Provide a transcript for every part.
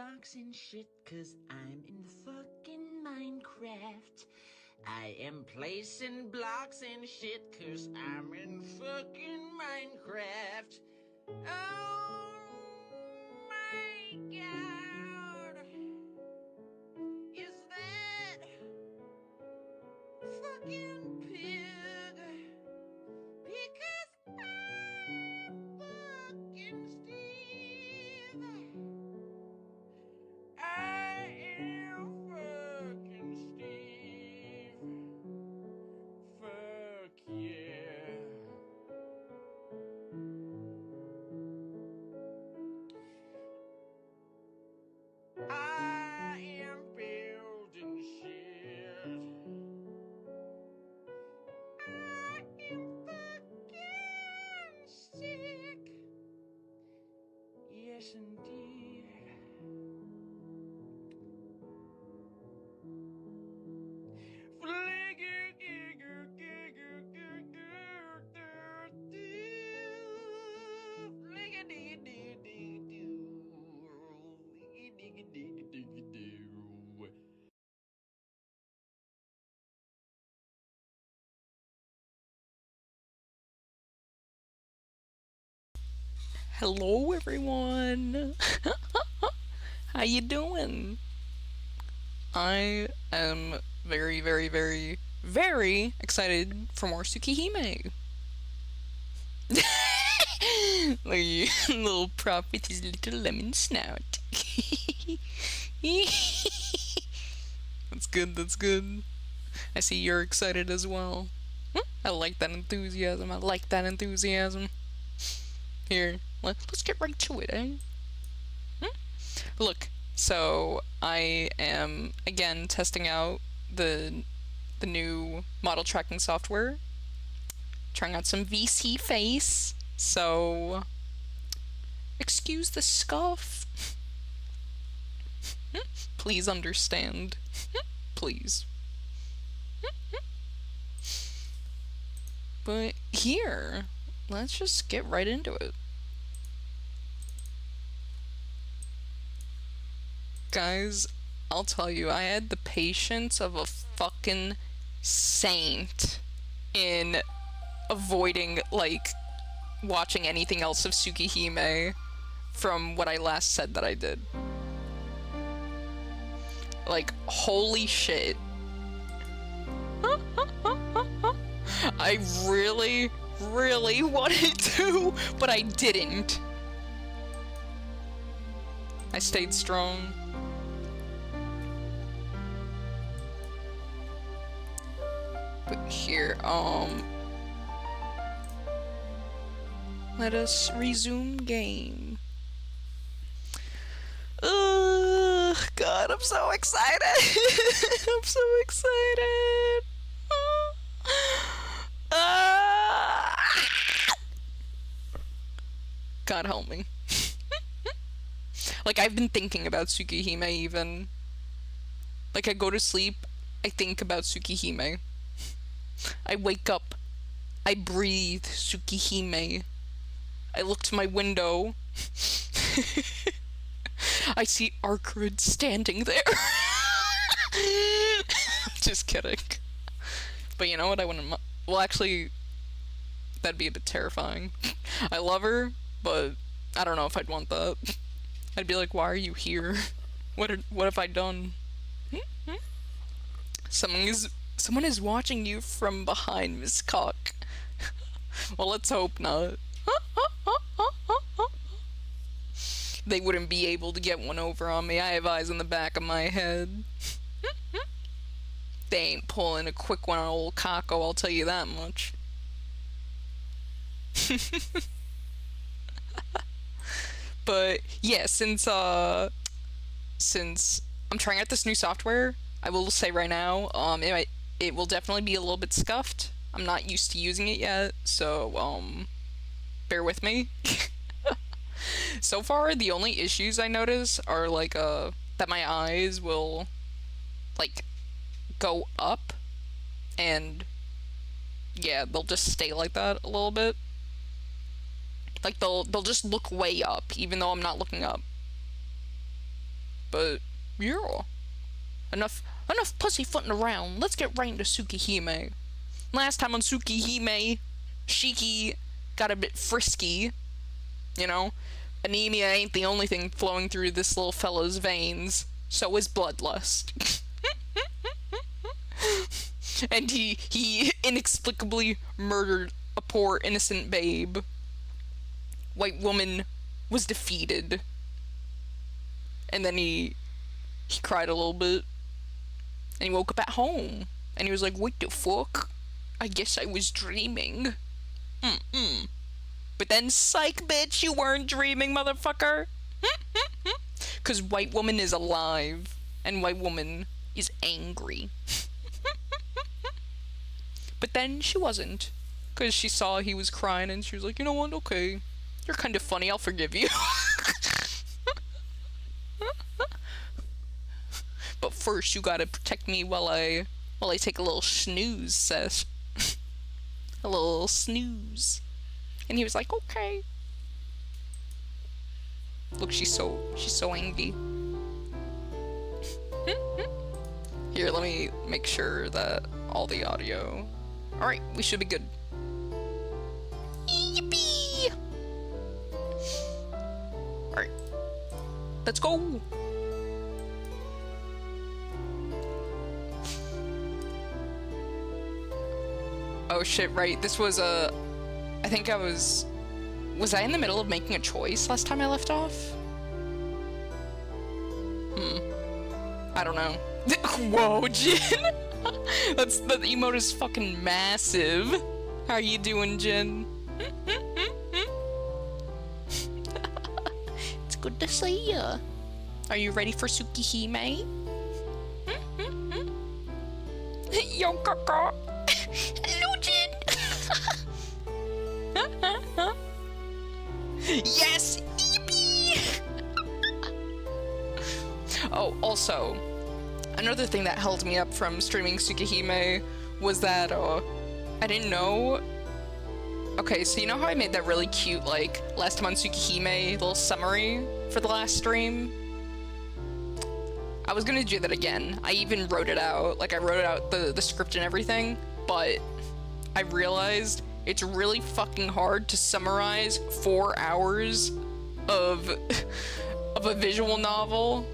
blocks and shit, cause I'm in fucking Minecraft. I am placing blocks and shit, cause I'm in fucking Minecraft. Oh my god. Is that fucking pig? Because I'm fucking Steve. I am fucking Steve. Fuck yeah. I am building shit. I am fucking sick. Yes, indeed. Hello everyone! How you doing? I am very, very, very, very excited for more Tsukihime! Like, little prop with his little lemon snout. That's good, that's good. I see you're excited as well. I like that enthusiasm, I like that enthusiasm. Here, let's get right to it, eh? Look, so I am again testing out the new model tracking software, trying out some VC face. So excuse the scoff. Please understand. Please. But here, let's just get right into it. Guys, I'll tell you, I had the patience of a fucking saint in avoiding, like, watching anything else of Tsukihime from what I last said that I did. Like, holy shit. I really, really wanted to, but I didn't. I stayed strong. But here, let us resume game. God, I'm so excited! I'm so excited! God help me. Like, I've been thinking about Tsukihime even. Like, I go to sleep, I think about Tsukihime. I wake up, I breathe Tsukihime. I look to my window. I see Arcrid standing there. Just kidding. But you know what? I wouldn't. Well, actually, that'd be a bit terrifying. I love her, but I don't know if I'd want that. I'd be like, why are you here? What have I done? Someone is watching you from behind, Miss Cock. Well, let's hope not. They wouldn't be able to get one over on me. I have eyes in the back of my head. They ain't pulling a quick one on old Coco, I'll tell you that much. But yeah, since I'm trying out this new software, I will say right now, it will definitely be a little bit scuffed. I'm not used to using it yet, so bear with me. So far, the only issues I notice are like that my eyes will like go up, and yeah, they'll just stay like that a little bit. Like they'll just look way up even though I'm not looking up. But yeah, enough pussyfooting around. Let's get right into Tsukihime. Last time on Tsukihime, Shiki got a bit frisky. You know, anemia ain't the only thing flowing through this little fella's veins. So is bloodlust. And he inexplicably murdered a poor innocent babe. White woman was defeated. And then he cried a little bit. And he woke up at home. And he was like, what the fuck? I guess I was dreaming. But then, psych, bitch, you weren't dreaming, motherfucker. Because white woman is alive. And white woman is angry. But then she wasn't. Because she saw he was crying and she was like, you know what, okay. You're kind of funny, I'll forgive you. But first you gotta protect me while I take a little snooze, sis. A little snooze. And he was like, okay. Look, she's so angry. Here, let me make sure that all the audio... Alright, we should be good. Yippee! Alright. Let's go! Oh shit, right. This was I think I was I in the middle of making a choice last time I left off? I don't know. Whoa, Jin! The emote is fucking massive. How you doing, Jin? It's good to see ya. Are you ready for Tsukihime? Yo, Coco. Hello, Jin. Yes! Yippee! Oh, also, another thing that held me up from streaming Tsukihime was that, I didn't know... Okay, so you know how I made that really cute, like, last time on Tsukihime little summary for the last stream? I was gonna do that again. I even wrote it out. Like, I wrote out the script and everything, but I realized it's really fucking hard to summarize 4 hours of a visual novel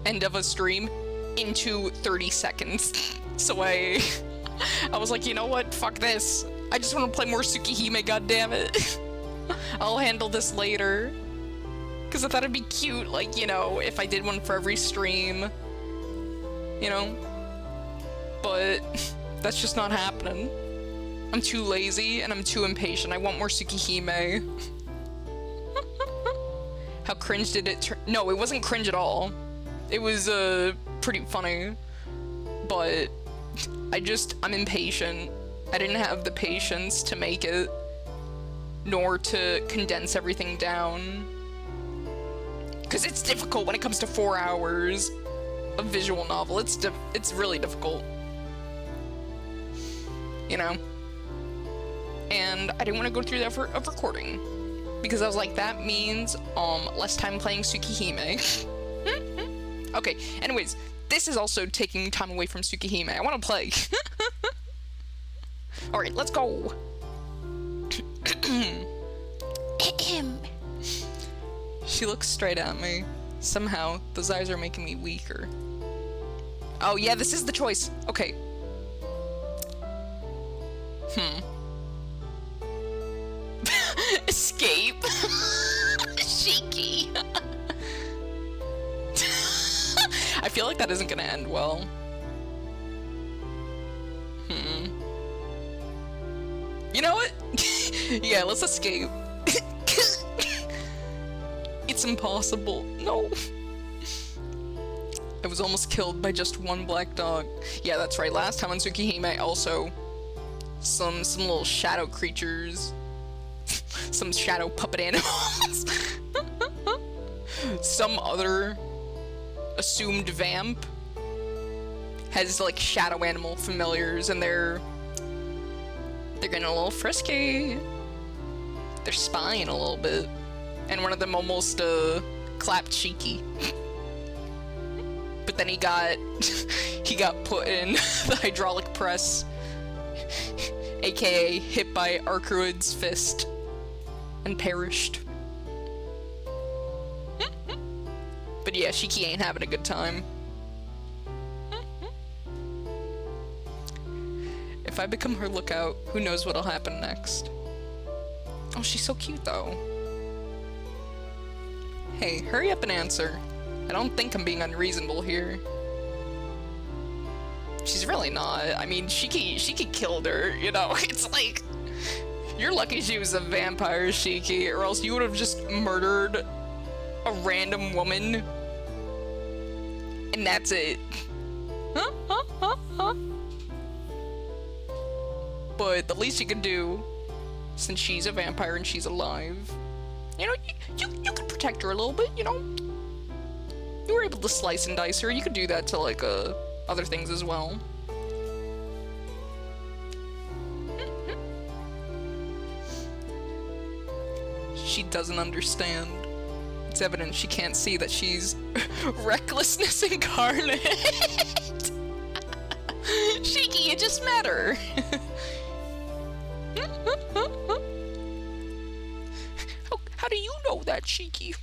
and of a stream into 30 seconds. So I was like, you know what? Fuck this. I just want to play more Tsukihime, goddammit. I'll handle this later. Because I thought it'd be cute, like, you know, if I did one for every stream. You know? But that's just not happening. I'm too lazy and I'm too impatient. I want more Tsukihime. How cringe did it turn? No, it wasn't cringe at all. It was, pretty funny. But I'm impatient. I didn't have the patience to make it, nor to condense everything down. Because it's difficult when it comes to 4 hours of visual novel. It's really difficult. You know? And I didn't want to go through the effort of recording. Because I was like, that means, less time playing Tsukihime. Okay, anyways, this is also taking time away from Tsukihime. I want to play. Alright, let's go. She looks straight at me. Somehow, those eyes are making me weaker. Oh yeah, this is the choice. Okay. Escape. Shaky. I feel like that isn't gonna end well. You know what? Yeah, let's escape. It's impossible. No. I was almost killed by just one black dog. Yeah, that's right. Last time on Tsukihime, also some little shadow creatures. Some shadow puppet animals. Some other assumed vamp has like shadow animal familiars, and they're getting a little frisky. They're spying a little bit. And one of them almost clapped cheeky. but then he got he got put in the hydraulic press, aka hit by Arkroyd's fist, and perished. But yeah, Shiki ain't having a good time. If I become her lookout, who knows what'll happen next. Oh, she's so cute though. Hey, hurry up and answer. I don't think I'm being unreasonable here. She's really not. I mean, Shiki killed her, you know? It's like, you're lucky she was a vampire, Shiki, or else you would have just murdered a random woman. And that's it. But the least you can do, since she's a vampire and she's alive, you know, you could protect her a little bit, you know? You were able to slice and dice her. You could do that to, like, other things as well. She doesn't understand. It's evident she can't see that she's recklessness incarnate. Shiki, you just met her. How do you know that, Shiki?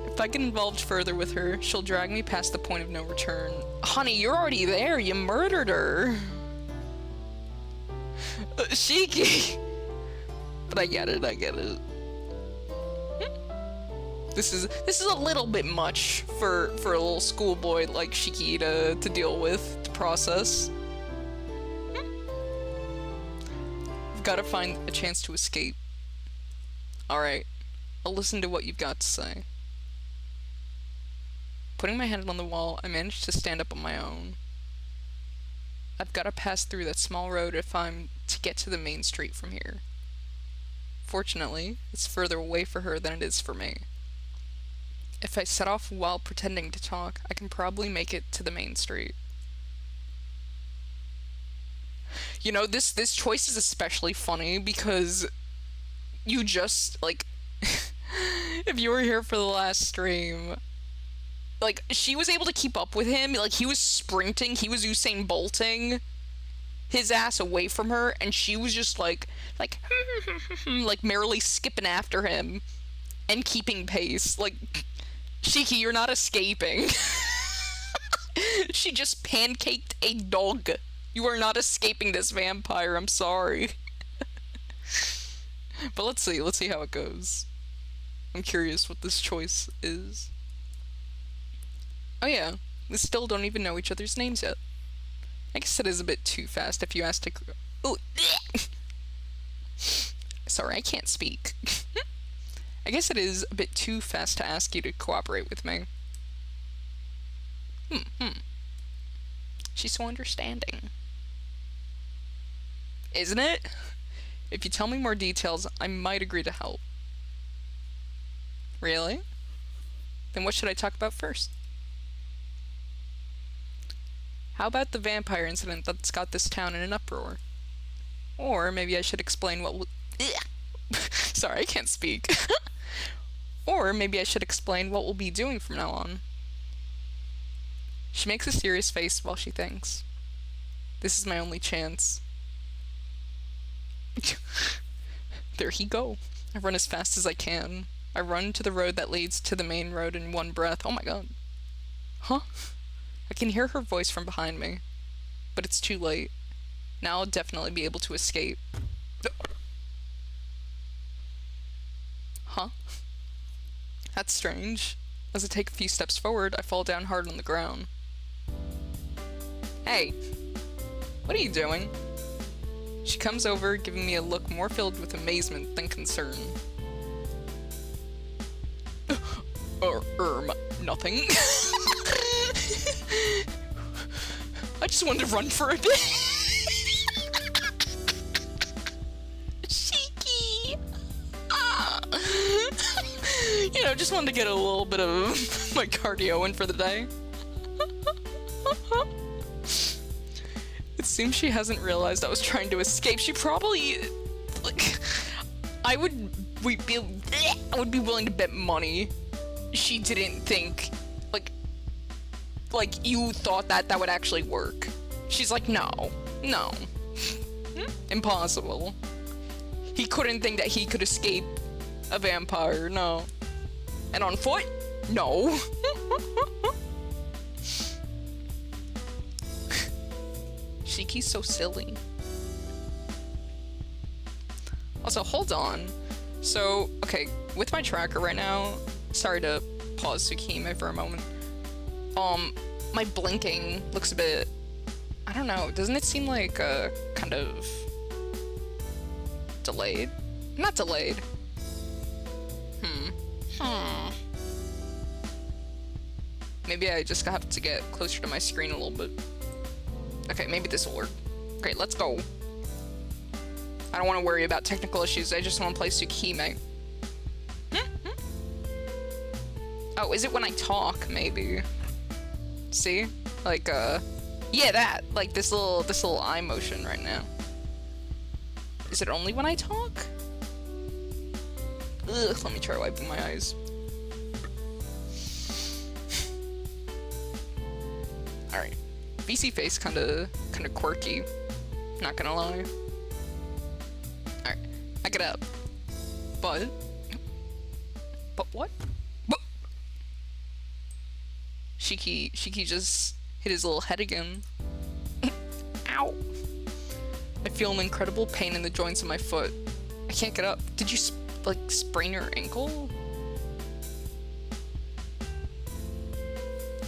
If I get involved further with her, she'll drag me past the point of no return. Honey, you're already there. You murdered her. Shiki. But I get it. This is a little bit much for a little schoolboy like Shiki to deal with, to process. I've got to find a chance to escape. Alright, I'll listen to what you've got to say. Putting my hand on the wall, I managed to stand up on my own. I've got to pass through that small road if I'm to get to the main street from here. Fortunately, it's further away for her than it is for me. If I set off while pretending to talk, I can probably make it to the main street. You know, this choice is especially funny because you just, like, if you were here for the last stream, like, she was able to keep up with him. Like, he was sprinting, he was Usain Bolting his ass away from her, and she was just like merrily skipping after him and keeping pace. Like, Shiki, you're not escaping. She just pancaked a dog. You are not escaping this vampire, I'm sorry. But let's see how it goes. I'm curious what this choice is. Oh yeah, we still don't even know each other's names yet. I guess it is a bit too fast if you ask to... Ooh, sorry, I can't speak. I guess it is a bit too fast to ask you to cooperate with me. She's so understanding. Isn't it? If you tell me more details, I might agree to help. Really? Then what should I talk about first? How about the vampire incident that's got this town in an uproar? Or maybe I should explain what sorry, I can't speak. Or maybe I should explain what we'll be doing from now on. She makes a serious face while she thinks. This is my only chance. There he go. I run as fast as I can. I run to the road that leads to the main road in one breath. Oh my god. Huh? I can hear her voice from behind me. But it's too late. Now I'll definitely be able to escape. Huh? That's strange. As I take a few steps forward, I fall down hard on the ground. Hey! What are you doing? She comes over, giving me a look more filled with amazement than concern. Nothing. I just wanted to run for a bit. Cheeky. You know, just wanted to get a little bit of my cardio in for the day. It seems she hasn't realized I was trying to escape. She probably, like, I would be willing to bet money she didn't think, like you thought that would actually work. She's like, no, impossible. He couldn't think that he could escape a vampire, no. And on foot? No. Shiki's so silly. Also, hold on. So, okay, with my tracker right now, sorry to pause Tsukihime for a moment. My blinking looks a bit, I don't know, doesn't it seem like, kind of delayed? Not delayed. Maybe I just have to get closer to my screen a little bit. Okay, maybe this will work. Great, let's go. I don't want to worry about technical issues, I just want to play Tsukihime. Oh, is it when I talk, maybe? See? Like, yeah, that! Like, this little eye motion right now. Is it only when I talk? Ugh, let me try wiping my eyes. Alright. VC face kinda quirky. Not gonna lie. Alright. I get up. But what? Shiki just hit his little head again. Ow! I feel an incredible pain in the joints of my foot. I can't get up. Did you, sprain your ankle?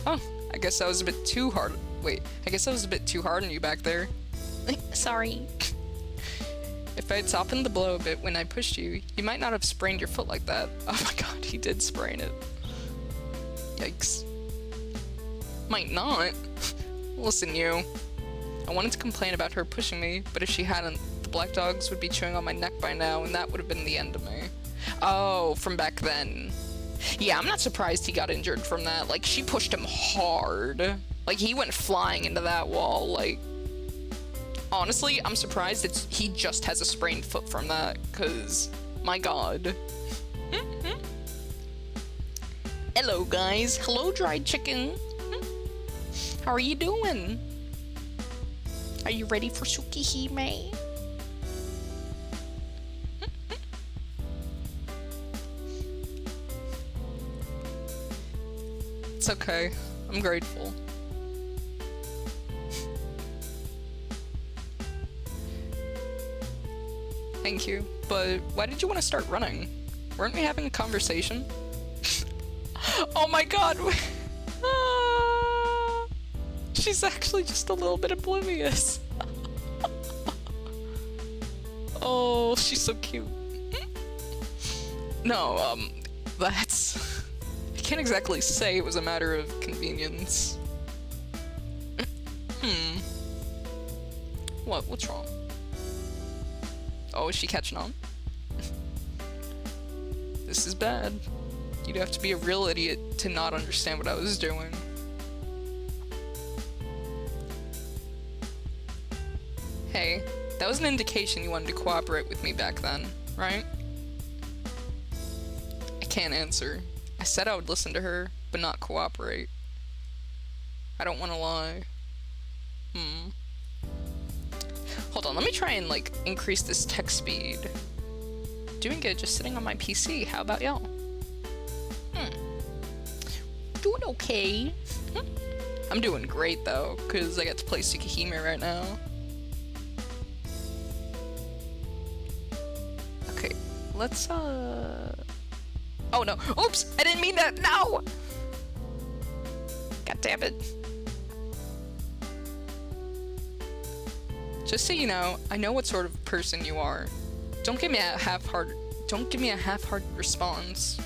Oh, I guess that was a bit too hard. Wait, I guess that was a bit too hard on you back there. Sorry. If I had softened the blow a bit when I pushed you, you might not have sprained your foot like that. Oh my god, he did sprain it. Yikes. Might not. Listen, you. I wanted to complain about her pushing me, but if she hadn't, the black dogs would be chewing on my neck by now, and that would have been the end of me. Oh, from back then. Yeah, I'm not surprised he got injured from that. Like, she pushed him hard. Like, he went flying into that wall. Like, honestly, I'm surprised he just has a sprained foot from that, because, my god. Hello, guys. Hello, dried chicken. How are you doing? Are you ready for Tsukihime? It's okay. I'm grateful. Thank you. But why did you want to start running? Weren't we having a conversation? Oh my god! She's actually just a little bit oblivious. Oh, she's so cute. No, that's... I can't exactly say it was a matter of convenience. What's wrong? Oh, is she catching on? This is bad. You'd have to be a real idiot to not understand what I was doing. Hey, that was an indication you wanted to cooperate with me back then, right? I can't answer. I said I would listen to her, but not cooperate. I don't want to lie. Hold on, let me try and, increase this text speed. Doing good, just sitting on my PC. How about y'all? Doing okay. I'm doing great, though, because I get to play Tsukihime right now. Okay, let's, Oh, no. Oops! I didn't mean that! No! God damn it. Just so you know, I know what sort of person you are. Don't give me a half-hearted response.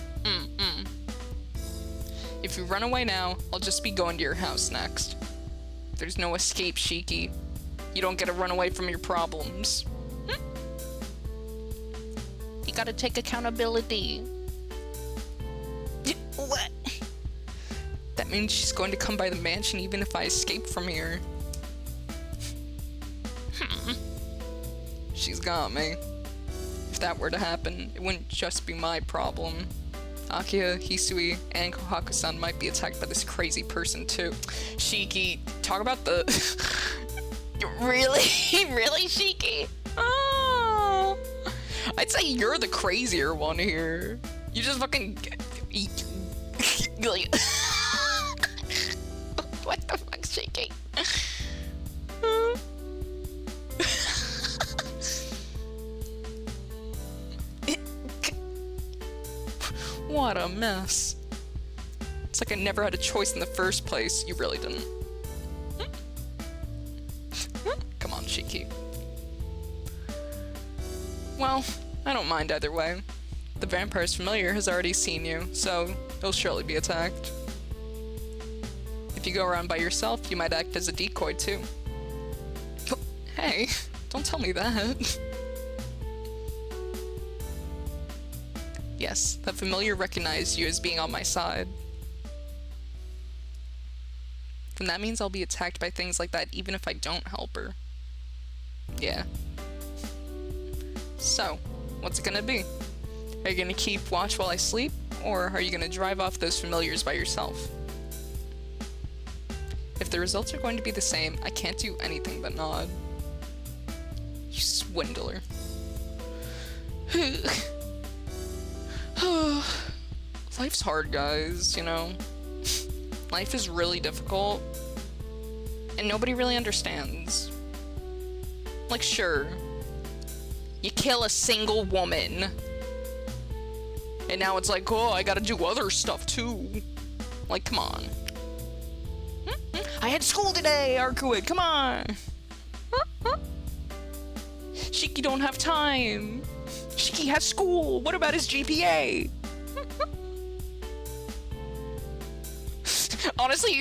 If you run away now, I'll just be going to your house next. There's no escape, Shiki. You don't get to run away from your problems. You gotta take accountability. What? That means she's going to come by the mansion even if I escape from here. She's got me. If that were to happen, it wouldn't just be my problem. Akia, Hisui, and Kohaku-san might be attacked by this crazy person too. Shiki, talk about the... Really? Really, Shiki? Oh. I'd say you're the crazier one here. You just fucking... What the fuck, Shiki? What a mess. It's like I never had a choice in the first place. You really didn't. Come on, Shiki. Well, I don't mind either way. The vampire's familiar has already seen you, so you'll surely be attacked. If you go around by yourself, you might act as a decoy too. Hey, don't tell me that. Yes, that familiar recognized you as being on my side. Then that means I'll be attacked by things like that even if I don't help her. Yeah. So, what's it gonna be? Are you gonna keep watch while I sleep, or are you gonna drive off those familiars by yourself? If the results are going to be the same, I can't do anything but nod. You swindler. Life's hard, guys, you know? Life is really difficult, and nobody really understands. Like, sure, you kill a single woman, and now it's like, oh, I gotta do other stuff too. Like, come on. I had school today, Arkuid, come on! Shiki don't have time. Shiki has school. What about his GPA? Honestly,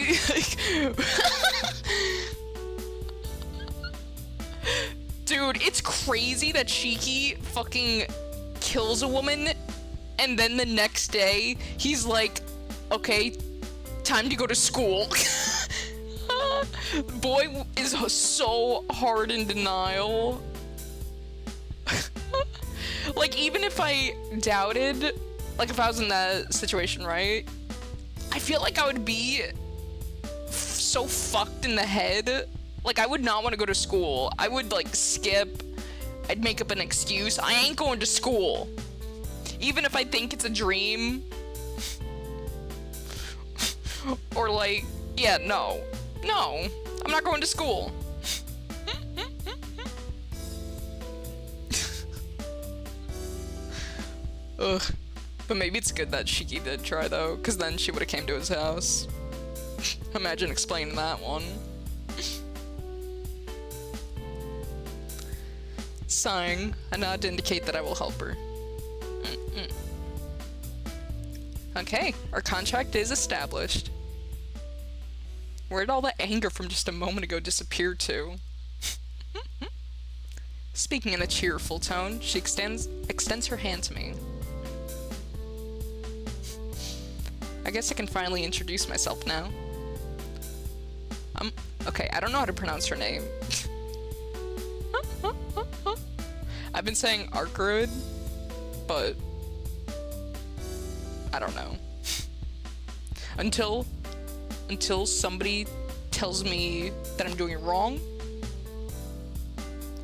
dude, it's crazy that Shiki fucking kills a woman, and then the next day, he's like, okay, time to go to school. Boy is so hard in denial. Like, even if I doubted, like if I was in that situation, right? I feel like I would be so fucked in the head. Like, I would not want to go to school. I would, like, skip. I'd make up an excuse. I ain't going to school. Even if I think it's a dream. Or, like, yeah, no. No, I'm not going to school. Ugh. But maybe it's good that Shiki did try, though, because then she would have came to his house. Imagine explaining that one. Sighing, a nod to indicate that I will help her. Okay, our contract is established. Where'd all that anger from just a moment ago disappear to? Speaking in a cheerful tone, she extends her hand to me. I guess I can finally introduce myself now. Okay, I don't know how to pronounce her name. I've been saying Arkrud, but I don't know. Until somebody tells me that I'm doing it wrong,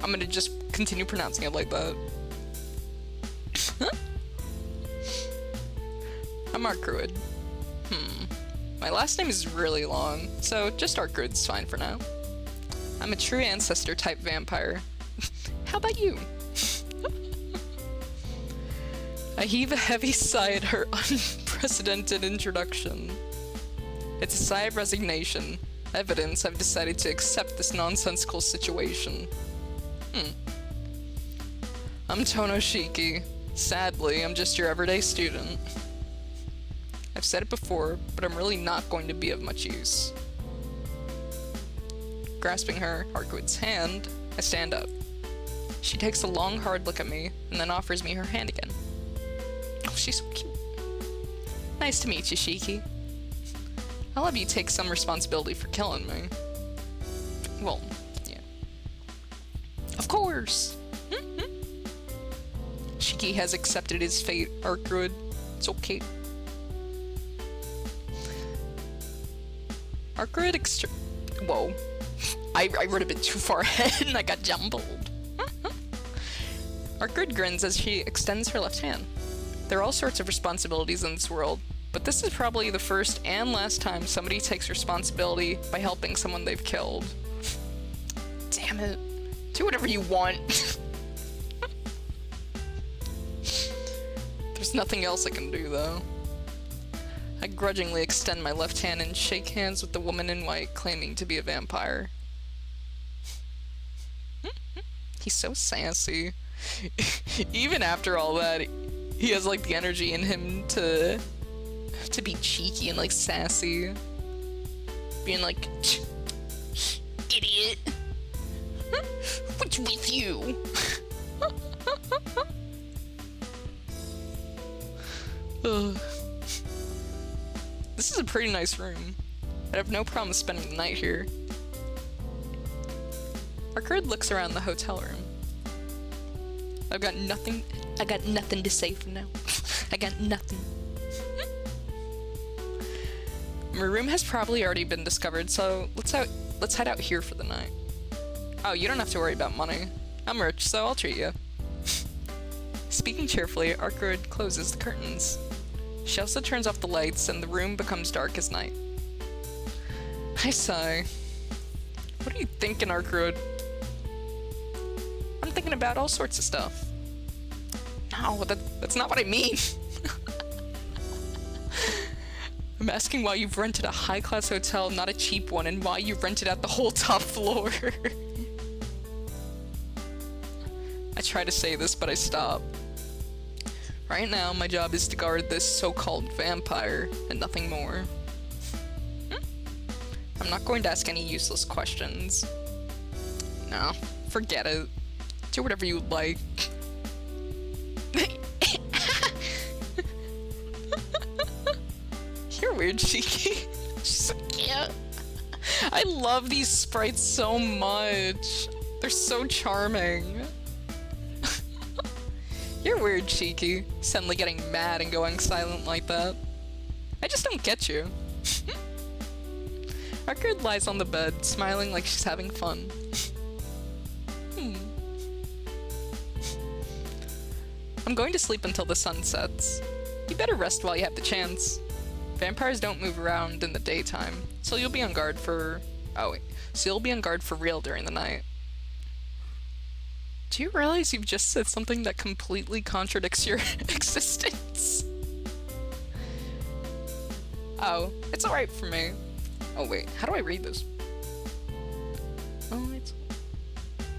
I'm gonna just continue pronouncing it like that. I'm Arkrud. My last name is really long, so just Arkrud's fine for now. I'm a true ancestor type vampire. How about you? I heave a heavy sigh at her unprecedented introduction. It's a sigh of resignation, evidence I've decided to accept this nonsensical situation. I'm Tonoshiki. Sadly, I'm just your everyday student. I've said it before, but I'm really not going to be of much use. Grasping her, Harkwood's hand, I stand up. She takes a long, hard look at me, and then offers me her hand again. Oh, she's so cute. Nice to meet you, Shiki. I'll have you take some responsibility for killing me. Well, yeah. Of course! Shiki has accepted his fate, Arkrud. It's okay. Arcade Whoa. I read a bit too far ahead and I got jumbled. Arcade grins as she extends her left hand. There are all sorts of responsibilities in this world, but this is probably the first and last time somebody takes responsibility by helping someone they've killed. Damn it. Do whatever you want. There's nothing else I can do, though. I grudgingly extend my left hand and shake hands with the woman in white claiming to be a vampire. He's so sassy. Even after all that, he has like the energy in him to be cheeky and like sassy. Being like, idiot. What's with you? This is a pretty nice room. I'd have no problem spending the night here. Arcade looks around the hotel room. I got nothing to say for now. I got nothing. My room has probably already been discovered, so let's head out here for the night. Oh, you don't have to worry about money. I'm rich, so I'll treat you. Speaking cheerfully, Arcade closes the curtains. She also turns off the lights, and the room becomes dark as night. I sigh. What are you thinking, Arcade? I'm thinking about all sorts of stuff. No, that's not what I mean. I'm asking why you've rented a high-class hotel, not a cheap one, and why you've rented out the whole top floor. I try to say this, but I stop. Right now, my job is to guard this so-called vampire, and nothing more. I'm not going to ask any useless questions. No, forget it. Do whatever you like. You're weird, Cheeky. She's so cute. I love these sprites so much. They're so charming. You're weird, Cheeky. Suddenly getting mad and going silent like that. I just don't get you. Arcade lies on the bed, smiling like she's having fun. I'm going to sleep until the sun sets. You better rest while you have the chance. Vampires don't move around in the daytime, so you'll be on guard for... So you'll be on guard for real during the night. Do you realize you've just said something that completely contradicts your existence? Oh, it's alright for me. Oh wait, how do I read this?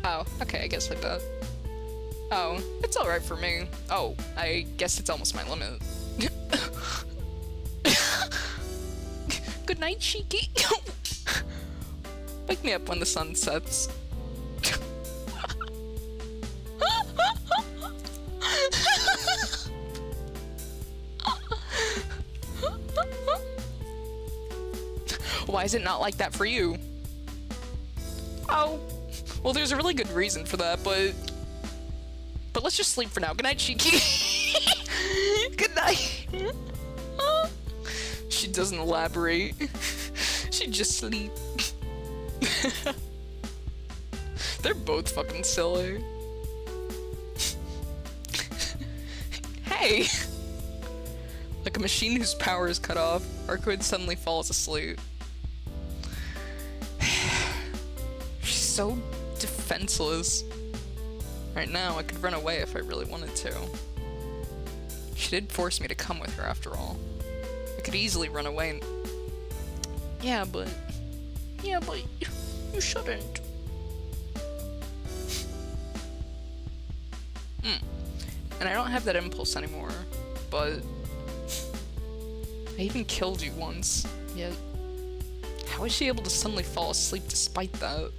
Oh, okay, I guess like that. Oh, it's alright for me. Oh, I guess it's almost my limit. Good night, Cheeky. Wake me up when the sun sets. Why is it not like that for you? Oh, well, there's a really good reason for that, but let's just sleep for now. Good night, Cheeky. Good night. She doesn't elaborate. She just sleep. They're both fucking silly. Hey! Like a machine whose power is cut off, Arcade suddenly falls asleep. She's so defenseless. Right now, I could run away if I really wanted to. She did force me to come with her after all. I could easily run away and... Yeah, but you shouldn't. And I don't have that impulse anymore, but... I even killed you once, yet... How is she able to suddenly fall asleep despite that?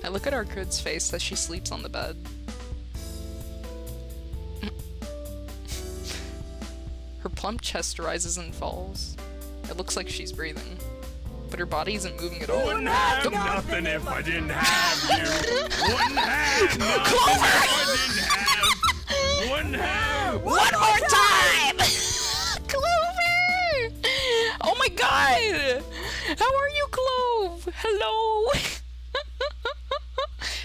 I look at Arcade's face as she sleeps on the bed. Her plump chest rises and falls. It looks like she's breathing, but her body isn't moving at all. Wouldn't have nothing if I didn't have you. Wouldn't have nothing Clover! if I didn't have. Wouldn't have. One more time! Clover! How are you, Clove? Hello.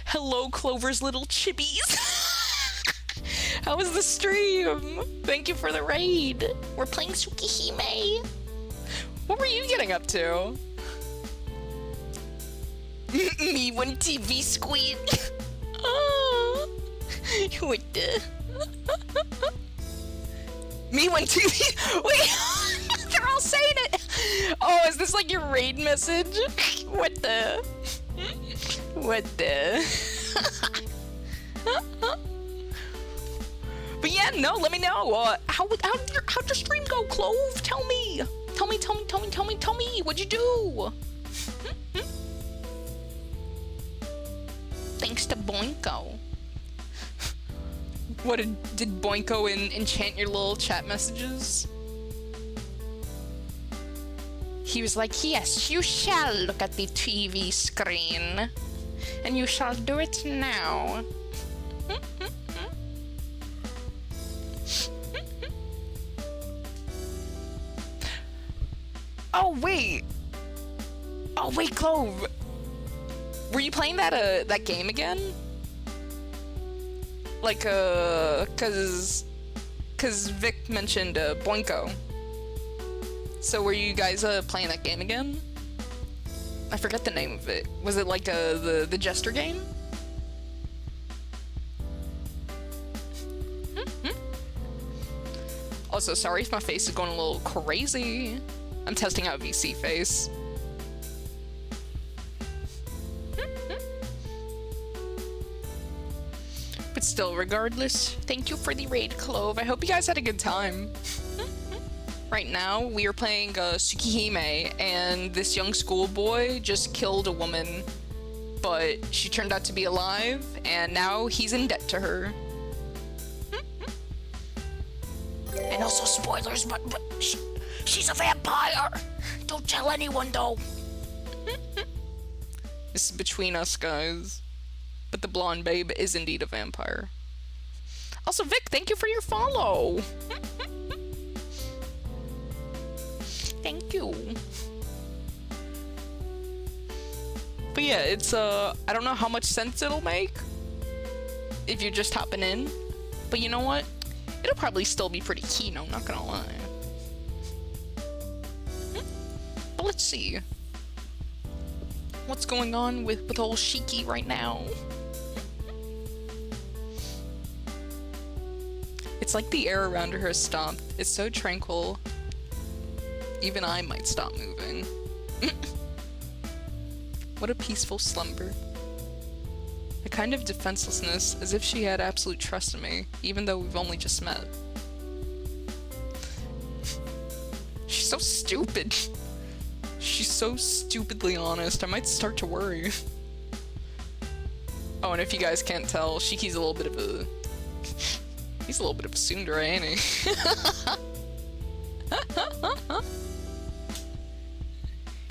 Hello, Clover's little chibbies. How was the stream? Thank you for the raid. We're playing Tsukihime. What were you getting up to? Me when TV squid. Oh. What the? Me when TV. Wait, they're all saying it. Oh, is this like your raid message? What the? What the? But yeah, no, let me know. How'd your stream go, Clove? Tell me. Tell me. What'd you do? Thanks to Boinko. What did Boinko enchant your little chat messages? He was like, yes, you shall look at the TV screen. And you shall do it now. Oh wait, Clove. Were you playing that game again? Like, cause Vic mentioned Boinko. So were you guys playing that game again? I forget the name of it. Was it like the Jester game? Also, sorry if my face is going a little crazy. I'm testing out VC face. But still, regardless, thank you for the raid, Clove. I hope you guys had a good time. Right now, we are playing Tsukihime, and this young schoolboy just killed a woman, but she turned out to be alive, and now he's in debt to her. And also spoilers, but she's a vampire! Don't tell anyone, though! This is between us, guys. But the blonde babe is indeed a vampire. Also, Vic, thank you for your follow! Thank you. But yeah, it's, I don't know how much sense it'll make if you're just hopping in. But you know what? It'll probably still be pretty keen, I'm not gonna lie. But let's see. What's going on with old Shiki right now? It's like the air around her has stopped. It's so tranquil. Even I might stop moving. What a peaceful slumber. A kind of defenselessness, as if she had absolute trust in me, even though we've only just met. She's so stupid. She's so stupidly honest, I might start to worry. Oh, and if you guys can't tell, Shiki's a little bit of a... He's a little bit of a tsundere, ain't he?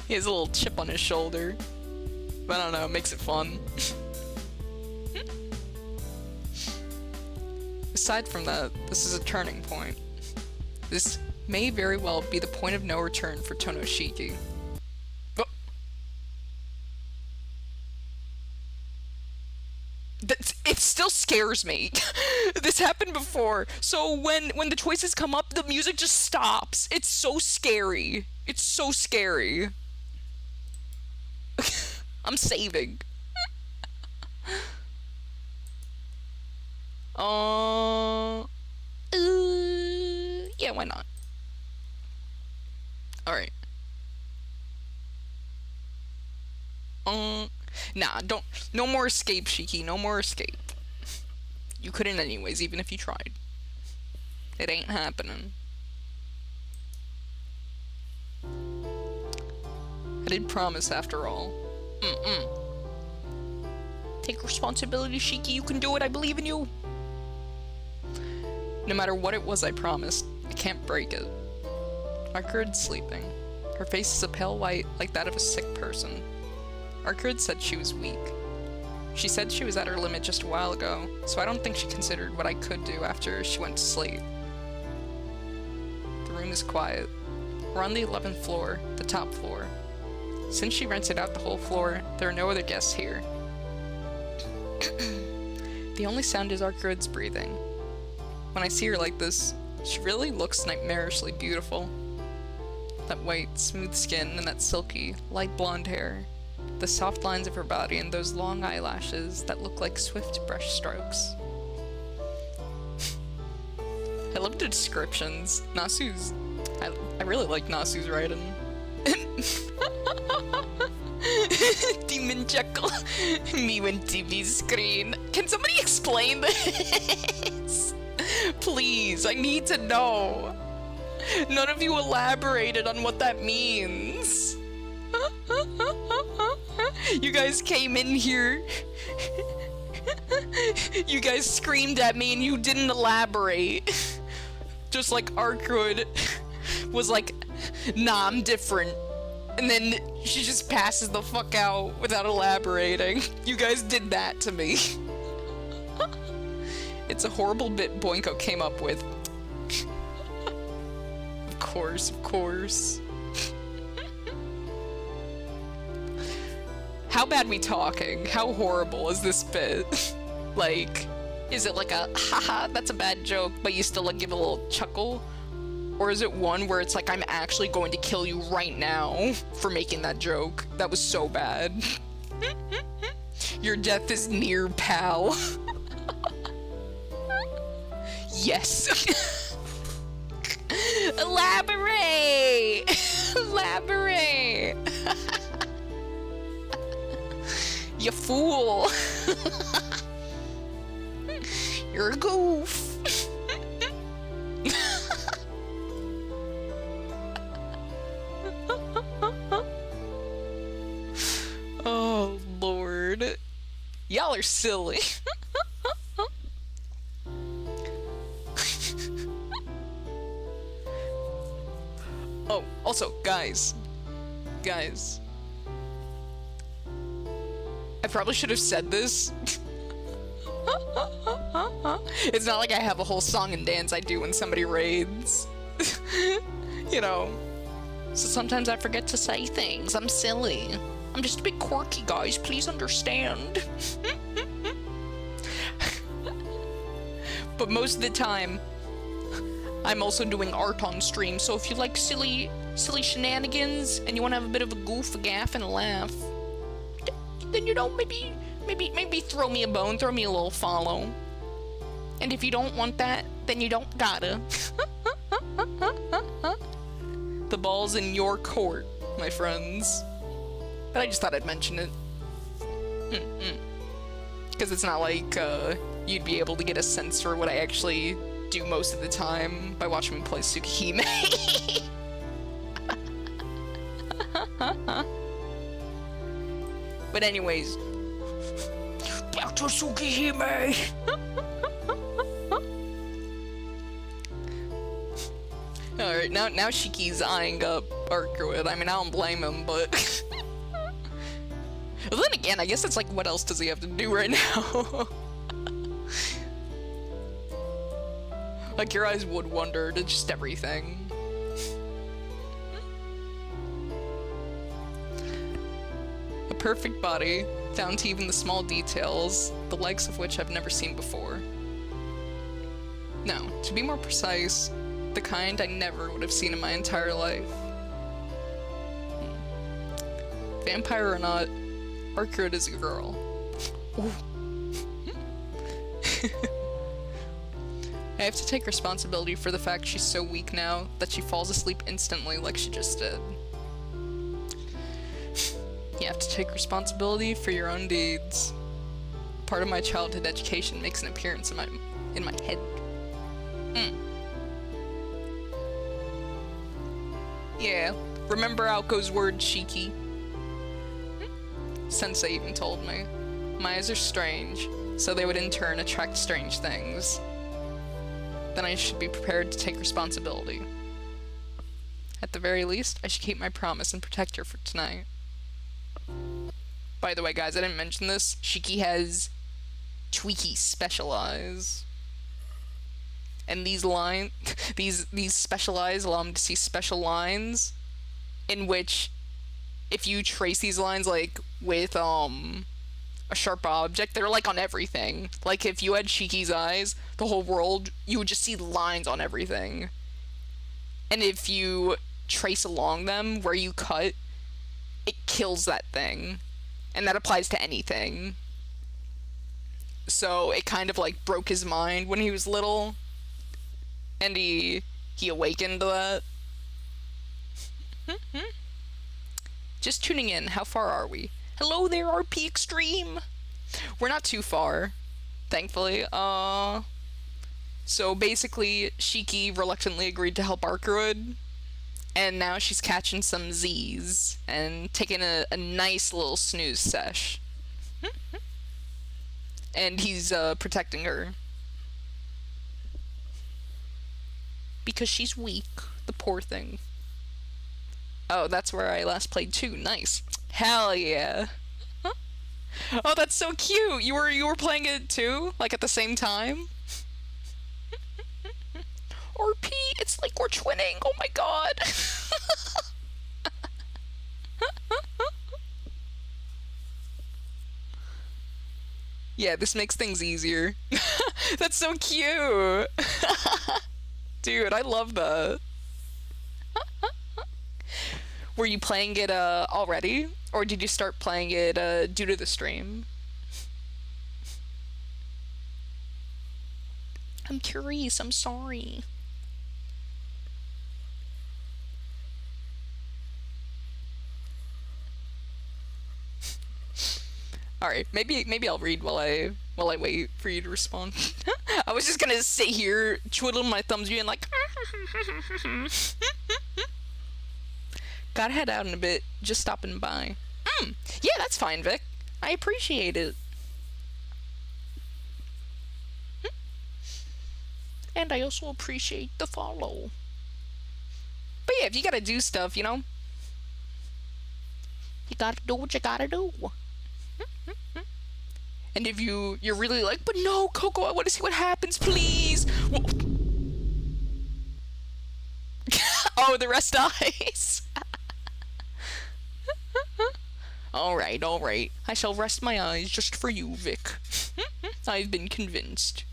He has a little chip on his shoulder. But I don't know, it makes it fun. Aside from that, this is a turning point. This may very well be the point of no return for Tonoshiki. Oh. It still scares me. This happened before. So when the choices come up, the music just stops. It's so scary. It's so scary. I'm saving. Yeah, why not? Alright. Nah, no more escape, Shiki, no more escape. You couldn't anyways, even if you tried. It ain't happening. I did promise after all. Take responsibility, Shiki, you can do it, I believe in you. No matter what it was I promised, I can't break it. Arcurd's sleeping. Her face is a pale white, like that of a sick person. Arcurd said she was weak. She said she was at her limit just a while ago, so I don't think she considered what I could do after she went to sleep. The room is quiet. We're on the 11th floor, the top floor. Since she rented out the whole floor, there are no other guests here. The only sound is Arcud's breathing. When I see her like this, she really looks nightmarishly beautiful. That white, smooth skin and that silky, light blonde hair. The soft lines of her body and those long eyelashes that look like swift brush strokes. I love the descriptions. Nasu's... I really like Nasu's writing. Demon chuckle. Me when TV screen. Can somebody explain this? Please, I need to know. None of you elaborated on what that means. You guys came in here. You guys screamed at me and you didn't elaborate. Just like Arcud was like, nah, I'm different. And then she just passes the fuck out without elaborating. You guys did that to me. It's a horrible bit Boinko came up with. Of course, of course. How bad we talking? How horrible is this bit? Like, is it like a haha, that's a bad joke, but you still like give a little chuckle? Or is it one where it's like, I'm actually going to kill you right now for making that joke? That was so bad. Your death is near, pal. Yes. Elaborate! Elaborate! You fool! You're a goof! Oh, Lord. Y'all are silly. Oh, also, guys. I probably should have said this. It's not like I have a whole song and dance I do when somebody raids. You know. So sometimes I forget to say things. I'm silly. I'm just a bit quirky, guys. Please understand. But most of the time, I'm also doing art on stream, so if you like silly shenanigans and you want to have a bit of a goof, a gaff, and a laugh, then you know, maybe throw me a bone, throw me a little follow. And if you don't want that, then you don't gotta. The ball's in your court, my friends. But I just thought I'd mention it. Because it's not like you'd be able to get a sense for what I actually do most of the time by watching me play Tsukihime. But anyways, back to Tsukihime. Alright, now Shiki's eyeing up Arcud. I mean, I don't blame him, but... But then again, I guess it's like, what else does he have to do right now? Like, your eyes would wander to just everything. A perfect body, down to even the small details, the likes of which I've never seen before. No, to be more precise, the kind I never would have seen in my entire life. Vampire or not, Arcud is a girl. I have to take responsibility for the fact she's so weak now that she falls asleep instantly like she just did. You have to take responsibility for your own deeds. Part of my childhood education makes an appearance in my head. Yeah, remember Aoko's word, Shiki? Sensei even told me. My eyes are strange, so they would in turn attract strange things. Then I should be prepared to take responsibility. At the very least, I should keep my promise and protect her for tonight. By the way, guys, I didn't mention this. Shiki has tweaky special eyes. And these these special eyes allow him to see special lines in which if you trace these lines like with a sharp object, they're like on everything. Like if you had Shiki's eyes, the whole world, you would just see lines on everything. And if you trace along them where you cut, it kills that thing. And that applies to anything. So it kind of like broke his mind when he was little. And he awakened to that. Just tuning in, how far are we? Hello there, RP Extreme! We're not too far, thankfully. So basically, Shiki reluctantly agreed to help Arcroyd, and now she's catching some Z's, and taking a nice little snooze sesh. And he's protecting her. Because she's weak, the poor thing. Oh, that's where I last played too. Nice. Hell yeah. Huh? Oh, that's so cute. You were playing it too? Like at the same time? RP, it's like we're twinning. Oh my god. Yeah, this makes things easier. That's so cute. Dude, I love that. Were you playing it already? Or did you start playing it due to the stream? I'm curious, I'm sorry. Alright, maybe I'll read while I wait for you to respond. I was just gonna sit here twiddling my thumbs being like gotta head out in a bit, just stopping by. Yeah, that's fine, Vic. I appreciate it. And I also appreciate the follow. But yeah, if you gotta do stuff, you know, you gotta do what you gotta do. And if you're really like, but no, Coco, I want to see what happens, please. Well, oh, the rest dies. Alright. I shall rest my eyes just for you, Vic. I've been convinced.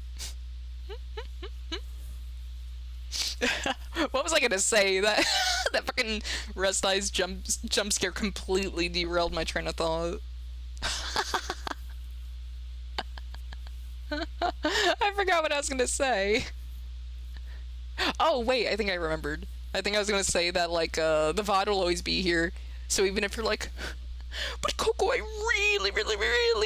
What was I gonna say? That fucking rest eyes jump scare completely derailed my train of thought. I forgot what I was gonna say. Oh wait, I think I remembered. I think I was gonna say that like the VOD will always be here. So even if you're like, but Coco, I really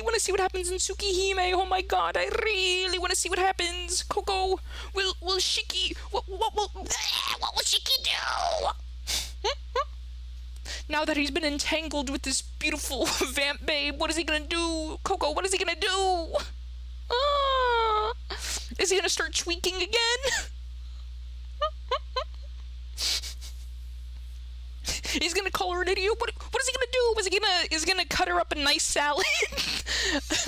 want to see what happens in Tsukihime. Oh my god, I really want to see what happens. Coco, will Shiki, what will Shiki do? Now that he's been entangled with this beautiful vamp babe, what is he gonna do? Coco, what is he gonna do? Is he gonna start tweaking again? He's gonna call her an idiot. What is he gonna do? Is he gonna cut her up a nice salad?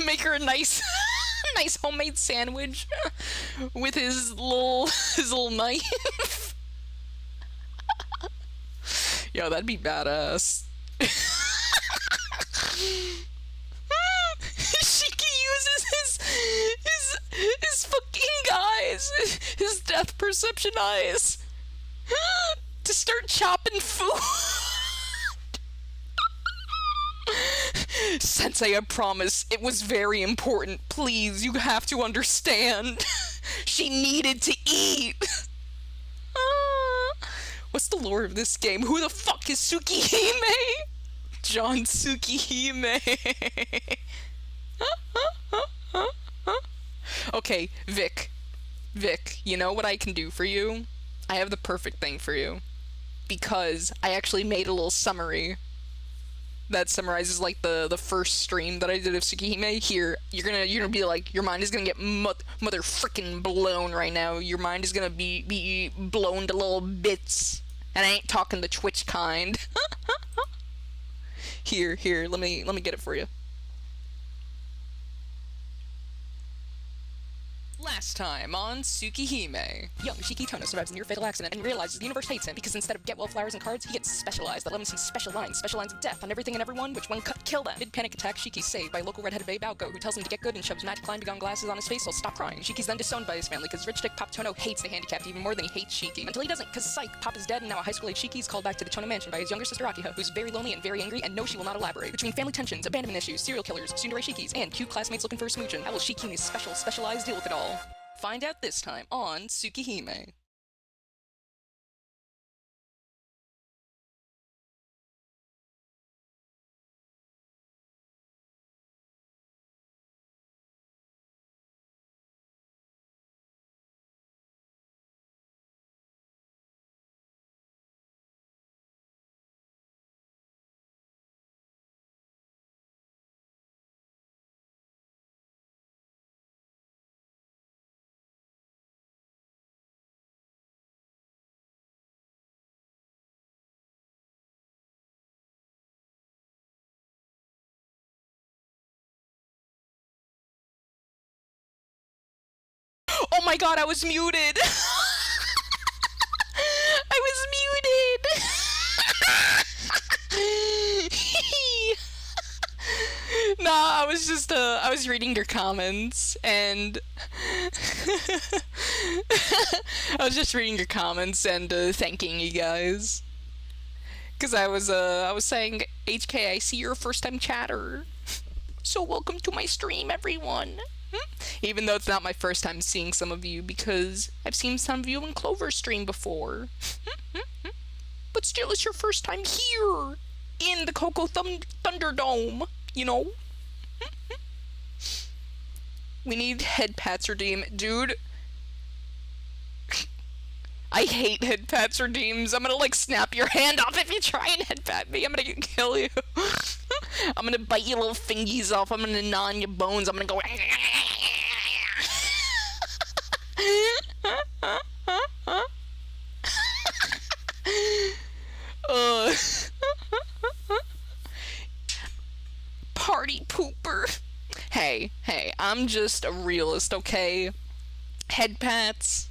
Make her a nice homemade sandwich with his little knife? Yo, that'd be badass. Shiki uses his fucking eyes, his death perception eyes, to start chopping food. Sensei, I promise, it was very important. Please, you have to understand. She needed to eat. What's the lore of this game? Who the fuck is Tsukihime? John Tsukihime. Okay, Vic, you know what I can do for you? I have the perfect thing for you. Because I actually made a little summary that summarizes like the first stream that I did of Tsukihime. Here, you're gonna be like, your mind is gonna get mother frickin' blown right now. Your mind is gonna be blown to little bits. And I ain't talking the Twitch kind. Here, let me get it for you. Last time on Tsukihime. Young Shiki Tono survives a near-fatal accident and realizes the universe hates him because instead of get-well flowers and cards, he gets specialized that let him see special lines of death on everything and everyone, which one cut kill them. Mid-panic attack, Shiki's saved by local redheaded babe Aoko, who tells him to get good and shoves magic line beyond glasses on his face so he'll stop crying. Shiki's then disowned by his family because rich dick Pop Tono hates the handicapped even more than he hates Shiki. Until he doesn't, because psych, Pop is dead and now a high school-age Shiki is called back to the Tono mansion by his younger sister Akiha, who's very lonely and very angry and no, she will not elaborate. Between family tensions, abandonment issues, serial killers, tsundere Shikis, and cute classmates looking for a smoochin', how will Shiki and his specialized deal with it all? Find out this time on Tsukihime. Oh my god, I was muted! I was muted! Nah, I was reading your comments, and I was just reading your comments and thanking you guys. Cause I was saying, HK, I see you're a first-time chatter. So welcome to my stream, everyone. Even though it's not my first time seeing some of you, because I've seen some of you in Clover's stream before. But still, it's your first time here, in the Coco Thunderdome, you know? We need head pats redeem. Dude, I hate head pats redeems. I'm gonna, like, snap your hand off if you try and head pat me. I'm gonna kill you. I'm gonna bite your little fingies off. I'm gonna gnaw on your bones. I'm gonna go... Party pooper. Hey, I'm just a realist, okay? Head pats.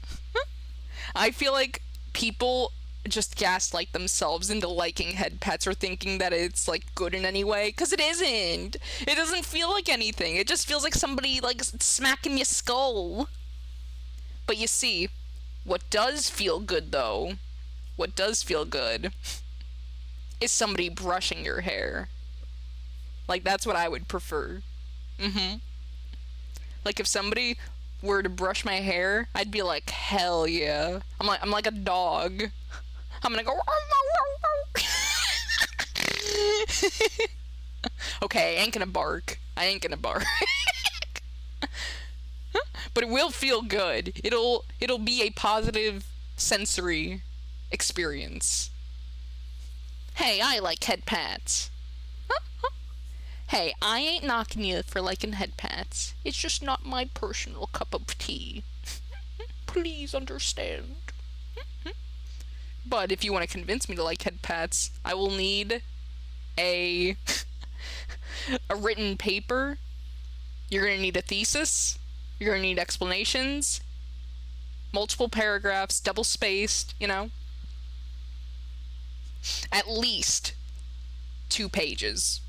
I feel like people just gaslight themselves into liking head pats or thinking that it's, like, good in any way, because it isn't. It doesn't feel like anything. It just feels like somebody, like, smacking your skull. But you see, what does feel good, though, what does feel good, is somebody brushing your hair. Like, that's what I would prefer. Like, if somebody were to brush my hair, I'd be like, hell yeah. I'm like a dog. I'm gonna go... Okay, I ain't gonna bark. But it will feel good. It'll be a positive sensory experience. Hey, I like head pats. Hey, I ain't knocking you for liking head pats. It's just not my personal cup of tea. Please understand. But if you want to convince me to like head pats, I will need a written paper. You're gonna need a thesis. You're gonna need explanations. Multiple paragraphs, double spaced, you know. At least 2 pages.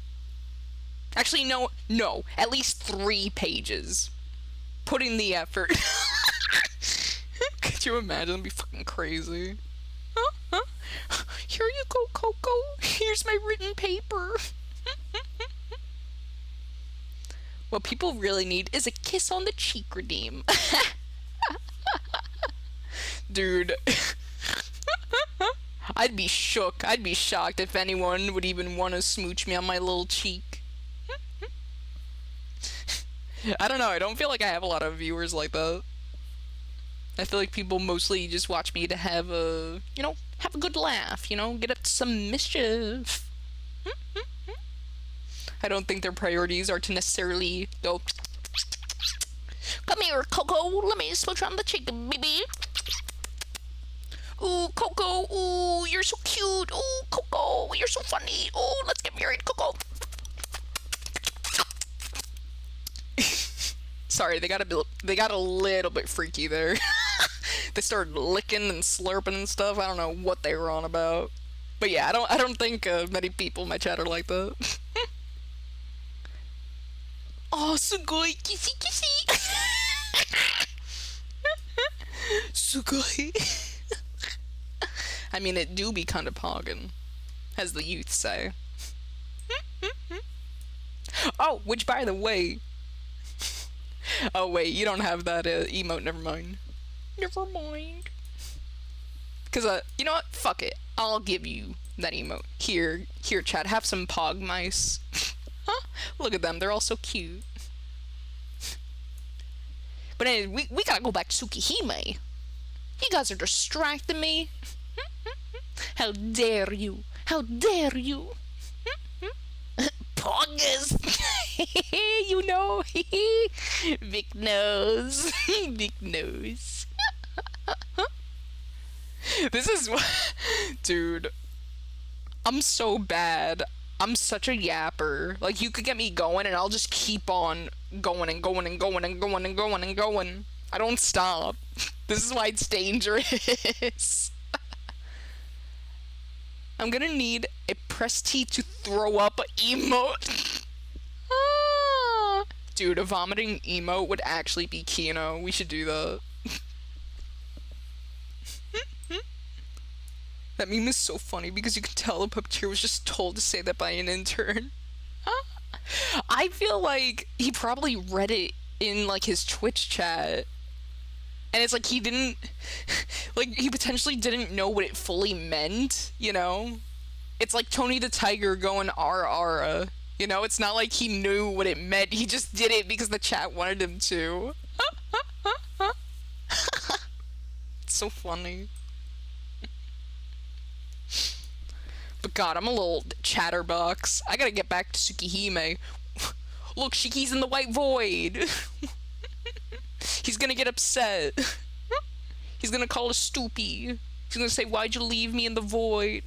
Actually, no, at least 3 pages. Put in the effort. Could you imagine? That'd be fucking crazy. Here you go, Coco. Here's my written paper. What people really need is a kiss on the cheek redeem. Dude. I'd be shook. I'd be shocked if anyone would even want to smooch me on my little cheek. I don't know, I don't feel like I have a lot of viewers like that. I feel like people mostly just watch me to have a, have a good laugh, get up to some mischief. I don't think their priorities are to necessarily go, come here, Coco, let me smooch on the cheek, baby. Ooh, Coco, ooh, you're so cute. Ooh, Coco, you're so funny. Ooh, let's get married, Coco. Sorry, they got a little bit freaky there. They started licking and slurping and stuff. I don't know what they were on about. But yeah, I don't think many people in my chat are like that. Oh, sugoi kissy kissy. Sugoi. I mean, it do be kind of poggin', as the youth say. Oh, which by the way... Oh wait, you don't have that emote, never mind. Never mind. Because, you know what? Fuck it. I'll give you that emote. Here, chat, have some pog mice. Huh? Look at them, they're all so cute. But anyway, we gotta go back to Tsukihime. You guys are distracting me. How dare you? How dare you? Poggers! You know? Big nose. Big nose. This is what... Dude. I'm so bad. I'm such a yapper. Like, you could get me going and I'll just keep on going and going and going and going and going and going. I don't stop. This is why it's dangerous. I'm gonna need a press T to throw up emote. Ah. Dude, a vomiting emote would actually be Kino. We should do that. That meme is so funny because you can tell the puppeteer was just told to say that by an intern. I feel like he probably read it in like his Twitch chat. And it's like he didn't, like, he potentially didn't know what it fully meant, you know? It's like Tony the Tiger going "Ara." You know, it's not like he knew what it meant, he just did it because the chat wanted him to. It's so funny. But god, I'm a little chatterbox. I gotta get back to Tsukihime. Look, Shiki's in the white void. He's gonna get upset. He's gonna call us stoopy. He's gonna say, why'd you leave me in the void?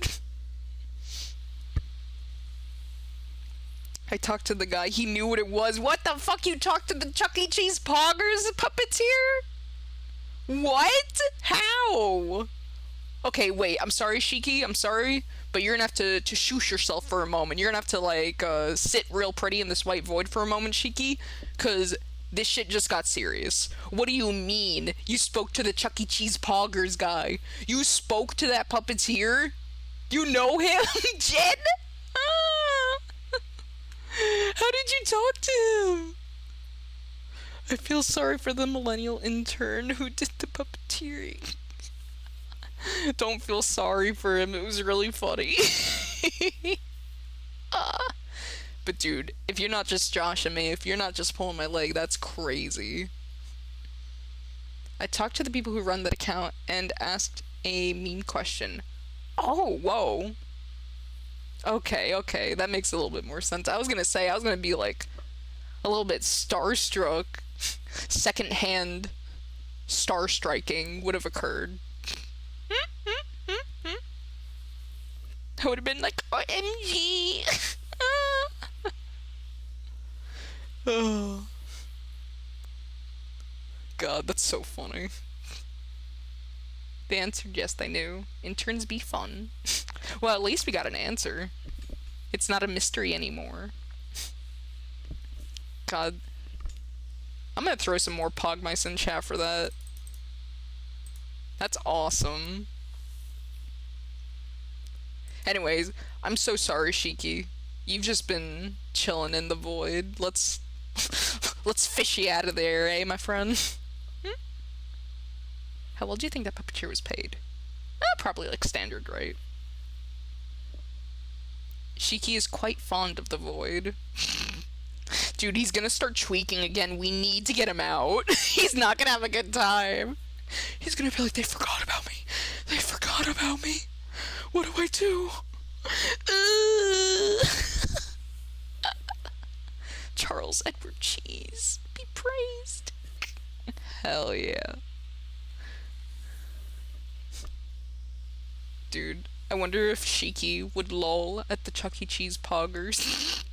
I talked to the guy, he knew what it was. What the fuck, you talked to the Chuck E. Cheese Poggers puppeteer? What? How? Okay, wait, I'm sorry, Shiki, I'm sorry, but you're gonna have to shoosh yourself for a moment. You're gonna have to, like, sit real pretty in this white void for a moment, Shiki, cause this shit just got serious. What do you mean? You spoke to the Chuck E. Cheese Poggers guy? You spoke to that puppeteer? You know him, Jen? Ah. How did you talk to him? I feel sorry for the millennial intern who did the puppeteering. Don't feel sorry for him, it was really funny. But dude, if you're not just joshing me, if you're not just pulling my leg, that's crazy. I talked to the people who run that account and asked a meme question. Oh, whoa. Okay, that makes a little bit more sense. I was gonna be like a little bit starstruck. Secondhand star striking would have occurred. I would have been like, OMG! Oh. God, that's so funny. They answered yes, they knew. Interns be fun. Well, at least we got an answer. It's not a mystery anymore. God. I'm gonna throw some more Pogmice in chat for that. That's awesome. Anyways, I'm so sorry, Shiki. You've just been chilling in the void. Let's fish you out of there, eh, my friend? How well do you think that puppeteer was paid? Probably like standard, right? Shiki is quite fond of the void. Dude, he's gonna start tweaking again. We need to get him out. He's not gonna have a good time. He's gonna be like, they forgot about me. They forgot about me. What do I do? Charles Edward Cheese, be praised. Hell yeah. Dude, I wonder if Shiki would lol at the Chuck E. Cheese Poggers.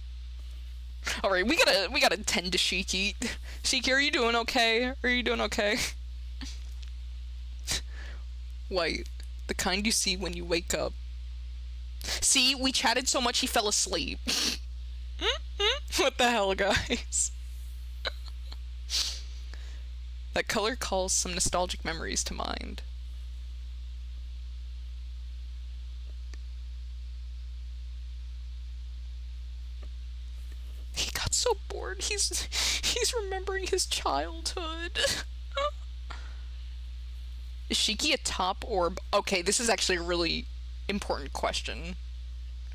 Alright, we gotta tend to Shiki. Shiki, are you doing okay? Are you doing okay? White. The kind you see when you wake up. See, we chatted so much he fell asleep. What the hell, guys? That color calls some nostalgic memories to mind. He got so bored. He's remembering his childhood. Is Shiki a top orb? Okay, this is actually a really important question.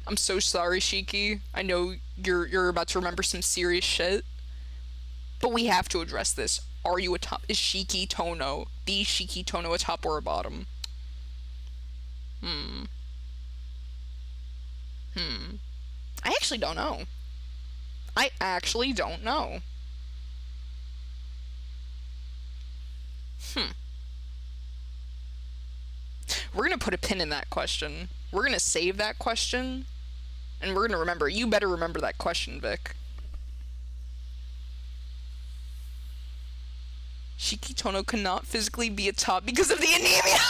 I'm so sorry, Shiki. I know you're about to remember some serious shit. But we have to address this. Are you a top? Is Shiki Tono, the Shiki Tono, a top or a bottom? I actually don't know. I actually don't know. We're gonna put a pin in that question. We're gonna save that question. And we're gonna remember. You better remember that question, Vic. Shiki Tono cannot physically be a top because of the anemia!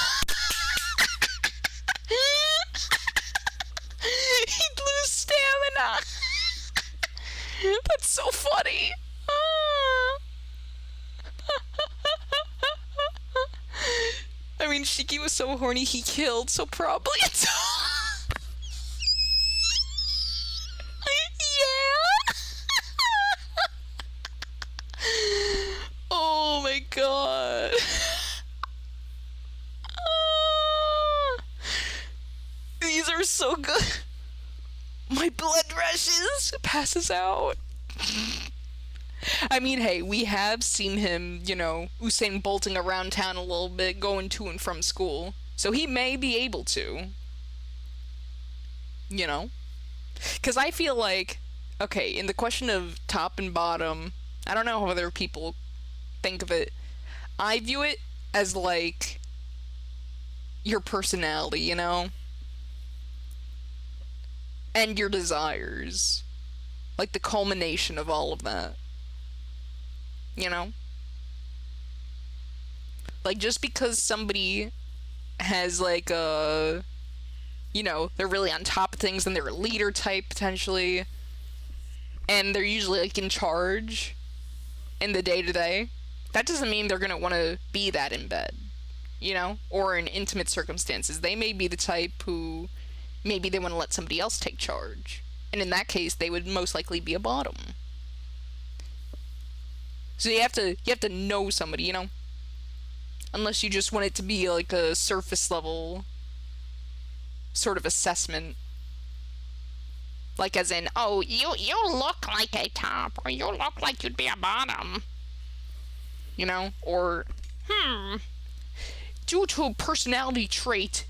He'd lose stamina! That's so funny! I mean, Shiki was so horny he killed, so probably it's... Yeah! Oh my god. These are so good. My blood rushes. Passes out. I mean, hey, we have seen him, you know, Usain Bolting around town a little bit, going to and from school. So he may be able to. You know? Because I feel like, okay, in the question of top and bottom, I don't know how other people think of it. I view it as, like, your personality, you know? And your desires. Like, the culmination of all of that. You know? Like, just because somebody has, like, you know, they're really on top of things and they're a leader type, potentially, and they're usually, like, in charge in the day-to-day, that doesn't mean they're gonna want to be that in bed, you know? Or in intimate circumstances. They may be the type who maybe they want to let somebody else take charge. And in that case, they would most likely be a bottom. So you have to know somebody, you know? Unless you just want it to be like a surface level sort of assessment. Like as in, oh, you look like a top, or you look like you'd be a bottom. You know? Or, due to a personality trait,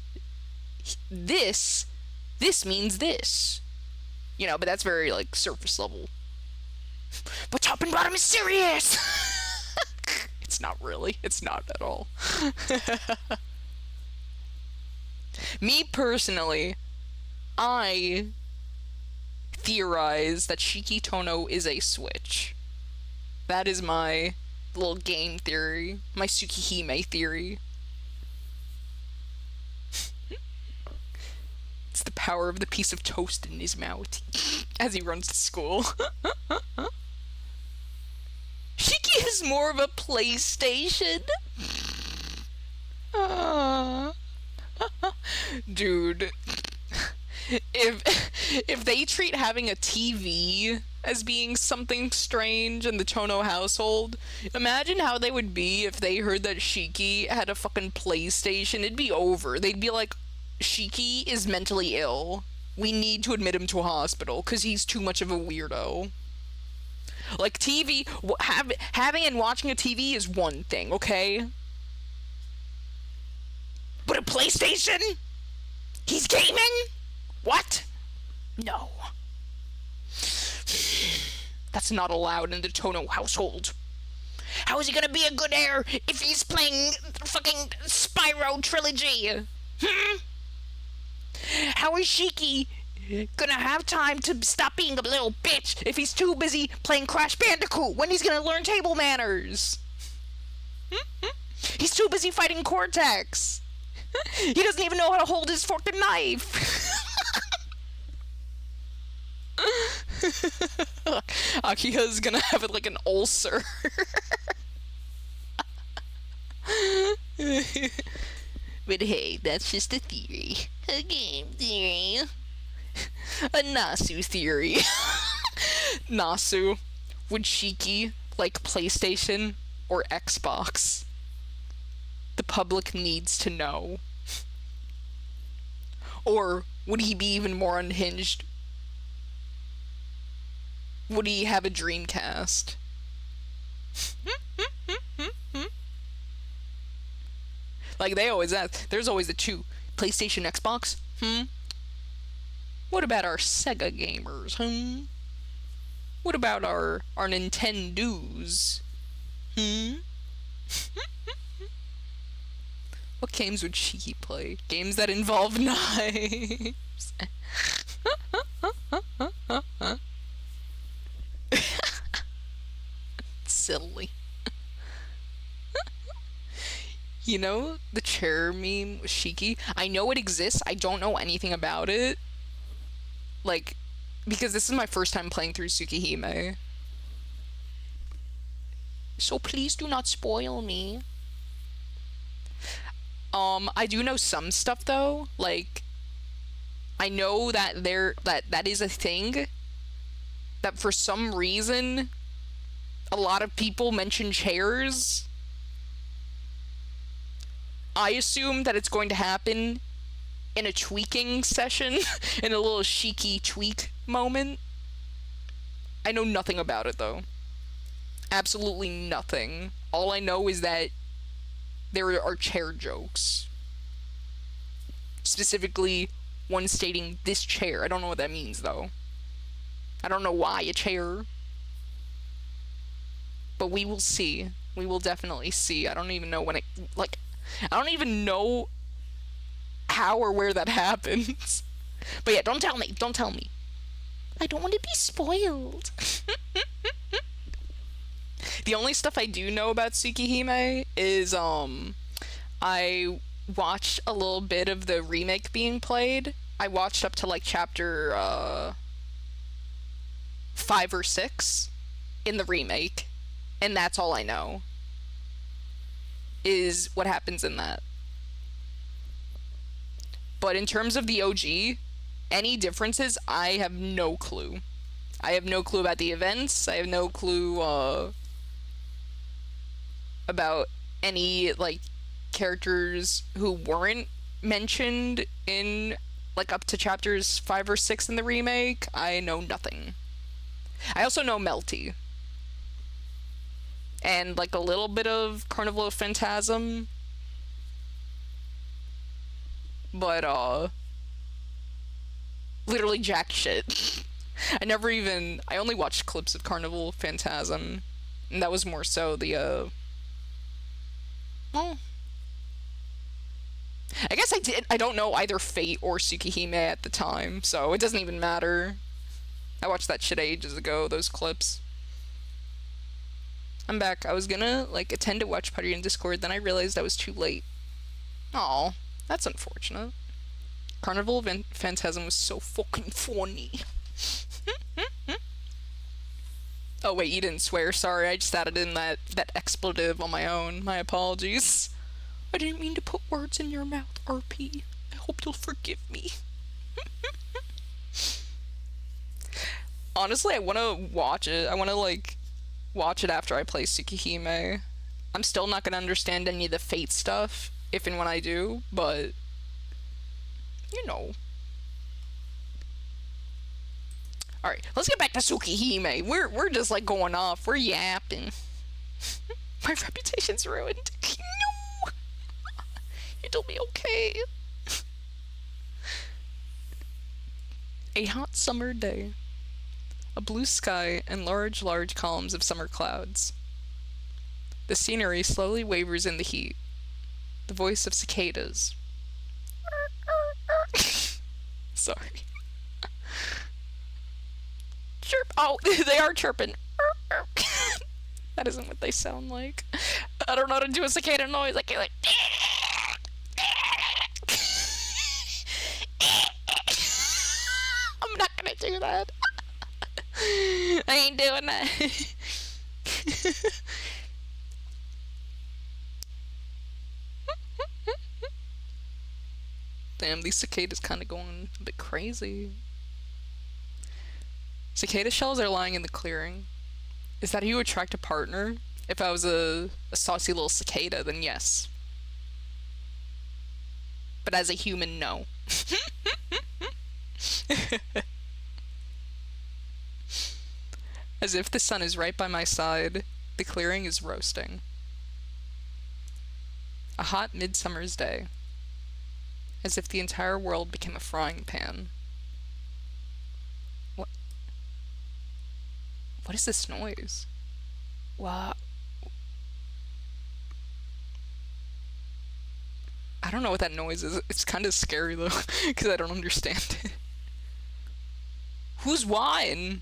this means this. You know, but that's very, like, surface level. But top and bottom is serious! It's not really. It's not at all. Me, personally, I theorize that Shiki Tono is a switch. That is my little game theory. My Tsukihime theory. It's the power of the piece of toast in his mouth as he runs to school. Shiki is more of a PlayStation. Dude, if they treat having a TV as being something strange in the Tono household, imagine how they would be if they heard that Shiki had a fucking PlayStation. It'd be over. They'd be like, Shiki is mentally ill. We need to admit him to a hospital because he's too much of a weirdo. Like, TV, having and watching a TV is one thing, okay? But a PlayStation? He's gaming? What? No. That's not allowed in the Tono household. How is he gonna be a good heir if he's playing fucking Spyro Trilogy? How is Shiki gonna have time to stop being a little bitch if he's too busy playing Crash Bandicoot when he's gonna learn table manners. He's too busy fighting Cortex. He doesn't even know how to hold his fork and knife. Akiha's gonna have it like an ulcer. But hey, that's just a theory. A game theory. A Nasu theory. Nasu, would Shiki like PlayStation or Xbox? The public needs to know. Or would he be even more unhinged? Would he have a Dreamcast? Like they always ask, there's always the two. PlayStation, Xbox? What about our Sega gamers? What about our Nintendos? What games would Shiki play? Games that involve knives. Silly. You know the chair meme with Shiki? I know it exists. I don't know anything about it. Like, because this is my first time playing through Tsukihime. So please do not spoil me. I do know some stuff though. Like, I know that that is a thing. That for some reason, a lot of people mention chairs. I assume that it's going to happen in a tweaking session, in a little Shiki tweak moment. I know nothing about it though. Absolutely nothing. All I know is that there are chair jokes. Specifically, one stating this chair. I don't know what that means though. I don't know why a chair. But we will see. We will definitely see. I don't even know when it, like, I don't even know how or where that happens. But yeah, don't tell me. Don't tell me. I don't want to be spoiled. The only stuff I do know about Tsukihime is, I watched a little bit of the remake being played. I watched up to, like, chapter, 5 or 6 in the remake. And that's all I know. Is what happens in that. But in terms of the OG, any differences, I have no clue. I have no clue about the events. I have no clue about any, like, characters who weren't mentioned in, like, up to chapters 5 or 6 in the remake. I know nothing. I also know Melty. And, like, a little bit of Carnival of Phantasm. But, literally jack shit. I only watched clips of Carnival of Phantasm. And that was more so the, well, I guess I don't know either Fate or Tsukihime at the time, so it doesn't even matter. I watched that shit ages ago, those clips. I'm back. I was gonna, like, attend a watch party in Discord, then I realized I was too late. Aw, that's unfortunate. Carnival of Phantasm was so fucking funny. Oh wait, you didn't swear, sorry, I just added in that expletive on my own. My apologies. I didn't mean to put words in your mouth, RP. I hope you'll forgive me. Honestly, I wanna watch it. I wanna, like, watch it after I play Tsukihime. I'm still not gonna understand any of the Fate stuff, if and when I do, but, you know. Alright, let's get back to Tsukihime. We're just, like, going off. We're yapping. My reputation's ruined. No! It'll be okay. A hot summer day. A blue sky and large columns of summer clouds. The scenery slowly wavers in the heat. The voice of cicadas. Sorry. chirp. Oh, they are chirping. That isn't what they sound like. I don't know how to do a cicada noise. I can't like. I'm not gonna do that. I ain't doing that. Damn, these cicadas kind of going a bit crazy. Cicada shells are lying in the clearing. Is that how you attract a partner? If I was a saucy little cicada, then yes. But as a human, no. As if the sun is right by my side, the clearing is roasting. A hot midsummer's day. As if the entire world became a frying pan. What is this noise? What? I don't know what that noise is. It's kind of scary though, because I don't understand it. Who's whine?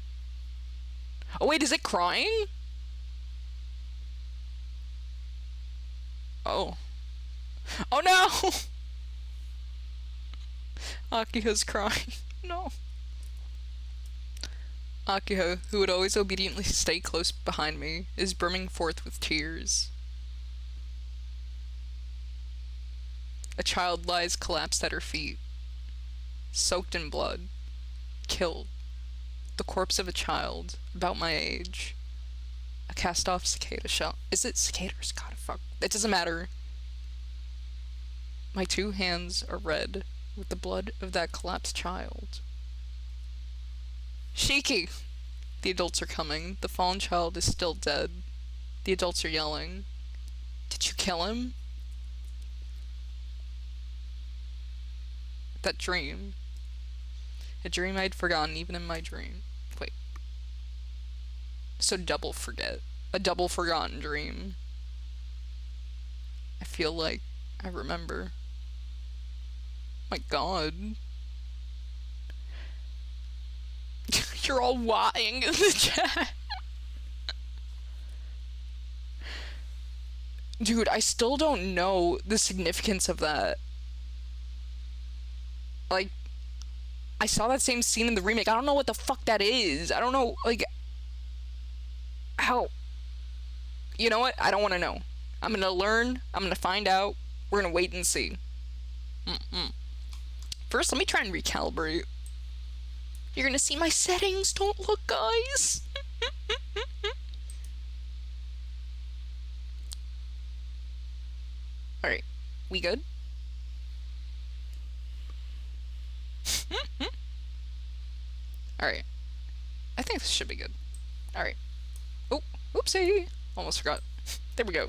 Oh wait, is it crying? Oh. Oh no! Akiha's crying. No. Akiha, who would always obediently stay close behind me, is brimming forth with tears. A child lies collapsed at her feet, soaked in blood, killed. The corpse of a child, about my age. A cast-off cicada shell. Is it cicada or cicada? Fuck. It doesn't matter. My 2 hands are red with the blood of that collapsed child. Shiki! The adults are coming. The fallen child is still dead. The adults are yelling. Did you kill him? That dream. A dream I'd forgotten even in my dream. Wait. So double forget. A double forgotten dream. I feel like I remember. My god. You're all lying in the chat. Dude, I still don't know the significance of that. Like, I saw that same scene in the remake. I don't know what the fuck that is. I don't know, like, how. You know what? I don't want to know. I'm gonna learn. I'm gonna find out. We're gonna wait and see. First, let me try and recalibrate. You're gonna see my settings. Don't look, guys. Alright. We good? Alright. I think this should be good. Alright. Oh, oopsie. Almost forgot. There we go.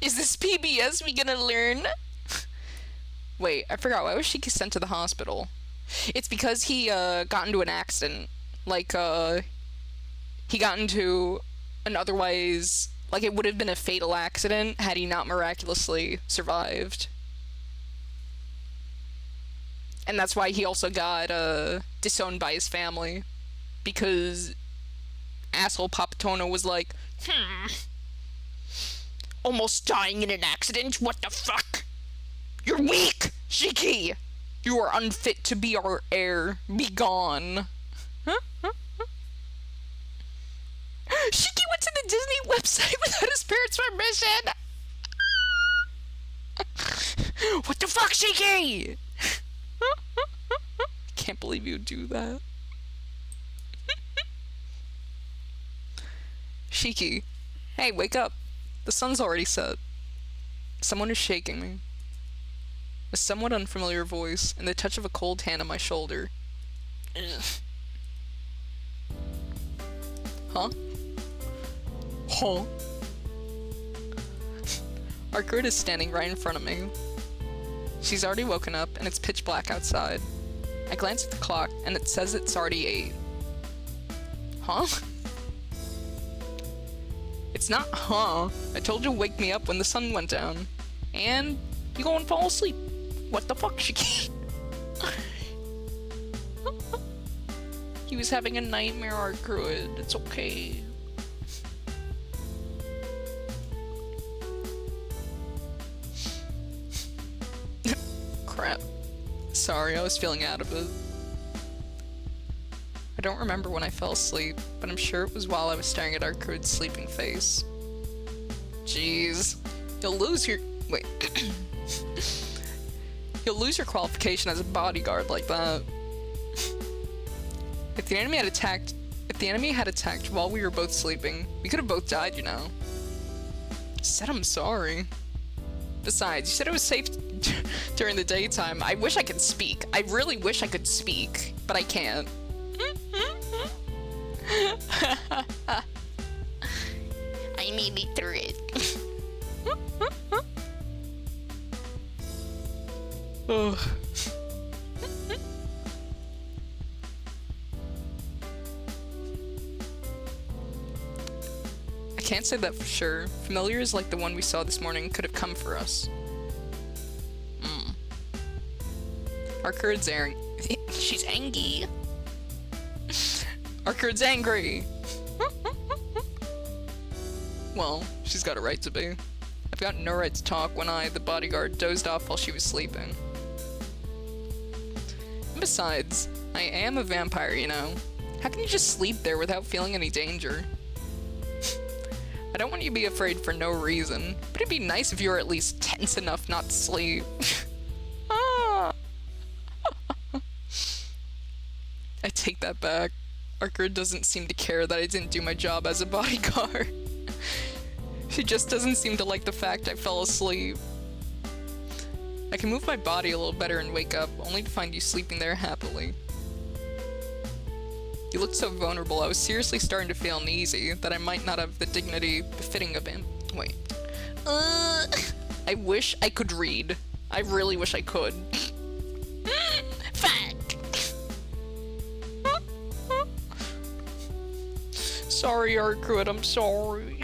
Is this PBS we gonna learn? Wait, I forgot. Why was she sent to the hospital? It's because he got into an accident. Like, he got into an otherwise, like, it would have been a fatal accident had he not miraculously survived. And that's why he also got disowned by his family, because asshole Papatono was like, almost dying in an accident? What the fuck? You're weak, Shiki! You are unfit to be our heir. Be gone. Shiki went to the Disney website without his parents' permission! What the fuck, Shiki? Can't believe you do that. Shiki. Hey, wake up. The sun's already set. Someone is shaking me. A somewhat unfamiliar voice, and the touch of a cold hand on my shoulder. Ugh. Huh? Huh? Our grid is standing right in front of me. She's already woken up, and it's pitch black outside. I glance at the clock, and it says it's already 8. Huh? It's not huh. I told you to wake me up when the sun went down. And you go and fall asleep. What the fuck, Shiki? He was having a nightmare, our druid. It's okay. Crap. Sorry, I was feeling out of it. I don't remember when I fell asleep, but I'm sure it was while I was staring at our crew's sleeping face. Jeez. You'll lose your... Wait. You'll lose your qualification as a bodyguard like that. If the enemy had attacked while we were both sleeping, we could have both died, you know. Said I'm sorry. Besides, you said it was safe during the daytime. I wish I could speak. I really wish I could speak, but I can't. I made it through it. Ugh. I can't say that for sure. Familiars like the one we saw this morning could have come for us. Our curd's angry. She's angry. Our curd's angry. Well, she's got a right to be. I've got no right to talk when I, the bodyguard, dozed off while she was sleeping. And besides, I am a vampire, you know. How can you just sleep there without feeling any danger? I don't want you to be afraid for no reason, but it'd be nice if you were at least tense enough not to sleep. Ah. I take that back. Archer doesn't seem to care that I didn't do my job as a bodyguard. She just doesn't seem to like the fact I fell asleep. I can move my body a little better and wake up, only to find you sleeping there happily. You looked so vulnerable, I was seriously starting to feel uneasy that I might not have the dignity befitting of him. Wait. I wish I could read. I really wish I could. Fuck! Sorry, Arcruit, I'm sorry.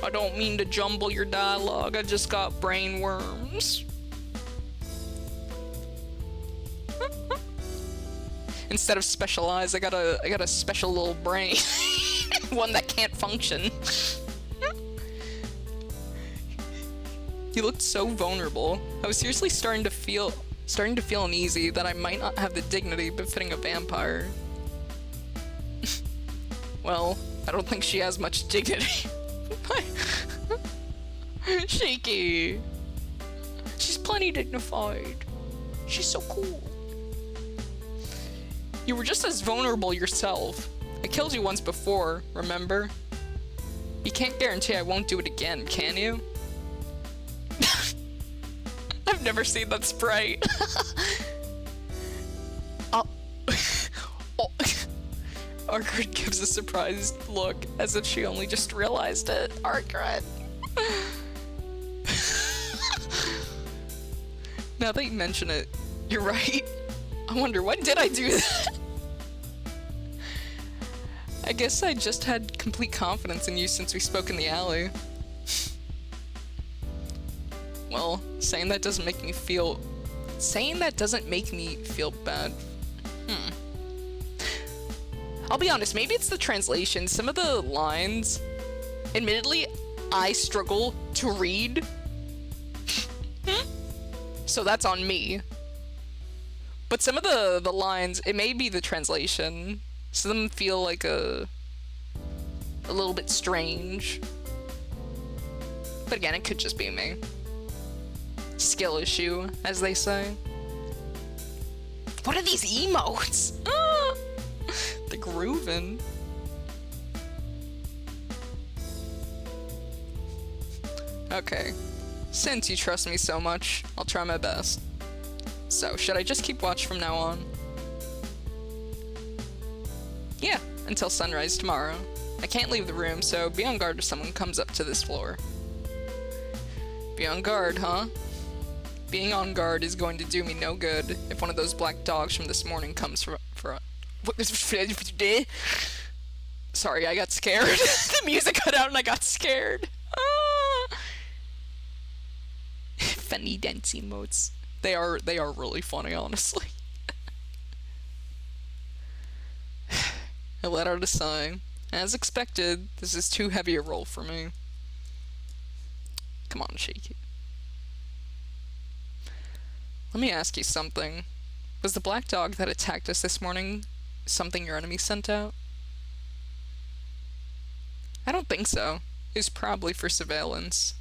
I don't mean to jumble your dialogue, I just got brain worms. Instead of specialized, I got a special little brain. One that can't function. You looked so vulnerable. I was seriously starting to feel uneasy that I might not have the dignity befitting a vampire. Well, I don't think she has much dignity. Shaky. She's plenty dignified. She's so cool. You were just as vulnerable yourself. I killed you once before, remember? You can't guarantee I won't do it again, can you? I've never seen that sprite. Oh. Oh. Argrid gives a surprised look, as if she only just realized it. Argrid. Now that you mention it, you're right. I wonder, when did I do that? I guess I just had complete confidence in you since we spoke in the alley. Well, saying that doesn't make me feel bad. I'll be honest, maybe it's the translation. Some of the lines, admittedly, I struggle to read. So that's on me. But some of the lines, it may be the translation. Some of them feel like a little bit strange. But again, it could just be me. Skill issue, as they say. What are these emotes? Ah, the groovin'. Okay. Since you trust me so much, I'll try my best. So, should I just keep watch from now on? Yeah, until sunrise tomorrow. I can't leave the room, so be on guard if someone comes up to this floor. Be on guard, huh? Being on guard is going to do me no good if one of those black dogs from this morning comes for Sorry, I got scared. The music cut out and I got scared. Ah! Funny dance emotes. They are really funny, honestly. I let out a sigh. As expected, this is too heavy a roll for me. Come on, Shaky. Let me ask you something. Was the black dog that attacked us this morning something your enemy sent out? I don't think so. It was probably for surveillance.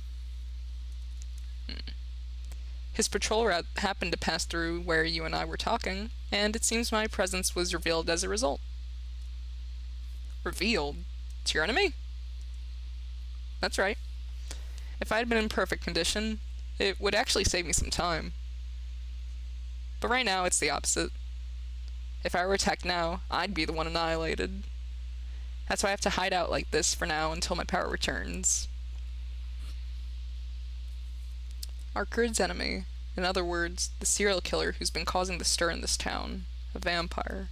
His patrol route happened to pass through where you and I were talking, and it seems my presence was revealed as a result. Revealed? To your enemy? That's right. If I had been in perfect condition, it would actually save me some time. But right now, it's the opposite. If I were attacked now, I'd be the one annihilated. That's why I have to hide out like this for now until my power returns. Our Grid's enemy, in other words, the serial killer who's been causing the stir in this town, a vampire.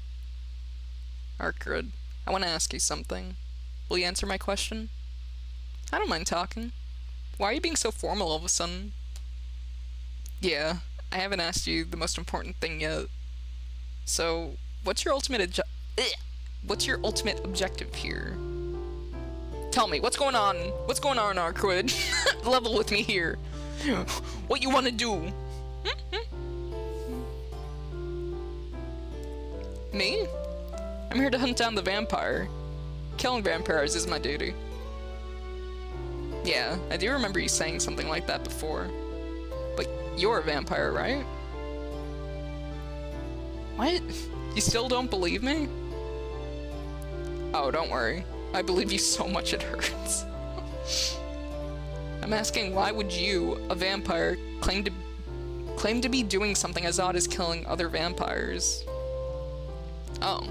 Arcgrid, I want to ask you something. Will you answer my question? I don't mind talking. Why are you being so formal all of a sudden? Yeah, I haven't asked you the most important thing yet. So, what's your ultimate objective here? Tell me, what's going on? What's going on, Arcgrid? Level with me here. What you want to do? Me? I'm here to hunt down the vampire. Killing vampires is my duty. Yeah, I do remember you saying something like that before. But you're a vampire, right? What? You still don't believe me? Oh, don't worry. I believe you so much it hurts. I'm asking, why would you, a vampire, claim to be doing something as odd as killing other vampires? Oh,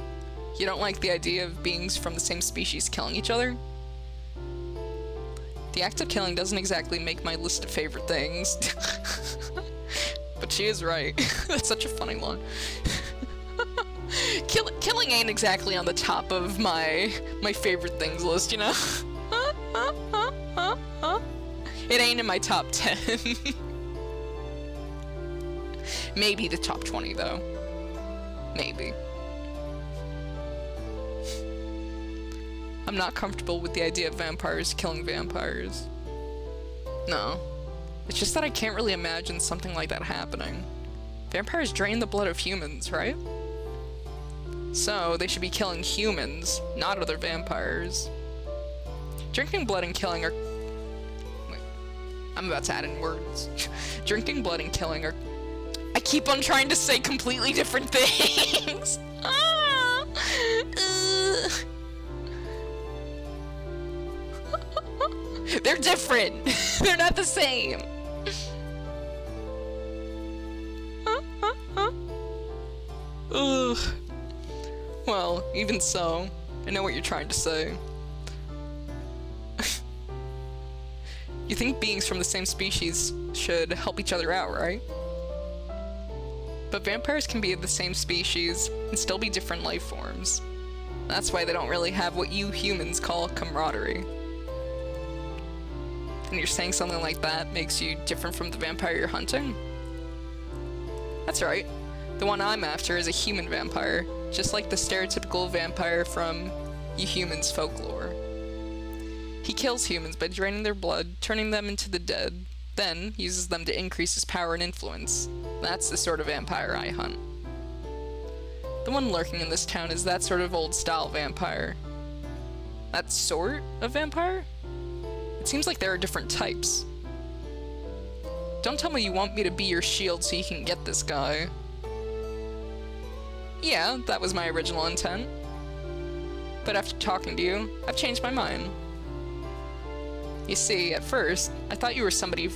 you don't like the idea of beings from the same species killing each other? The act of killing doesn't exactly make my list of favorite things. But she is right. That's such a funny line. Killing ain't exactly on the top of my favorite things list, you know? It ain't in my top 10. Maybe the top 20, though. Maybe. I'm not comfortable with the idea of vampires killing vampires. No. It's just that I can't really imagine something like that happening. Vampires drain the blood of humans, right? So, they should be killing humans, not other vampires. Drinking blood and killing are... Wait. I'm about to add in words. Drinking blood and killing are... I keep on trying to say completely different things! Ah! They're different! They're not the same! Ugh. Well, even so, I know what you're trying to say. You think beings from the same species should help each other out, right? But vampires can be of the same species and still be different life forms. That's why they don't really have what you humans call camaraderie. And you're saying something like that makes you different from the vampire you're hunting? That's right. The one I'm after is a human vampire, just like the stereotypical vampire from you humans' folklore. He kills humans by draining their blood, turning them into the dead, then uses them to increase his power and influence. That's the sort of vampire I hunt. The one lurking in this town is that sort of old-style vampire. That sort of vampire? It seems like there are different types. Don't tell me you want me to be your shield so you can get this guy. Yeah, that was my original intent. But after talking to you, I've changed my mind. You see, at first, I thought you were somebody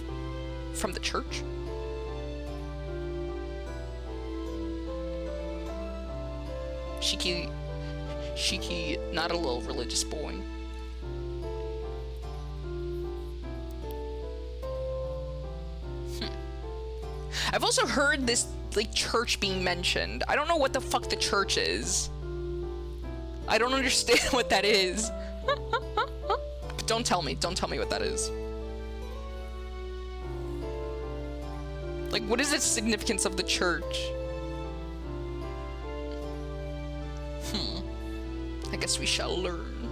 from the church. Shiki, not a little religious boy. I've also heard this, like, church being mentioned. I don't know what the fuck the church is. I don't understand what that is. But don't tell me what that is. Like, what is the significance of the church? I guess we shall learn.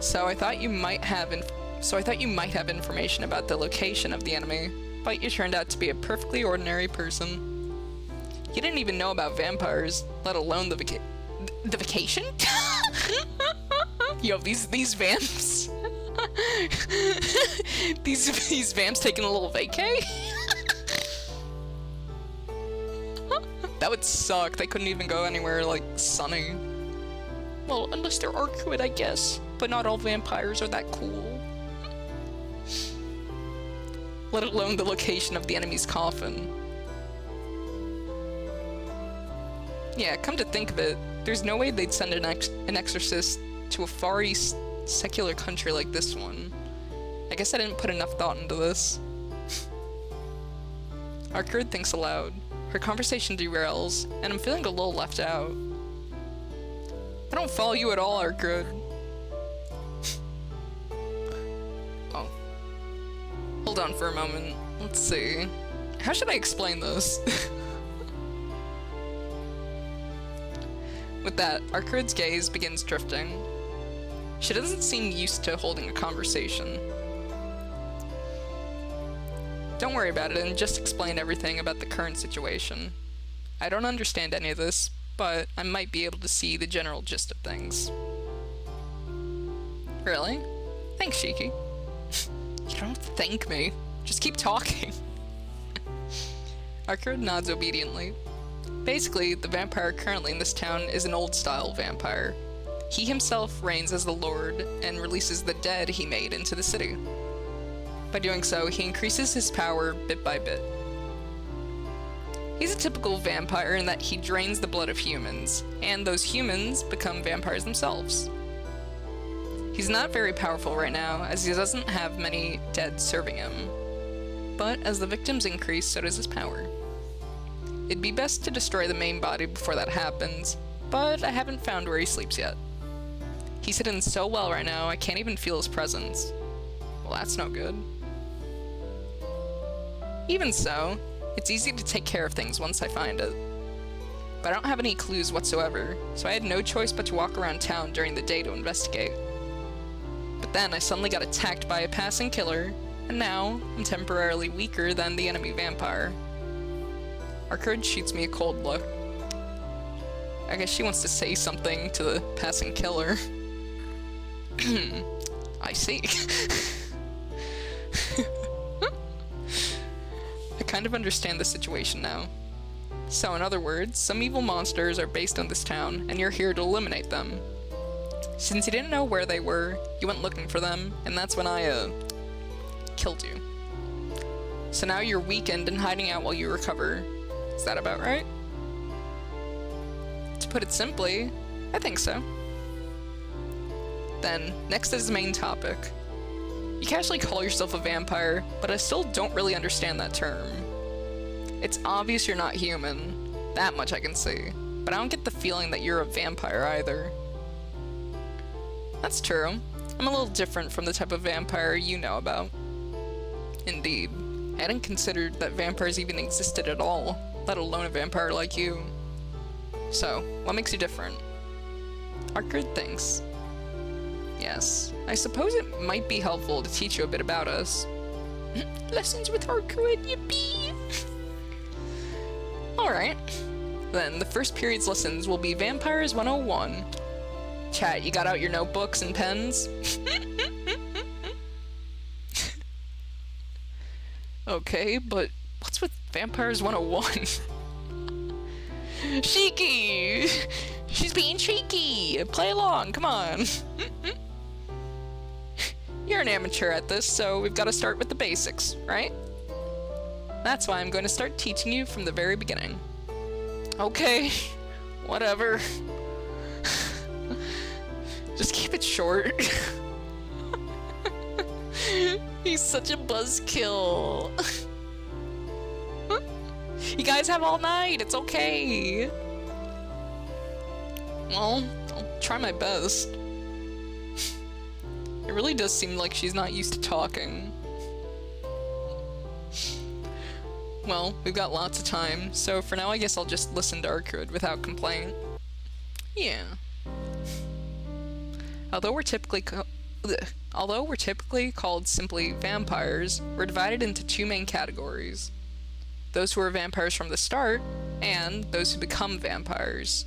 So I thought you might have information about the location of the enemy, but you turned out to be a perfectly ordinary person. You didn't even know about vampires, let alone the vacation? Yo, these vamps. these vamps taking a little vacay? That would suck. They couldn't even go anywhere, like, sunny. Well, unless they're Arcuate, I guess. But not all vampires are that cool. Let alone the location of the enemy's coffin. Yeah, come to think of it, there's no way they'd send an exorcist to a far east secular country like this one. I guess I didn't put enough thought into this. Arcade thinks aloud. Her conversation derails, and I'm feeling a little left out. I don't follow you at all, Arcade. Oh. Hold on for a moment. Let's see. How should I explain this? With that, Arcade's gaze begins drifting. She doesn't seem used to holding a conversation. Don't worry about it and just explain everything about the current situation. I don't understand any of this, but I might be able to see the general gist of things. Really? Thanks, Shiki. You don't have to thank me. Just keep talking. Arcade nods obediently. Basically, the vampire currently in this town is an old-style vampire. He himself reigns as the Lord and releases the dead he made into the city. By doing so, he increases his power bit by bit. He's a typical vampire in that he drains the blood of humans, and those humans become vampires themselves. He's not very powerful right now, as he doesn't have many dead serving him. But as the victims increase, so does his power. It'd be best to destroy the main body before that happens, but I haven't found where he sleeps yet. He's hidden so well right now, I can't even feel his presence. Well, that's no good. Even so, it's easy to take care of things once I find it. But I don't have any clues whatsoever, so I had no choice but to walk around town during the day to investigate. But then I suddenly got attacked by a passing killer, and now I'm temporarily weaker than the enemy vampire. Arcade shoots me a cold look. I guess she wants to say something to the passing killer. I see. I kind of understand the situation now. So in other words, some evil monsters are based on this town, and you're here to eliminate them. Since you didn't know where they were, you went looking for them, and that's when I, killed you. So now you're weakened and hiding out while you recover. Is that about right? To put it simply, I think so. Then, next is the main topic. You casually call yourself a vampire, but I still don't really understand that term. It's obvious you're not human, that much I can see, but I don't get the feeling that you're a vampire either. That's true. I'm a little different from the type of vampire you know about. Indeed, I hadn't considered that vampires even existed at all, let alone a vampire like you. So, what makes you different? Arcade thinks. Yes, I suppose it might be helpful to teach you a bit about us. Lessons with Arcade, yippee! Alright. Then, the first period's lessons will be Vampires 101. Chat, you got out your notebooks and pens? Okay, but what's with Vampires 101? Cheeky! She's being cheeky! Play along, come on! You're an amateur at this, so we've got to start with the basics, right? That's why I'm going to start teaching you from the very beginning. Okay, whatever. Just keep it short. He's such a buzzkill. You guys have all night, it's okay. Well, I'll try my best. It really does seem like she's not used to talking. Well, we've got lots of time, so for now I guess I'll just listen to our code without complaint. Yeah. Although we're typically called simply vampires, we're divided into two main categories. Those who are vampires from the start, and those who become vampires.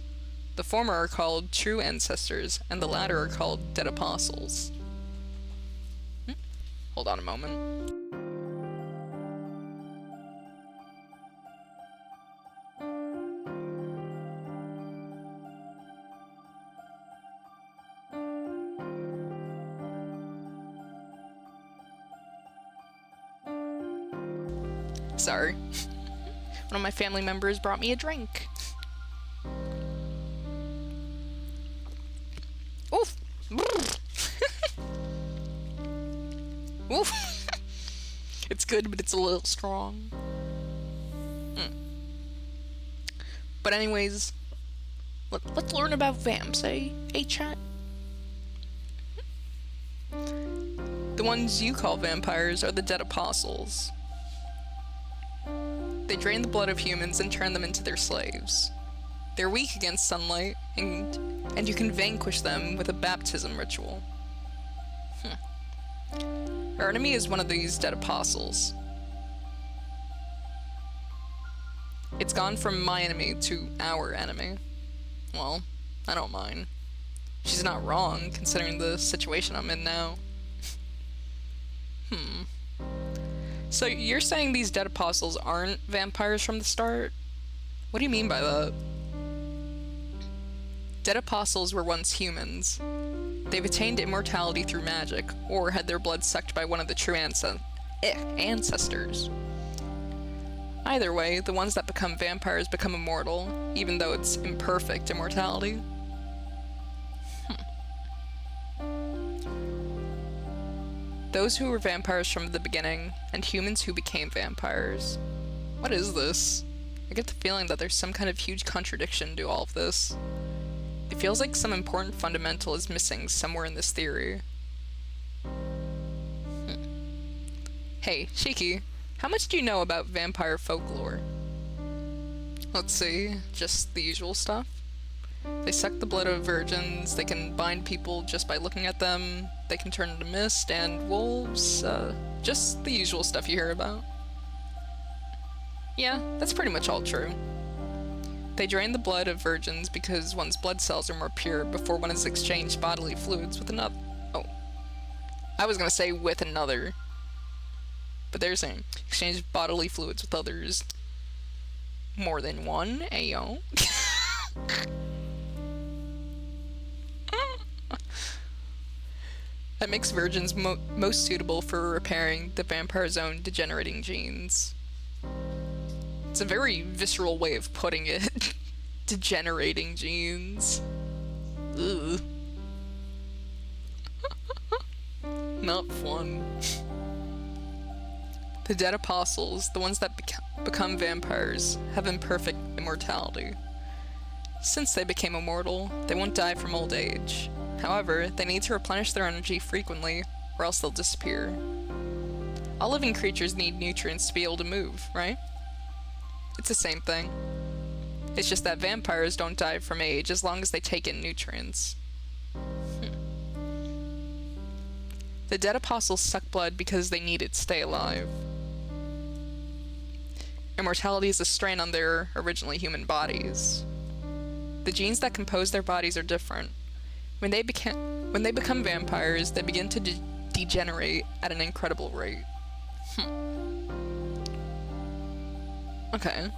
The former are called true ancestors, and the latter are called dead apostles. Hold on a moment. Sorry. One of my family members brought me a drink. Oof. Oof. It's good, but it's a little strong. But anyways, let's learn about vamps, eh? Hey, chat? The ones you call vampires are the dead apostles. They drain the blood of humans and turn them into their slaves. They're weak against sunlight, and you can vanquish them with a baptism ritual. Our enemy is one of these dead apostles. It's gone from my enemy to our enemy. Well, I don't mind. She's not wrong, considering the situation I'm in now. So you're saying these dead apostles aren't vampires from the start? What do you mean by that? Dead apostles were once humans. They've attained immortality through magic, or had their blood sucked by one of the true ancestors. Either way, the ones that become vampires become immortal, even though it's imperfect immortality. Those who were vampires from the beginning, and humans who became vampires. What is this? I get the feeling that there's some kind of huge contradiction to all of this. It feels like some important fundamental is missing somewhere in this theory. Hey, Shiki, how much do you know about vampire folklore? Let's see, just the usual stuff. They suck the blood of virgins, they can bind people just by looking at them, they can turn into mist, and wolves, just the usual stuff you hear about. Yeah, that's pretty much all true. They drain the blood of virgins because one's blood cells are more pure before one has exchanged bodily fluids with another. Oh. I was gonna say with another. But they're saying exchange bodily fluids with others. More than one, ayo. That makes virgins most suitable for repairing the vampire's own degenerating genes. It's a very visceral way of putting it. Degenerating genes. Ugh. Not fun. The dead apostles, the ones that become vampires, have imperfect immortality. Since they became immortal, they won't die from old age. However, they need to replenish their energy frequently, or else they'll disappear. All living creatures need nutrients to be able to move, right? It's the same thing. It's just that vampires don't die from age as long as they take in nutrients. The dead apostles suck blood because they need it to stay alive. Immortality is a strain on their originally human bodies. The genes that compose their bodies are different. When they become vampires, they begin to degenerate at an incredible rate. Okay.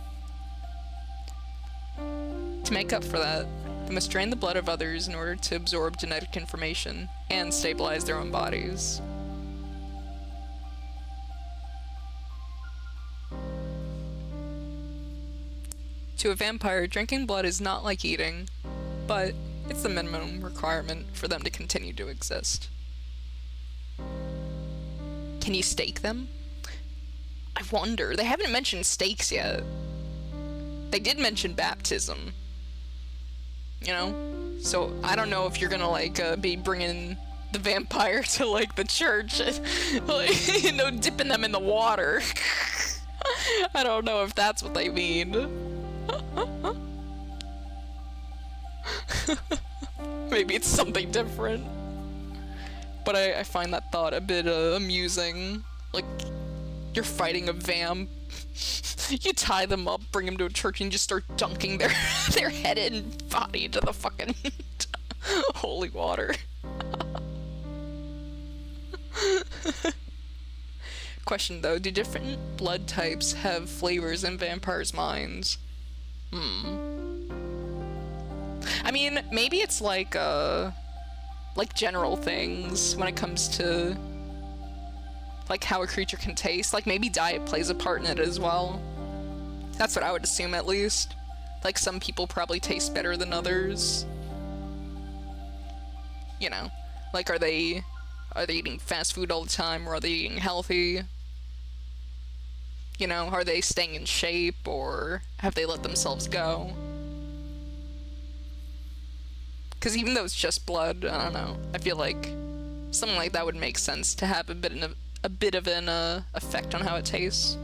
To make up for that, they must drain the blood of others in order to absorb genetic information and stabilize their own bodies. To a vampire, drinking blood is not like eating, but it's the minimum requirement for them to continue to exist. Can you stake them? I wonder. They haven't mentioned stakes yet. They did mention baptism. You know? So, I don't know if you're gonna, be bringing the vampire to, the church and, dipping them in the water. I don't know if that's what they mean. Maybe it's something different. But I find that thought a bit amusing. Like, you're fighting a vamp. You tie them up, bring them to a church, and just start dunking their head and body into the fucking holy water. Question though, do different blood types have flavors in vampires' minds? I mean, maybe it's like general things when it comes to like how a creature can taste. Like maybe diet plays a part in it as well. That's what I would assume, at least. Like some people probably taste better than others. You know, like are they eating fast food all the time, or are they eating healthy? You know, are they staying in shape, or have they let themselves go? Because even though it's just blood, I don't know, I feel like something like that would make sense to have a bit of an effect on how it tastes.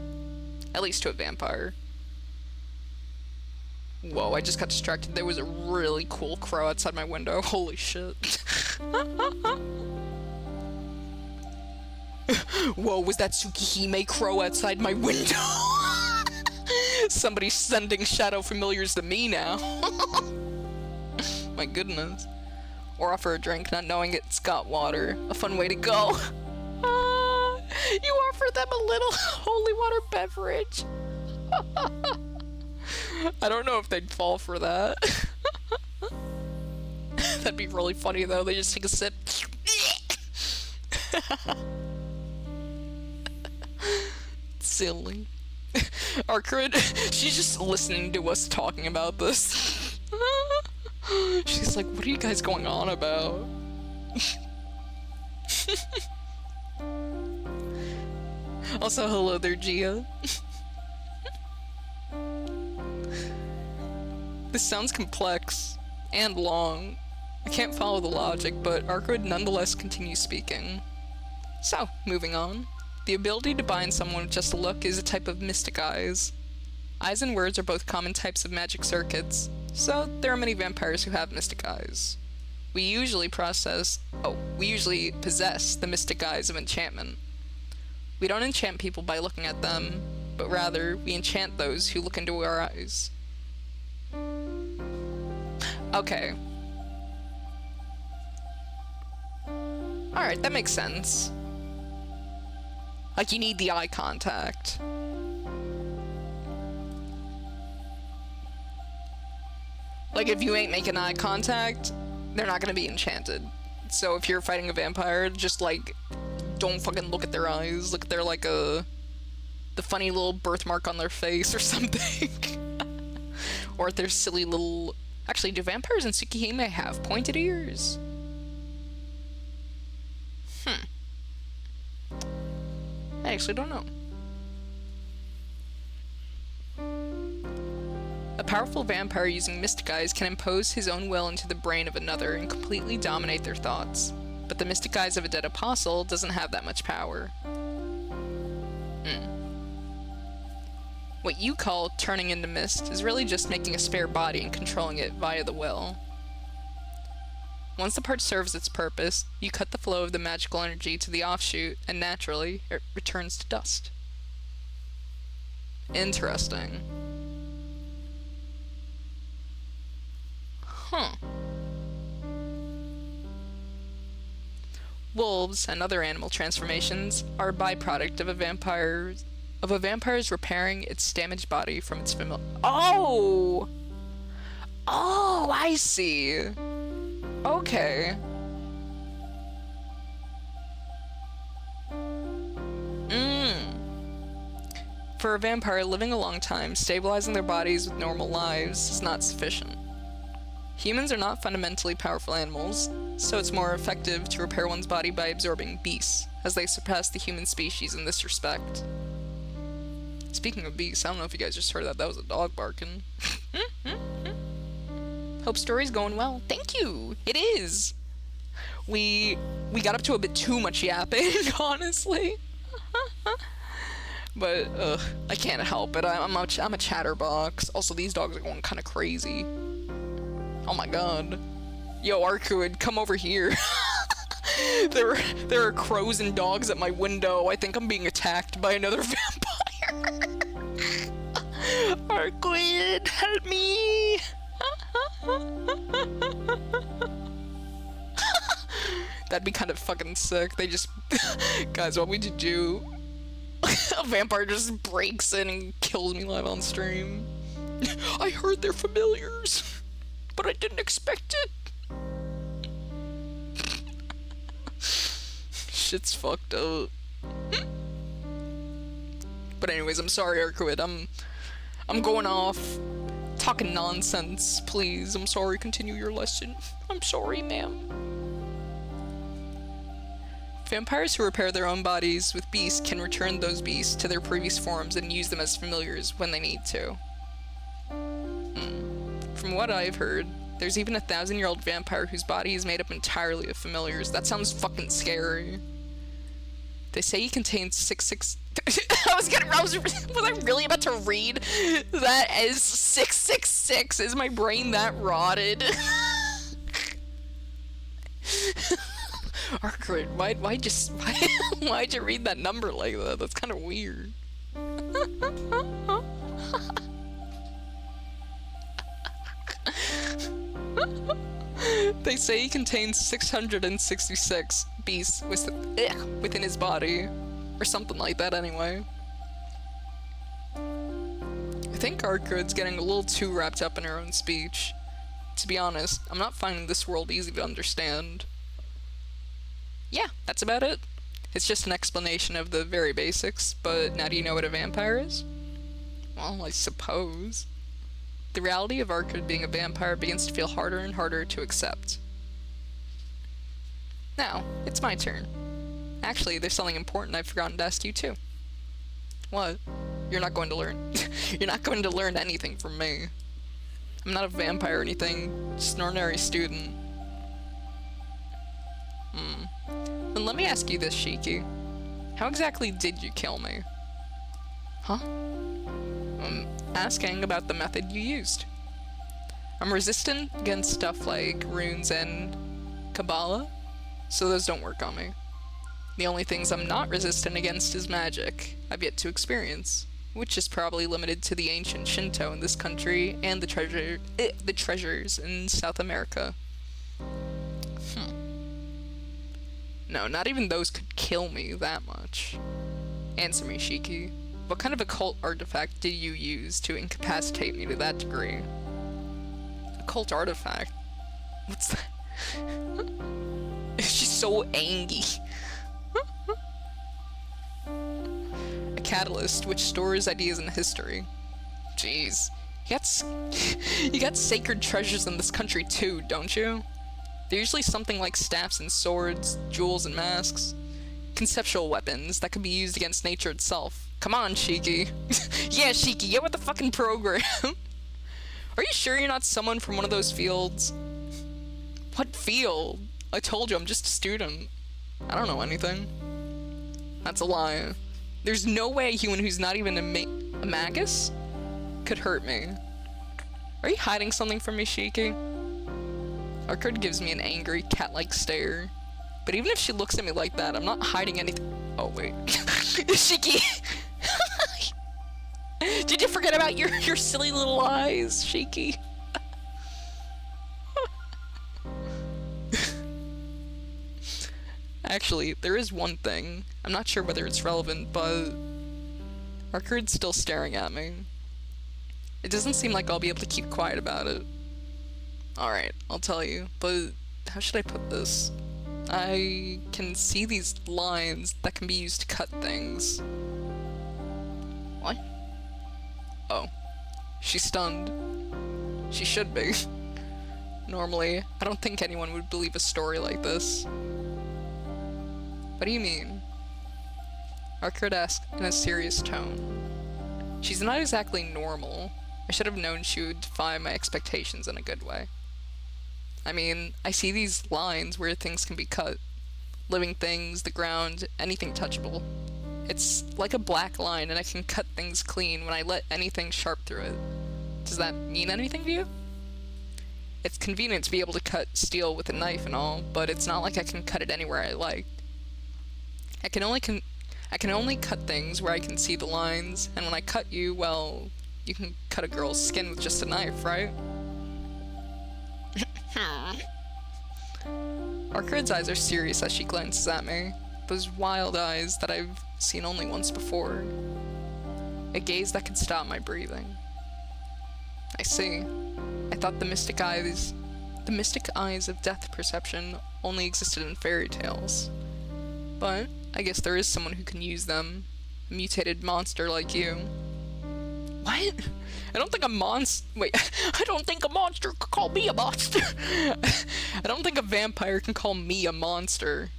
At least to a vampire. Whoa, I just got distracted. There was a really cool crow outside my window. Holy shit. Whoa, was that Tsukihime crow outside my window? Somebody's sending shadow familiars to me now. My goodness. Or offer a drink not knowing it's got water. A fun way to go. You offer them a little holy water beverage. I don't know if they'd fall for that. That'd be really funny though. They just take a sip. Silly. Arcrid, she's just listening to us talking about this. She's like, what are you guys going on about? Also, hello there, Gia. This sounds complex and long. I can't follow the logic, but Arcrid nonetheless continues speaking. So, moving on. The ability to bind someone with just a look is a type of mystic eyes. Eyes and words are both common types of magic circuits, so there are many vampires who have mystic eyes. We usually possess the mystic eyes of enchantment. We don't enchant people by looking at them, but rather, we enchant those who look into our eyes. Okay. Alright, that makes sense. Like, you need the eye contact. Like, if you ain't making eye contact, they're not gonna be enchanted. So if you're fighting a vampire, just, like, don't fucking look at their eyes. Look at their, like, the funny little birthmark on their face or something. Or their silly little... Actually, do vampires in Tsukihime have pointed ears? I actually don't know. A powerful vampire using mystic eyes can impose his own will into the brain of another and completely dominate their thoughts. But the mystic eyes of a dead apostle doesn't have that much power. What you call turning into mist is really just making a spare body and controlling it via the will. Once the part serves its purpose, you cut the flow of the magical energy to the offshoot, and naturally, it returns to dust. Interesting. Huh. Wolves and other animal transformations are a byproduct of a vampire's repairing its damaged body from its familiar. Oh! Oh, I see. Okay. For a vampire living a long time, stabilizing their bodies with normal lives is not sufficient. Humans are not fundamentally powerful animals, so it's more effective to repair one's body by absorbing beasts, as they surpass the human species in this respect. Speaking of beasts, I don't know if you guys just heard that. That was a dog barking. Hope story's going well. Thank you! It is! We got up to a bit too much yapping, honestly. But, I can't help it. I'm a chatterbox. Also, these dogs are going kind of crazy. Oh my god. Yo, Arkuid, come over here. There are crows and dogs at my window. I think I'm being attacked by another vampire. Arkuid, help me. That'd be kind of fucking sick. They just... Guys, what would you do? A vampire just breaks in and kills me live on stream. I heard they're familiars, but I didn't expect it. Shit's fucked up. But anyways, I'm sorry, Arkuid. I'm going off. Talking nonsense, please. I'm sorry, continue your lesson. I'm sorry, ma'am. Vampires who repair their own bodies with beasts can return those beasts to their previous forms and use them as familiars when they need to. From what I've heard, there's even a 1,000-year-old vampire whose body is made up entirely of familiars. That sounds fucking scary. They say he contains 66... was I really about to read that as 666? Is my brain that rotted? Arkward, why'd you read that number like that? That's kind of weird. They say he contains 666 beasts within his body. Or something like that, anyway. I think Arkward's getting a little too wrapped up in her own speech. To be honest, I'm not finding this world easy to understand. Yeah, that's about it. It's just an explanation of the very basics, but now do you know what a vampire is? Well, I suppose. The reality of Arkward being a vampire begins to feel harder and harder to accept. Now, it's my turn. Actually, there's something important I've forgotten to ask you too. What? You're not going to learn. You're not going to learn anything from me. I'm not a vampire or anything, just an ordinary student. Then let me ask you this, Shiki. How exactly did you kill me? Huh? I'm asking about the method you used. I'm resistant against stuff like runes and Kabbalah, so those don't work on me. The only things I'm not resistant against is magic I've yet to experience, which is probably limited to the ancient Shinto in this country and the treasures in South America. No, not even those could kill me that much. Answer me, Shiki. What kind of occult artifact did you use to incapacitate me to that degree? Occult artifact? What's that? She's so angry. A catalyst which stores ideas in history. Jeez. You got sacred treasures in this country too, don't you? They're usually something like staffs and swords, jewels and masks. Conceptual weapons that can be used against nature itself. Come on, Shiki. Yeah, Shiki, get with the fucking program. Are you sure you're not someone from one of those fields? What field? I told you, I'm just a student. I don't know anything. That's a lie. There's no way a human who's not even a magus could hurt me. Are you hiding something from me, Shiki? Arkward gives me an angry, cat-like stare. But even if she looks at me like that, I'm not hiding anything. Oh, wait. Shiki! Did you forget about your silly little eyes, Shiki? Actually, there is one thing. I'm not sure whether it's relevant, but Arkward's still staring at me. It doesn't seem like I'll be able to keep quiet about it. Alright, I'll tell you, but how should I put this? I can see these lines that can be used to cut things. What? Oh. She's stunned. She should be. Normally, I don't think anyone would believe a story like this. What do you mean? Arkward asked in a serious tone. She's not exactly normal. I should have known she would defy my expectations in a good way. I mean, I see these lines where things can be cut. Living things, the ground, anything touchable. It's like a black line, and I can cut things clean when I let anything sharp through it. Does that mean anything to you? It's convenient to be able to cut steel with a knife and all, but it's not like I can cut it anywhere I like. I can only cut things where I can see the lines, and when I cut you, well, you can cut a girl's skin with just a knife, right? Arcurd's eyes are serious as she glances at me. Those wild eyes that I've seen only once before. A gaze that can stop my breathing. I see. I thought the mystic eyes of death perception only existed in fairy tales. But I guess there is someone who can use them. A mutated monster like you. What? I don't think a monster. Wait, I don't think a monster could call me a monster. I don't think a vampire can call me a monster.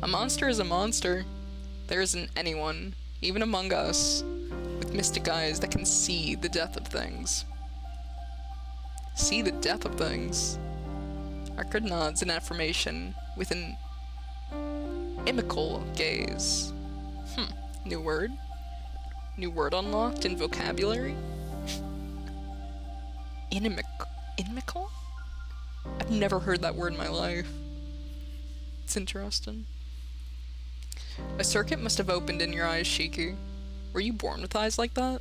A monster is a monster. There isn't anyone, even among us, with mystic eyes that can see the death of things. See the death of things? Arcurd nods in affirmation with an inimical gaze. New word? New word unlocked in vocabulary? Inimical? I've never heard that word in my life. It's interesting. A circuit must have opened in your eyes, Shiki. Were you born with eyes like that?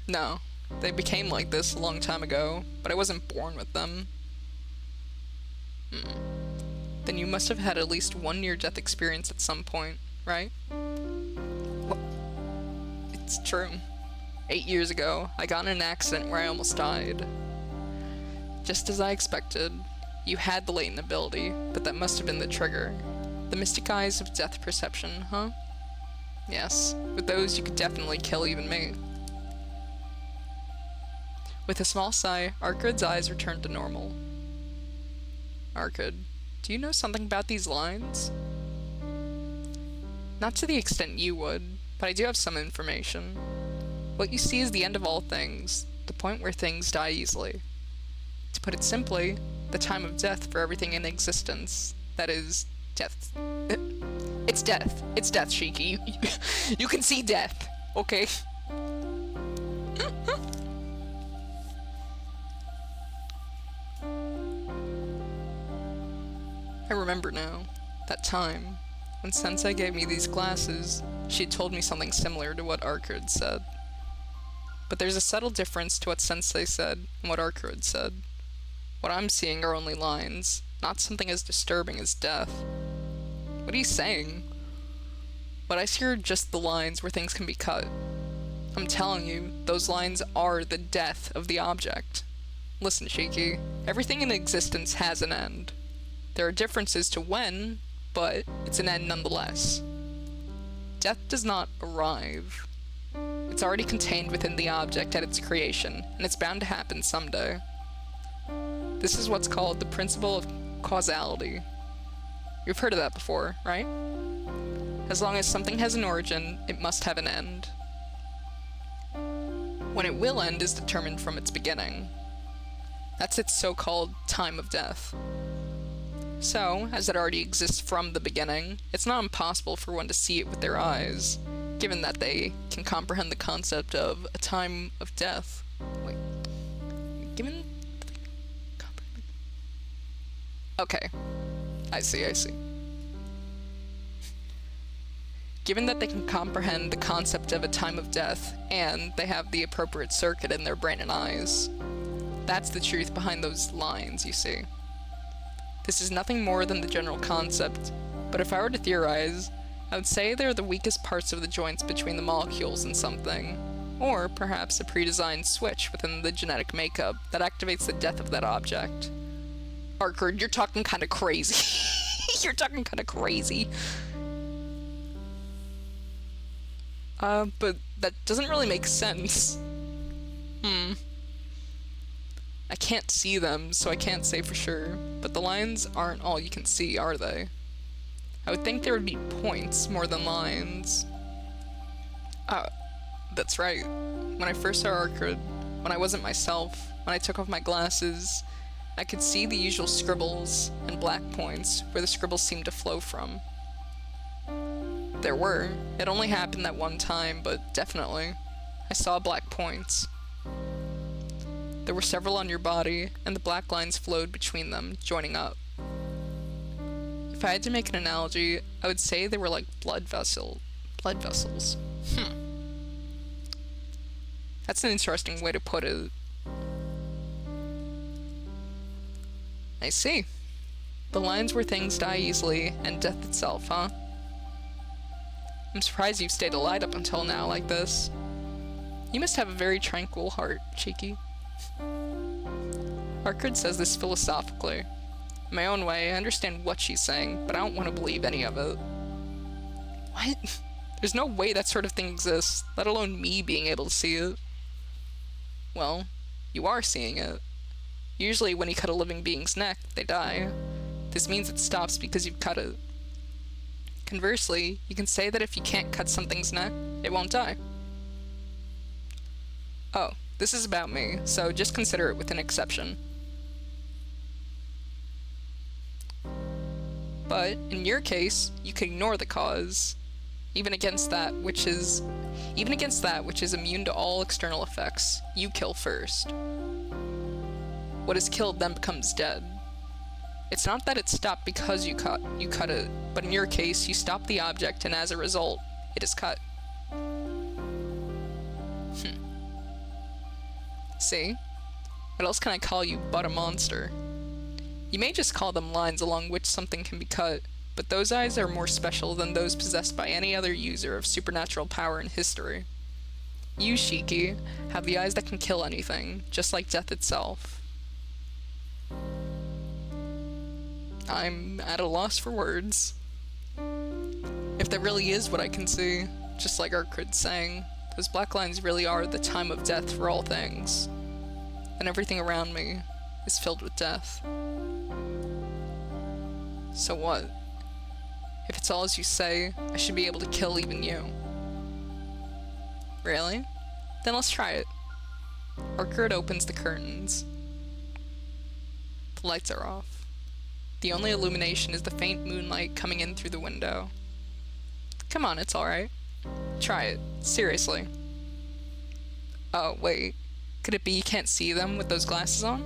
No. They became like this a long time ago, but I wasn't born with them. Then you must have had at least one near-death experience at some point, right? What? It's true. 8 years ago, I got in an accident where I almost died. Just as I expected, you had the latent ability, but that must have been the trigger. The mystic eyes of death perception, huh? Yes, with those you could definitely kill even me. With a small sigh, Arcurd's eyes returned to normal. Arcurd, do you know something about these lines? Not to the extent you would, but I do have some information. What you see is the end of all things, the point where things die easily. To put it simply, the time of death for everything in existence. That is, death. It's death. It's death, Shiki. You can see death, okay? I remember now. That time. When Sensei gave me these glasses, she had told me something similar to what Arcurd said. But there's a subtle difference to what Sensei said and what Arcurd said. What I'm seeing are only lines, not something as disturbing as death. What are you saying? What I see are just the lines where things can be cut. I'm telling you, those lines are the death of the object. Listen, Shiki, everything in existence has an end. There are differences to when, but it's an end nonetheless. Death does not arrive. It's already contained within the object at its creation, and it's bound to happen someday. This is what's called the principle of causality. You've heard of that before, right? As long as something has an origin, it must have an end. When it will end is determined from its beginning. That's its so-called time of death. So, as it already exists from the beginning, it's not impossible for one to see it with their eyes, given that they can comprehend the concept of a time of death. Wait. Given... Okay. I see. Given that they can comprehend the concept of a time of death, and they have the appropriate circuit in their brain and eyes. That's the truth behind those lines, you see. This is nothing more than the general concept, but if I were to theorize, I would say they're the weakest parts of the joints between the molecules in something, or perhaps a pre-designed switch within the genetic makeup that activates the death of that object. Arcurd, you're talking kind of crazy. You're talking kind of crazy. But that doesn't really make sense. I can't see them, so I can't say for sure, but the lines aren't all you can see, are they? I would think there would be points more than lines. That's right. When I first saw Arcurd, when I wasn't myself, when I took off my glasses, I could see the usual scribbles and black points where the scribbles seemed to flow from. There were. It only happened that one time, but definitely. I saw black points. There were several on your body, and the black lines flowed between them, joining up. If I had to make an analogy, I would say they were like blood vessels. That's an interesting way to put it. I see. The lines where things die easily, and death itself, huh? I'm surprised you've stayed alive up until now like this. You must have a very tranquil heart, Cheeky. Arkard says this philosophically. In my own way, I understand what she's saying, but I don't want to believe any of it. What? There's no way that sort of thing exists, let alone me being able to see it. Well, you are seeing it. Usually when you cut a living being's neck, they die. This means it stops because you've cut it. Conversely, you can say that if you can't cut something's neck, it won't die. Oh, this is about me, so just consider it with an exception. But, in your case, you can ignore the cause, even against that which is immune to all external effects. You kill first. What is killed then becomes dead. It's not that it stopped because you cut it, but in your case, you stop the object, and as a result, it is cut. See? What else can I call you but a monster? You may just call them lines along which something can be cut, but those eyes are more special than those possessed by any other user of supernatural power in history. You, Shiki, have the eyes that can kill anything, just like death itself. I'm at a loss for words. If that really is what I can see, just like Arkard's saying, those black lines really are the time of death for all things, and everything around me is filled with death. So what? If it's all as you say, I should be able to kill even you. Really? Then let's try it. Arkard opens the curtains. The lights are off. The only illumination is the faint moonlight coming in through the window. Come on, it's alright. Try it. Seriously. Oh, wait. Could it be you can't see them with those glasses on?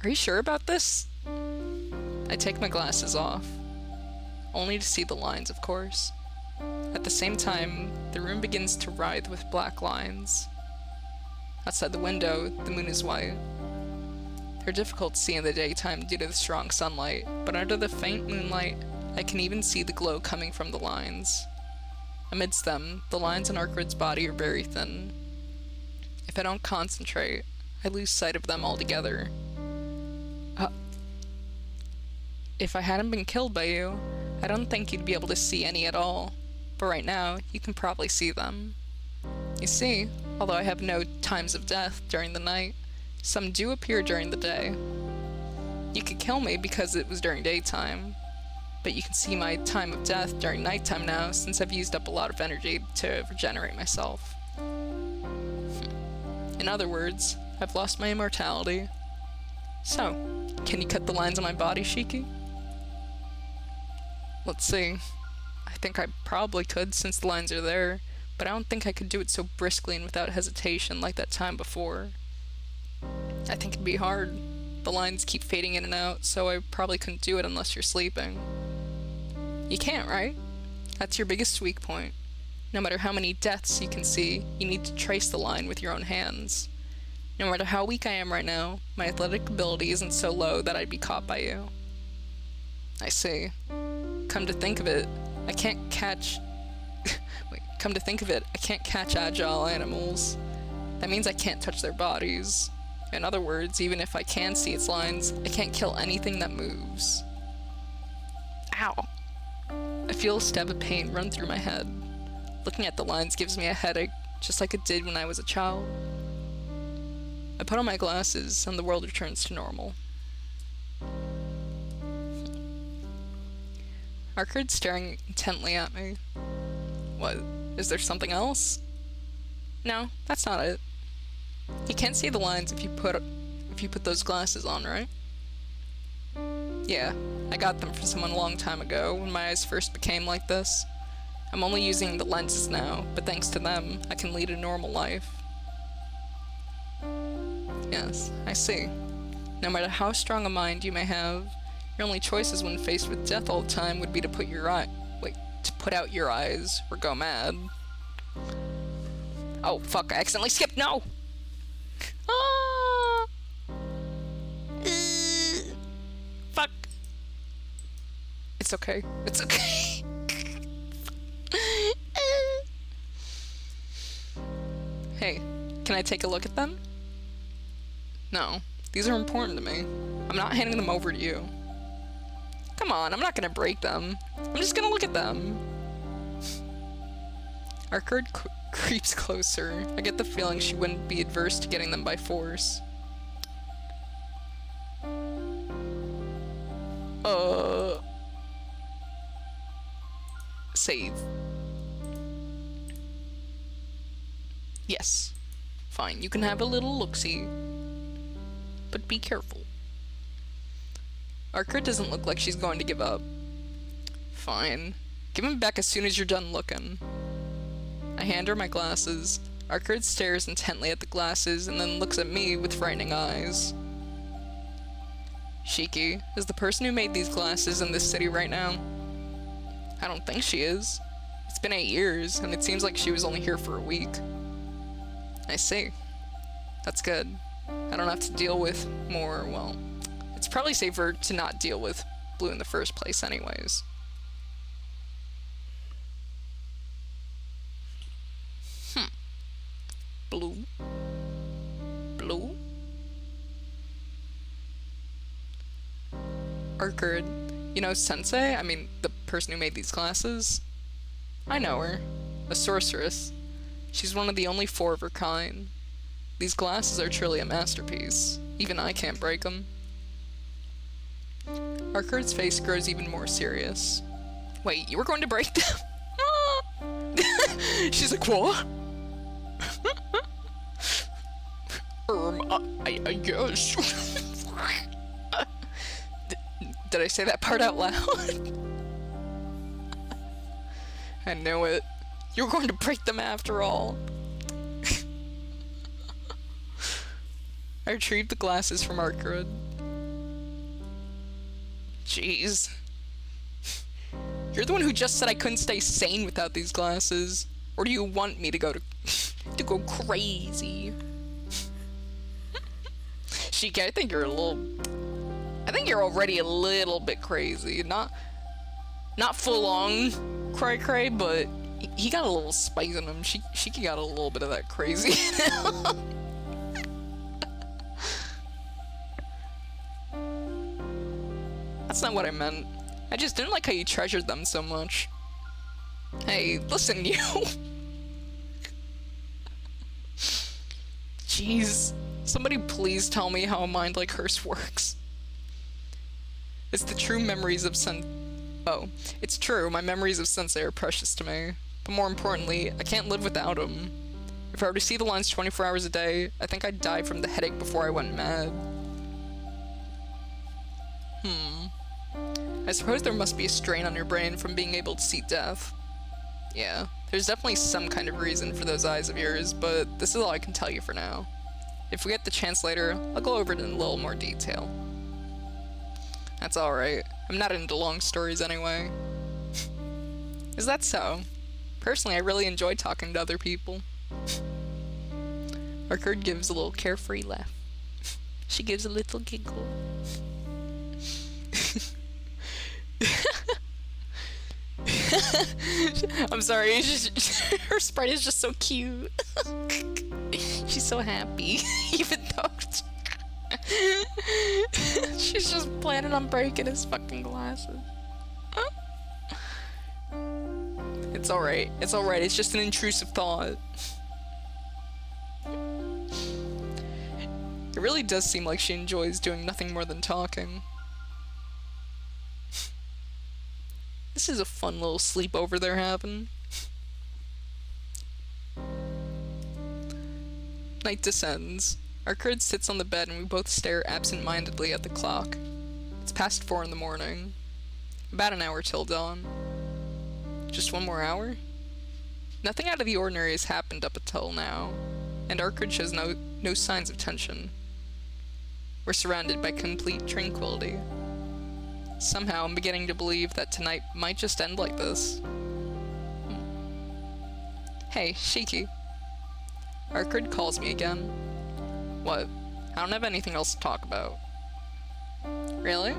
Are you sure about this? I take my glasses off. Only to see the lines, of course. At the same time, the room begins to writhe with black lines. Outside the window, the moon is white. They're difficult to see in the daytime due to the strong sunlight, but under the faint moonlight, I can even see the glow coming from the lines. Amidst them, the lines on Arkard's body are very thin. If I don't concentrate, I lose sight of them altogether. If I hadn't been killed by you, I don't think you'd be able to see any at all. But right now, you can probably see them. You see, although I have no times of death during the night, some do appear during the day. You could kill me because it was during daytime, but you can see my time of death during nighttime now since I've used up a lot of energy to regenerate myself. In other words, I've lost my immortality. So, can you cut the lines on my body, Shiki? Let's see. I think I probably could since the lines are there, but I don't think I could do it so briskly and without hesitation like that time before. I think it'd be hard. The lines keep fading in and out, so I probably couldn't do it unless you're sleeping. You can't, right? That's your biggest weak point. No matter how many deaths you can see, you need to trace the line with your own hands. No matter how weak I am right now, my athletic ability isn't so low that I'd be caught by you. I see. Come to think of it, I can't catch agile animals. That means I can't touch their bodies. In other words, even if I can see its lines, I can't kill anything that moves. Ow! I feel a stab of pain run through my head. Looking at the lines gives me a headache, just like it did when I was a child. I put on my glasses, and the world returns to normal. Arkard's staring intently at me. What? Is there something else? No, that's not it. You can't see the lines if you put those glasses on, right? Yeah, I got them from someone a long time ago, when my eyes first became like this. I'm only using the lenses now, but thanks to them, I can lead a normal life. Yes, I see. No matter how strong a mind you may have, your only choices when faced with death all the time would be to put out your eyes or go mad. Oh, fuck, I accidentally skipped, no! Ah! Fuck. It's okay. It's okay. Hey, can I take a look at them? No, these are important to me. I'm not handing them over to you. Come on, I'm not gonna break them. I'm just gonna look at them. Our bird creeps closer. I get the feeling she wouldn't be adverse to getting them by force. Save. Yes. Fine, you can have a little look-see. But be careful. Arcur doesn't look like she's going to give up. Fine. Give him back as soon as you're done looking. I hand her my glasses. Arcur stares intently at the glasses and then looks at me with frightening eyes. Shiki, is the person who made these glasses in this city right now? I don't think she is. It's been 8 years, and it seems like she was only here for a week. I see. That's good. I don't have to deal with more, well, it's probably safer to not deal with Blue in the first place anyways. Blue? Blue? Arcur, you know Sensei? I mean, the person who made these glasses? I know her. A sorceress. She's one of the only 4 of her kind. These glasses are truly a masterpiece. Even I can't break them. Arcur's face grows even more serious. Wait, you were going to break them? She's like, what? I guess. Did I say that part out loud? I knew it. You were going to break them after all. I retrieved the glasses from Arcur. Jeez. You're the one who just said I couldn't stay sane without these glasses. Or do you want me to go crazy? Shiki, I think you're already a little bit crazy. Not full on cray, but he got a little spice in him. Shiki got a little bit of that crazy. That's not what I meant. I just didn't like how you treasured them so much. Hey, listen, you. Jeez. Somebody please tell me how a mind like hers works. It's the true memories of Oh, it's true, my memories of Sensei are precious to me. But more importantly, I can't live without him. If I were to see the lines 24 hours a day, I think I'd die from the headache before I went mad. I suppose there must be a strain on your brain from being able to see death. Yeah, there's definitely some kind of reason for those eyes of yours, but this is all I can tell you for now. If we get the chance later, I'll go over it in a little more detail. That's alright. I'm not into long stories anyway. Is that so? Personally, I really enjoy talking to other people. Arcur gives a little carefree laugh. She gives a little giggle. I'm sorry, her sprite is just so cute. She's so happy, even though she's just planning on breaking his fucking glasses. It's alright, it's just an intrusive thought. It really does seem like she enjoys doing nothing more than talking. This is a fun little sleepover they're having. Night descends. Arcur sits on the bed and we both stare absent-mindedly at the clock. It's past 4 in the morning. About an hour till dawn. Just one more hour? Nothing out of the ordinary has happened up until now, and Arkard shows no signs of tension. We're surrounded by complete tranquility. Somehow I'm beginning to believe that tonight might just end like this. Hey, Shiki. Arkard calls me again. What? I don't have anything else to talk about. Really?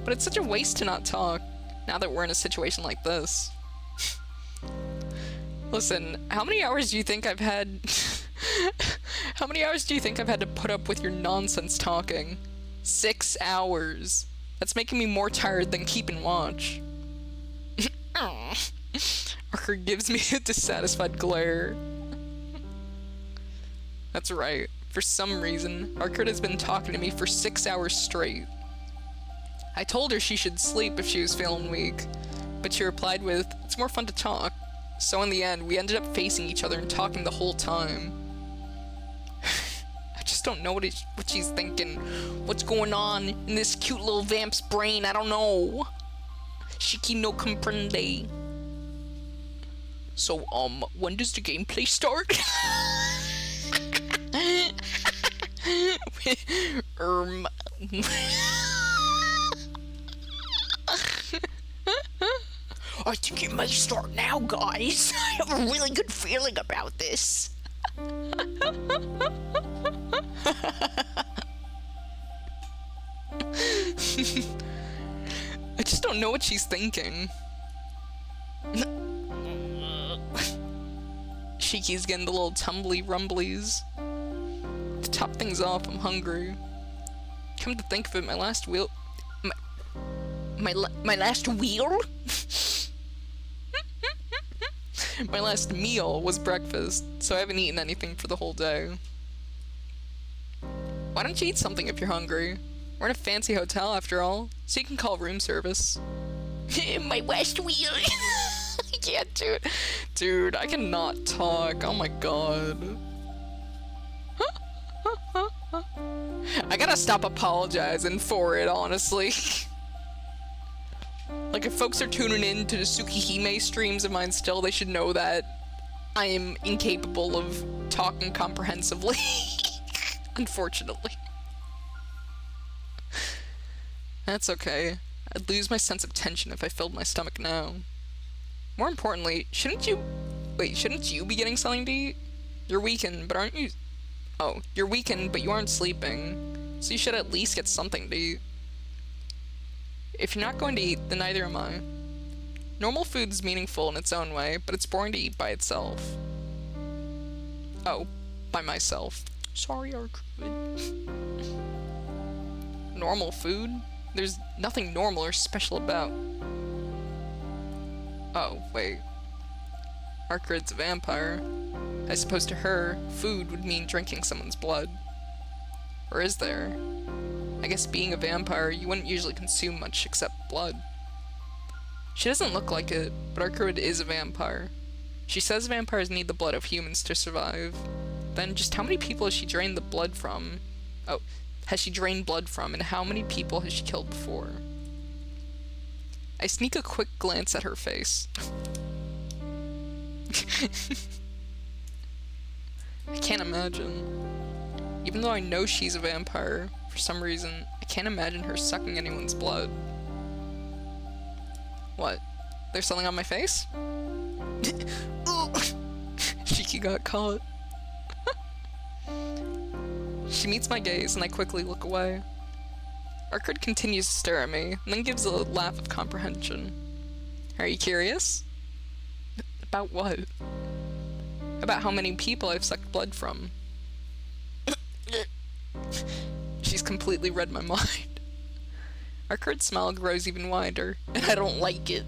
But it's such a waste to not talk, now that we're in a situation like this. Listen, how many hours do you think I've had... How many hours do you think I've had to put up with your nonsense talking? 6 hours. That's making me more tired than keeping watch. Arkard gives me a dissatisfied glare. That's right. For some reason, Arkard has been talking to me for 6 hours straight. I told her she should sleep if she was feeling weak, but she replied with, "It's more fun to talk." So in the end, we ended up facing each other and talking the whole time. I just don't know what she's thinking. What's going on in this cute little vamp's brain? I don't know. Shiki no comprende. So, when does the gameplay start? I think it may start now, guys. I have a really good feeling about this. I just don't know what she's thinking. Shiki's getting the little tumbly rumblies. To top things off, I'm hungry. Come to think of it, my last meal... My last wheel? My last meal was breakfast, so I haven't eaten anything for the whole day. Why don't you eat something if you're hungry? We're in a fancy hotel after all, so you can call room service. My last wheel? I can't do it. Dude, I cannot talk. Oh my god. I gotta stop apologizing for it, honestly. Like, if folks are tuning in to the Tsukihime streams of mine still, they should know that I am incapable of talking comprehensively. Unfortunately. That's okay. I'd lose my sense of tension if I filled my stomach now. More importantly, shouldn't you be getting something to eat? You're weakened, but aren't you... Oh, you're weakened, but you aren't sleeping. So you should at least get something to eat. If you're not going to eat, then neither am I. Normal food is meaningful in its own way, but it's boring to eat by itself. Oh, by myself. Sorry, Arkard. Normal food? There's nothing normal or special about... Oh, wait. Arkard's a vampire. I suppose to her, food would mean drinking someone's blood. Or is there? I guess being a vampire, you wouldn't usually consume much except blood. She doesn't look like it, but Arkard is a vampire. She says vampires need the blood of humans to survive. Then just how many people has she drained the blood from? Oh, has she drained blood from, and how many people has she killed before? I sneak a quick glance at her face. I can't imagine. Even though I know she's a vampire, for some reason, I can't imagine her sucking anyone's blood. What? There's something on my face? Shiki got caught. She meets my gaze, and I quickly look away. Arkard continues to stare at me, and then gives a laugh of comprehension. Are you curious? About what? About how many people I've sucked blood from. She's completely read my mind. Arkard's smile grows even wider, and I don't like it.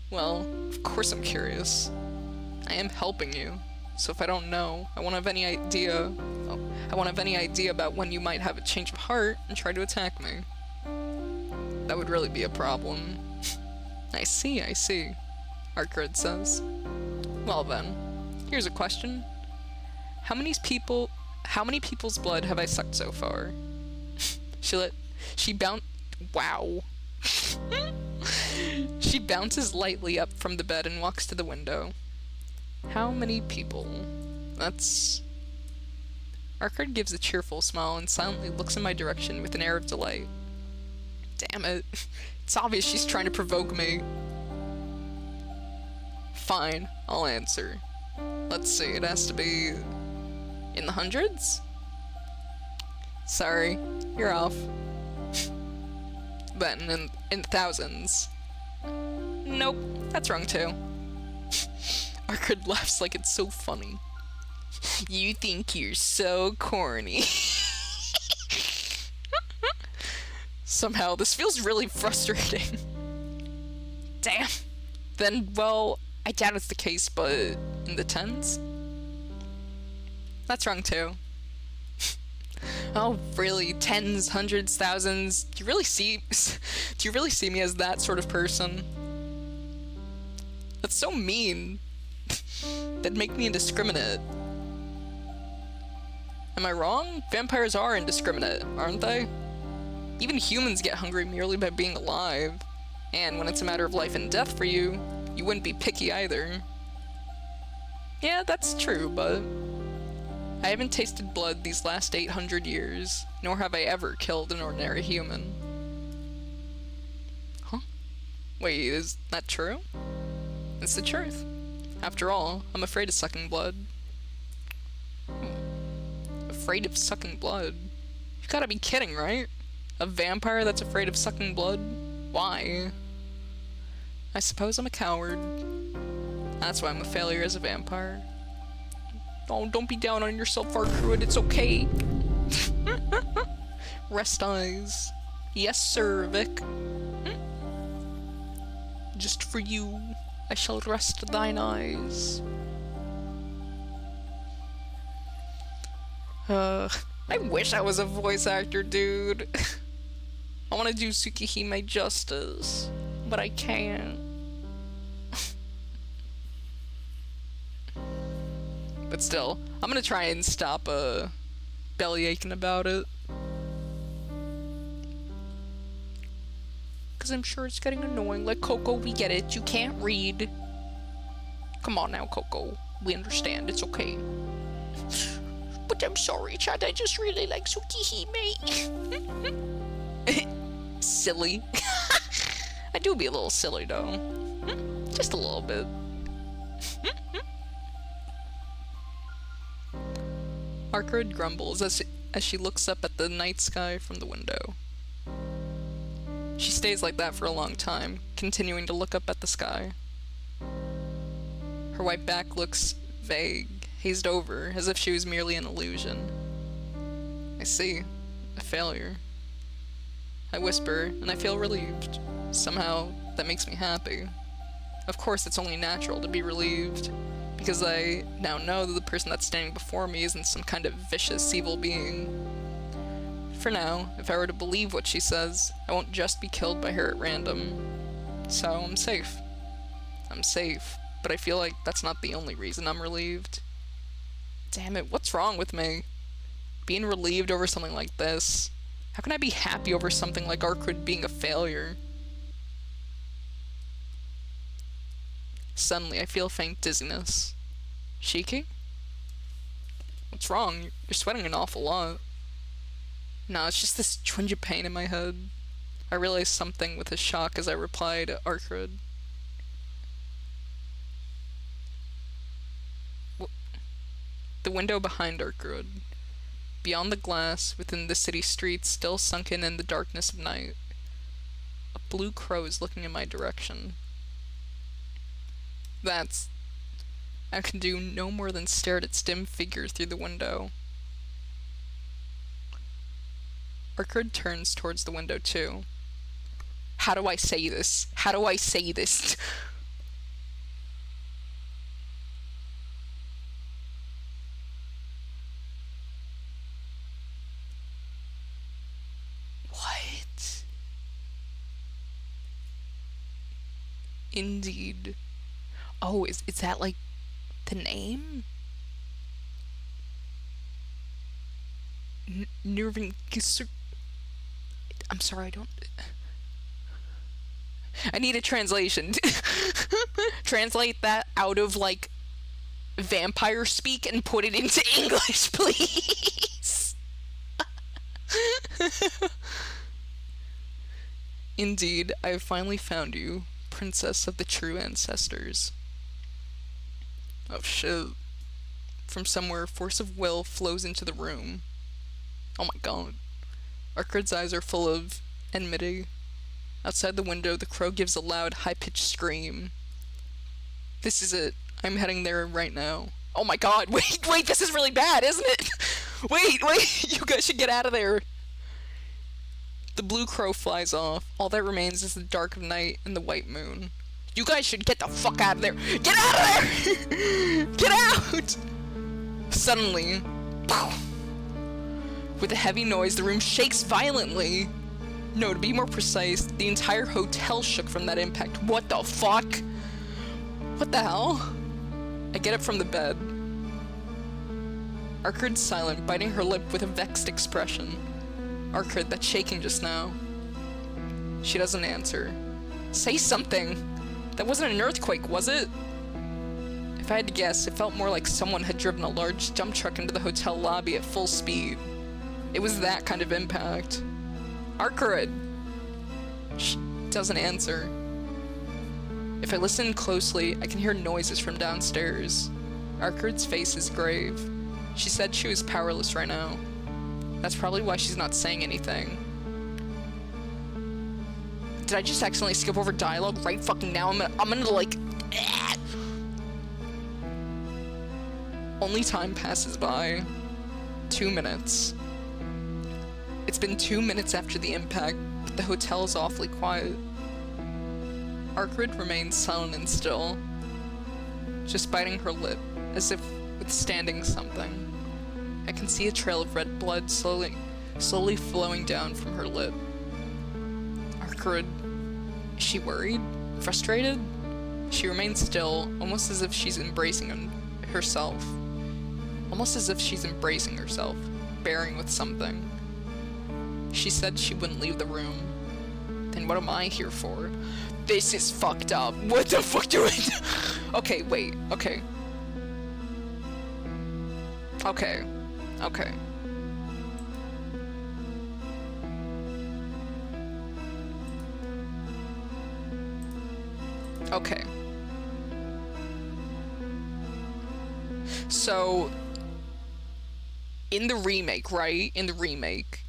Well, of course I'm curious. I am helping you, so if I don't know, I won't have any idea about when you might have a change of heart and try to attack me. That would really be a problem. I see, Arkard says. Well then, here's a question. How many people's blood have I sucked so far? Wow. She bounces lightly up from the bed and walks to the window. How many people? Arkard gives a cheerful smile and silently looks in my direction with an air of delight. Damn it. It's obvious she's trying to provoke me. Fine, I'll answer. Let's see, it has to be in the hundreds? Sorry, you're off. Then in the thousands. Nope, that's wrong too. Arkard laughs like it's so funny. You think you're so corny. Somehow, this feels really frustrating. Damn. Then, well, I doubt it's the case, but in the tens? That's wrong too. Oh, really? Tens, hundreds, thousands? Do you really see me as that sort of person? That's so mean. That'd make me indiscriminate. Am I wrong? Vampires are indiscriminate, aren't they? Even humans get hungry merely by being alive. And when it's a matter of life and death for you, you wouldn't be picky either. Yeah, that's true, but I haven't tasted blood these last 800 years, nor have I ever killed an ordinary human. Huh? Wait, is that true? It's the truth. After all, I'm afraid of sucking blood. Afraid of sucking blood? You gotta be kidding, right? A vampire that's afraid of sucking blood? Why? I suppose I'm a coward. That's why I'm a failure as a vampire. Oh, don't be down on yourself, Arkard. It's okay. Rest eyes. Yes, sir, Vic. Just for you, I shall rest thine eyes. I wish I was a voice actor, dude. I want to do Tsukihime justice, but I can't. But still, I'm gonna try and stop belly aching about it. Cause I'm sure it's getting annoying. Like, Coco, we get it. You can't read. Come on now, Coco. We understand. It's okay. But I'm sorry, Chad. I just really like Tsukihime. Silly. I do be a little silly, though. Just a little bit. Arkard grumbles as she looks up at the night sky from the window. She stays like that for a long time, continuing to look up at the sky. Her white back looks vague, hazed over, as if she was merely an illusion. I see. A failure. I whisper, and I feel relieved. Somehow, that makes me happy. Of course, it's only natural to be relieved, because I now know that the person that's standing before me isn't some kind of vicious, evil being. For now, if I were to believe what she says, I won't just be killed by her at random. So I'm safe. I'm safe, but I feel like that's not the only reason I'm relieved. Damn it, what's wrong with me? Being relieved over something like this. How can I be happy over something like Arkard being a failure? Suddenly, I feel faint dizziness. Shiki? What's wrong? You're sweating an awful lot. No, it's just this twinge of pain in my head. I realized something with a shock as I replied to Arkard. The window behind Arkard. Beyond the glass, within the city streets still sunken in the darkness of night. A blue crow is looking in my direction. I can do no more than stare at its dim figure through the window. Arkard turns towards the window too. How do I say this? How do I say this? What? Indeed. Oh, is that like the name? Nirvin. I'm sorry, I don't... I need a translation. Translate that out of, like, vampire speak and put it into English, please. Indeed, I have finally found you, princess of the true ancestors. Oh shit. From somewhere, force of will flows into the room. Oh my god. Arkard's eyes are full of enmity. Outside the window, the crow gives a loud, high-pitched scream. This is it. I'm heading there right now. Oh my god, wait, this is really bad, isn't it? Wait, you guys should get out of there. The blue crow flies off. All that remains is the dark of night and the white moon. You guys should get the fuck out of there. Get out of there! Get out! Suddenly, with a heavy noise, the room shakes violently. No, to be more precise, the entire hotel shook from that impact. What the fuck? What the hell? I get up from the bed. Arkard's silent, biting her lip with a vexed expression. Arkard, that's shaking just now. She doesn't answer. Say something! That wasn't an earthquake, was it? If I had to guess, it felt more like someone had driven a large dump truck into the hotel lobby at full speed. It was that kind of impact. Arkard! She doesn't answer. If I listen closely, I can hear noises from downstairs. Arkard's face is grave. She said she was powerless right now. That's probably why she's not saying anything. Did I just accidentally skip over dialogue right fucking now? I'm gonna like... Only time passes by. 2 minutes. It's been 2 minutes after the impact, but the hotel is awfully quiet. Arkard remains silent and still, just biting her lip, as if withstanding something. I can see a trail of red blood slowly flowing down from her lip. Arkard, is she worried? Frustrated? She remains still, almost as if she's embracing herself. Almost as if she's embracing herself, bearing with something. She said she wouldn't leave the room. Then what am I here for? This is fucked up. What the fuck do I do? Okay, wait. Okay. Okay. Okay. Okay. So, in the remake, right? In the remake,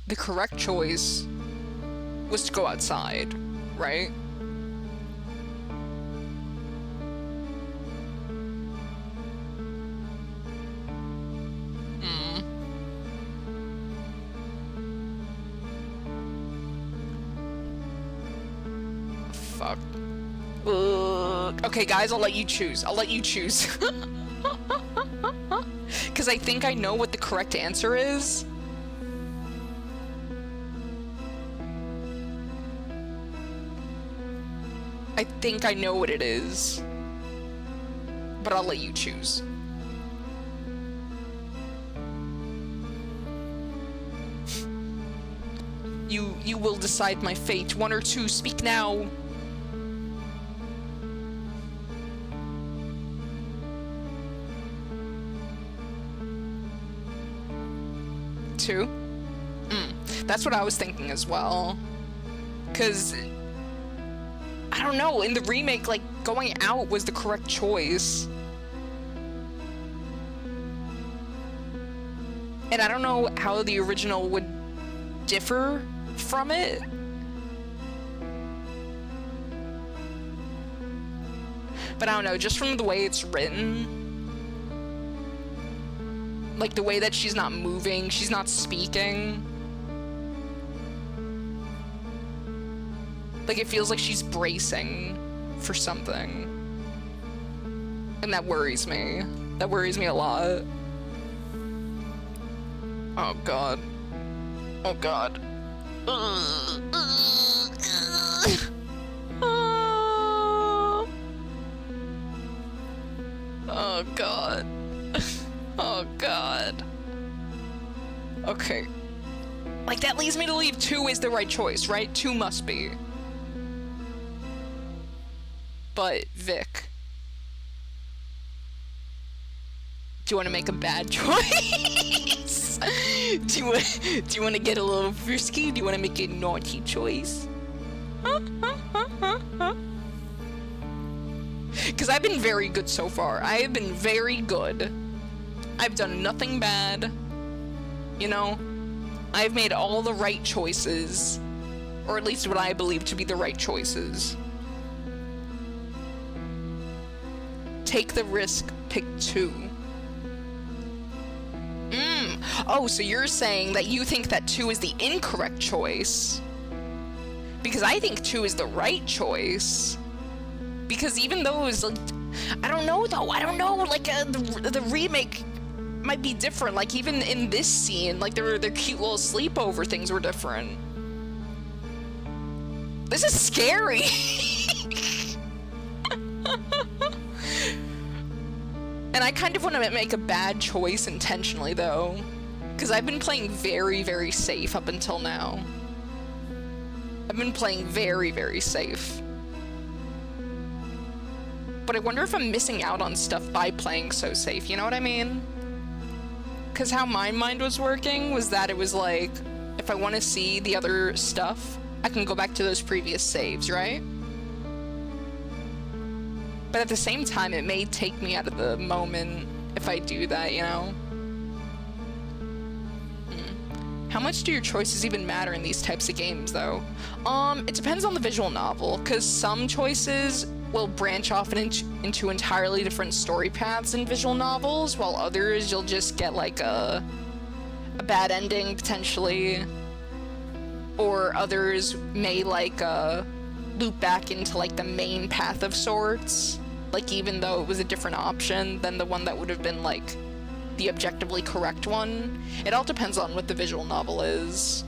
the correct choice was to go outside, right? Fuck. Okay, guys, I'll let you choose. I'll let you choose. Because I think I know what the correct answer is. I think I know what it is. But I'll let you choose. You will decide my fate. 1 or 2, speak now. Two? That's what I was thinking as well. 'Cause I don't know, in the remake, like, going out was the correct choice. And I don't know how the original would differ from it. But I don't know, just from the way it's written, like the way that she's not moving, she's not speaking. Like, it feels like she's bracing for something. And that worries me. That worries me a lot. Oh god. Oh god. Oh god. Oh god. Okay. Like, that leads me to believe 2 is the right choice, right? 2 must be. But, Vic, do you want to make a bad choice? do you want to get a little frisky? Do you want to make a naughty choice? Because I've been very good so far. I have been very good. I've done nothing bad. You know? I've made all the right choices. Or at least what I believe to be the right choices. Take the risk, pick 2. Oh, so you're saying that you think that 2 is the incorrect choice. Because I think 2 is the right choice. Because even though it was like, I don't know though, like the remake might be different. Like even in this scene, like their cute little sleepover things were different. This is scary. And I kind of want to make a bad choice intentionally though. Because I've been playing very, very safe up until now. I've been playing very, very safe. But I wonder if I'm missing out on stuff by playing so safe, you know what I mean? Because how my mind was working was that it was like, if I want to see the other stuff, I can go back to those previous saves, right? But at the same time, it may take me out of the moment if I do that, you know? How much do your choices even matter in these types of games, though? It depends on the visual novel, because some choices will branch off into entirely different story paths in visual novels, while others you'll just get like a bad ending, potentially. Or others may like loop back into like the main path of sorts. Like even though it was a different option than the one that would have been like the objectively correct one. It all depends on what the visual novel is.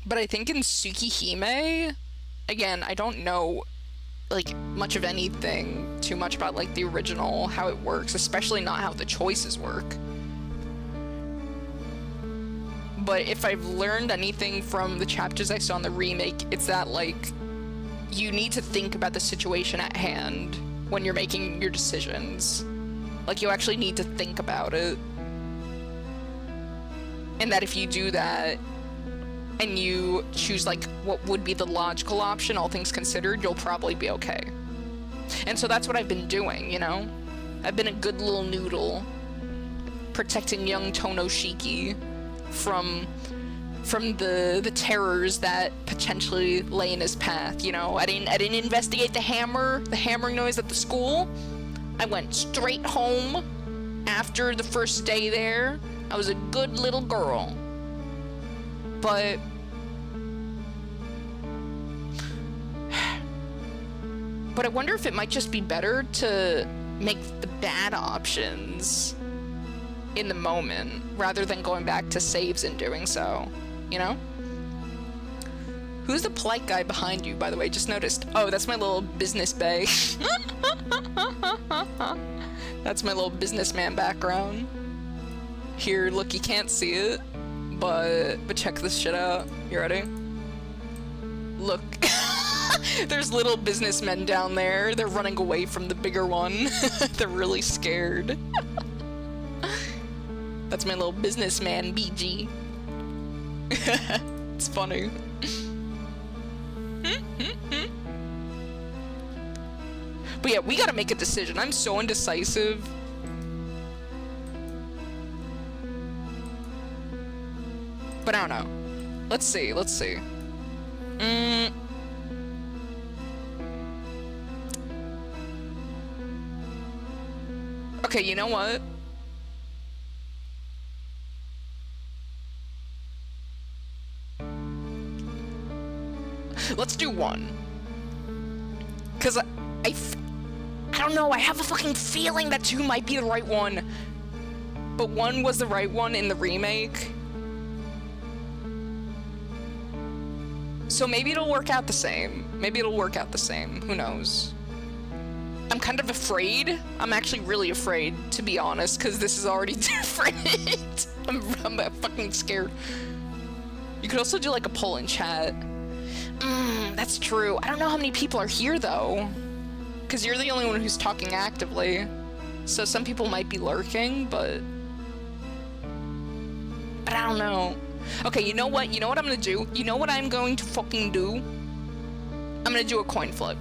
But I think in Tsukihime, again, I don't know like much of anything too much about like the original, how it works, especially not how the choices work. But if I've learned anything from the chapters I saw in the remake, it's that like you need to think about the situation at hand when you're making your decisions. Like, you actually need to think about it. And that if you do that, and you choose, like, what would be the logical option, all things considered, you'll probably be okay. And so that's what I've been doing, you know? I've been a good little noodle, protecting young Tonoshiki from the terrors that potentially lay in his path, you know? I didn't investigate the hammering noise at the school. I went straight home after the first day there. I was a good little girl. But I wonder if it might just be better to make the bad options in the moment rather than going back to saves and doing so, you know? Who's the polite guy behind you, by the way? Just noticed. Oh, that's my little business bae. That's my little businessman background. Here, look, you can't see it, but check this shit out. You ready? Look. There's little businessmen down there. They're running away from the bigger one. They're really scared. That's my little businessman, BG. It's funny. But yeah, we gotta make a decision. I'm so indecisive. But I don't know. Let's see. Okay, you know what? Let's do 1. Cause I don't know, I have a fucking feeling that 2 might be the right one. But 1 was the right one in the remake. So maybe it'll work out the same. Who knows? I'm kind of afraid. I'm actually really afraid, to be honest, because this is already different. I'm fucking scared. You could also do like a poll in chat. That's true. I don't know how many people are here though. Because you're the only one who's talking actively. So some people might be lurking, but I don't know. Okay, you know what? You know what I'm gonna do? You know what I'm going to fucking do? I'm gonna do a coin flip.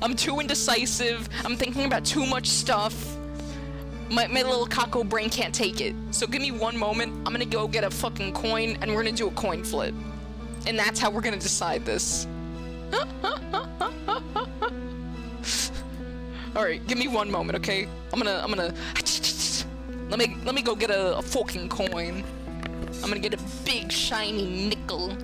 I'm too indecisive. I'm thinking about too much stuff. My little Coco brain can't take it. So give me one moment. I'm gonna go get a fucking coin and we're gonna do a coin flip. And that's how we're gonna decide this. Alright, give me one moment, okay? I'm gonna let me go get a fucking coin. I'm gonna get a big shiny nickel.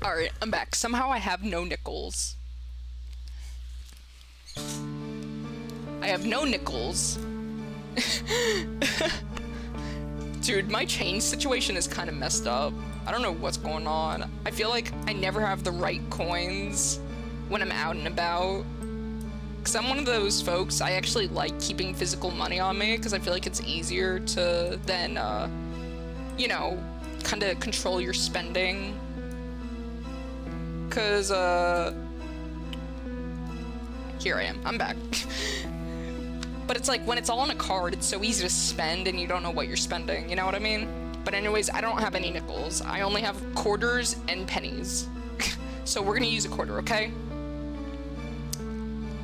Alright, I'm back. Somehow I have no nickels. I have no nickels. Dude, my change situation is kind of messed up. I don't know what's going on. I feel like I never have the right coins when I'm out and about. Because I'm one of those folks, I actually like keeping physical money on me because I feel like it's easier to then, you know, kind of control your spending. Because, here I am. I'm back. But it's like, when it's all on a card, it's so easy to spend and you don't know what you're spending, you know what I mean? But anyways, I don't have any nickels. I only have quarters and pennies. So we're gonna use a quarter, okay?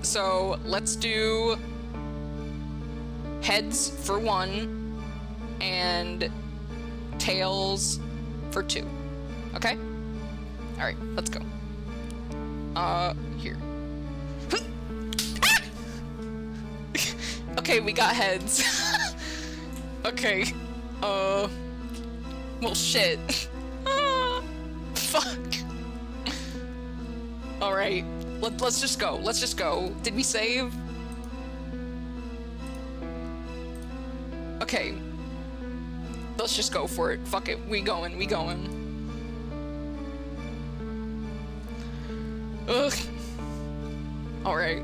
So, let's do heads for 1 and tails for 2, okay? Alright, let's go. Here. Okay, we got heads. Okay, well, shit. Fuck. Alright, let's just go, let's just go. Did we save? Okay. Let's just go for it. Fuck it, we going. Ugh. Alright.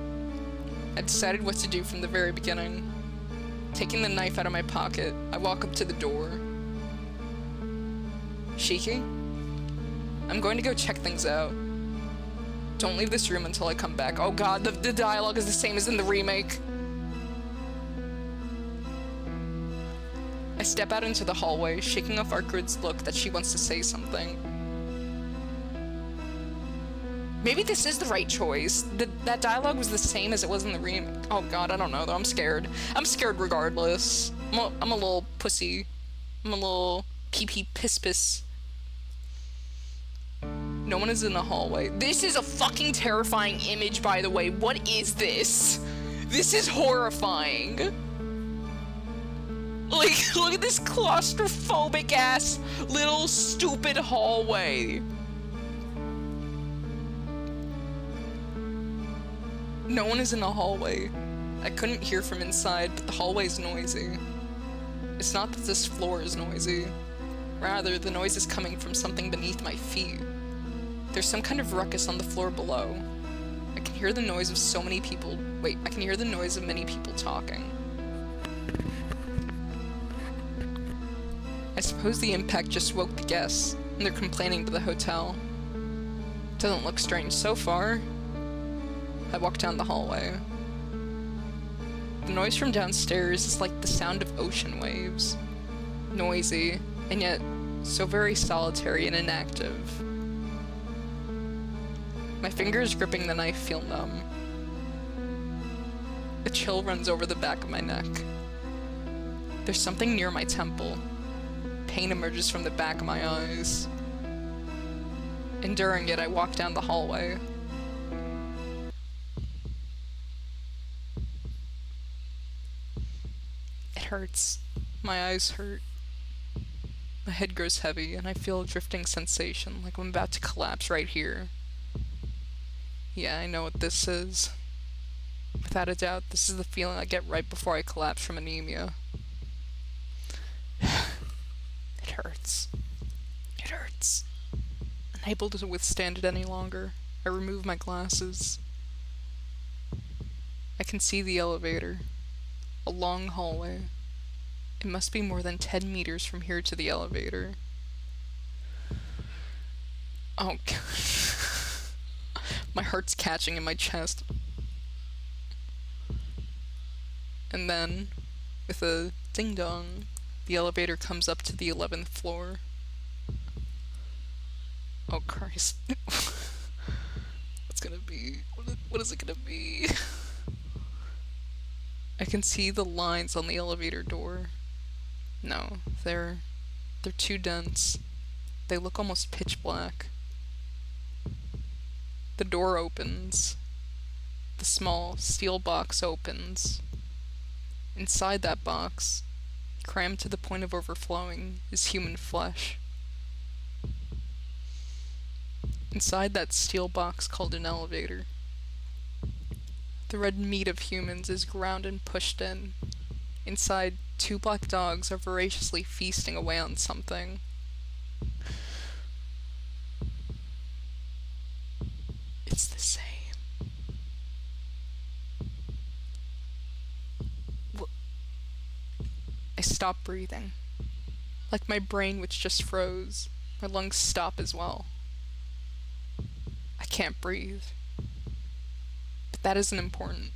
I decided what to do from the very beginning. Taking the knife out of my pocket, I walk up to the door. Shiki? I'm going to go check things out. Don't leave this room until I come back. Oh god, the dialogue is the same as in the remake. I step out into the hallway, shaking off Arcrid's look that she wants to say something. Maybe this is the right choice. That dialogue was the same as it was in the remake. Oh god, I don't know though, I'm scared. I'm scared regardless. I'm a little pussy. I'm a little pee-pee piss-piss. No one is in the hallway. This is a fucking terrifying image, by the way. What is this? This is horrifying. Like, look at this claustrophobic ass little stupid hallway. No one is in the hallway. I couldn't hear from inside, but the hallway's noisy. It's not that this floor is noisy. Rather, the noise is coming from something beneath my feet. There's some kind of ruckus on the floor below. I can hear the noise of so many people. Wait, I can hear the noise of many people talking. I suppose the impact just woke the guests, and they're complaining to the hotel. Doesn't look strange so far. I walk down the hallway. The noise from downstairs is like the sound of ocean waves. Noisy, and yet so very solitary and inactive. My fingers gripping the knife feel numb. A chill runs over the back of my neck. There's something near my temple. Pain emerges from the back of my eyes. Enduring it, I walk down the hallway. It hurts. My eyes hurt. My head grows heavy, and I feel a drifting sensation, like I'm about to collapse right here. Yeah, I know what this is. Without a doubt, this is the feeling I get right before I collapse from anemia. It hurts. It hurts. Unable to withstand it any longer, I remove my glasses. I can see the elevator. A long hallway. It must be more than 10 meters from here to the elevator. Oh, God. My heart's catching in my chest. And then, with a ding-dong, the elevator comes up to the 11th floor. Oh, Christ. What's gonna be? What is it gonna be? I can see the lines on the elevator door. No, they're too dense. They look almost pitch black. The door opens. The small steel box opens. Inside that box, crammed to the point of overflowing, is human flesh. Inside that steel box called an elevator, the red meat of humans is ground and pushed in. Inside, 2 black dogs are voraciously feasting away on something. It's the same. I stop breathing. Like my brain, which just froze, my lungs stop as well. I can't breathe. But that isn't important.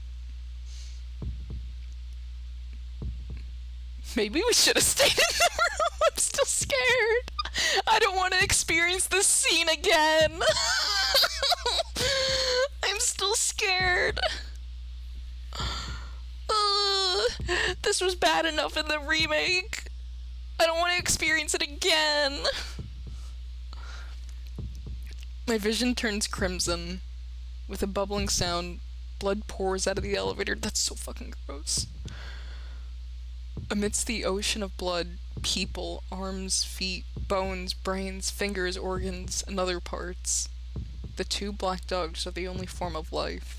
Maybe we should have stayed in the room. I'm still scared. I don't want to experience this scene again. I'm still scared. This was bad enough in the remake. I don't want to experience it again. My vision turns crimson. With a bubbling sound, blood pours out of the elevator. That's so fucking gross. Amidst the ocean of blood, people, arms, feet, bones, brains, fingers, organs, and other parts. The 2 black dogs are the only form of life.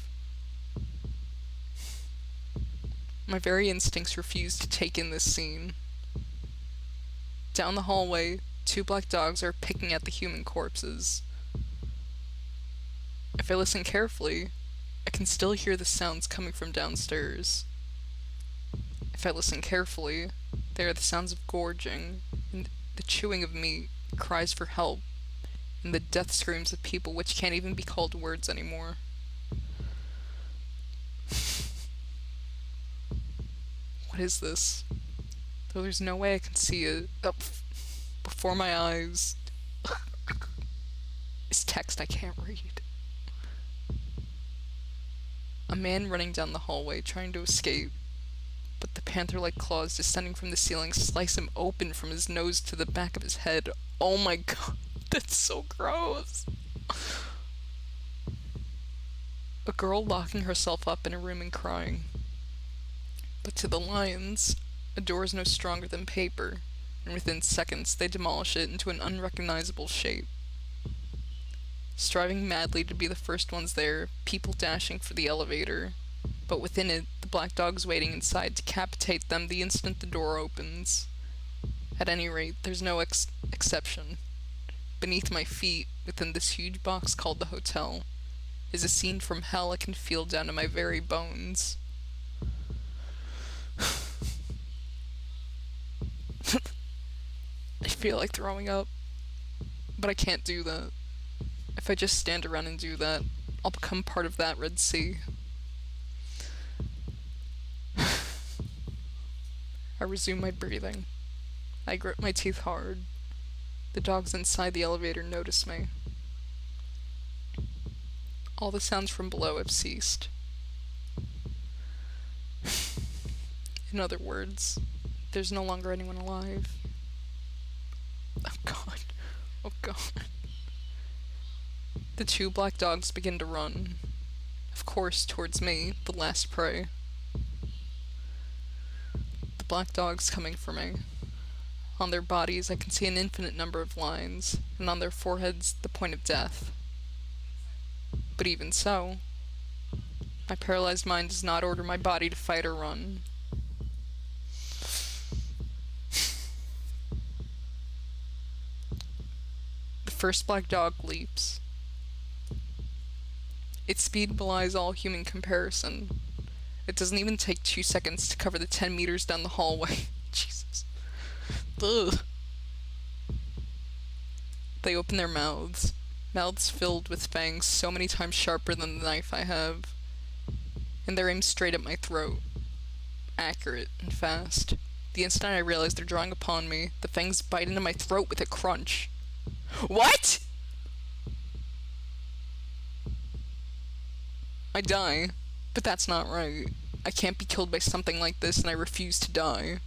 My very instincts refuse to take in this scene. Down the hallway, 2 black dogs are picking at the human corpses. If I listen carefully, I can still hear the sounds coming from downstairs. If I listen carefully, they are the sounds of gorging, and the chewing of meat, cries for help, and the death screams of people which can't even be called words anymore. What is this? Though there's no way I can see it, before my eyes is text I can't read. A man running down the hallway trying to escape, but the panther-like claws descending from the ceiling slice him open from his nose to the back of his head. Oh my god, that's so gross. A girl locking herself up in a room and crying. But to the lions, a door is no stronger than paper, and within seconds they demolish it into an unrecognizable shape. Striving madly to be the first ones there, people dashing for the elevator, but within it, the black dogs waiting inside to decapitate them the instant the door opens. At any rate, there's no exception. Beneath my feet, within this huge box called the hotel, is a scene from hell I can feel down to my very bones. I feel like throwing up, but I can't do that. If I just stand around and do that, I'll become part of that Red Sea. I resume my breathing. I grip my teeth hard. The dogs inside the elevator notice me. All the sounds from below have ceased. In other words, There's no longer anyone alive. Oh god. Oh god. The two black dogs begin to run. Of course, towards me, the last prey. The black dogs coming for me. On their bodies, I can see an infinite number of lines, and on their foreheads, the point of death. But even so, my paralyzed mind does not order my body to fight or run. The first black dog leaps. Its speed belies all human comparison. It doesn't even take 2 seconds to cover the 10 meters down the hallway. Jesus. Ugh. They open their mouths. Mouths filled with fangs so many times sharper than the knife I have. And they're aimed straight at my throat. Accurate and fast. The instant I realize they're drawing upon me, the fangs bite into my throat with a crunch. What?! I die. But that's not right. I can't be killed by something like this, and I refuse to die.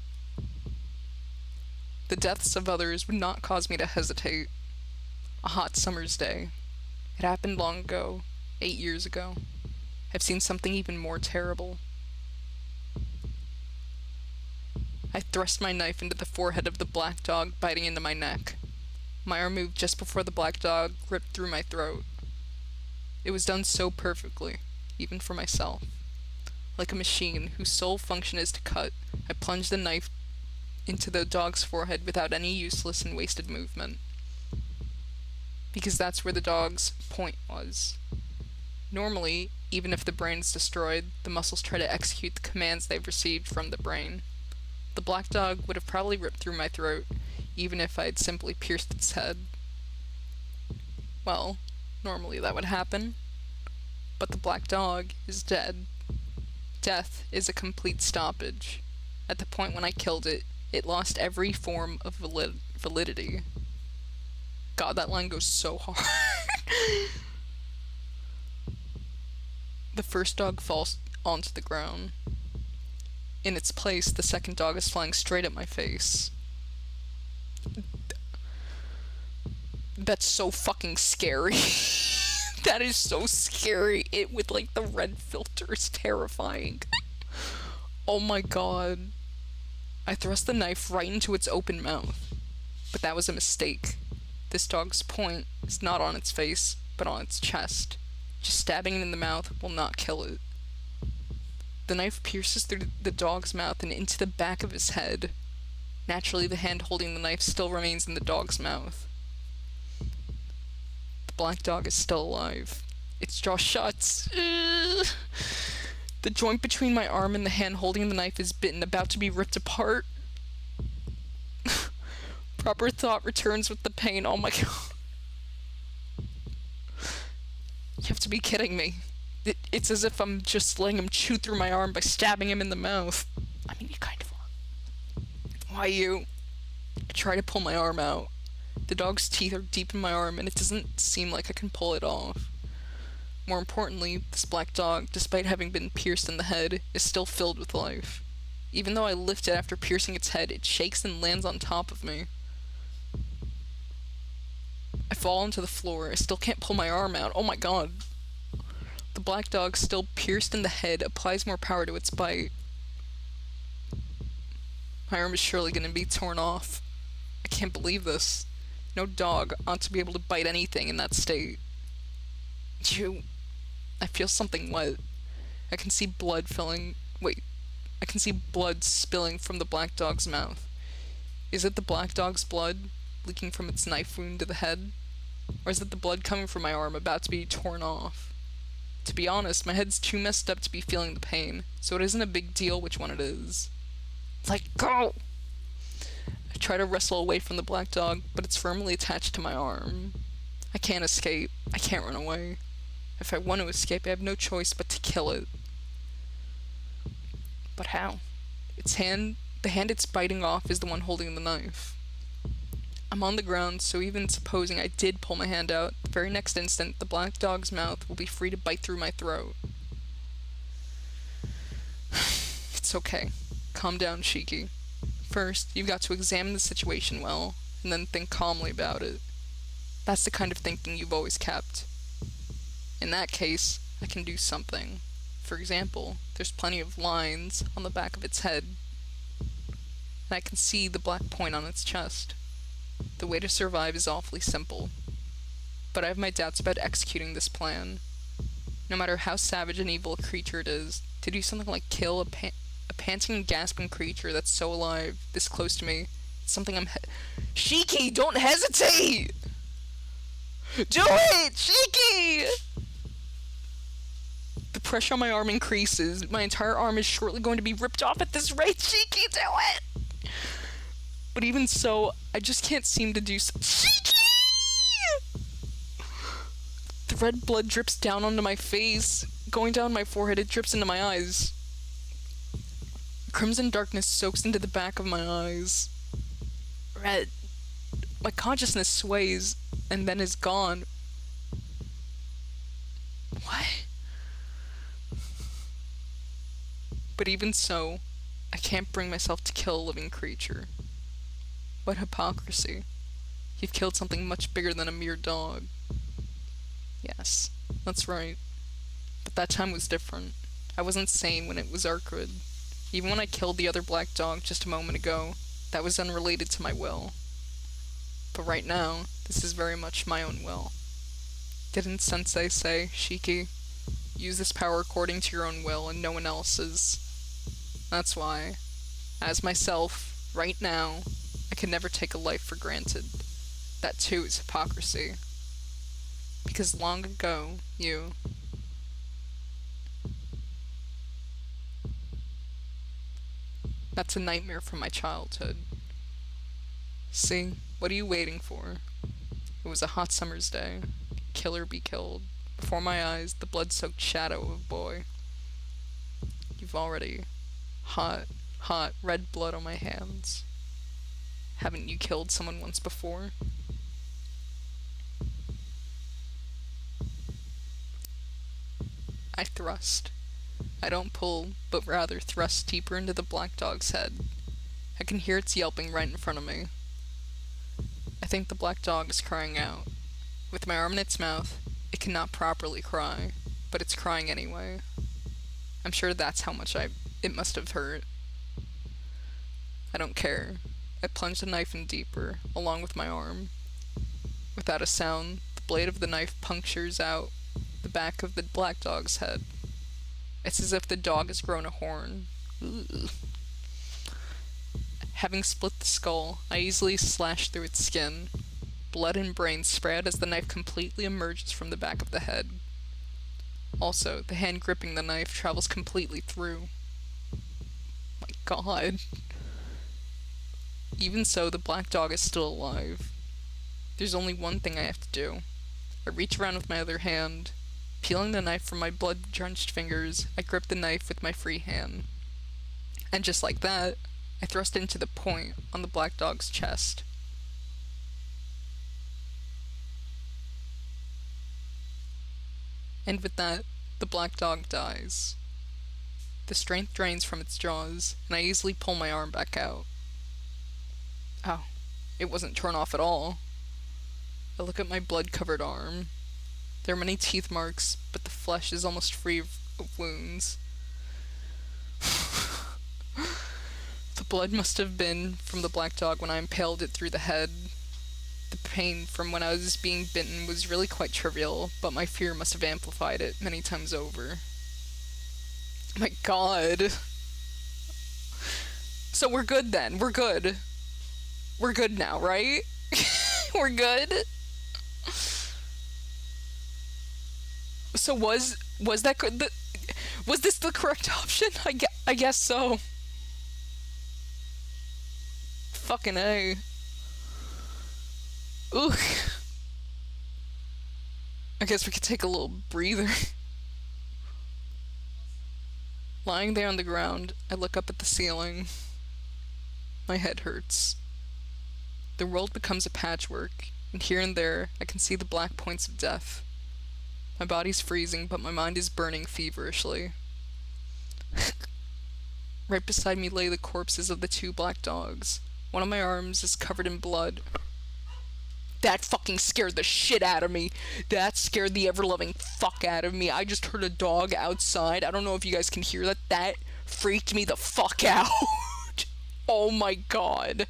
The deaths of others would not cause me to hesitate. A hot summer's day. It happened long ago, 8 years ago. I've seen something even more terrible. I thrust my knife into the forehead of the black dog, biting into my neck. My arm moved just before the black dog ripped through my throat. It was done so perfectly, even for myself. Like a machine whose sole function is to cut, I plunged the knife into the dog's forehead without any useless and wasted movement. Because that's where the dog's point was. Normally, even if the brain is destroyed, the muscles try to execute the commands they've received from the brain. The black dog would have probably ripped through my throat, even if I had simply pierced its head. Well, normally that would happen. But the black dog is dead. Death is a complete stoppage. At the point when I killed it, it lost every form of validity. God, that line goes so hard. The first dog falls onto the ground. In its place, the second dog is flying straight at my face. That's so fucking scary. That is so scary. It with like the red filter is terrifying. Oh my god. I thrust the knife right into its open mouth. But that was a mistake. This dog's point is not on its face, but on its chest. Just stabbing it in the mouth will not kill it. The knife pierces through the dog's mouth and into the back of his head. Naturally, the hand holding the knife still remains in the dog's mouth. The black dog is still alive. Its jaw shuts. The joint between my arm and the hand holding the knife is bitten, about to be ripped apart. Proper thought returns with the pain. Oh my god. You have to be kidding me. It's as if I'm just letting him chew through my arm by stabbing him in the mouth. I mean, you kind of are. Why you? I try to pull my arm out. The dog's teeth are deep in my arm, and it doesn't seem like I can pull it off. More importantly, this black dog, despite having been pierced in the head, is still filled with life. Even though I lift it after piercing its head, it shakes and lands on top of me. I fall onto the floor. I still can't pull my arm out. Oh my god. The black dog, still pierced in the head, applies more power to its bite. My arm is surely going to be torn off. I can't believe this. No dog ought to be able to bite anything in that state. I feel something wet. I can see blood I can see blood spilling from the black dog's mouth. Is it the black dog's blood leaking from its knife wound to the head? Or is it the blood coming from my arm about to be torn off? To be honest, my head's too messed up to be feeling the pain, so it isn't a big deal which one it is. Let go! I try to wrestle away from the black dog, but it's firmly attached to my arm. I can't escape. I can't run away. If I want to escape, I have no choice but to kill it. But how? The hand it's biting off is the one holding the knife. I'm on the ground, so even supposing I did pull my hand out, the very next instant, the black dog's mouth will be free to bite through my throat. It's okay. Calm down, Shiki. First, you've got to examine the situation well, and then think calmly about it. That's the kind of thinking you've always kept. In that case, I can do something. For example, there's plenty of lines on the back of its head, and I can see the black point on its chest. The way to survive is awfully simple, but I have my doubts about executing this plan. No matter how savage and evil a creature it is, to do something like kill a panting and gasping creature that's so alive, this close to me, it's something Shiki, don't hesitate! Do it! Shiki! The pressure on my arm increases. My entire arm is shortly going to be ripped off at this rate. Shiki, do it! But even so, I just can't seem to do so. Shiki! The red blood drips down onto my face. Going down my forehead, it drips into my eyes. Crimson darkness soaks into the back of my eyes. Red. My consciousness sways, and then is gone. What? But even so, I can't bring myself to kill a living creature. What hypocrisy. You've killed something much bigger than a mere dog. Yes, that's right. But that time was different. I wasn't sane when it was Arkrid. Even when I killed the other black dog just a moment ago, that was unrelated to my will. But right now, this is very much my own will. Didn't Sensei say, Shiki, use this power according to your own will and no one else's? That's why, as myself, right now, I can never take a life for granted. That too is hypocrisy. Because long ago, you... That's a nightmare from my childhood. See, what are you waiting for? It was a hot summer's day. Killer be killed. Before my eyes, the blood-soaked shadow of a boy. You've already... hot, red blood on my hands. Haven't you killed someone once before? I thrust. I don't pull, but rather thrust deeper into the black dog's head. I can hear its yelping right in front of me. I think the black dog is crying out. With my arm in its mouth, it cannot properly cry, but it's crying anyway. I'm sure that's how much it must have hurt. I don't care. I plunge the knife in deeper, along with my arm. Without a sound, the blade of the knife punctures out the back of the black dog's head. It's as if the dog has grown a horn. Ugh. Having split the skull, I easily slash through its skin. Blood and brains spread as the knife completely emerges from the back of the head. Also, the hand gripping the knife travels completely through. My God. Even so, the black dog is still alive. There's only one thing I have to do. I reach around with my other hand. Peeling the knife from my blood-drenched fingers, I grip the knife with my free hand. And just like that, I thrust into the point on the black dog's chest. And with that, the black dog dies. The strength drains from its jaws, and I easily pull my arm back out. Oh, it wasn't torn off at all. I look at my blood-covered arm. There are many teeth marks, but the flesh is almost free of wounds. The blood must have been from the black dog when I impaled it through the head. The pain from when I was being bitten was really quite trivial, but my fear must have amplified it many times over. My God. So we're good then. We're good. We're good now, right? We're good? So was that good? Was this the correct option? I guess so. Fucking A. Ugh. I guess we could take a little breather. Lying there on the ground, I look up at the ceiling. My head hurts. The world becomes a patchwork, and here and there I can see the black points of death. My body's freezing, but my mind is burning feverishly. Right beside me lay the corpses of the 2 black dogs. One of my arms is covered in blood. That fucking scared the shit out of me. That scared the ever-loving fuck out of me. I just heard a dog outside. I don't know if you guys can hear that. That freaked me the fuck out. Oh my god.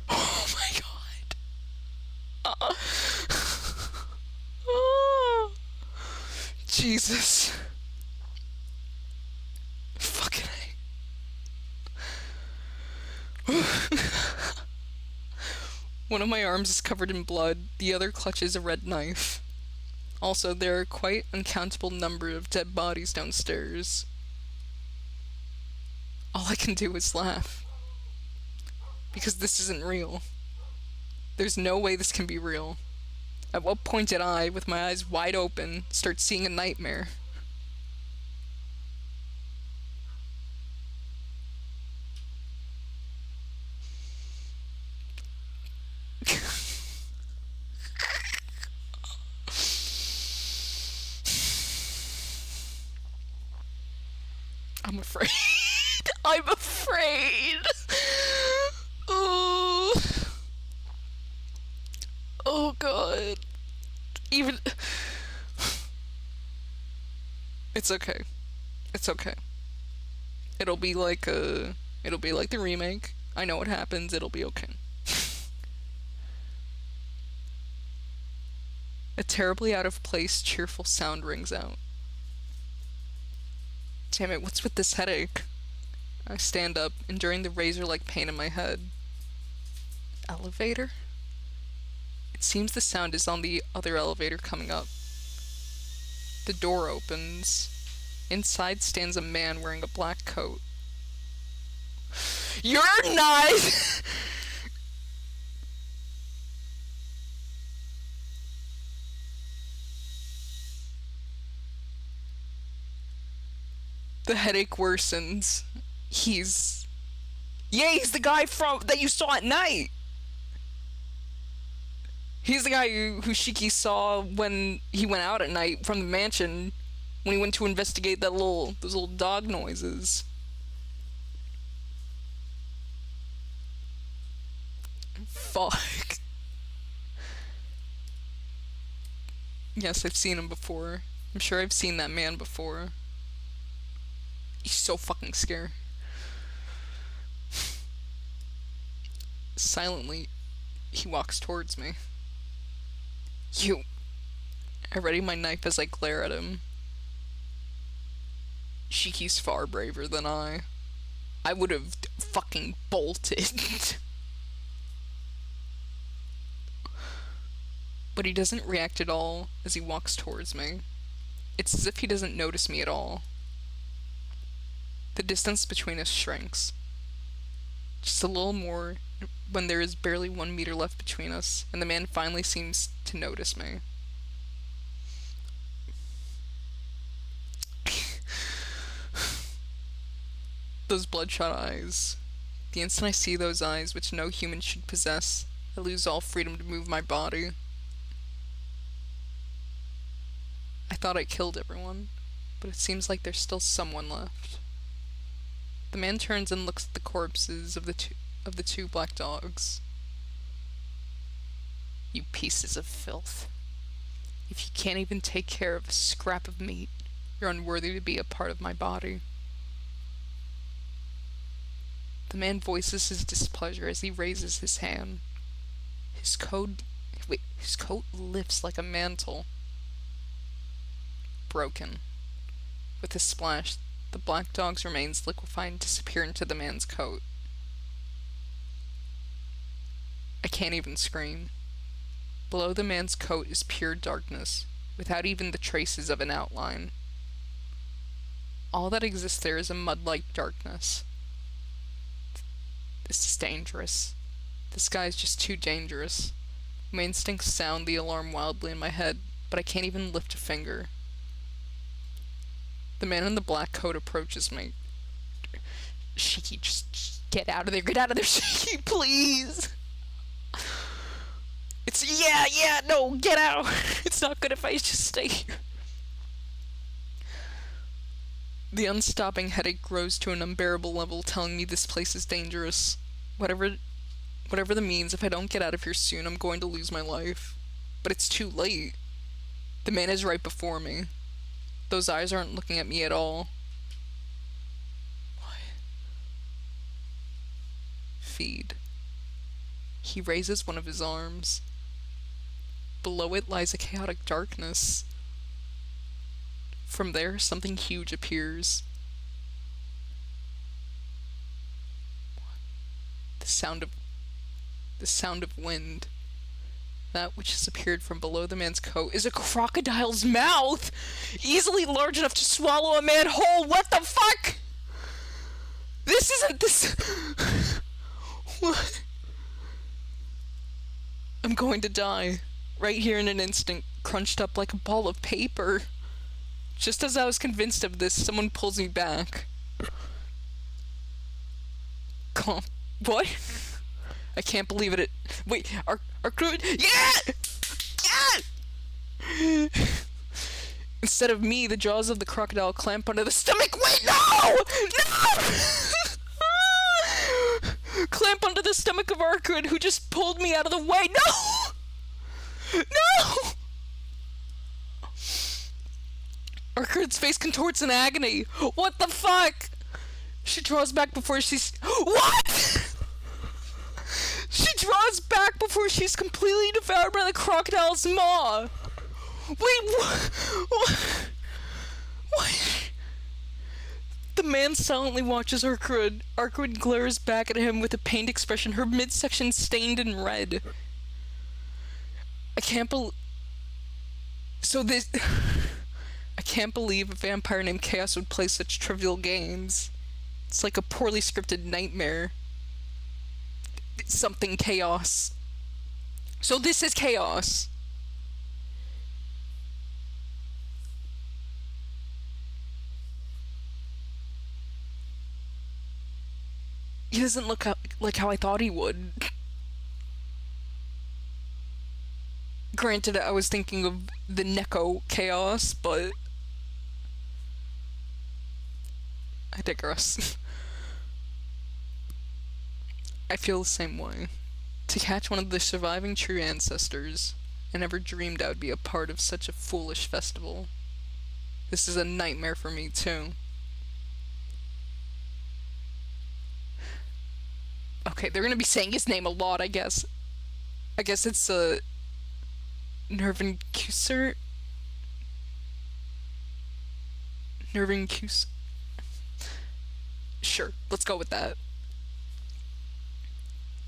Oh my god. Jesus. Fucking A. One of my arms is covered in blood, the other clutches a red knife. Also, there are quite uncountable number of dead bodies downstairs. All I can do is laugh. Because this isn't real. There's no way this can be real. At what point did I, with my eyes wide open, start seeing a nightmare? I'm afraid. I'm afraid. Oh. Oh god. Even. It's okay. It's okay. It'll be like the remake. I know what happens. It'll be okay. A terribly out of place, cheerful sound rings out. Damn it, what's with this headache? I stand up, enduring the razor-like pain in my head. Elevator? It seems the sound is on the other elevator coming up. The door opens. Inside stands a man wearing a black coat. You're not! The headache worsens. He's the guy that you saw at night! He's the guy who Shiki saw when he went out at night from the mansion, when he went to investigate those little dog noises. Fuck. Yes, I've seen him before. I'm sure I've seen that man before. He's so fucking scary. Silently, he walks towards me. You. I ready my knife as I glare at him. Shiki's far braver than I. I would have fucking bolted. But he doesn't react at all as he walks towards me. It's as if he doesn't notice me at all. The distance between us shrinks. Just a little more when there is barely 1 meter left between us, and the man finally seems to notice me. Those bloodshot eyes. The instant I see those eyes, which no human should possess, I lose all freedom to move my body. I thought I killed everyone, but it seems like there's still someone left. The man turns and looks at the corpses of the two black dogs. You pieces of filth. If you can't even take care of a scrap of meat, you're unworthy to be a part of my body. The man voices his displeasure as he raises his hand. His coat lifts like a mantle. Broken. With a splash, the black dog's remains liquefy and disappear into the man's coat. I can't even scream. Below the man's coat is pure darkness, without even the traces of an outline. All that exists there is a mud-like darkness. This is dangerous. This guy is just too dangerous. My instincts sound the alarm wildly in my head, but I can't even lift a finger. The man in the black coat approaches me. Shiki, just get out of there. Get out of there, Shiki, please. No, get out. It's not good if I just stay here. The unstopping headache grows to an unbearable level, telling me this place is dangerous. Whatever the means, if I don't get out of here soon, I'm going to lose my life. But it's too late. The man is right before me. Those eyes aren't looking at me at all. What? Feed. He raises one of his arms. Below it lies a chaotic darkness. From there, something huge appears. The sound of wind. That which has appeared from below the man's coat is a crocodile's mouth! Easily large enough to swallow a man whole! What the fuck?! This isn't this... What? I'm going to die. Right here in an instant, crunched up like a ball of paper. Just as I was convinced of this, someone pulls me back. What? I can't believe it. Wait, our crew. Yeah! Yeah! Instead of me, the jaws of the crocodile clamp onto the stomach. Wait, no! No! Clamp onto the stomach of Arkwood, who just pulled me out of the way. No! No! Arkwood's face contorts in agony. What the fuck? She draws back before she's... What?! She draws back before she's completely devoured by the crocodile's maw. Wait, what? The man silently watches Arkwood. Arkwood glares back at him with a pained expression, her midsection stained in red. I can't believe a vampire named Chaos would play such trivial games. It's like a poorly scripted nightmare. It's something chaos. So this is chaos. He doesn't look like how I thought he would. Granted, I was thinking of the Neko chaos, but... I digress. I feel the same way. To catch one of the surviving true ancestors, I never dreamed I would be a part of such a foolish festival. This is a nightmare for me, too. Okay, they're gonna be saying his name a lot, I guess. I guess it's, Nervincuser? Nervincuser? Sure, let's go with that.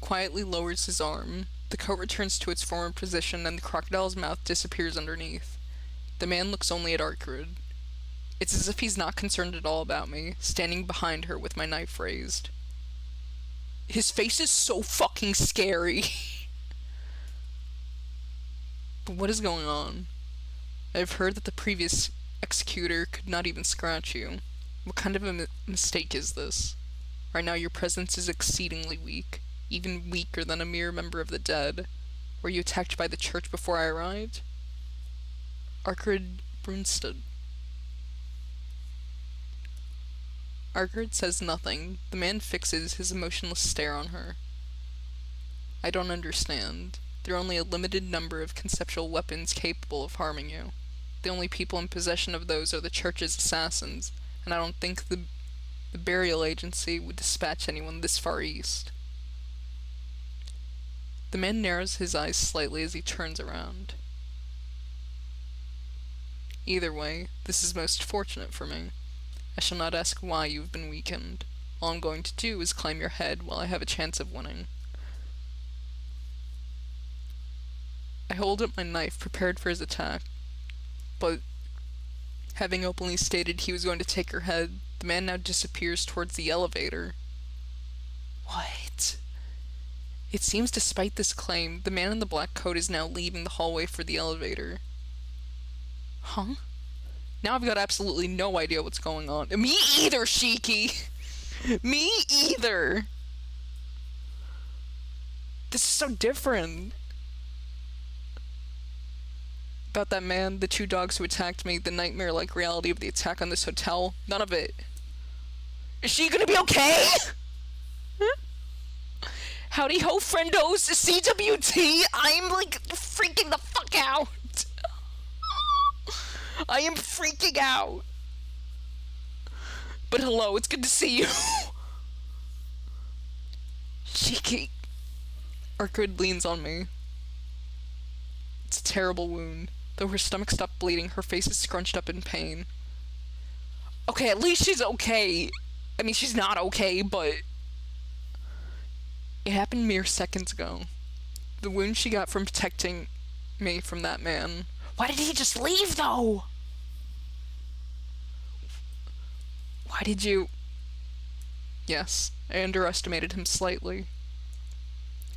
Quietly lowers his arm. The coat returns to its former position and the crocodile's mouth disappears underneath. The man looks only at Arkwood. It's as if he's not concerned at all about me, standing behind her with my knife raised. His face is so fucking scary. But what is going on? I've heard that the previous executor could not even scratch you. What kind of a mistake is this? Right now your presence is exceedingly weak, even weaker than a mere member of the dead. Were you attacked by the church before I arrived? Arkwood Brunstad. Arkwood says nothing. The man fixes his emotionless stare on her. I don't understand. There are only a limited number of conceptual weapons capable of harming you. The only people in possession of those are the church's assassins, and I don't think the burial agency would dispatch anyone this far east. The man narrows his eyes slightly as he turns around. Either way, this is most fortunate for me. I shall not ask why you have been weakened. All I'm going to do is claim your head while I have a chance of winning. I hold up my knife, prepared for his attack, but having openly stated he was going to take her head, the man now disappears towards the elevator. What? It seems despite this claim, the man in the black coat is now leaving the hallway for the elevator. Huh? Now I've got absolutely no idea what's going on. Me either, Shiki! Me either! This is so different. About that man, the 2 dogs who attacked me, the nightmare-like reality of the attack on this hotel. None of it. Is she gonna be okay? Howdy ho, friendos, CWT! I'm, like, freaking the fuck out! I am freaking out! But hello, it's good to see you! Cheeky. Arkwood leans on me. It's a terrible wound. Though her stomach stopped bleeding, her face is scrunched up in pain. Okay, at least she's okay. I mean, she's not okay, but... It happened mere seconds ago. The wound she got from protecting me from that man. Why did he just leave, though? Why did you... Yes, I underestimated him slightly.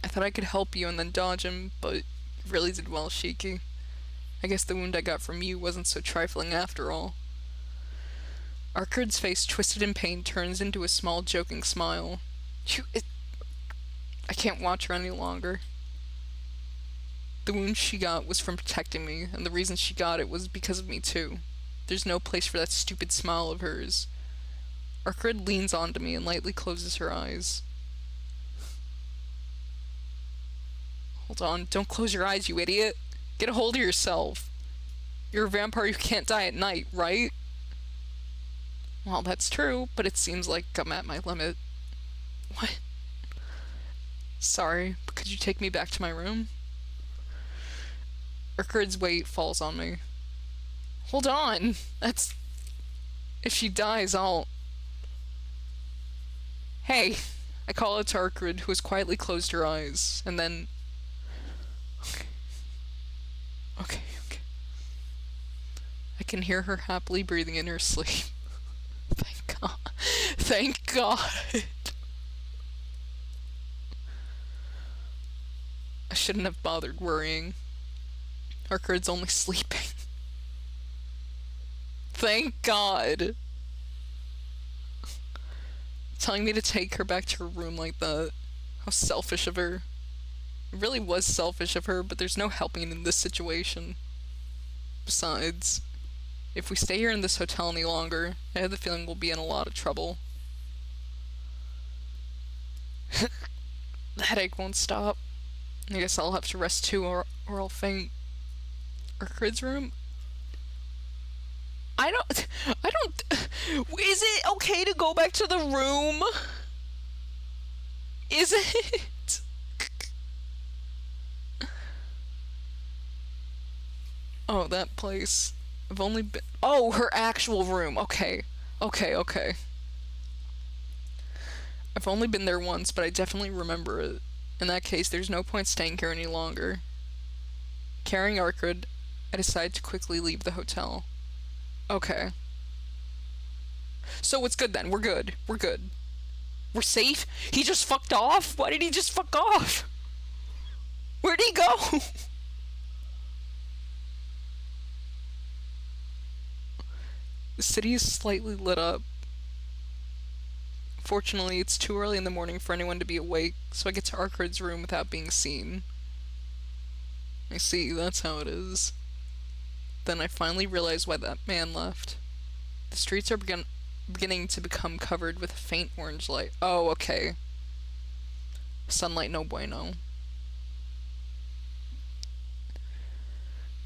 I thought I could help you and then dodge him, but you really did well, Shiki. I guess the wound I got from you wasn't so trifling after all. Arkwood's face, twisted in pain, turns into a small, joking smile. I can't watch her any longer. The wound she got was from protecting me, and the reason she got it was because of me too. There's no place for that stupid smile of hers. Arkwood leans onto me and lightly closes her eyes. Hold on, don't close your eyes, you idiot. Get a hold of yourself. You're a vampire who can't die at night, right? Well, that's true, but it seems like I'm at my limit. What? Sorry, but could you take me back to my room? Arkwood's weight falls on me. Hold on! That's... If she dies, I'll... Hey! I call out to Arkwood, who has quietly closed her eyes, and then... Okay. I can hear her happily breathing in her sleep. Thank God. Thank God! I shouldn't have bothered worrying. Arkwood's only sleeping. Thank God! Telling me to take her back to her room like that. How selfish of her. It really was selfish of her, but there's no helping in this situation. Besides, if we stay here in this hotel any longer, I have the feeling we'll be in a lot of trouble. The headache won't stop. I guess I'll have to rest too, or I'll faint. Arkwood's room? I don't... Is it okay to go back to the room? Is it? Oh, that place. I've only been... Oh, her actual room. Okay. I've only been there once, but I definitely remember it. In that case, there's no point staying here any longer. Carrying Arkwood, I decide to quickly leave the hotel. Okay. So it's good then. We're good. We're safe? He just fucked off? Why did he just fuck off? Where'd he go? The city is slightly lit up. Fortunately, it's too early in the morning for anyone to be awake, so I get to Arkwood's room without being seen. I see, that's how it is. Then I finally realize why that man left. The streets are beginning to become covered with a faint orange light. Oh, okay. Sunlight no bueno.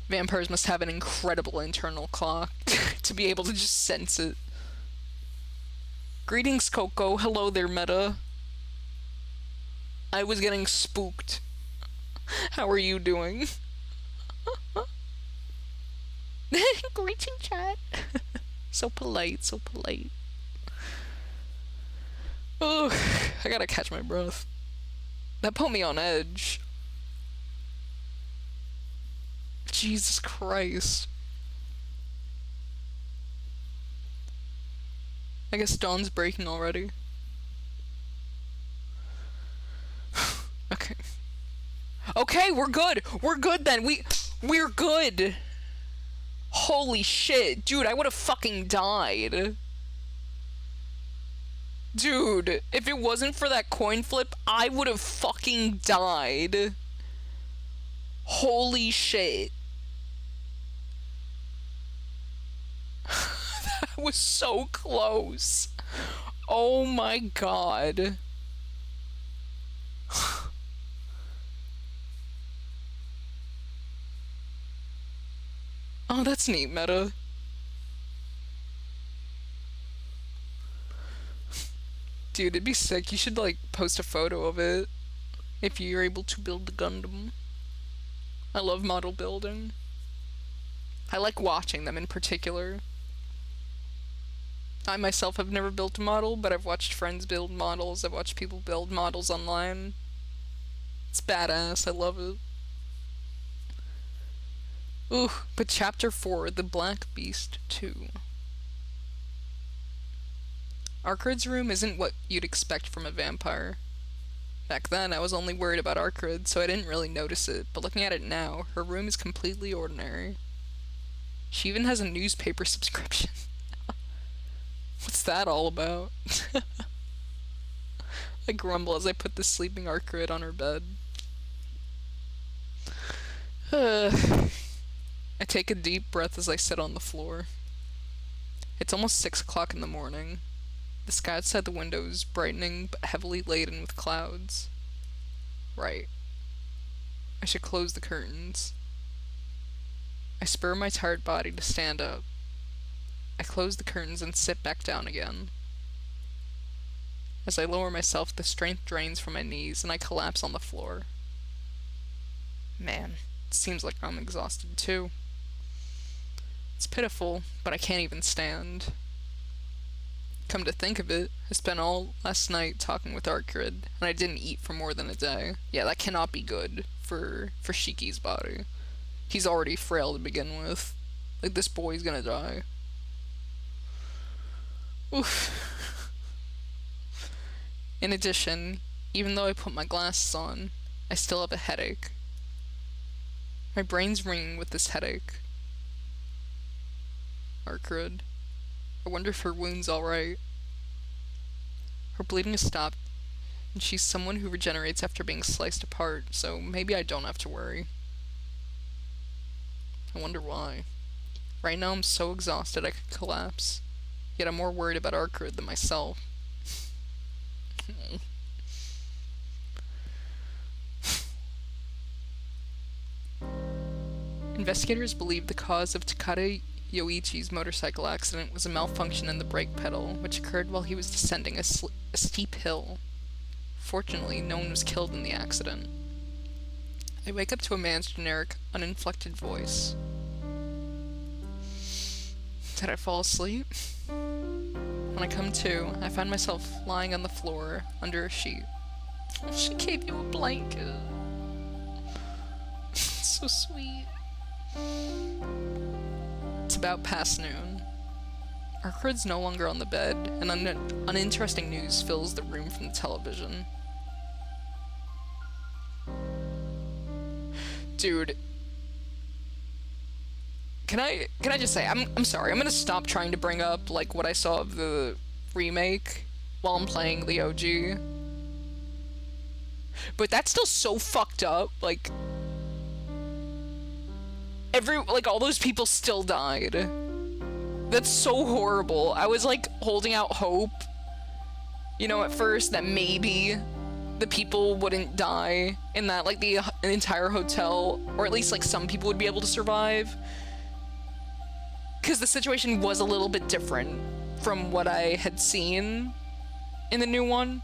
Vampires must have an incredible internal clock to be able to just sense it. Greetings, Coco. Hello there, Meta. I was getting spooked. How are you doing? Greeting, chat. So polite. Ugh, I gotta catch my breath. That put me on edge. Jesus Christ. I guess dawn's breaking already. Okay, we're good. We're good then. We're good. Holy shit. Dude, I would have fucking died. Dude, if it wasn't for that coin flip, I would have fucking died. Holy shit. I was so close. Oh my god. Oh, that's neat, meta. Dude, it'd be sick. You should, like, post a photo of it if you're able to build the Gundam. I love model building. I like watching them in particular. I myself have never built a model, but I've watched friends build models. I've watched people build models online. It's badass. I love it. Ooh, but Chapter 4, The Black Beast 2. Arkrid's room isn't what you'd expect from a vampire. Back then, I was only worried about Arkrid, so I didn't really notice it, but looking at it now, her room is completely ordinary. She even has a newspaper subscription. What's that all about? I grumble as I put the sleeping Arkrid on her bed. I take a deep breath as I sit on the floor. It's almost 6 o'clock in the morning. The sky outside the window is brightening but heavily laden with clouds. Right. I should close the curtains. I spur my tired body to stand up. I close the curtains and sit back down again. As I lower myself, the strength drains from my knees and I collapse on the floor. Man, it seems like I'm exhausted too. It's pitiful, but I can't even stand. Come to think of it, I spent all last night talking with Arkrid, and I didn't eat for more than a day. Yeah, that cannot be good for Shiki's body. He's already frail to begin with. Like, this boy's gonna die. Oof. In addition, even though I put my glasses on, I still have a headache. My brain's ringing with this headache. Arkrid. I wonder if her wound's alright. Her bleeding has stopped, and she's someone who regenerates after being sliced apart, so maybe I don't have to worry. I wonder why. Right now I'm so exhausted I could collapse, yet I'm more worried about Arkrid than myself. Investigators believe the cause of Takada Yoichi's motorcycle accident was a malfunction in the brake pedal, which occurred while he was descending a steep hill. Fortunately, no one was killed in the accident. I wake up to a man's generic, uninflected voice. Did I fall asleep? When I come to, I find myself lying on the floor under a sheet. She gave you a blanket. So sweet. It's about past noon. Arkrid's no longer on the bed, and uninteresting news fills the room from the television. Dude. Can I just say, I'm sorry, I'm gonna stop trying to bring up, like, what I saw of the remake while I'm playing the OG. But that's still so fucked up, like, all those people still died. That's so horrible. I was, like, holding out hope, you know, at first, that maybe the people wouldn't die, and that, like, the entire hotel, or at least, like, some people would be able to survive. Because the situation was a little bit different from what I had seen in the new one.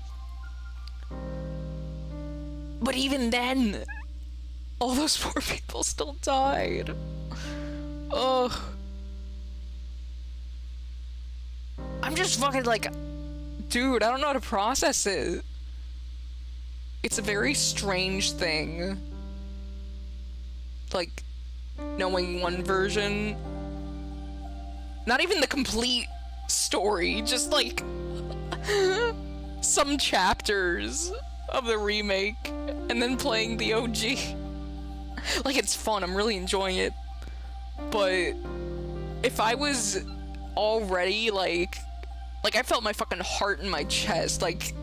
But even then, all those poor people still died. Ugh. I'm just fucking like, dude, I don't know how to process it. It's a very strange thing. Like, knowing one version. Not even the complete story, just like some chapters of the remake, and then playing the OG. Like, it's fun, I'm really enjoying it. But if I was already like I felt my fucking heart in my chest, like,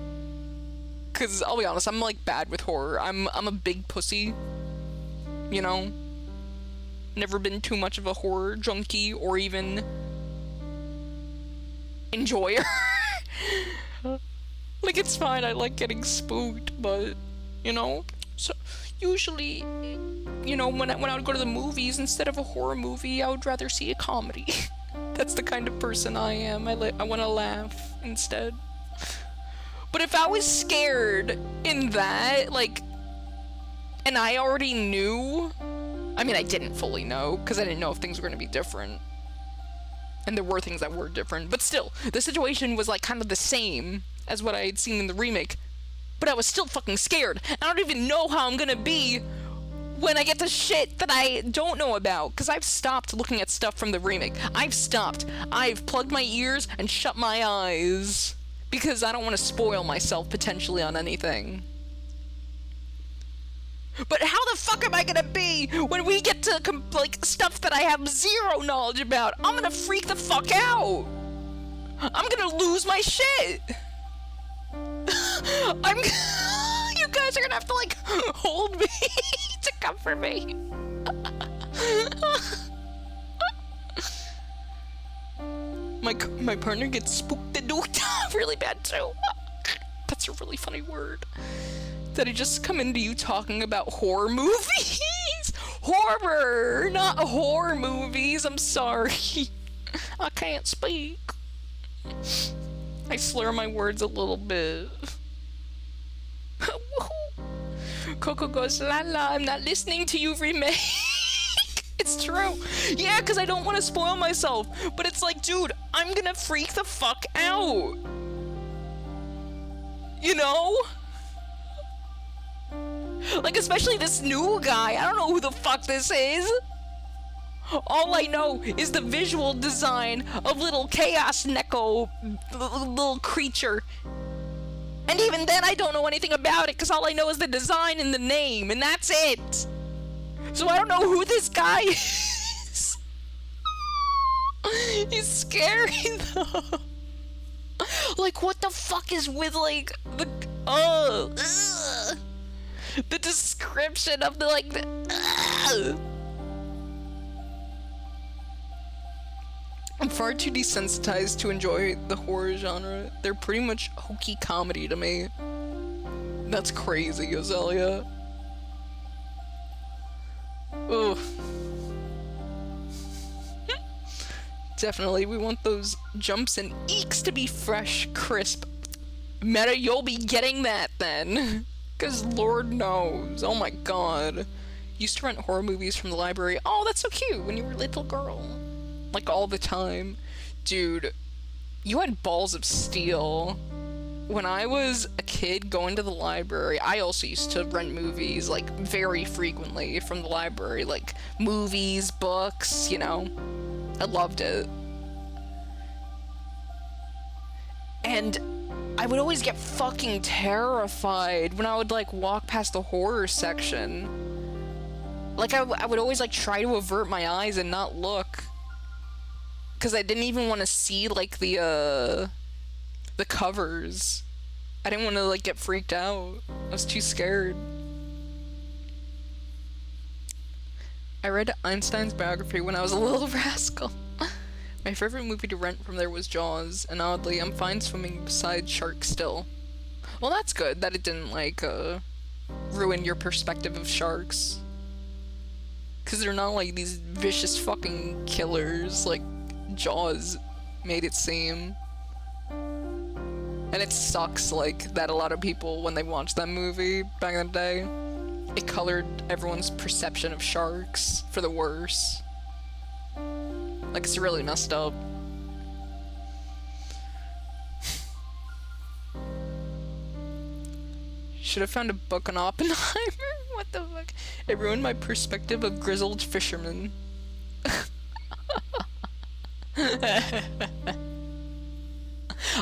cause I'll be honest, I'm like bad with horror. I'm a big pussy, you know? Never been too much of a horror junkie or even enjoyer. Like, it's fine, I like getting spooked, but, you know, so usually, you know, when I would go to the movies, instead of a horror movie, I would rather see a comedy. That's the kind of person I am. I want to laugh instead. But if I was scared in that, like, and I already knew, I mean, I didn't fully know, because I didn't know if things were going to be different. And there were things that were different, but still, the situation was, like, kind of the same as what I had seen in the remake. But I was still fucking scared. I don't even know how I'm gonna be when I get to shit that I don't know about, because I've stopped looking at stuff from the remake. I've stopped. I've plugged my ears and shut my eyes, because I don't want to spoil myself potentially on anything. But how the fuck am I gonna be when we get to, like, stuff that I have zero knowledge about? I'm gonna freak the fuck out! I'm gonna lose my shit! You guys are gonna have to, like, hold me to comfort me. My partner gets spooked really bad too. That's a really funny word. Did I just come into you talking about horror movies? Horror, not horror movies. I'm sorry. I can't speak. I slur my words a little bit. Coco goes, la la, I'm not listening to you, remake. It's true. Yeah, because I don't want to spoil myself. But it's like, dude, I'm gonna freak the fuck out. You know? Like, especially this new guy. I don't know who the fuck this is. All I know is the visual design of little Chaos Neko, little creature. And even then, I don't know anything about it, because all I know is the design and the name, and that's it. So I don't know who this guy is. He's scary, though. Like, what the fuck is with, like, the... the description of the, like, I'm far too desensitized to enjoy the horror genre. They're pretty much hokey comedy to me. That's crazy, Azalea. Ugh. Definitely, we want those jumps and eeks to be fresh, crisp. Meta, you'll be getting that then. Because Lord knows. Oh my god. Used to rent horror movies from the library. Oh, that's so cute when you were a little girl. Like, all the time. Dude, you had balls of steel. When I was a kid going to the library, I also used to rent movies, like, very frequently from the library. Like, movies, books, you know. I loved it. And I would always get fucking terrified when I would, like, walk past the horror section. Like, I would always, like, try to avert my eyes and not look. Because I didn't even want to see, like, the covers. I didn't want to, like, get freaked out. I was too scared. I read Einstein's biography when I was a little rascal. My favorite movie to rent from there was Jaws, and oddly, I'm fine swimming beside sharks still. Well, that's good that it didn't, like, ruin your perspective of sharks. Because they're not, like, these vicious fucking killers, like Jaws made it seem. And it sucks, like, that a lot of people, when they watched that movie back in the day, it colored everyone's perception of sharks for the worse. Like, it's really messed up. Should have found a book on Oppenheimer? What the fuck? It ruined my perspective of grizzled fishermen.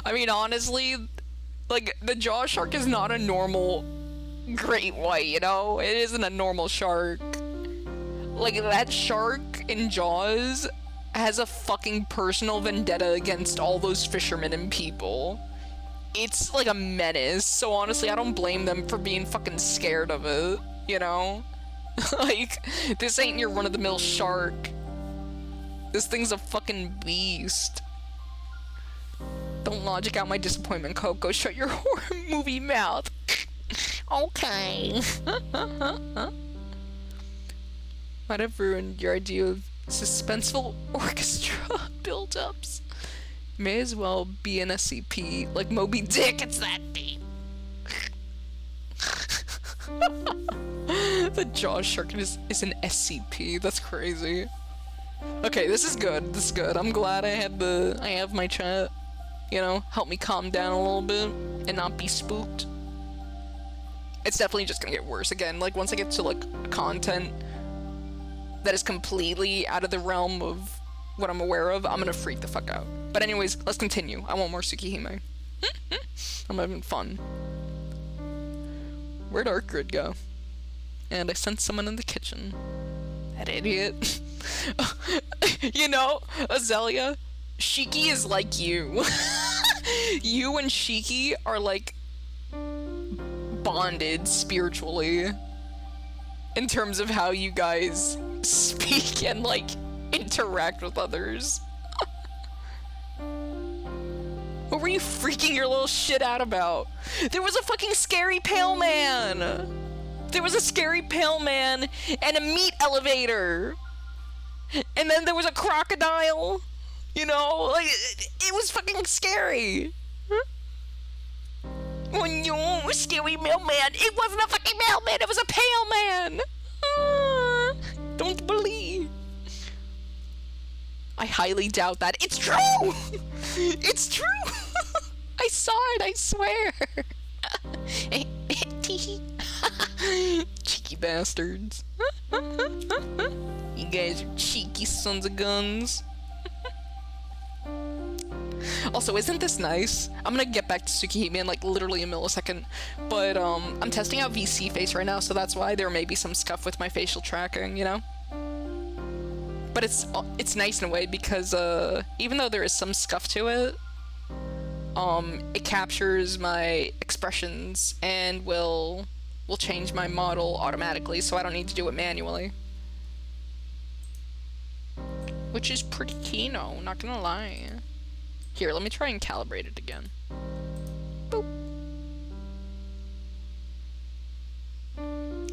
I mean, honestly, like, the jaw shark is not a normal great white, you know? It isn't a normal shark. Like, that shark in Jaws has a fucking personal vendetta against all those fishermen and people. It's like a menace, so honestly, I don't blame them for being fucking scared of it, you know? Like, this ain't your run-of-the-mill shark. This thing's a fucking beast. Don't logic out my disappointment, Coco. Shut your horror movie mouth. Okay. Might have ruined your idea of suspenseful orchestra build-ups. May as well be an SCP, like Moby Dick. It's that deep. The jaw shark is an SCP. That's crazy. Okay, this is good. This is good. I'm glad I have my chat, you know, help me calm down a little bit and not be spooked. It's definitely just gonna get worse again. Like, once I get to, like, content that is completely out of the realm of what I'm aware of, I'm gonna freak the fuck out. But anyways, let's continue. I want more Tsukihime. I'm having fun. Where'd Artgrid go? And I sent someone in the kitchen. That idiot. You know, Azalea, Shiki is like you. You and Shiki are, like, bonded spiritually in terms of how you guys speak and, like, interact with others. What were you freaking your little shit out about? There was a fucking scary pale man! There was a scary pale man and a meat elevator! And then there was a crocodile! You know? Like, it was fucking scary! Oh no, scary mailman! It wasn't a fucking mailman! It was a pale man! Don't believe. I highly doubt that. It's true! It's true! I saw it, I swear! Cheeky bastards. You guys are cheeky sons of guns. Also, isn't this nice? I'm gonna get back to Tsukihime in, like, literally a millisecond, but, I'm testing out VC face right now, so that's why there may be some scuff with my facial tracking, you know? But it's nice in a way because, even though there is some scuff to it, it captures my expressions and will change my model automatically, so I don't need to do it manually. Which is pretty kino, not gonna lie. Here, let me try and calibrate it again. Boop.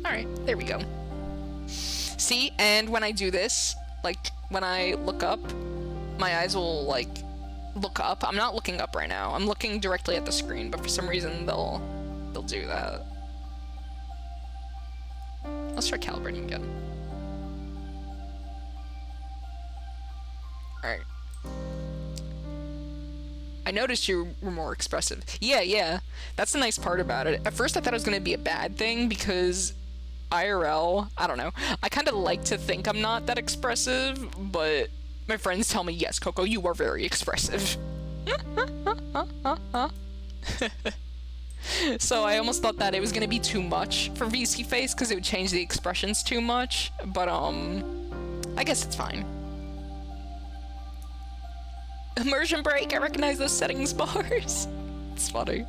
Alright, there we go. See, and when I do this, like, when I look up, my eyes will, like, look up. I'm not looking up right now. I'm looking directly at the screen, but for some reason they'll do that. Let's try calibrating again. Alright. I noticed you were more expressive. Yeah. That's the nice part about it. At first I thought it was gonna be a bad thing because IRL, I don't know. I kind of like to think I'm not that expressive, but my friends tell me, yes, Coco, you are very expressive. So I almost thought that it was gonna be too much for VC face because it would change the expressions too much, but I guess it's fine. Immersion break, I recognize those settings bars. It's funny.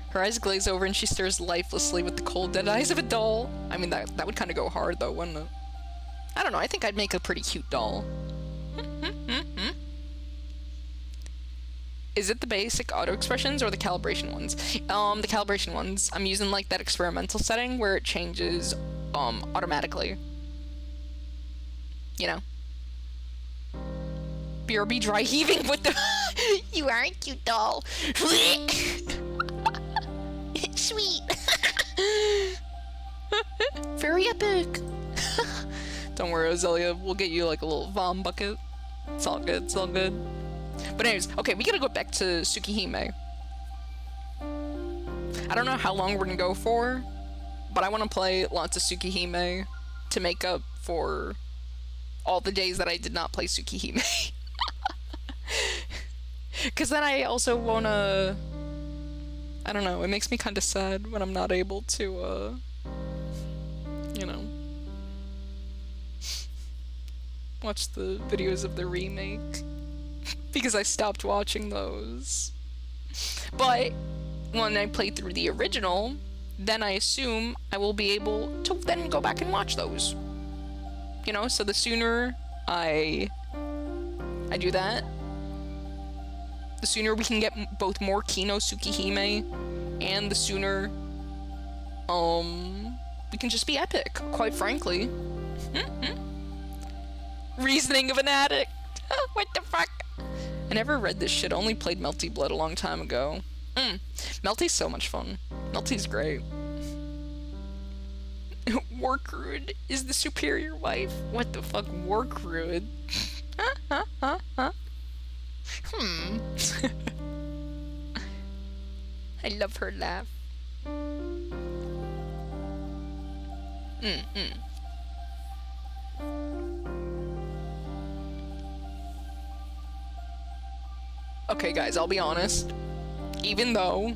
Her eyes glaze over and she stares lifelessly with the cold, dead eyes of a doll. I mean, that would kind of go hard though, wouldn't it? I don't know, I think I'd make a pretty cute doll. Is it the basic auto expressions or the calibration ones? The calibration ones. I'm using like that experimental setting where it changes automatically. You know? BRB dry heaving with the You are a cute doll. Sweet. very epic. Don't worry, Azalea, we'll get you like a little vomp bucket. It's all good, it's all good. But anyways, okay, we gotta go back to Tsukihime. I don't know how long we're gonna go for, but I want to play lots of Tsukihime to make up for all the days that I did not play Tsukihime. Because then I also wanna... I don't know, it makes me kind of sad when I'm not able to, you know, watch the videos of the remake. Because I stopped watching those. But when I play through the original, then I assume I will be able to then go back and watch those. You know, so the sooner I do that, The sooner we can get both more Kino Tsukihime, and the sooner, we can just be epic, quite frankly. Reasoning of an addict. What the fuck? I never read this shit, only played Melty Blood a long time ago. Melty's so much fun. Melty's great. Warcrude is the superior wife. What the fuck, Warcrude? I love her laugh. Okay, guys, I'll be honest. Even though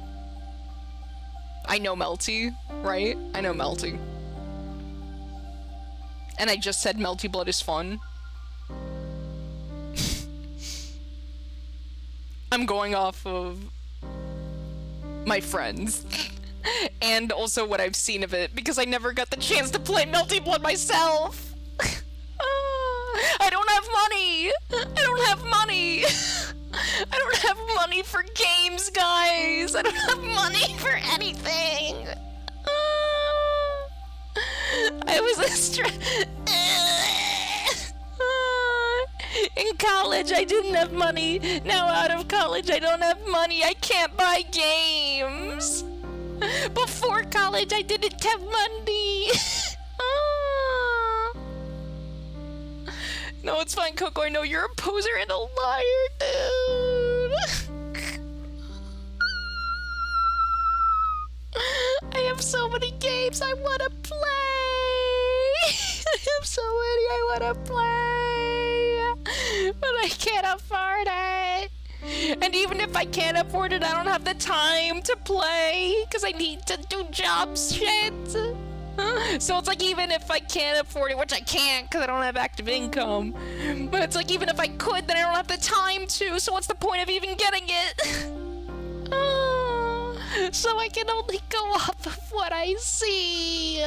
I know Melty, right? I know Melty. And I just said Melty Blood is fun. I'm going off of my friends. And also what I've seen of it, because I never got the chance to play Melty Blood myself. I don't have money! I don't have money! I don't have money for games, guys! I don't have money for anything! I was in college, I didn't have money. Now out of college, I don't have money. I can't buy games. Before college, I didn't have money. No, it's fine, Coco. I know you're a poser and a liar, dude. I have so many games I want to play. I have so many I want to play. But I can't afford it. And even if I can't afford it, I don't have the time to play. Because I need to do job shit. So it's like, even if I can't afford it, which I can't because I don't have active income, but it's like, even if I could, then I don't have the time to, so what's the point of even getting it? So I can only go off of what I see.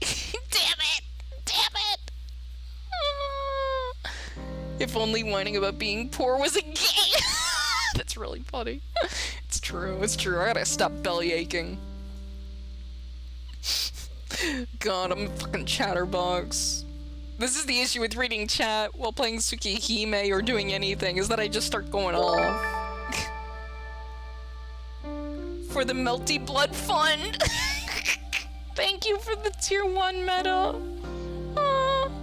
Damn it! Damn it! If only whining about being poor was a game. That's really funny. It's true, it's true. I gotta stop belly aching. God, I'm a fucking chatterbox. This is the issue with reading chat while playing Tsukihime or doing anything, is that I just start going off. For the Melty Blood Fund! Thank you for the tier 1 meta.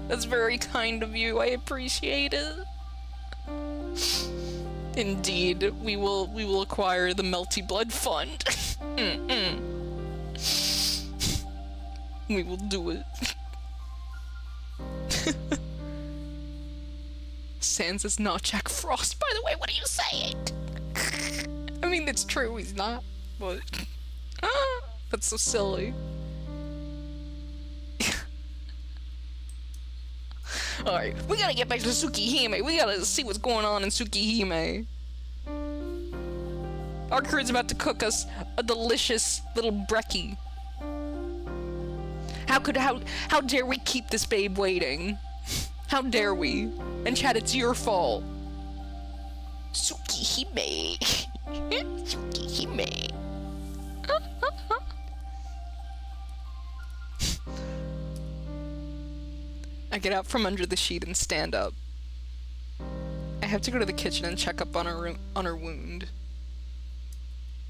That's very kind of you, I appreciate it. Indeed, we will acquire the Melty Blood Fund. We will do it. Sans is not Jack Frost, by the way, what are you saying? I mean, it's true, he's not, but... that's so silly. Alright, we gotta get back to Tsukihime. We gotta see what's going on in Tsukihime. Our crew's about to cook us a delicious little brekkie. How dare we keep this babe waiting? How dare we? And chat, it's your fault. Tsukihime. Tsukihime. I get out from under the sheet and stand up. I have to go to the kitchen and check up on her wound.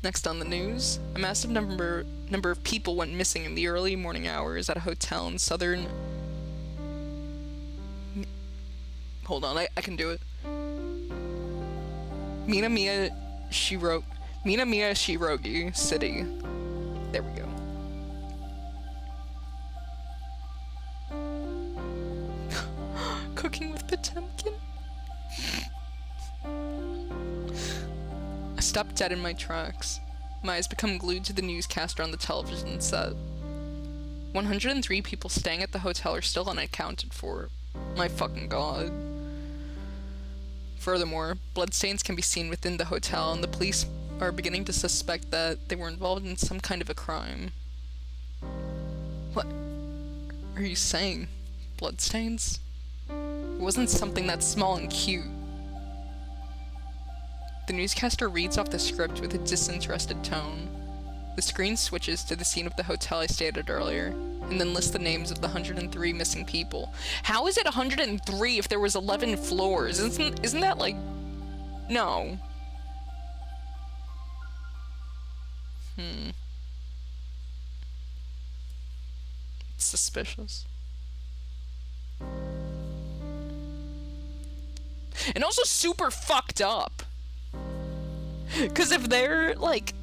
Next on the news, a massive number of people went missing in the early morning hours at a hotel in southern... Hold on, I can do it. Minamiya Shirogi City. There we go. Cooking with Potemkin? I stopped dead in my tracks. My eyes become glued to the newscaster on the television set. 103 people staying at the hotel are still unaccounted for. My fucking god. Furthermore, bloodstains can be seen within the hotel, and the police are beginning to suspect that they were involved in some kind of a crime. What are you saying? Bloodstains? It wasn't something that small and cute. The newscaster reads off the script with a disinterested tone. The screen switches to the scene of the hotel I stayed at earlier, and then lists the names of the 103 missing people. How is it 103 if there was 11 floors? Isn't that like... No. It's suspicious. And also super fucked up. Because if they're, like...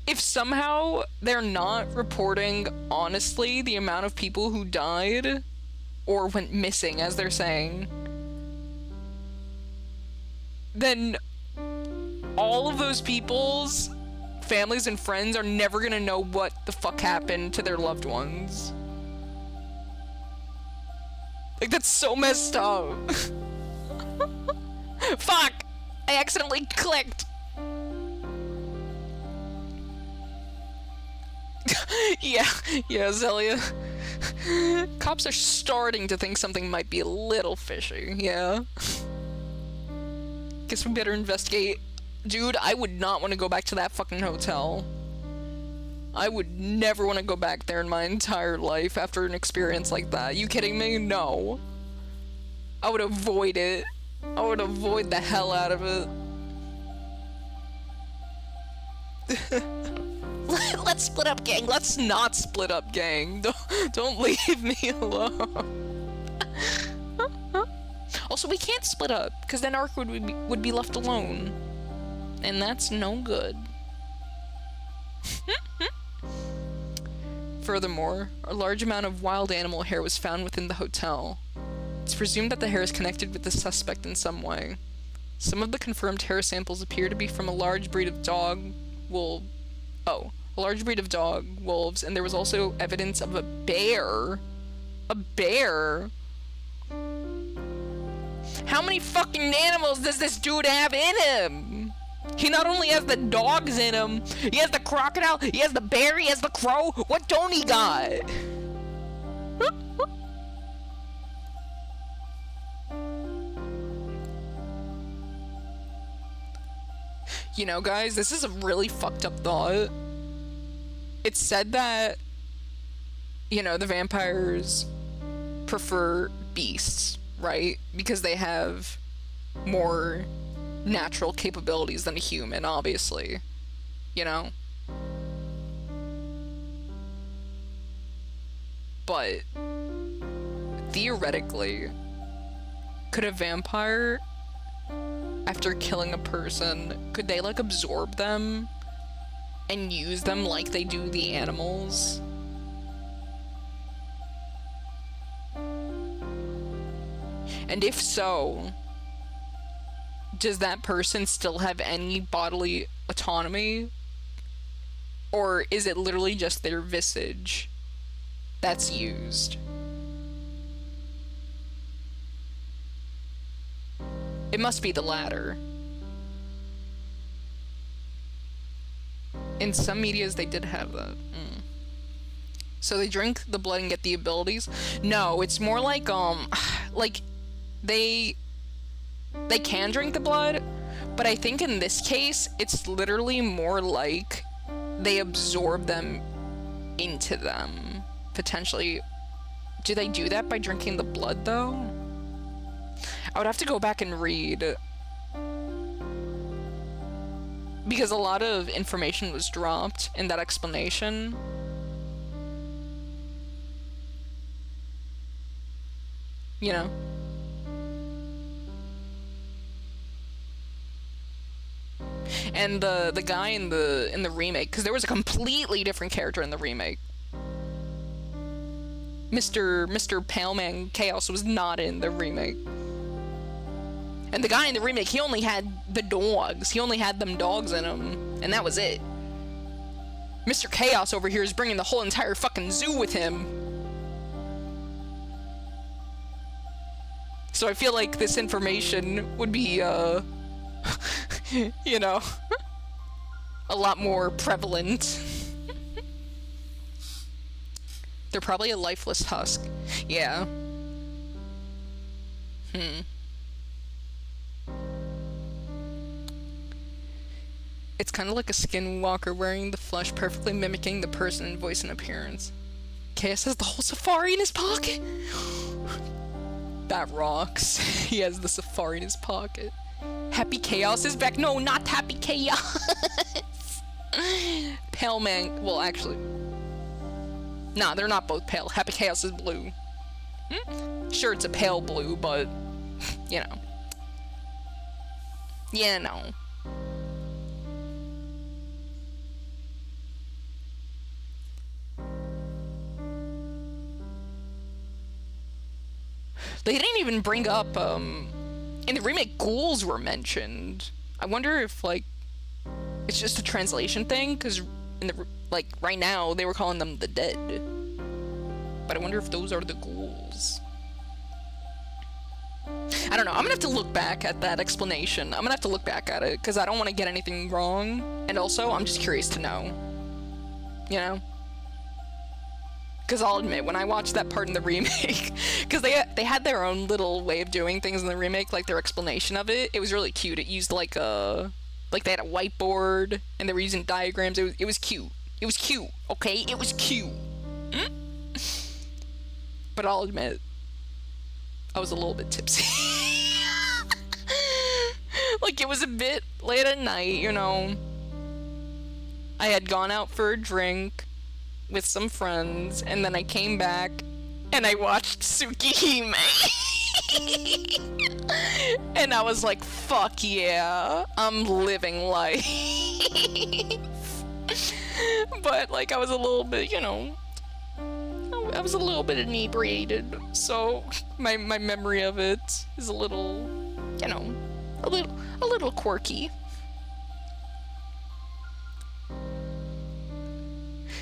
If somehow they're not reporting honestly the amount of people who died or went missing, as they're saying, then all of those people's families and friends are never gonna know what the fuck happened to their loved ones. Like, that's so messed up. Fuck! I accidentally clicked! yeah, Zelia. Cops are starting to think something might be a little fishy, yeah. Guess we better investigate. Dude, I would not want to go back to that fucking hotel. I would never want to go back there in my entire life after an experience like that. You kidding me? No. I would avoid it. I would avoid the hell out of it. Let's split up, gang. Let's not split up, gang. Don't leave me alone. Also, we can't split up, because then Ark would be left alone. And that's no good. Furthermore, a large amount of wild animal hair was found within the hotel. It's presumed that the hair is connected with the suspect in some way. Some of the confirmed hair samples appear to be from a large breed of wolves, and there was also evidence of a bear. A bear? How many fucking animals does this dude have in him? He not only has the dogs in him, he has the crocodile, he has the bear, he has the crow. What don't he got? You know, guys, this is a really fucked up thought. It's said that, you know, the vampires prefer beasts, right? Because they have more natural capabilities than a human, obviously. You know? But theoretically, could a vampire, after killing a person, could they like absorb them and use them like they do the animals? And if so, does that person still have any bodily autonomy? Or is it literally just their visage that's used? It must be the latter. In some medias, they did have that. So they drink the blood and get the abilities? No, it's more like, they can drink the blood, but I think in this case, it's literally more like they absorb them into them, potentially. Do they do that by drinking the blood, though? I would have to go back and read, because a lot of information was dropped in that explanation. You know? And the guy in the remake, because there was a completely different character in the remake. Mr. Paleman Chaos was not in the remake. And the guy in the remake, he only had the dogs. He only had them dogs in him, and that was it. Mr. Chaos over here is bringing the whole entire fucking zoo with him. So I feel like this information would be, you know, a lot more prevalent. They're probably a lifeless husk. Yeah. It's kind of like a skinwalker wearing the flesh, perfectly mimicking the person in voice and appearance. Chaos has the whole safari in his pocket. That rocks. He has the safari in his pocket. Happy Chaos is back. No, not Happy Chaos. Pale Man. Well, actually. Nah, they're not both pale. Happy Chaos is blue. Sure, it's a pale blue, but, you know. Yeah, no. They didn't even bring up, in the remake, ghouls were mentioned. I wonder if, like, it's just a translation thing, because in the, like, right now, they were calling them the dead. But I wonder if those are the ghouls. I don't know, I'm gonna have to look back at that explanation. I'm gonna have to look back at it, because I don't want to get anything wrong. And also, I'm just curious to know. You know? Because I'll admit, when I watched that part in the remake, because they had their own little way of doing things in the remake, like their explanation of it, it was really cute. It used like they had a whiteboard, and they were using diagrams. It was cute. It was cute, okay? It was cute. But I'll admit, I was a little bit tipsy. Like, it was a bit late at night, you know. I had gone out for a drink with some friends, and then I came back, and I watched Tsukihime. And I was like, fuck yeah, I'm living life. But, like, I was a little bit, you know, I was a little bit inebriated, so my memory of it is a little, you know, a little quirky.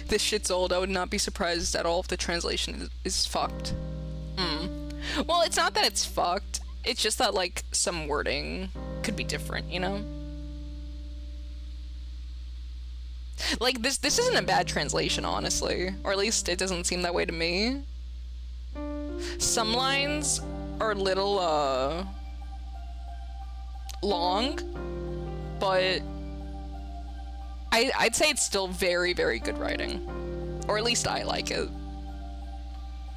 This shit's old. I would not be surprised at all if the translation is fucked. Well, it's not that it's fucked. It's just that, like, some wording could be different, you know? Like, this isn't a bad translation, honestly. Or at least it doesn't seem that way to me. Some lines are a little, long, but I'd say it's still very, very good writing. Or at least I like it.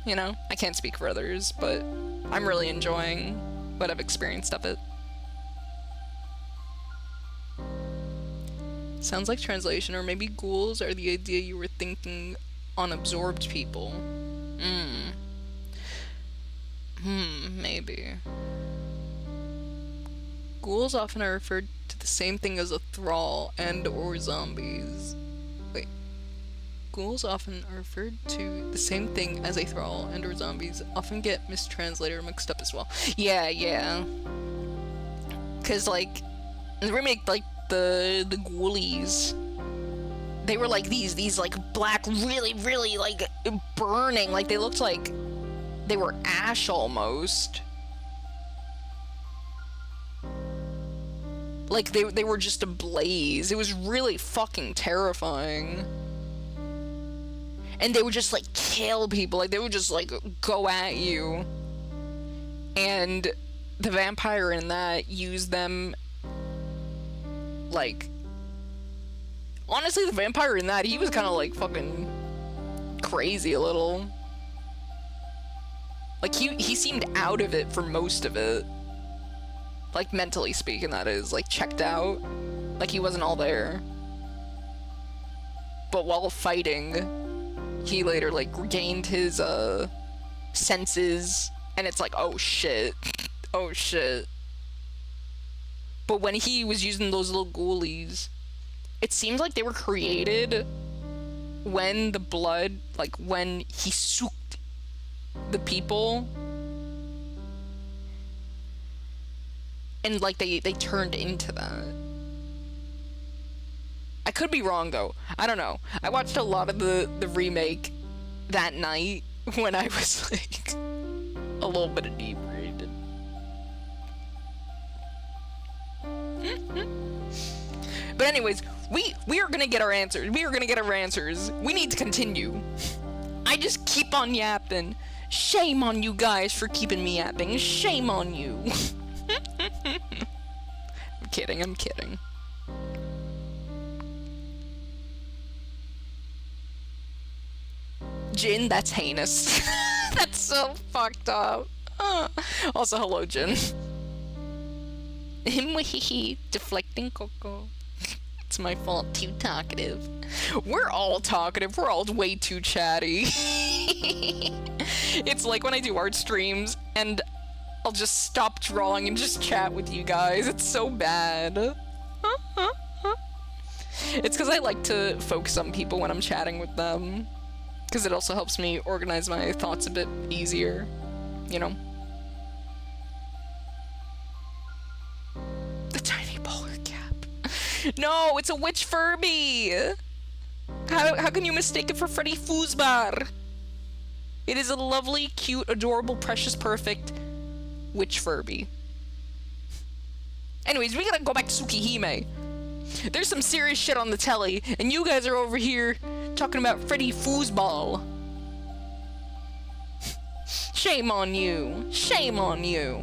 You know? I can't speak for others, but I'm really enjoying what I've experienced of it. Sounds like translation, or maybe ghouls are the idea you were thinking on absorbed people. Maybe. Ghouls often are referred to the same thing as a thrall and or zombies. Wait. Ghouls often are referred to the same thing as a thrall and or zombies, often get mistranslated or mixed up as well. Yeah. Cause, like, in the remake, like, the ghoulies, they were like these like black, really, really, like, burning, like, they looked like they were ash almost. Like, they were just ablaze. It was really fucking terrifying. And they would just, like, kill people. Like, they would just, like, go at you. And the vampire in that used them, like... Honestly, the vampire in that, he was kind of, like, fucking crazy a little. Like, he seemed out of it for most of it. Like, mentally speaking, that is. Like, checked out. Like, he wasn't all there. But while fighting, he later, like, regained his, senses. And it's like, oh shit. Oh shit. But when he was using those little ghoulies, it seemed like they were created when the blood, like, when he soaked the people. And, like, they turned into that. I could be wrong, though. I don't know. I watched a lot of the remake that night when I was, like, a little bit inebriated. But anyways, we are gonna get our answers. We are gonna get our answers. We need to continue. I just keep on yapping. Shame on you guys for keeping me yapping. Shame on you. I'm kidding. Jin, that's heinous. That's so fucked up. Also, hello, Jin. Deflecting Coco. It's my fault, too talkative. We're all talkative, we're all way too chatty. It's like when I do art streams, and I'll just stop drawing and just chat with you guys. It's so bad. It's because I like to focus on people when I'm chatting with them. Because it also helps me organize my thoughts a bit easier, you know? The tiny polar cap. No, it's a witch Furby! How can you mistake it for Freddy Fazbear? It is a lovely, cute, adorable, precious, perfect witch Furby. Anyways, we gotta go back to Tsukihime. There's some serious shit on the telly, and you guys are over here talking about Freddy Fazbear. Shame on you. Shame on you.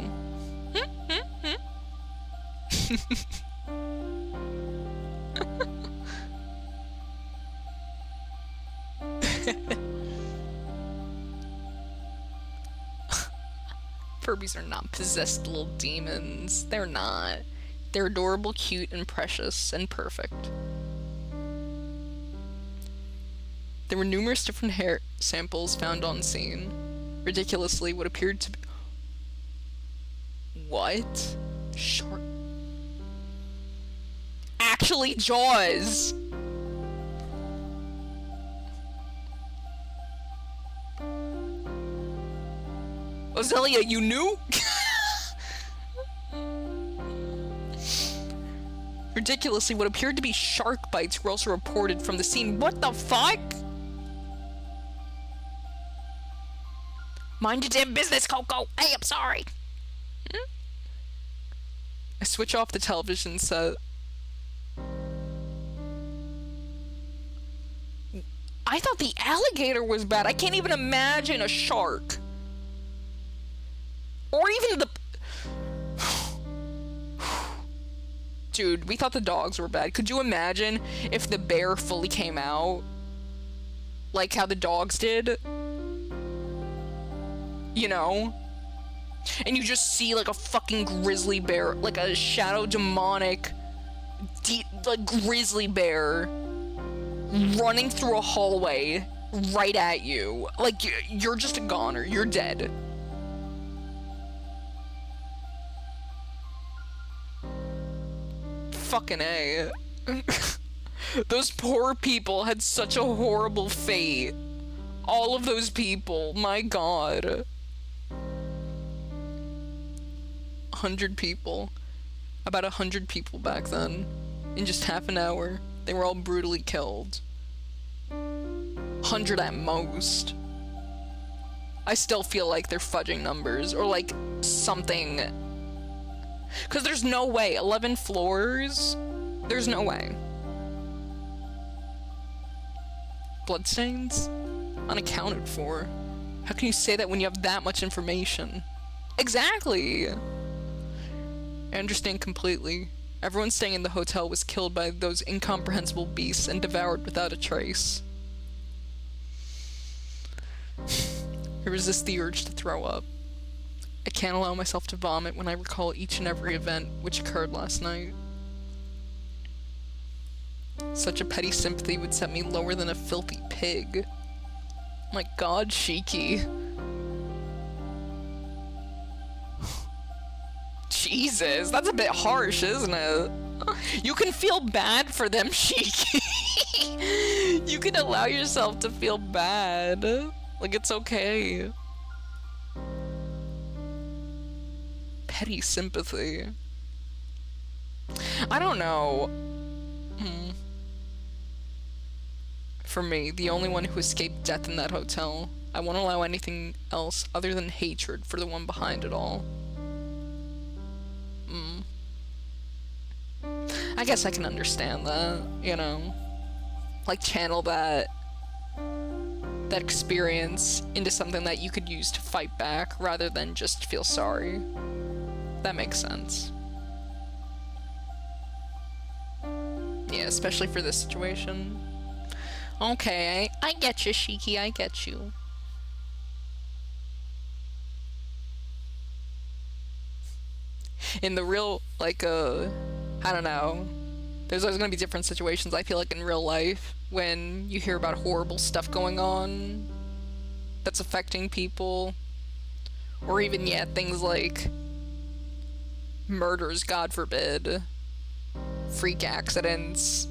Furbies are not possessed little demons. They're not. They're adorable, cute, and precious, and perfect. There were numerous different hair samples found on scene. Ridiculously, what appeared to be... What? Shark... Actually, Jaws! Ozelia, you knew? Ridiculously, what appeared to be shark bites were also reported from the scene. What the fuck? Mind your damn business, Coco. Hey, I'm sorry. I switch off the television set. I thought the alligator was bad. I can't even imagine a shark. Or even the... Dude, we thought the dogs were bad. Could you imagine if the bear fully came out? Like how the dogs did? You know? And you just see like a fucking grizzly bear, like a shadow demonic, like grizzly bear running through a hallway right at you. Like, you're just a goner. You're dead. Fucking A. Those poor people had such a horrible fate. All of those people. My god. 100 people. About 100 people back then. In just half an hour. They were all brutally killed. 100 at most. I still feel like they're fudging numbers. Or like something. Because there's no way. 11 floors? There's no way. Bloodstains? Unaccounted for. How can you say that when you have that much information? Exactly! I understand completely. Everyone staying in the hotel was killed by those incomprehensible beasts and devoured without a trace. I resist the urge to throw up. I can't allow myself to vomit when I recall each and every event which occurred last night. Such a petty sympathy would set me lower than a filthy pig. My god, Shiki. Jesus, that's a bit harsh, isn't it? You can feel bad for them, Shiki. You can allow yourself to feel bad. Like, it's okay. Petty sympathy. I don't know. For me, the only one who escaped death in that hotel, I won't allow anything else other than hatred for the one behind it all. I guess I can understand that, you know? Like, channel that experience into something that you could use to fight back rather than just feel sorry. That makes sense. Yeah, especially for this situation. Okay, I get you, Shiki, I get you. In the real, like, I don't know. There's always gonna be different situations, I feel like, in real life, when you hear about horrible stuff going on that's affecting people. Or even, yeah, things like murders, God forbid, freak accidents,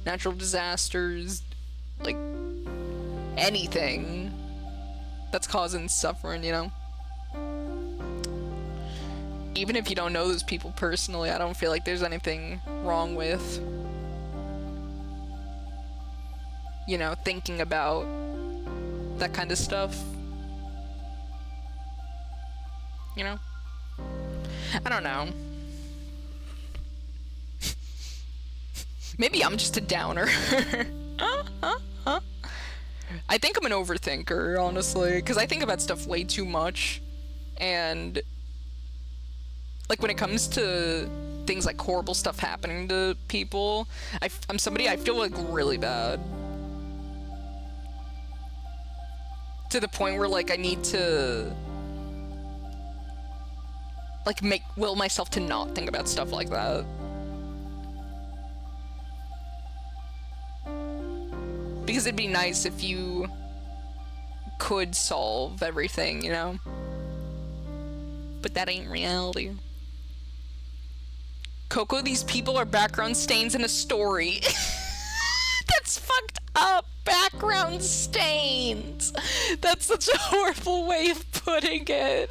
natural disasters, like, anything that's causing suffering, you know? Even if you don't know those people personally, I don't feel like there's anything wrong with, you know, thinking about that kind of stuff. You know? I don't know. Maybe I'm just a downer. I think I'm an overthinker, honestly, because I think about stuff way too much, and like when it comes to things like horrible stuff happening to people, I'm somebody I feel like really bad. To the point where like I need to like will myself to not think about stuff like that. Because it'd be nice if you could solve everything, you know? But that ain't reality. Coco, these people are background stains in a story. That's fucked up. Background stains. That's such a horrible way of putting it.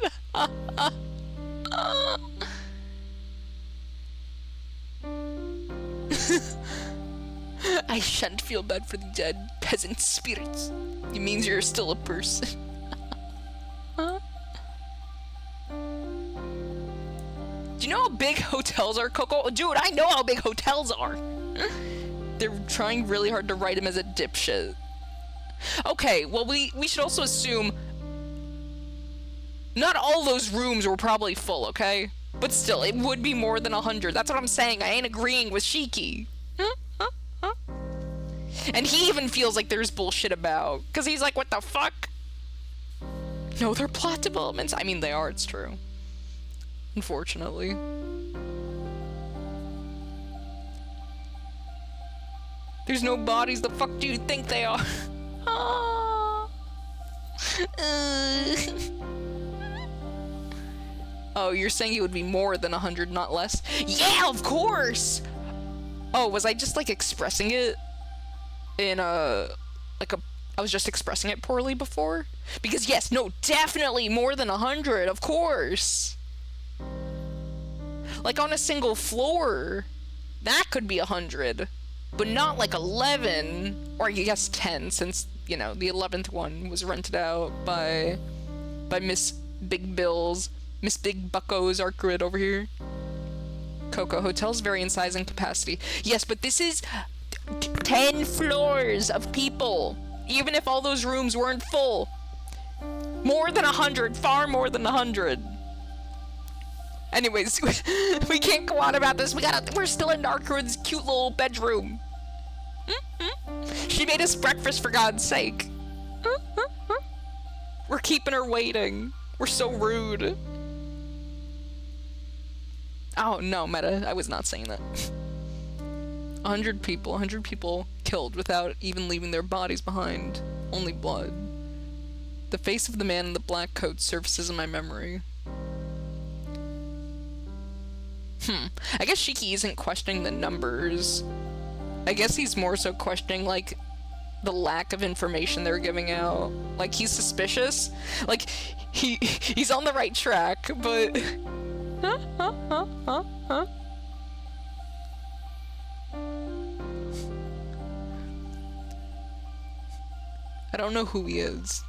I shan't feel bad for the dead peasant spirits. It means you're still a person. Do you know how big hotels are, Coco? Dude, I know how big hotels are. They're trying really hard to write him as a dipshit. Okay, well, we should also assume not all those rooms were probably full, okay? But still, it would be more than 100. That's what I'm saying. I ain't agreeing with Shiki. And he even feels like there's bullshit about, because he's like, what the fuck? No, they're plot developments. I mean, they are, it's true. Unfortunately. There's no bodies. The fuck do you think they are? Oh, you're saying it would be more than 100, not less? Yeah, of course! Oh, was I just, like, expressing it in I was just expressing it poorly before? Because yes, no, definitely more than 100, of course! Like, on a single floor, that could be 100. But not, like, 11, or I guess 10, since, you know, the 11th one was rented out by Miss Big Bills, Miss Big Bucko's art grid over here. Coco, hotels vary in size and capacity. Yes, but this is 10 floors of people, even if all those rooms weren't full. More than 100, far more than 100. Anyways, we can't go on about this. We're still in Darkwood's cute little bedroom. She made us breakfast, for God's sake. We're keeping her waiting. We're so rude. Oh, no, Meta, I was not saying that. 100 people killed without even leaving their bodies behind. Only blood. The face of the man in the black coat surfaces in my memory. I guess Shiki isn't questioning the numbers. I guess he's more so questioning, like, the lack of information they're giving out. Like, he's suspicious. Like, he's on the right track, but... I don't know who he is,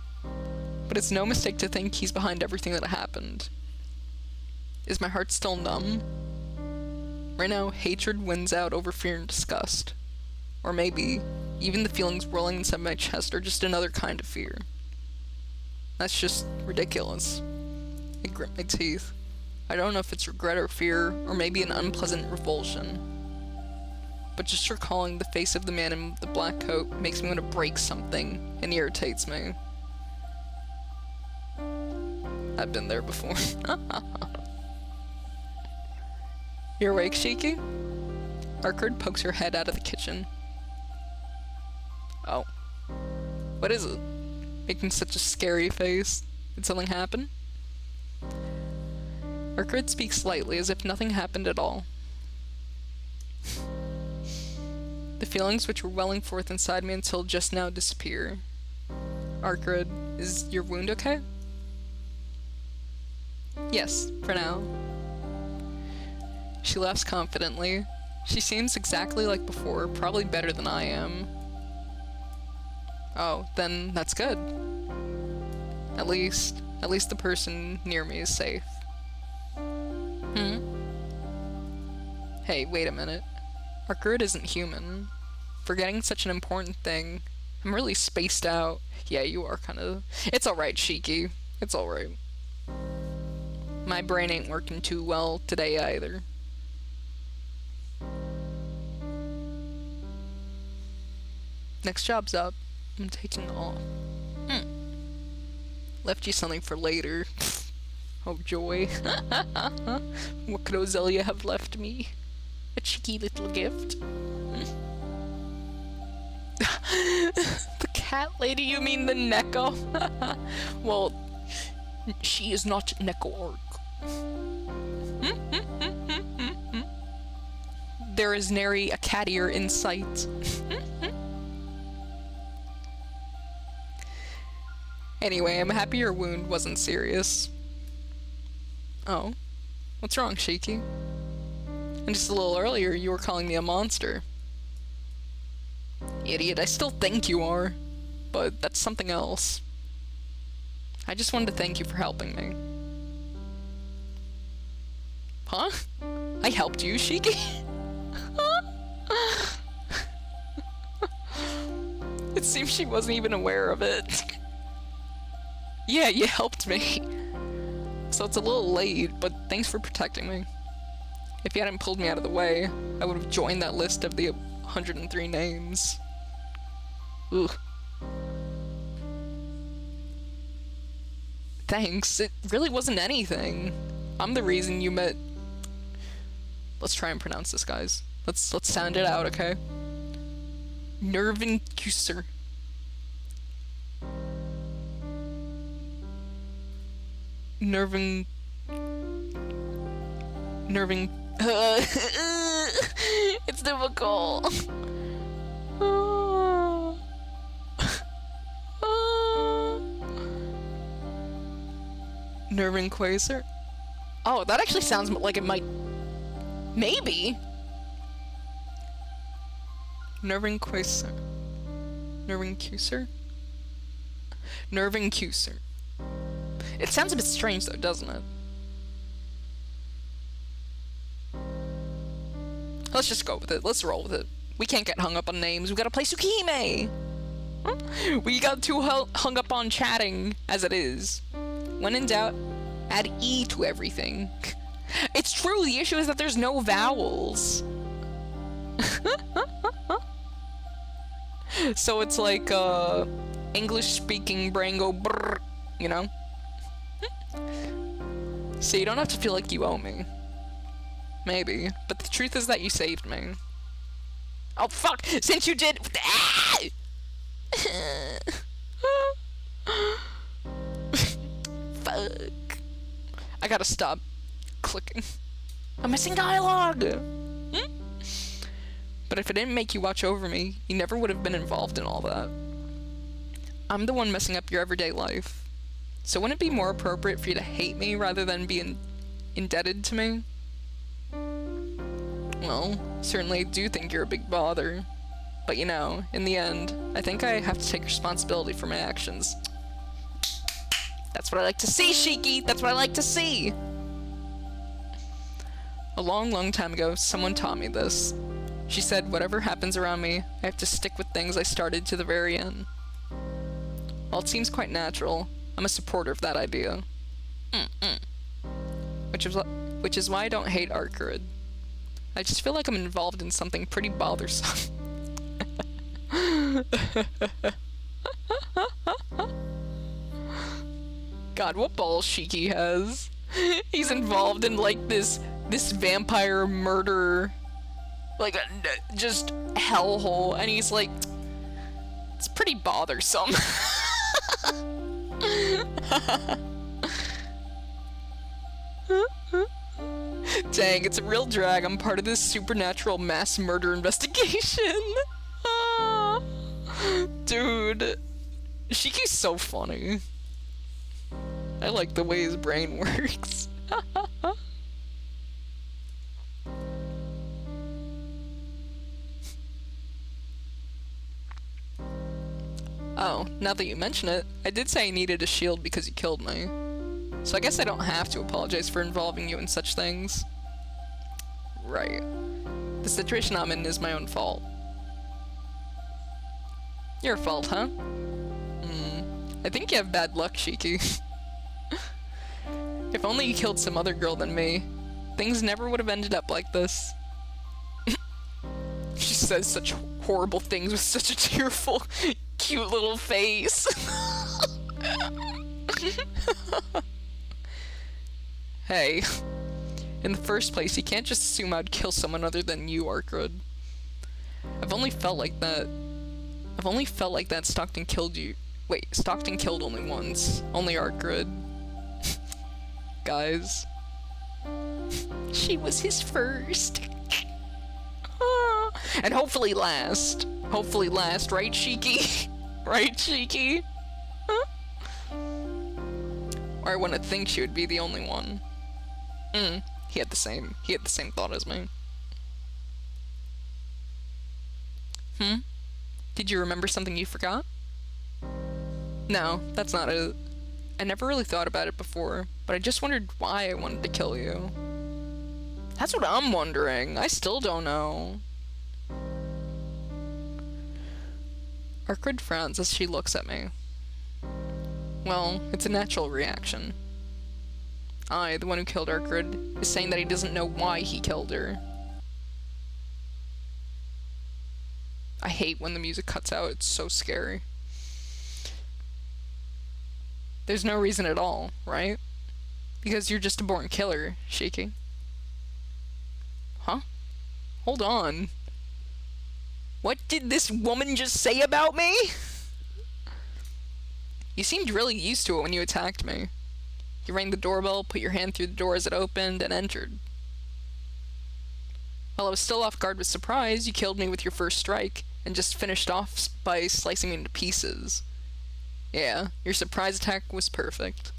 but it's no mistake to think he's behind everything that happened. Is my heart still numb? Right now, hatred wins out over fear and disgust. Or maybe, even the feelings whirling inside my chest are just another kind of fear. That's just ridiculous. I grit my teeth. I don't know if it's regret or fear, or maybe an unpleasant revulsion. but just recalling the face of the man in the black coat makes me want to break something and irritates me. I've been there before. You're awake, Shiki? Arkard pokes her head out of the kitchen. Oh. What is it? Making such a scary face. Did something happen? Arkard speaks lightly, as if nothing happened at all. The feelings which were welling forth inside me until just now disappear. Arkard, is your wound okay? Yes, for now. She laughs confidently. She seems exactly like before, probably better than I am. Oh, then that's good. At least the person near me is safe. Hey, wait a minute. Arkard isn't human. Forgetting such an important thing. I'm really spaced out. Yeah, you are kinda... It's alright, Shiki. It's alright. My brain ain't working too well today either. Next job's up. I'm taking off. Left you something for later. Oh joy. What could Ozelia have left me? A cheeky little gift. The cat lady, you mean the Neko? Well, she is not Neko Orc. There is nary a cattier in sight. Anyway, I'm happy your wound wasn't serious. Oh. What's wrong, Shiki? And just a little earlier, you were calling me a monster. Idiot, I still think you are. But that's something else. I just wanted to thank you for helping me. Huh? I helped you, Shiki? It seems she wasn't even aware of it. Yeah, you helped me. So it's a little late, but thanks for protecting me. If you hadn't pulled me out of the way, I would have joined that list of the 103 names. Ugh. Thanks, it really wasn't anything. I'm the reason you met... Let's try and pronounce this, guys. Let's sound it out, okay? Nervinkuser. Nerving... It's difficult. Nerving Quasar? Oh, that actually sounds like it might... Maybe! Nerving Quasar. Nerving Cuser? Nerving Cuser. It sounds a bit strange though, doesn't it? Let's just go with it. Let's roll with it. We can't get hung up on names. We gotta play Tsukihime! We got too hung up on chatting as it is. When in doubt, add E to everything. It's true, the issue is that there's no vowels. So it's like, English-speaking brain go brrr, you know? So you don't have to feel like you owe me. Maybe. But the truth is that you saved me. Oh, fuck! Since you did... Ah! Fuck. I gotta stop clicking. I'm missing dialogue! But if it didn't make you watch over me, you never would have been involved in all that. I'm the one messing up your everyday life. So wouldn't it be more appropriate for you to hate me rather than be indebted to me? Well, certainly do think you're a big bother. But you know, in the end, I think I have to take responsibility for my actions. That's what I like to see, Shiki! That's what I like to see! A long, long time ago, someone taught me this. She said, whatever happens around me, I have to stick with things I started to the very end. While it seems quite natural, I'm a supporter of that idea. Which is why I don't hate Arkard. I just feel like I'm involved in something pretty bothersome. God, what balls Shiki has. He's involved in, like, this vampire murder, like, just hellhole, and he's like, it's pretty bothersome. Dang, it's a real drag. I'm part of this supernatural mass murder investigation. Dude, Shiki's so funny. I like the way his brain works. Oh, now that you mention it, I did say I needed a shield because you killed me. So I guess I don't have to apologize for involving you in such things. Right. The situation I'm in is my own fault. Your fault, huh? I think you have bad luck, Shiki. If only you killed some other girl than me, things never would have ended up like this. She says such horrible things with such a tearful, cute little face. Hey, in the first place, you can't just assume I'd kill someone other than you, Arkroyd. I've only felt like that Stockton killed you. Wait, Stockton killed only once. Only Arkroyd. Guys. She was his first. And hopefully last. Hopefully last, right, Shiki? Right, Shiki? Huh? Or I wouldn't think she would be the only one. He had the same thought as me. Did you remember something you forgot? No, that's not it. I never really thought about it before, but I just wondered why I wanted to kill you. That's what I'm wondering. I still don't know. Arkroyd frowns as she looks at me. Well, it's a natural reaction. I, the one who killed Arkroyd, is saying that he doesn't know why he killed her. I hate when the music cuts out, it's so scary. There's no reason at all, right? Because you're just a born killer, Shiki. Huh? Hold on. What did this woman just say about me? You seemed really used to it when you attacked me. You rang the doorbell, put your hand through the door as it opened, and entered. While I was still off guard with surprise, you killed me with your first strike, and just finished off by slicing me into pieces. Yeah, your surprise attack was perfect.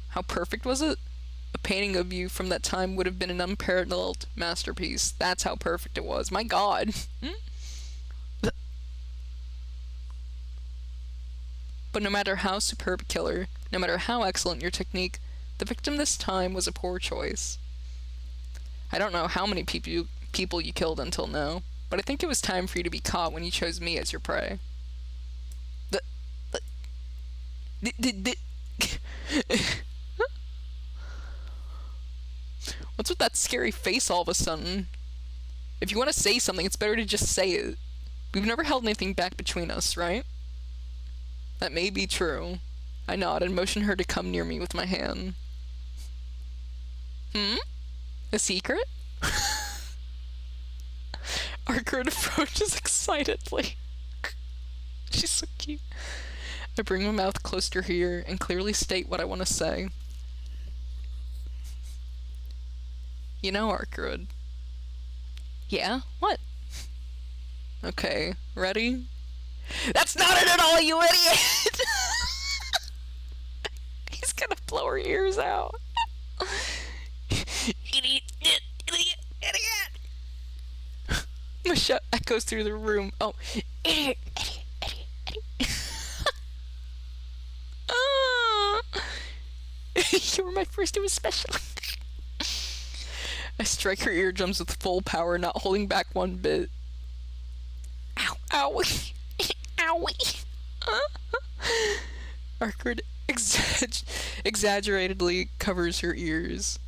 How perfect was it? A painting of you from that time would have been an unparalleled masterpiece. That's how perfect it was. My God. But no matter how superb a killer, no matter how excellent your technique, the victim this time was a poor choice. I don't know how many people you killed until now, but I think it was time for you to be caught when you chose me as your prey. What's with that scary face all of a sudden? If you want to say something, it's better to just say it. We've never held anything back between us, right? That may be true. I nod and motion her to come near me with my hand. A secret? Arkroyd approaches excitedly. She's so cute. I bring my mouth close to her ear and clearly state what I want to say. You know, Arkroyd. Yeah? What? Okay, ready? That's not it at all, you idiot! He's gonna blow her ears out. Idiot, idiot, idiot! Michelle echoes through the room. Oh, idiot, idiot, idiot, idiot. You were my first, it was special. I strike her eardrums with full power, not holding back one bit. Ow, owie, owie. Arkroyd exaggeratedly covers her ears.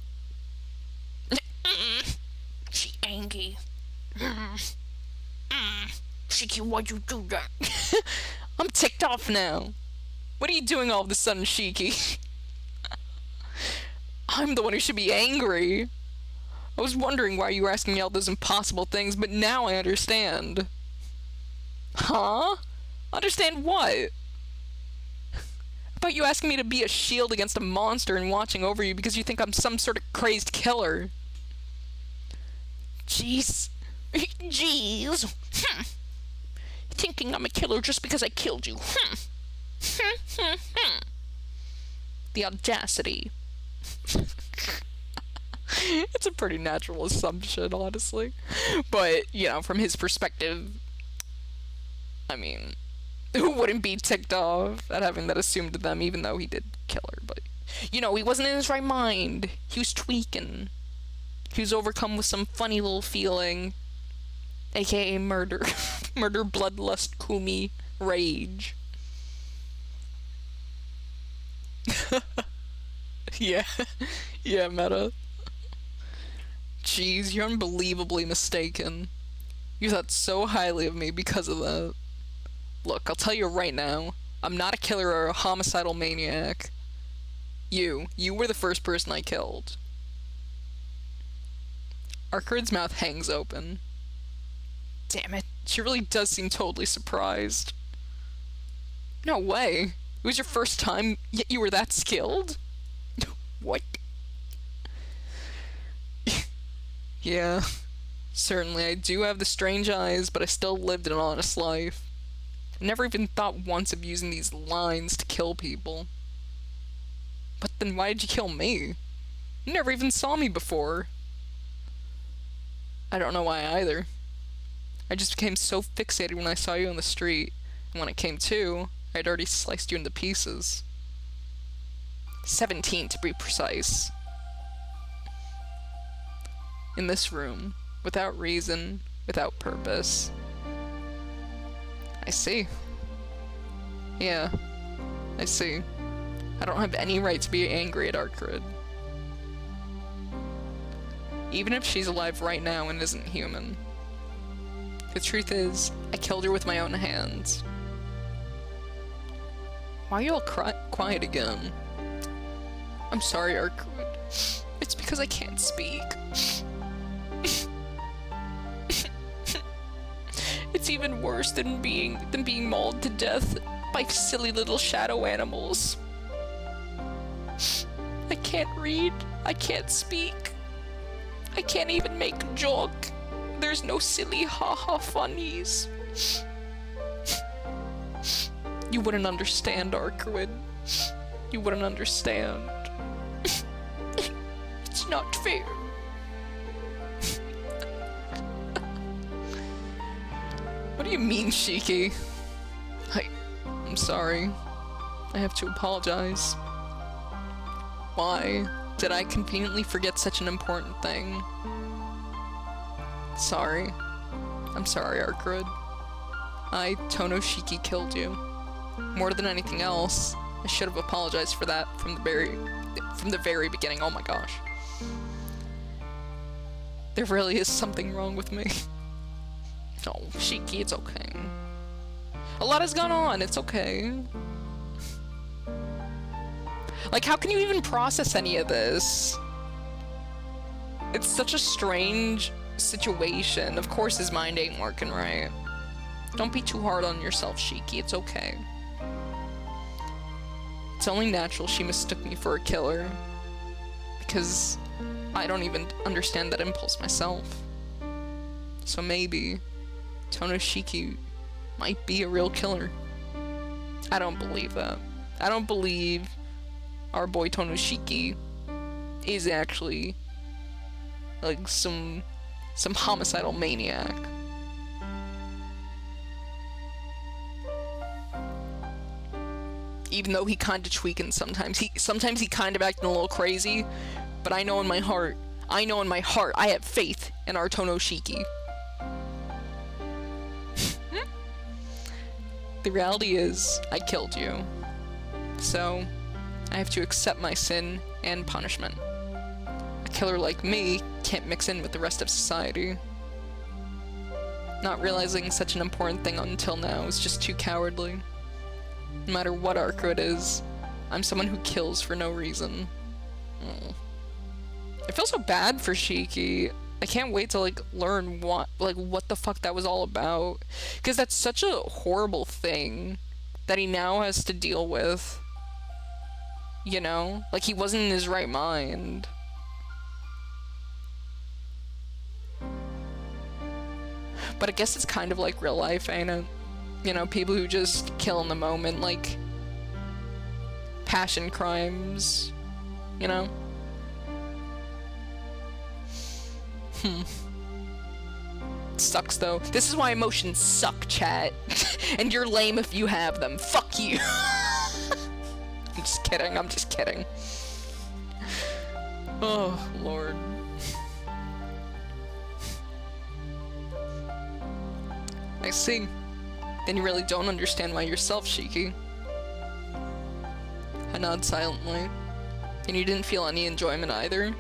funky. Shiki, why'd you do that? I'm ticked off now. What are you doing all of a sudden, Shiki? I'm the one who should be angry. I was wondering why you were asking me all those impossible things, but now I understand. Huh? Understand what? About you asking me to be a shield against a monster and watching over you because you think I'm some sort of crazed killer. Jeez. Jeez. Thinking I'm a killer just because I killed you. The audacity. It's a pretty natural assumption, honestly. But, you know, from his perspective, I mean, who wouldn't be ticked off at having that assumed to them, even though he did kill her? But, you know, he wasn't in his right mind. He was tweaking. He was overcome with some funny little feeling, aka murder. Murder, bloodlust, kumi, rage. Yeah. Yeah, meta. Jeez, you're unbelievably mistaken. You thought so highly of me because of that. Look, I'll tell you right now, I'm not a killer or a homicidal maniac. You were the first person I killed. Arcurd's mouth hangs open. Damn it, she really does seem totally surprised. No way. It was your first time, yet you were that skilled? What? Yeah, certainly I do have the strange eyes, but I still lived an honest life. I never even thought once of using these lines to kill people. But then why did you kill me? You never even saw me before. I don't know why either. I just became so fixated when I saw you on the street, and when I came to, I'd already sliced you into pieces. 17 to be precise. In this room, without reason, without purpose. I see. Yeah, I see. I don't have any right to be angry at Arcurd. Even if she's alive right now and isn't human. The truth is, I killed her with my own hands. Why are you all quiet again? I'm sorry, Arcurd. It's because I can't speak. It's even worse than being mauled to death by silly little shadow animals. I can't read. I can't speak. I can't even make a joke. There's no silly haha funnies. You wouldn't understand, Arcurd. You wouldn't understand. It's not fair. What do you mean, Shiki? I'm sorry. I have to apologize. Why did I conveniently forget such an important thing? Sorry. I'm sorry, Arcurd. I, Tonoshiki, killed you. More than anything else, I should have apologized for that from the very beginning. Oh my gosh. There really is something wrong with me. No, Shiki, it's okay. A lot has gone on, it's okay. Like, how can you even process any of this? It's such a strange situation. Of course his mind ain't working right. Don't be too hard on yourself, Shiki, it's okay. It's only natural she mistook me for a killer. Because I don't even understand that impulse myself. So maybe Tonoshiki might be a real killer. I don't believe that. I don't believe our boy Tonoshiki is actually like some homicidal maniac. Even though he kinda tweaking sometimes. Sometimes he kind of acting a little crazy, but I know in my heart, I have faith in our Tonoshiki. The reality is, I killed you. So, I have to accept my sin and punishment. A killer like me can't mix in with the rest of society. Not realizing such an important thing until now is just too cowardly. No matter what Arco it is, I'm someone who kills for no reason. Oh. I feel so bad for Shiki. I can't wait to like learn what the fuck that was all about, because that's such a horrible thing that he now has to deal with. You know, like he wasn't in his right mind. But I guess it's kind of like real life, ain't it? You know, people who just kill in the moment, like passion crimes, you know? Sucks though. This is why emotions suck, chat. And you're lame if you have them. Fuck you. I'm just kidding, I'm just kidding. Oh, Lord. I see. Then you really don't understand why yourself, Shiki. I nod silently. And you didn't feel any enjoyment either?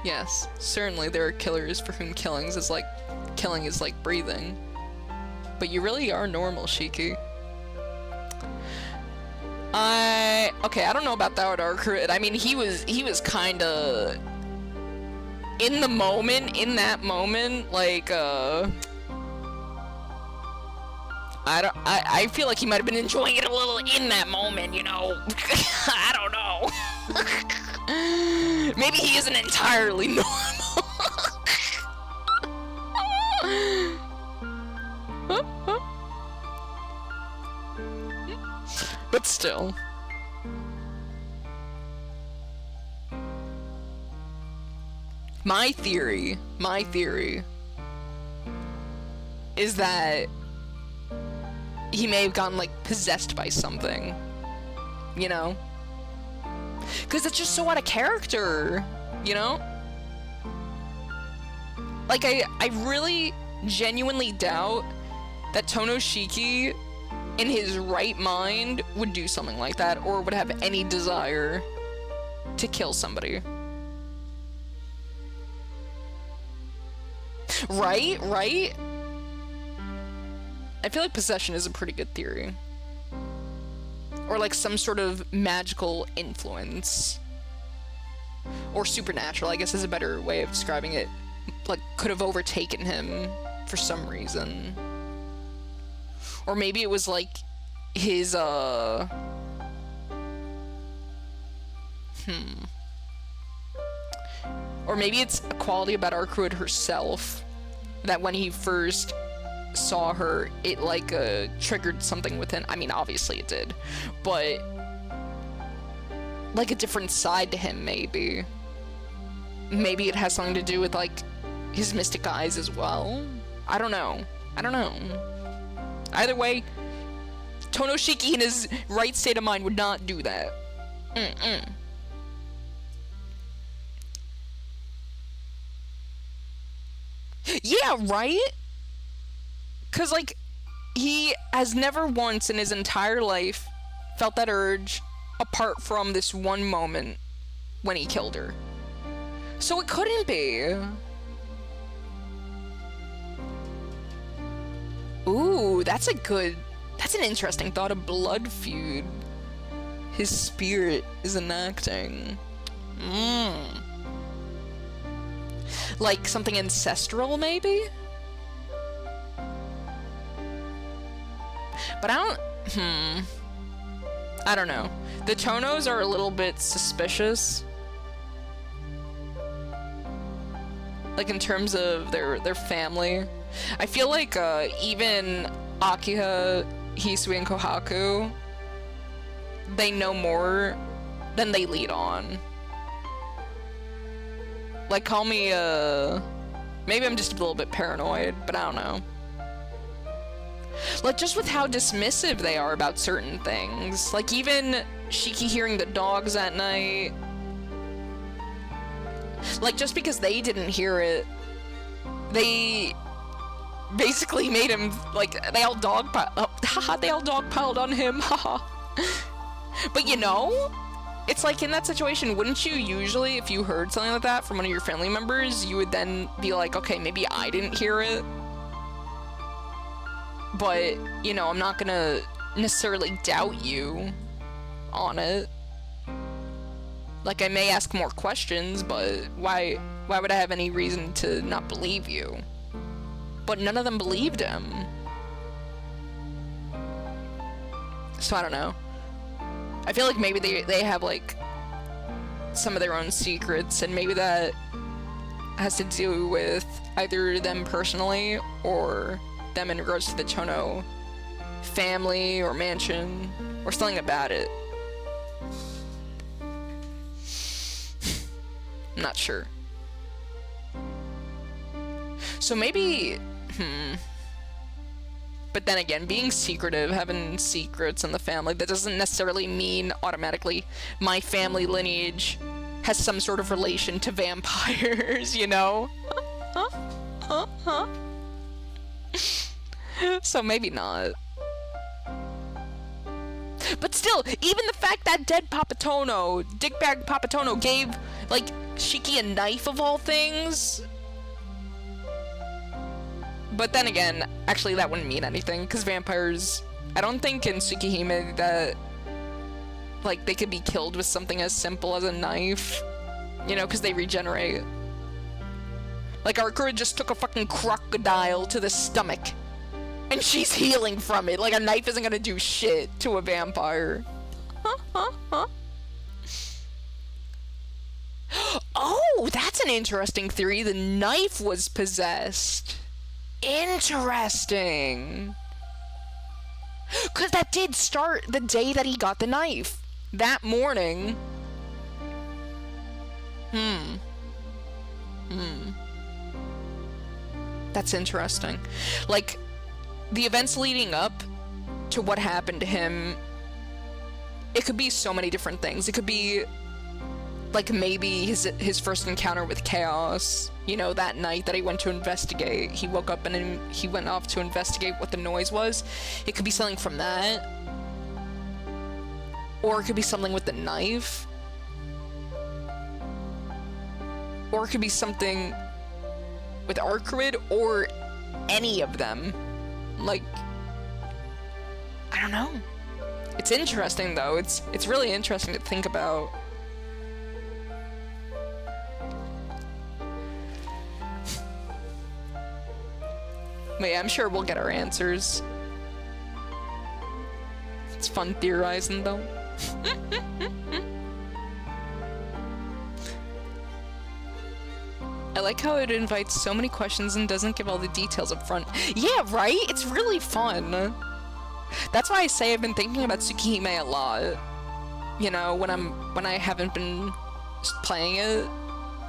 Yes, certainly there are killers for whom killing is like breathing. But you really are normal, Shiki. Okay, I don't know about that with Arcrid. I mean, he was kinda in the moment, in that moment, like, I feel like he might have been enjoying it a little in that moment, you know? I don't know. Maybe he isn't entirely normal. But still. My theory is that he may have gotten, like, possessed by something, you know? Because it's just so out of character, you know? Like, I really genuinely doubt that Tonoshiki, in his right mind, would do something like that, or would have any desire to kill somebody. Right? I feel like possession is a pretty good theory. Or like some sort of magical influence. Or supernatural, I guess is a better way of describing it. Like, could have overtaken him for some reason. Or maybe it was like his, Or maybe it's a quality about Arcrid herself, that when he first saw her, it like triggered something within. I mean, obviously it did, but like a different side to him, maybe. Maybe it has something to do with like his mystic eyes as well. I don't know. Either way, Tonoshiki in his right state of mind would not do that. Yeah, right? Cause like, he has never once in his entire life felt that urge apart from this one moment when he killed her. So it couldn't be. Ooh, that's an interesting thought, a blood feud. His spirit is enacting. Like something ancestral, maybe? But I don't know. The Tonos are a little bit suspicious. Like in terms of their family. I feel like even Akiha, Hisui, and Kohaku, they know more than they lead on. Like, call me, maybe I'm just a little bit paranoid, but I don't know. Like, just with how dismissive they are about certain things. Like, even Shiki hearing the dogs at night. Like, just because they didn't hear it, they basically made him, like, they all dogpiled on him, haha. But you know, it's like in that situation, wouldn't you usually, if you heard something like that from one of your family members, you would then be like, okay, maybe I didn't hear it, but, you know, I'm not gonna necessarily doubt you on it. Like, I may ask more questions, but why would I have any reason to not believe you? But none of them believed him. So I don't know. I feel like maybe they have, like, some of their own secrets, and maybe that has to do with either them personally or them in regards to the Chono family or mansion or something about it. I'm not sure. So maybe, But then again, being secretive, having secrets in the family, that doesn't necessarily mean automatically my family lineage has some sort of relation to vampires, you know? So maybe not. But still, even the fact that dead Papatono, dickbag Papatono, gave, like, Shiki a knife of all things. But then again, actually that wouldn't mean anything, because vampires, I don't think in Tsukihime that, like, they could be killed with something as simple as a knife, you know, because they regenerate. Like, Arkura just took a fucking crocodile to the stomach, and she's healing from it. Like, a knife isn't gonna do shit to a vampire. Oh, that's an interesting theory. The knife was possessed. Interesting. Because that did start the day that he got the knife. That morning. That's interesting. Like, the events leading up to what happened to him, it could be so many different things. It could be, like, maybe his first encounter with chaos. You know, that night that he went to investigate. He woke up and he went off to investigate what the noise was. It could be something from that. Or it could be something with the knife. Or it could be something with Arcurid, or any of them. Like, I don't know. It's interesting, though. It's really interesting to think about. But yeah, I'm sure we'll get our answers. It's fun theorizing, though. I like how it invites so many questions and doesn't give all the details up front. Yeah, right? It's really fun. That's why I say I've been thinking about Tsukihime a lot. You know, when I haven't been playing it,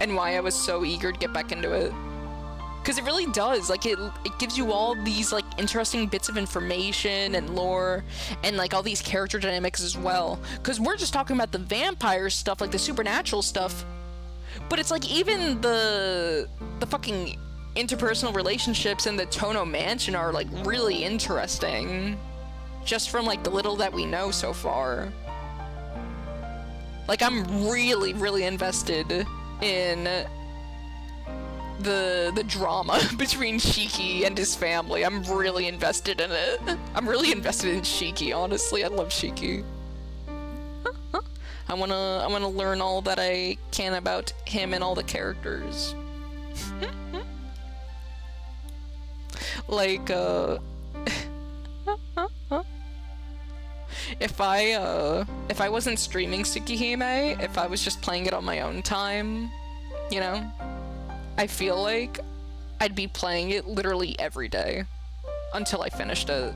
and why I was so eager to get back into it. Because it really does, like, it gives you all these, like, interesting bits of information and lore, and, like, all these character dynamics as well. Because we're just talking about the vampire stuff, like, the supernatural stuff, but it's, like, even the fucking interpersonal relationships in the Tono Mansion are, like, really interesting. Just from, like, the little that we know so far. Like, I'm really, really invested in the drama between Shiki and his family. I'm really invested in it. I'm really invested in Shiki, honestly. I love Shiki. I wanna learn all that I can about him and all the characters. Like, if I wasn't streaming Tsukihime, if I was just playing it on my own time, you know, I feel like I'd be playing it literally every day until I finished it.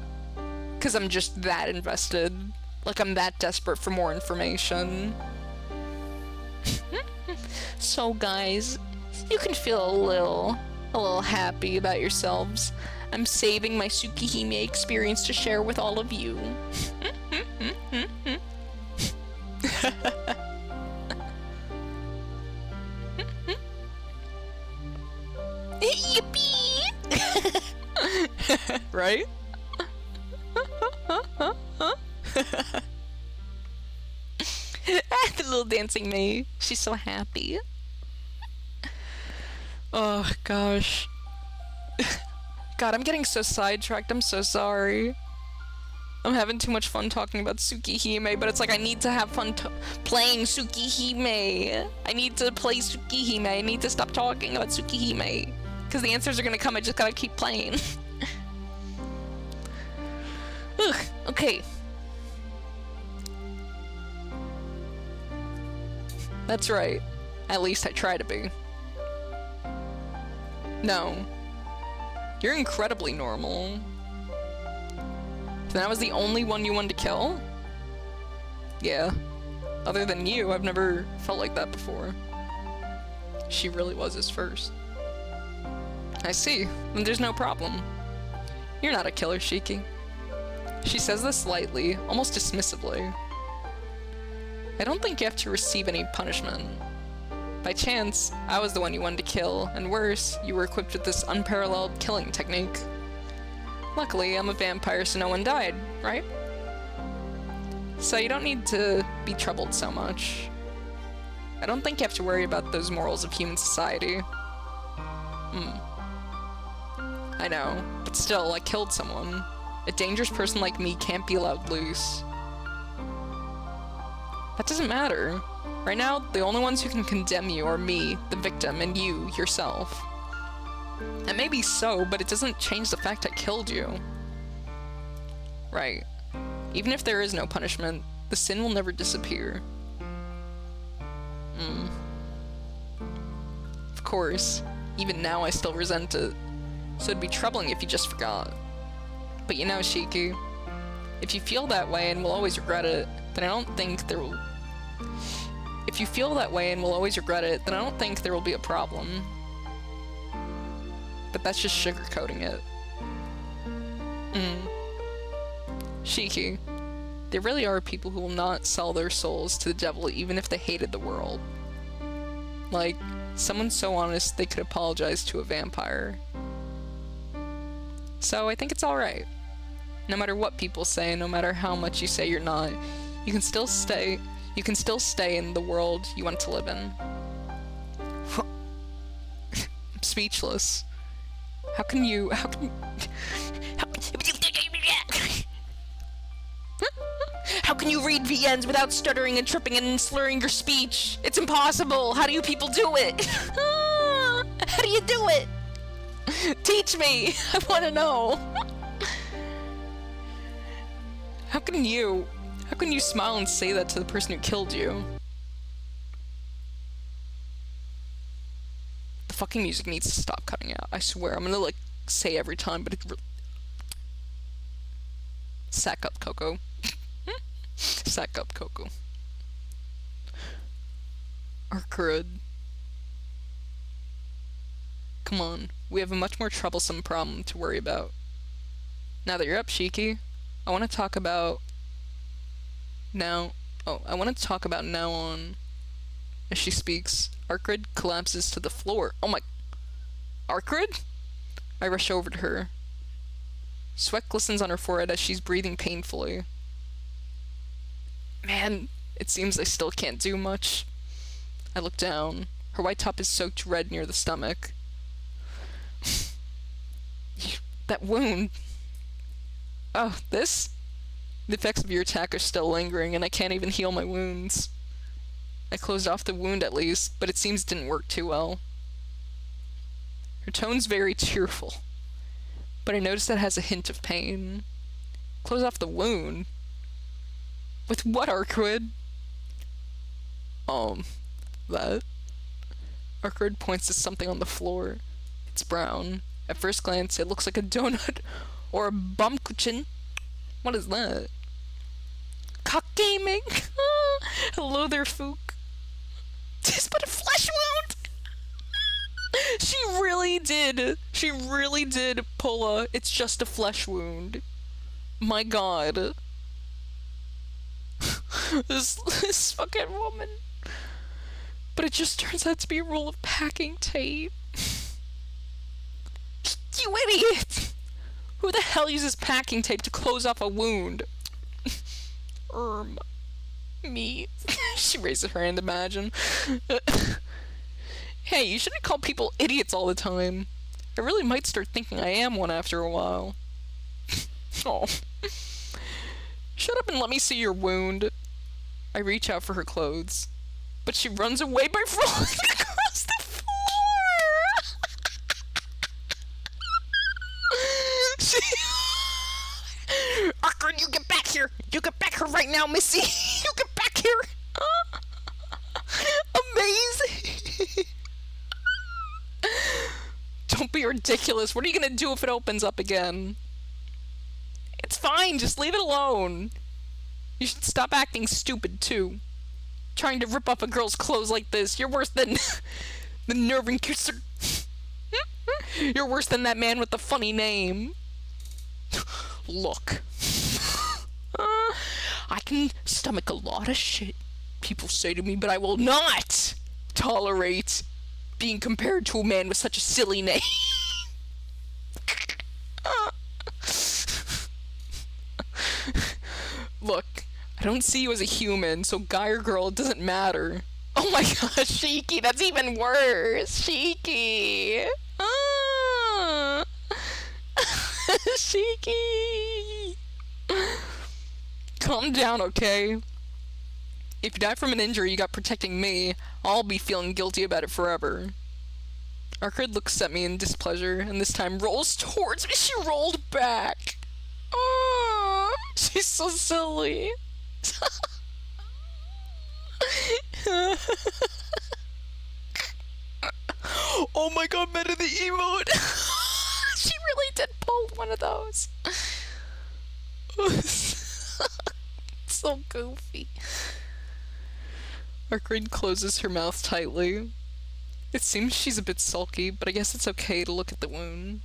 'Cause I'm just that invested. Like, I'm that desperate for more information. So guys, you can feel a little happy about yourselves. I'm saving my Tsukihime experience to share with all of you. Yippee! Right? The little dancing me. She's so happy. Oh, gosh. God, I'm getting so sidetracked. I'm so sorry. I'm having too much fun talking about Tsukihime, but it's like I need to have fun playing Tsukihime. I need to play Tsukihime. I need to stop talking about Tsukihime. Because the answers are gonna come, I just gotta keep playing. Ugh, okay. That's right. At least I try to be. No. You're incredibly normal. Then I was the only one you wanted to kill? Yeah. Other than you, I've never felt like that before. She really was his first. I see. Then there's no problem. You're not a killer, Shiki. She says this lightly, almost dismissively. I don't think you have to receive any punishment. By chance, I was the one you wanted to kill, and worse, you were equipped with this unparalleled killing technique. Luckily, I'm a vampire, so no one died, right? So you don't need to be troubled so much. I don't think you have to worry about those morals of human society. I know, but still, I killed someone. A dangerous person like me can't be allowed loose. That doesn't matter. Right now, the only ones who can condemn you are me, the victim, and you, yourself. That may be so, but it doesn't change the fact I killed you. Right. Even if there is no punishment, the sin will never disappear. Of course, even now I still resent it, so it'd be troubling if you just forgot. But you know, Shiki, if you feel that way and will always regret it, then I don't think there will... If you feel that way and will always regret it, then I don't think there will be a problem. But that's just sugarcoating it. Shiki, there really are people who will not sell their souls to the devil even if they hated the world. Like, someone so honest they could apologize to a vampire. So I think it's alright. No matter what people say, no matter how much you say you're not, you can still stay in the world you want to live in. I'm speechless. How can you read VNs without stuttering and tripping and slurring your speech? It's impossible! How do you people do it? How do you do it? Teach me! I wanna know! How can you smile and say that to the person who killed you? The fucking music needs to stop cutting out. I swear, I'm gonna, like, say every time, but it sack up, Coco. Sack up, Coco. Arcurud. Come on, we have a much more troublesome problem to worry about. Now that you're up, Shiki, I want to talk about now on. As she speaks, Arcrid collapses to the floor. Oh my... Arcrid? I rush over to her. Sweat glistens on her forehead as she's breathing painfully. Man, it seems I still can't do much. I look down. Her white top is soaked red near the stomach. That wound... Oh, this? The effects of your attack are still lingering, and I can't even heal my wounds. I closed off the wound at least, but it seems it didn't work too well. Her tone's very tearful, but I noticed that it has a hint of pain. Close off the wound? With what, Arcrid? That? Arcrid points to something on the floor. It's brown. At first glance, it looks like a donut or a bumkuchen. What is that? Cock gaming? Hello there, Fook. Tis but a flesh wound! She really did pull a, it's just a flesh wound. My god. This fucking woman. But it just turns out to be a roll of packing tape. You idiot! Who the hell uses packing tape to close off a wound? Me. She raises her hand, imagine. Hey, you shouldn't call people idiots all the time. I really might start thinking I am one after a while. Oh. Shut up and let me see your wound. I reach out for her clothes, but she runs away by falling across the floor. Awkward, you get back here! You get back here right now, Missy! You get back here! Amazing! Don't be ridiculous. What are you gonna do if it opens up again? It's fine, just leave it alone. You should stop acting stupid, too. Trying to rip off a girl's clothes like this. You're worse than the nerve kisser. You're worse than that man with the funny name. Look. I can stomach a lot of shit people say to me, but I will not tolerate being compared to a man with such a silly name. Look, I don't see you as a human, so guy or girl, it doesn't matter. Oh my gosh, Shiki, that's even worse. Shiki. Shiki. Calm down, okay? If you die from an injury you got protecting me, I'll be feeling guilty about it forever. Arkard looks at me in displeasure, and this time rolls towards me. She rolled back. Oh, she's so silly. Oh my god, meta the emote. She really did pull one of those. So goofy. Arkard closes her mouth tightly. It seems she's a bit sulky, but I guess it's okay to look at the wound.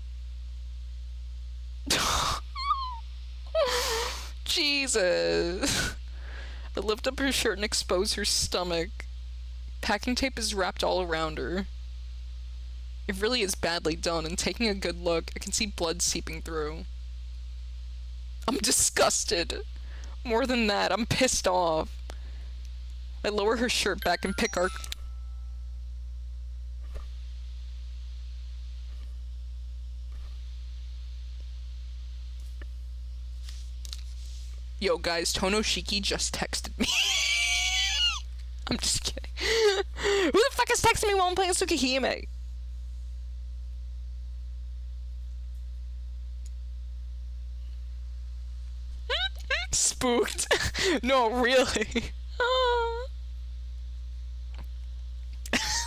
Jesus. I lift up her shirt and expose her stomach. Packing tape is wrapped all around her. It really is badly done, and taking a good look, I can see blood seeping through. I'm disgusted. More than that, I'm pissed off. I lower her shirt back and pick our... Yo guys, Tonoshiki just texted me. I'm just kidding. Who the fuck is texting me while I'm playing Tsukihime? Spooked. No, really.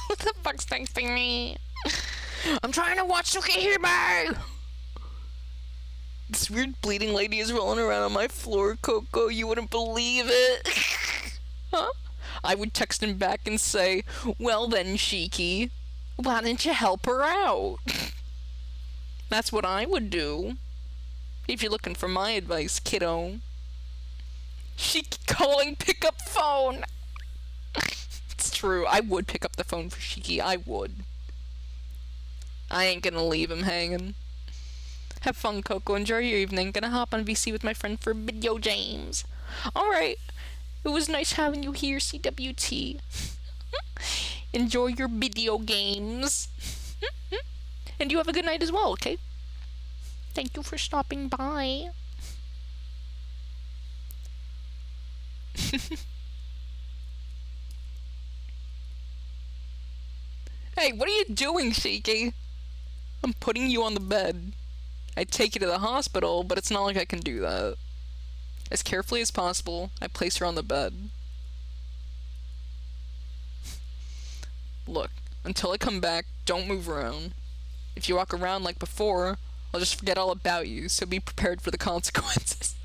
Who the fuck's texting me? I'm trying to watch Tsukihime! This weird bleeding lady is rolling around on my floor, Coco. You wouldn't believe it. Huh? I would text him back and say, well then, Shiki, why didn't you help her out? That's what I would do. If you're looking for my advice, kiddo. Shiki calling pickup phone. It's true, I would pick up the phone for Shiki. I would. I ain't gonna leave him hanging. Have fun, Coco. Enjoy your evening. Gonna hop on VC with my friend for video games. Alright. It was nice having you here, CWT. Enjoy your video games. And you have a good night as well, okay? Thank you for stopping by. Hey, what are you doing, Shiki? I'm putting you on the bed. I'd take you to the hospital, but it's not like I can do that. As carefully as possible, I place her on the bed. Look, until I come back, don't move around. If you walk around like before, I'll just forget all about you, so be prepared for the consequences.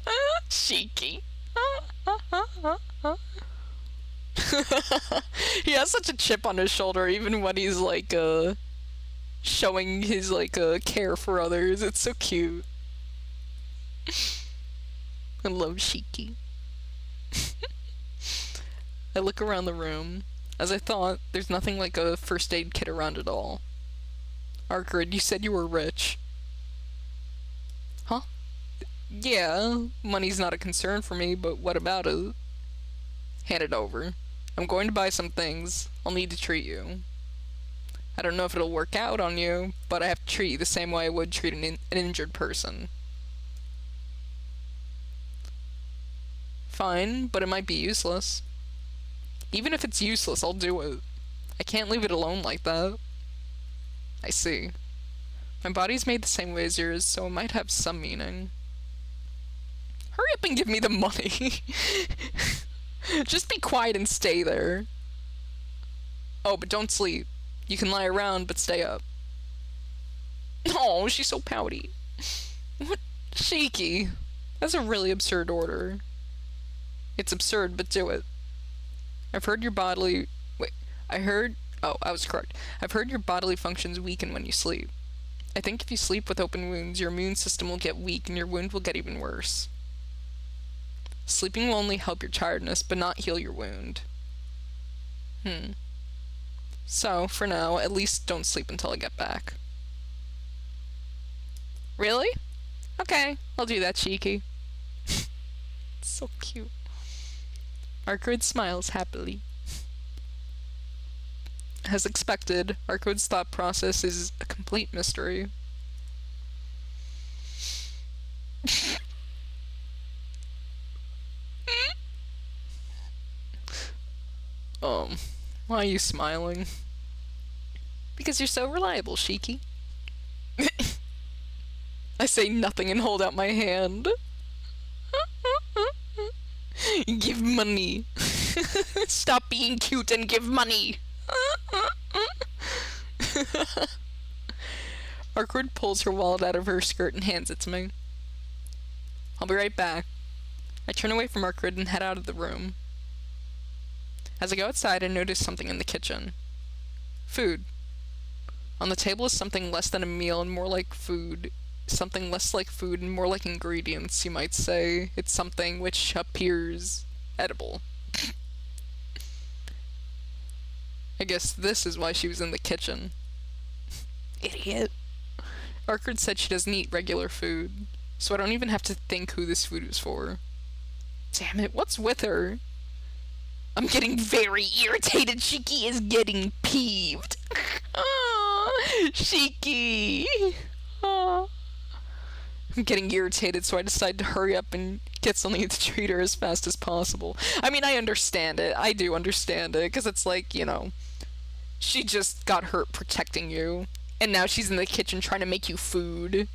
Shiki. He has such a chip on his shoulder, even when he's like, showing his, like, care for others. It's so cute. I love Shiki. I look around the room. As I thought, there's nothing like a first aid kit around at all. Arkard, you said you were rich. Huh? Yeah, money's not a concern for me, but what about it? Hand it over. I'm going to buy some things. I'll need to treat you. I don't know if it'll work out on you, but I have to treat you the same way I would treat an injured person. Fine, but it might be useless. Even if it's useless, I'll do it. I can't leave it alone like that. I see. My body's made the same way as yours, so it might have some meaning. Hurry up and give me the money. Just be quiet and stay there. Oh, but don't sleep. You can lie around, but stay up. Oh, she's so pouty. What? Shiki. That's a really absurd order. It's absurd, but do it. I've heard your bodily... Wait, Oh, I was correct. I've heard your bodily functions weaken when you sleep. I think if you sleep with open wounds, your immune system will get weak and your wound will get even worse. Sleeping will only help your tiredness, but not heal your wound. So, for now, at least don't sleep until I get back. Really? Okay, I'll do that, Shiki. So cute. Arcade smiles happily. As expected, Arcade's thought process is a complete mystery. Why are you smiling? Because you're so reliable, Shiki. I say nothing and hold out my hand. Give money. Stop being cute and give money. Arcade pulls her wallet out of her skirt and hands it to me. I'll be right back. I turn away from Arcade and head out of the room. As I go outside, I notice something in the kitchen. Food. On the table is something less than a meal and more like food. Something less like food and more like ingredients, you might say. It's something which appears edible. I guess this is why she was in the kitchen. Idiot. Arcade said she doesn't eat regular food, so I don't even have to think who this food was for. Damn it, what's with her? I'm getting very irritated. Shiki is getting peeved. Shiki. I'm getting irritated, so I decide to hurry up and get something to treat her as fast as possible. I mean, I understand it. I do understand it, because it's like, you know, she just got hurt protecting you, and now she's in the kitchen trying to make you food.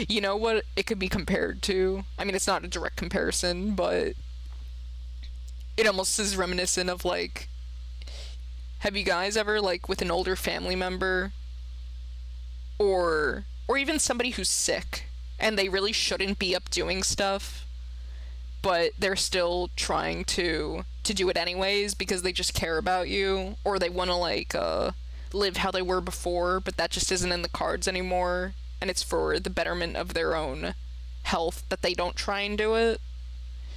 You know what it could be compared to? I mean, it's not a direct comparison, but it almost is reminiscent of, like, have you guys ever, like, with an older family member, or even somebody who's sick, and they really shouldn't be up doing stuff, but they're still trying to do it anyways because they just care about you, or they want to, like, live how they were before, but that just isn't in the cards anymore, and it's for the betterment of their own health that they don't try and do it.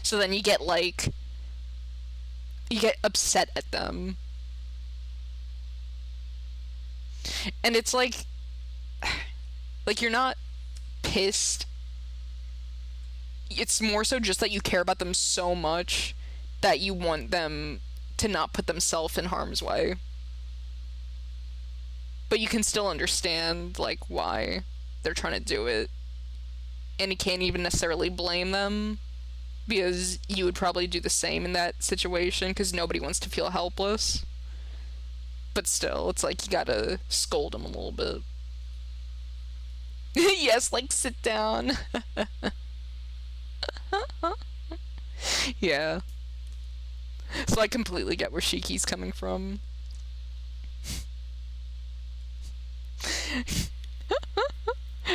So then you get, like, you get upset at them. And it's like you're not pissed. It's more so just that you care about them so much that you want them to not put themselves in harm's way. But you can still understand, like, why they're trying to do it. And you can't even necessarily blame them, because you would probably do the same in that situation, because nobody wants to feel helpless. But still, it's like you gotta scold them a little bit. Yes, like, sit down. Yeah. So I completely get where Shiki's coming from.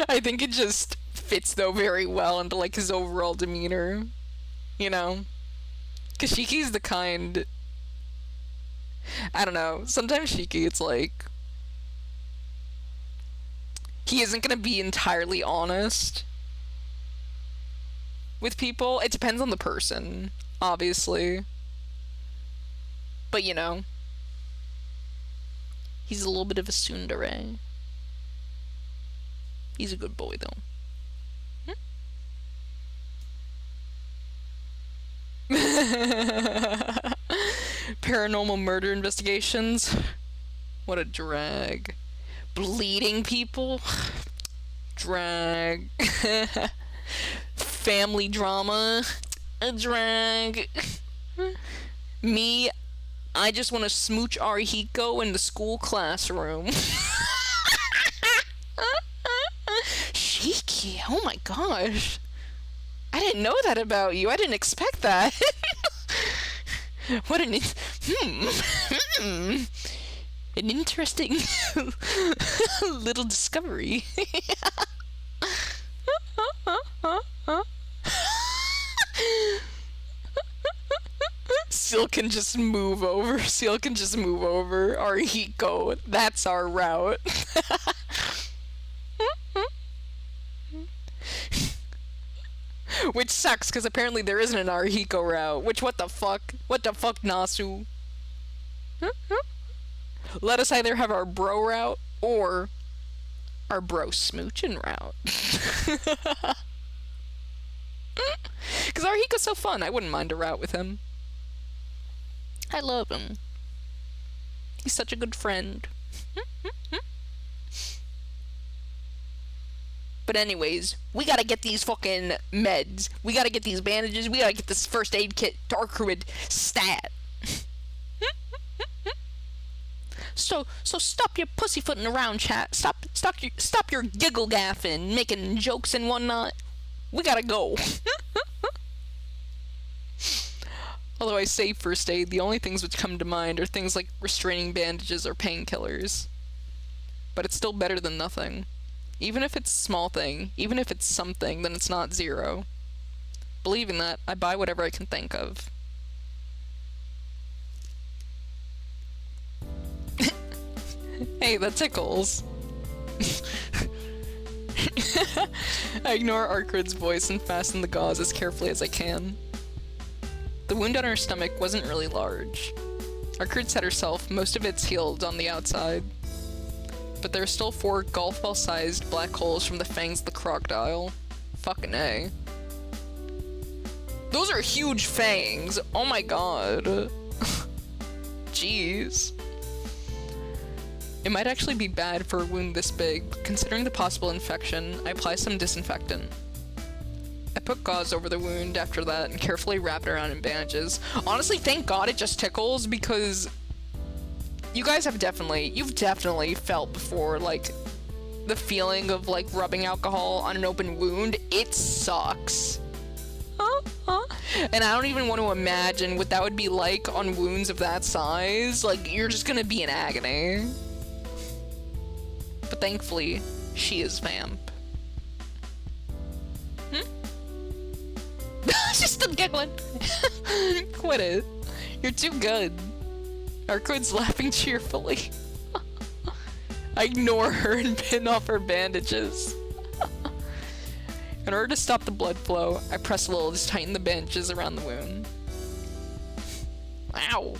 I think it just fits, though, very well into, like, his overall demeanor. You know? Because Shiki's the kind... I don't know. Sometimes Shiki, it's like... he isn't gonna be entirely honest with people. It depends on the person, obviously. But, you know, he's a little bit of a tsundere. He's a good boy, though. Paranormal murder investigations. What a drag. Bleeding people. Drag. Family drama. A drag. Me, I just want to smooch Arihiko in the school classroom. Shiki, oh my gosh. I didn't know that about you. I didn't expect that. What an an interesting little discovery. Seal can just move over. Seal can just move over. Arihiko, that's our route. Which sucks, because apparently there isn't an Arihiko route. Which, what the fuck? What the fuck, Nasu? Let us either have our bro route, or our bro smooching route. Because Arihiko's so fun, I wouldn't mind a route with him. I love him. He's such a good friend. But anyways, we gotta get these fucking meds. We gotta get these bandages. We gotta get this first aid kit to our crewed stat. So stop your pussyfooting around, chat. Stop your giggle gaffing, making jokes and whatnot. We gotta go. Although I say first aid, the only things which come to mind are things like restraining bandages or painkillers. But it's still better than nothing. Even if it's a small thing, even if it's something, then it's not zero. Believing that, I buy whatever I can think of. Hey, that tickles. I ignore Arkrid's voice and fasten the gauze as carefully as I can. The wound on her stomach wasn't really large. Arkrid said herself, most of it's healed on the outside. But there are still 4 golf ball-sized black holes from the fangs of the crocodile. Fucking A. Those are huge fangs! Oh my god. Jeez. It might actually be bad for a wound this big. Considering the possible infection, I apply some disinfectant. I put gauze over the wound after that and carefully wrap it around in bandages. Honestly, thank god it just tickles, because you guys have you've definitely felt before, like, the feeling of, like, rubbing alcohol on an open wound. It sucks. And I don't even want to imagine what that would be like on wounds of that size. Like, you're just gonna be in agony. But thankfully, she is vamp. She's still giggling. Quit it. You're too good. Arkrid's laughing cheerfully. I ignore her and pin off her bandages. In order to stop the blood flow, I press a little to tighten the bandages around the wound. Ow.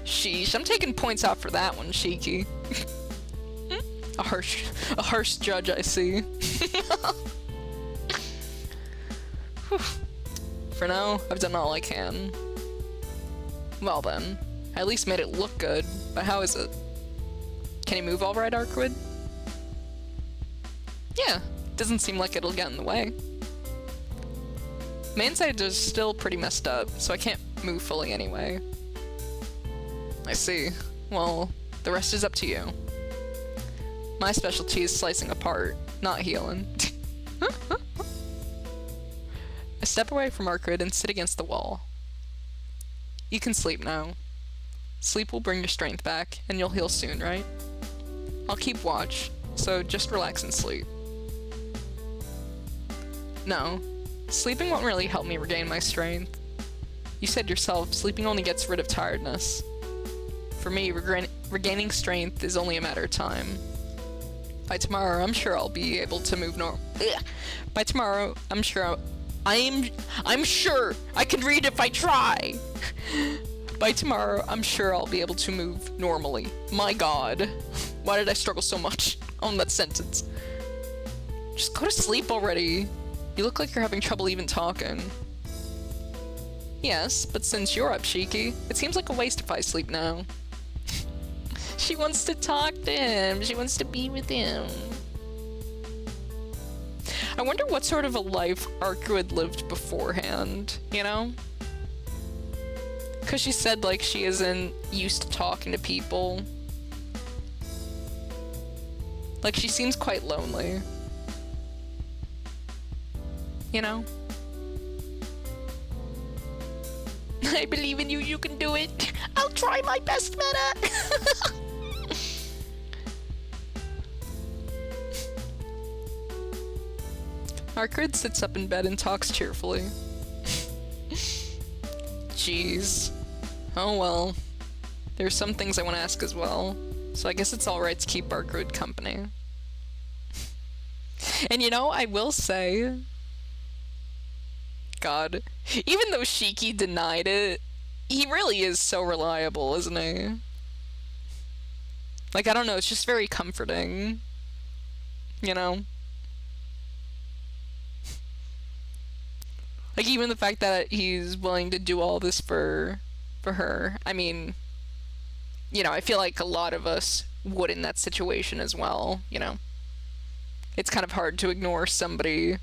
Sheesh, I'm taking points out for that one, Shiki. A harsh judge, I see. For now, I've done all I can. Well then, I at least made it look good, but how is it? Can you move alright, Arkrid? Yeah, doesn't seem like it'll get in the way. My insides are still pretty messed up, so I can't move fully anyway. I see. Well, the rest is up to you. My specialty is slicing apart, not healing. I step away from Arkrid and sit against the wall. You can sleep now. Sleep will bring your strength back, and you'll heal soon, right? I'll keep watch, so just relax and sleep. No, sleeping won't really help me regain my strength. You said yourself, sleeping only gets rid of tiredness. For me, regaining strength is only a matter of time. By tomorrow, I'm sure I'll be able to move By tomorrow, I'm sure I can read if I try. By tomorrow, I'm sure I'll be able to move normally. My god. Why did I struggle so much on that sentence? Just go to sleep already. You look like you're having trouble even talking. Yes, but since you're up, Shiki, it seems like a waste if I sleep now. She wants to talk to him. She wants to be with him. I wonder what sort of a life Arku had lived beforehand, you know? Because she said, like, she isn't used to talking to people. Like, she seems quite lonely. You know? I believe in you, you can do it. I'll try my best, Meta. Arcrid sits up in bed and talks cheerfully. Jeez. Oh well. There's some things I want to ask as well, so I guess it's alright to keep Arcrid company. And you know, I will say... God. Even though Shiki denied it, he really is so reliable, isn't he? Like, I don't know, it's just very comforting. You know? Like, even the fact that he's willing to do all this for her. I mean, you know, I feel like a lot of us would in that situation as well, you know? It's kind of hard to ignore somebody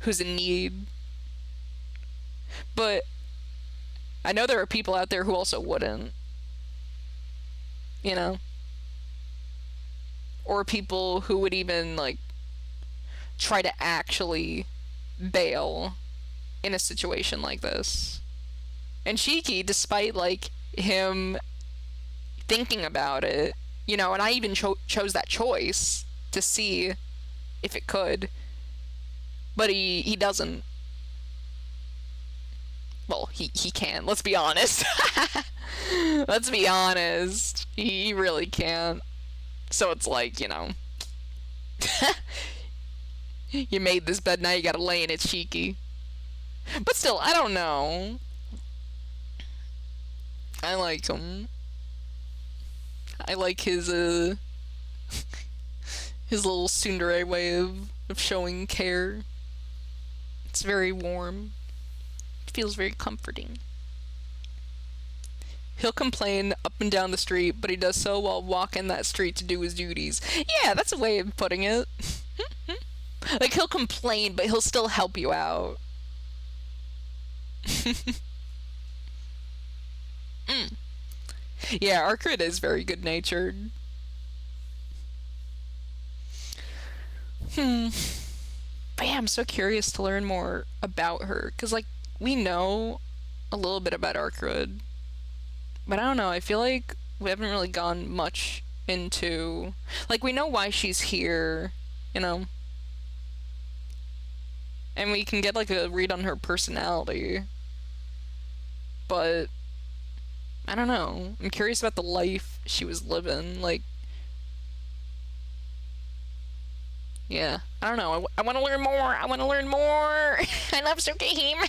who's in need. But I know there are people out there who also wouldn't. You know? Or people who would even, like, try to actually bail in a situation like this. And Shiki, despite, like, him thinking about it, you know, and I even chose that choice to see if it could, but he doesn't. Well, he can't, let's be honest. Let's be honest. He really can't. So it's like, you know, you made this bed, now you gotta lay in it, Shiki. But still, I don't know. I like him. I like his little tsundere way of showing care. It's very warm. It feels very comforting. He'll complain up and down the street, but he does so while walking that street to do his duties. Yeah, that's a way of putting it. Like, he'll complain, but he'll still help you out. Yeah, Arcrid is very good-natured. But yeah, I'm so curious to learn more about her, because, like, we know a little bit about Arcrid, but I don't know, I feel like we haven't really gone much into... Like, we know why she's here, you know? And we can get, like, a read on her personality. But... I don't know. I'm curious about the life she was living, like... Yeah, I don't know. I want to learn more. I want to learn more. I love Tsukihime.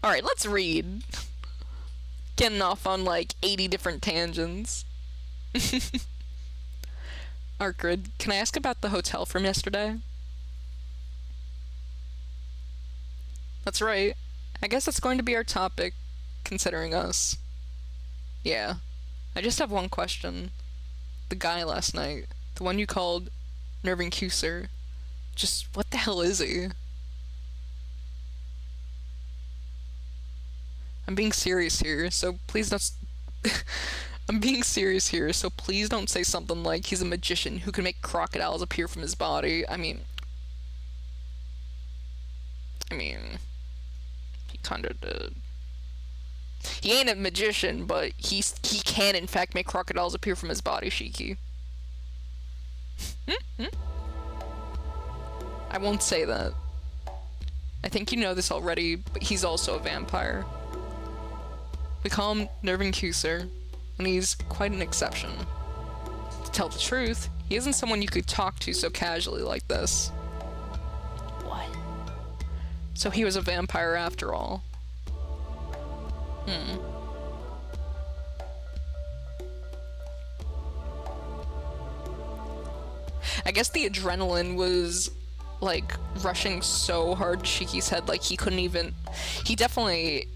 Alright, let's read. Getting off on like 80 different tangents. Arcrid, can I ask about the hotel from yesterday? That's right. I guess that's going to be our topic, considering us. Yeah. I just have one question. The guy last night, the one you called Nervin Cuser, just what the hell is he? I'm being serious here, so please don't... I'm being serious here, so please don't say something like he's a magician who can make crocodiles appear from his body. I mean, he kinda did. He ain't a magician, but he can in fact make crocodiles appear from his body, Shiki. I won't say that. I think you know this already, but he's also a vampire. We call him Nervin Cuser, and he's quite an exception. To tell the truth, he isn't someone you could talk to so casually like this. What? So he was a vampire after all. I guess the adrenaline was like, rushing so hard to Shiki's head, like, he definitely...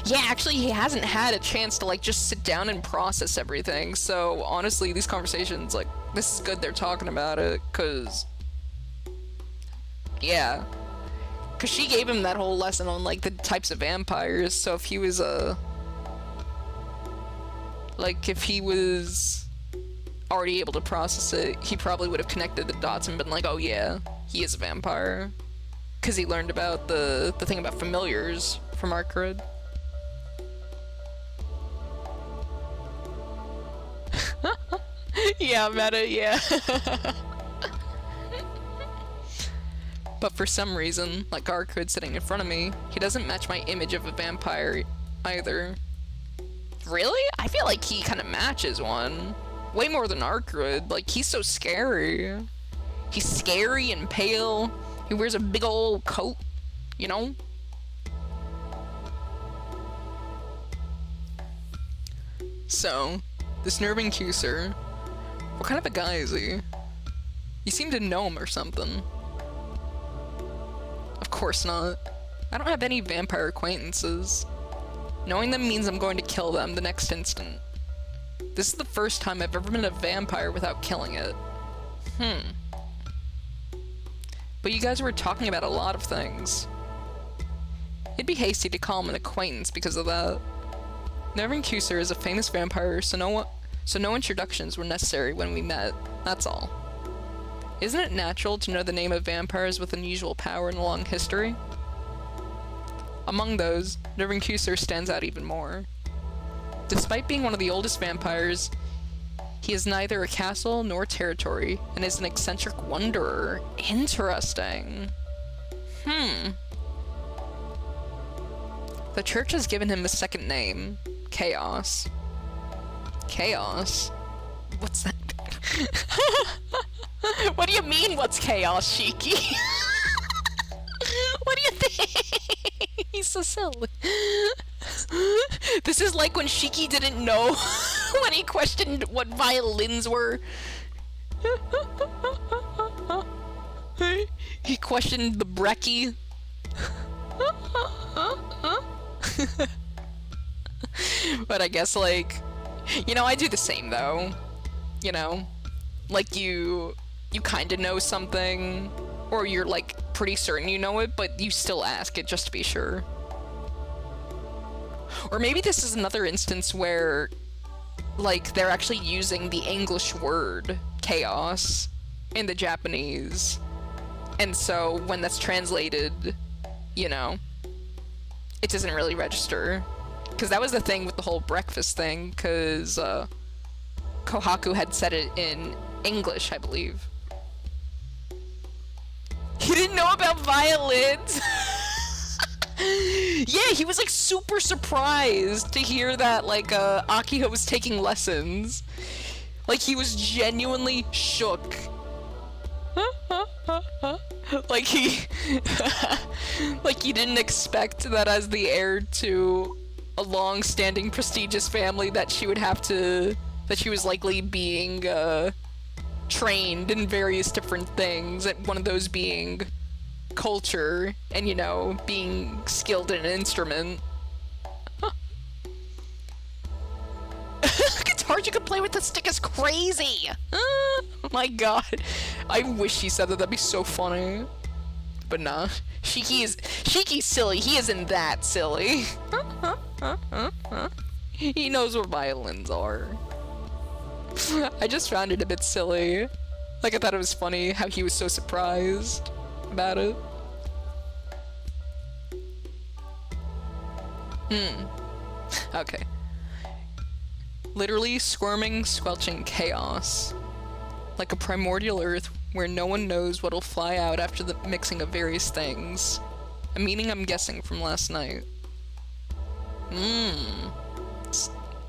Yeah, actually, he hasn't had a chance to, like, just sit down and process everything, so, honestly, these conversations, like, this is good they're talking about it, cause... Yeah. Cause she gave him that whole lesson on, like, the types of vampires, so if he was, like, if he was already able to process it, he probably would have connected the dots and been like, oh yeah, he is a vampire. Cause he learned about the thing about familiars from Arcrid. Yeah, meta, yeah. But for some reason, like Arcrid sitting in front of me, he doesn't match my image of a vampire either. Really? I feel like he kind of matches one. Way more than Arcrid. Like, he's so scary. He's scary and pale. He wears a big old coat, you know? So, this Nervin Cuser, what kind of a guy is he? You seem to know him or something. Of course not. I don't have any vampire acquaintances. Knowing them means I'm going to kill them the next instant. This is the first time I've ever been a vampire without killing it. But you guys were talking about a lot of things. It'd be hasty to call him an acquaintance because of that. Nervin Cuser is a famous vampire, so no introductions were necessary when we met, that's all. Isn't it natural to know the name of vampires with unusual power and a long history? Among those, Nervin Cuser stands out even more. Despite being one of the oldest vampires, he is neither a castle nor territory, and is an eccentric wanderer. Interesting. The church has given him a second name, Chaos. Chaos? What's that? What do you mean, what's chaos, Shiki? What do you think? He's so silly. This is like when Shiki didn't know when he questioned what violins were. He questioned the brekkie. But I guess, like, you know, I do the same though. You know, like you kind of know something, or you're like pretty certain you know it, but you still ask it just to be sure. Or maybe this is another instance where, like, they're actually using the English word chaos in the Japanese, and so when that's translated, you know, it doesn't really register. Because that was the thing with the whole breakfast thing, because Kohaku had said it in English, I believe. He didn't know about violins! Yeah, he was like super surprised to hear that, like, Akiha was taking lessons. Like, he was genuinely shook. Like he like he didn't expect that as the heir to a long-standing prestigious family that she was likely being trained in various different things, and one of those being culture and, you know, being skilled in an instrument. Guitar you could play with the stick is crazy! Oh my god. I wish he said that, that'd be so funny. But nah. Shiki's silly, he isn't that silly. He knows where violins are. I just found it a bit silly. Like, I thought it was funny how he was so surprised about it. Okay. Literally squirming, squelching chaos. Like a primordial earth where no one knows what'll fly out after the mixing of various things. A meaning I'm guessing from last night.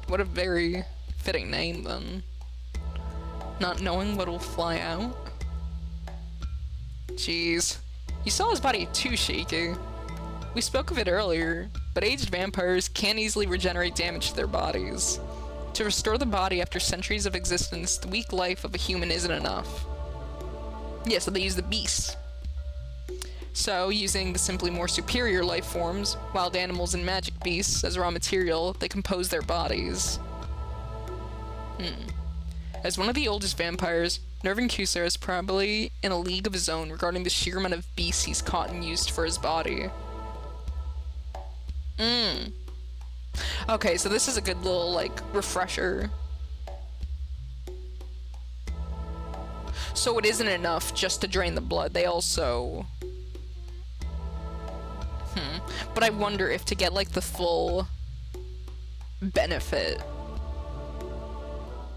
What a very fitting name, then. Not knowing what'll fly out? Jeez. You saw his body too, Shiki. We spoke of it earlier, but aged vampires can't easily regenerate damage to their bodies. To restore the body after centuries of existence, the weak life of a human isn't enough. Yeah, so they use the beasts. So, using the simply more superior life forms, wild animals and magic beasts, as raw material, they compose their bodies. As one of the oldest vampires, Nervin Kusar is probably in a league of his own regarding the sheer amount of beasts he's caught and used for his body. Okay, so this is a good little, like, refresher. So it isn't enough just to drain the blood, they also... But I wonder if to get, like, the full benefit,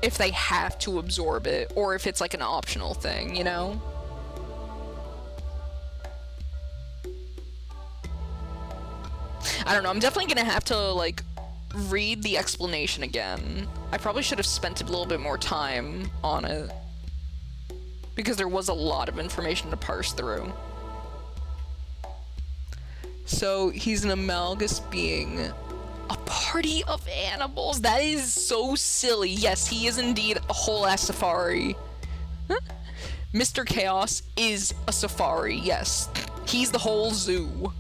if they have to absorb it, or if it's, like, an optional thing, you know? I don't know, I'm definitely gonna have to, like, read the explanation again. I probably should have spent a little bit more time on it, because there was a lot of information to parse through. So, he's an amalgamous being. A party of animals? That is so silly. Yes, he is indeed a whole-ass safari. Mr. Chaos is a safari, yes. He's the whole zoo.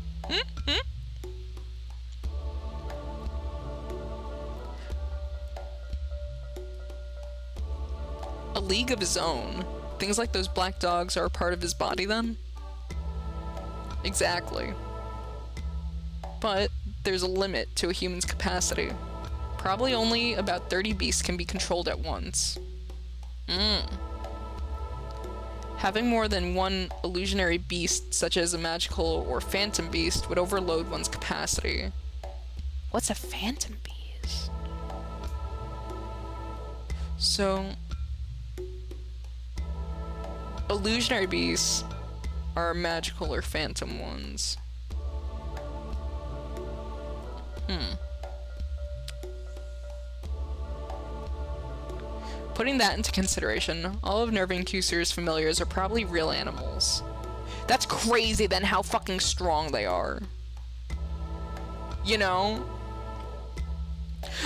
A league of his own. Things like those black dogs are a part of his body, then? Exactly. But there's a limit to a human's capacity. Probably only about 30 beasts can be controlled at once. Having more than one illusionary beast, such as a magical or phantom beast, would overload one's capacity. What's a phantom beast? So... illusionary beasts are magical or phantom ones. Putting that into consideration, all of Nervin Kusar's familiars are probably real animals. That's crazy then how fucking strong they are. You know?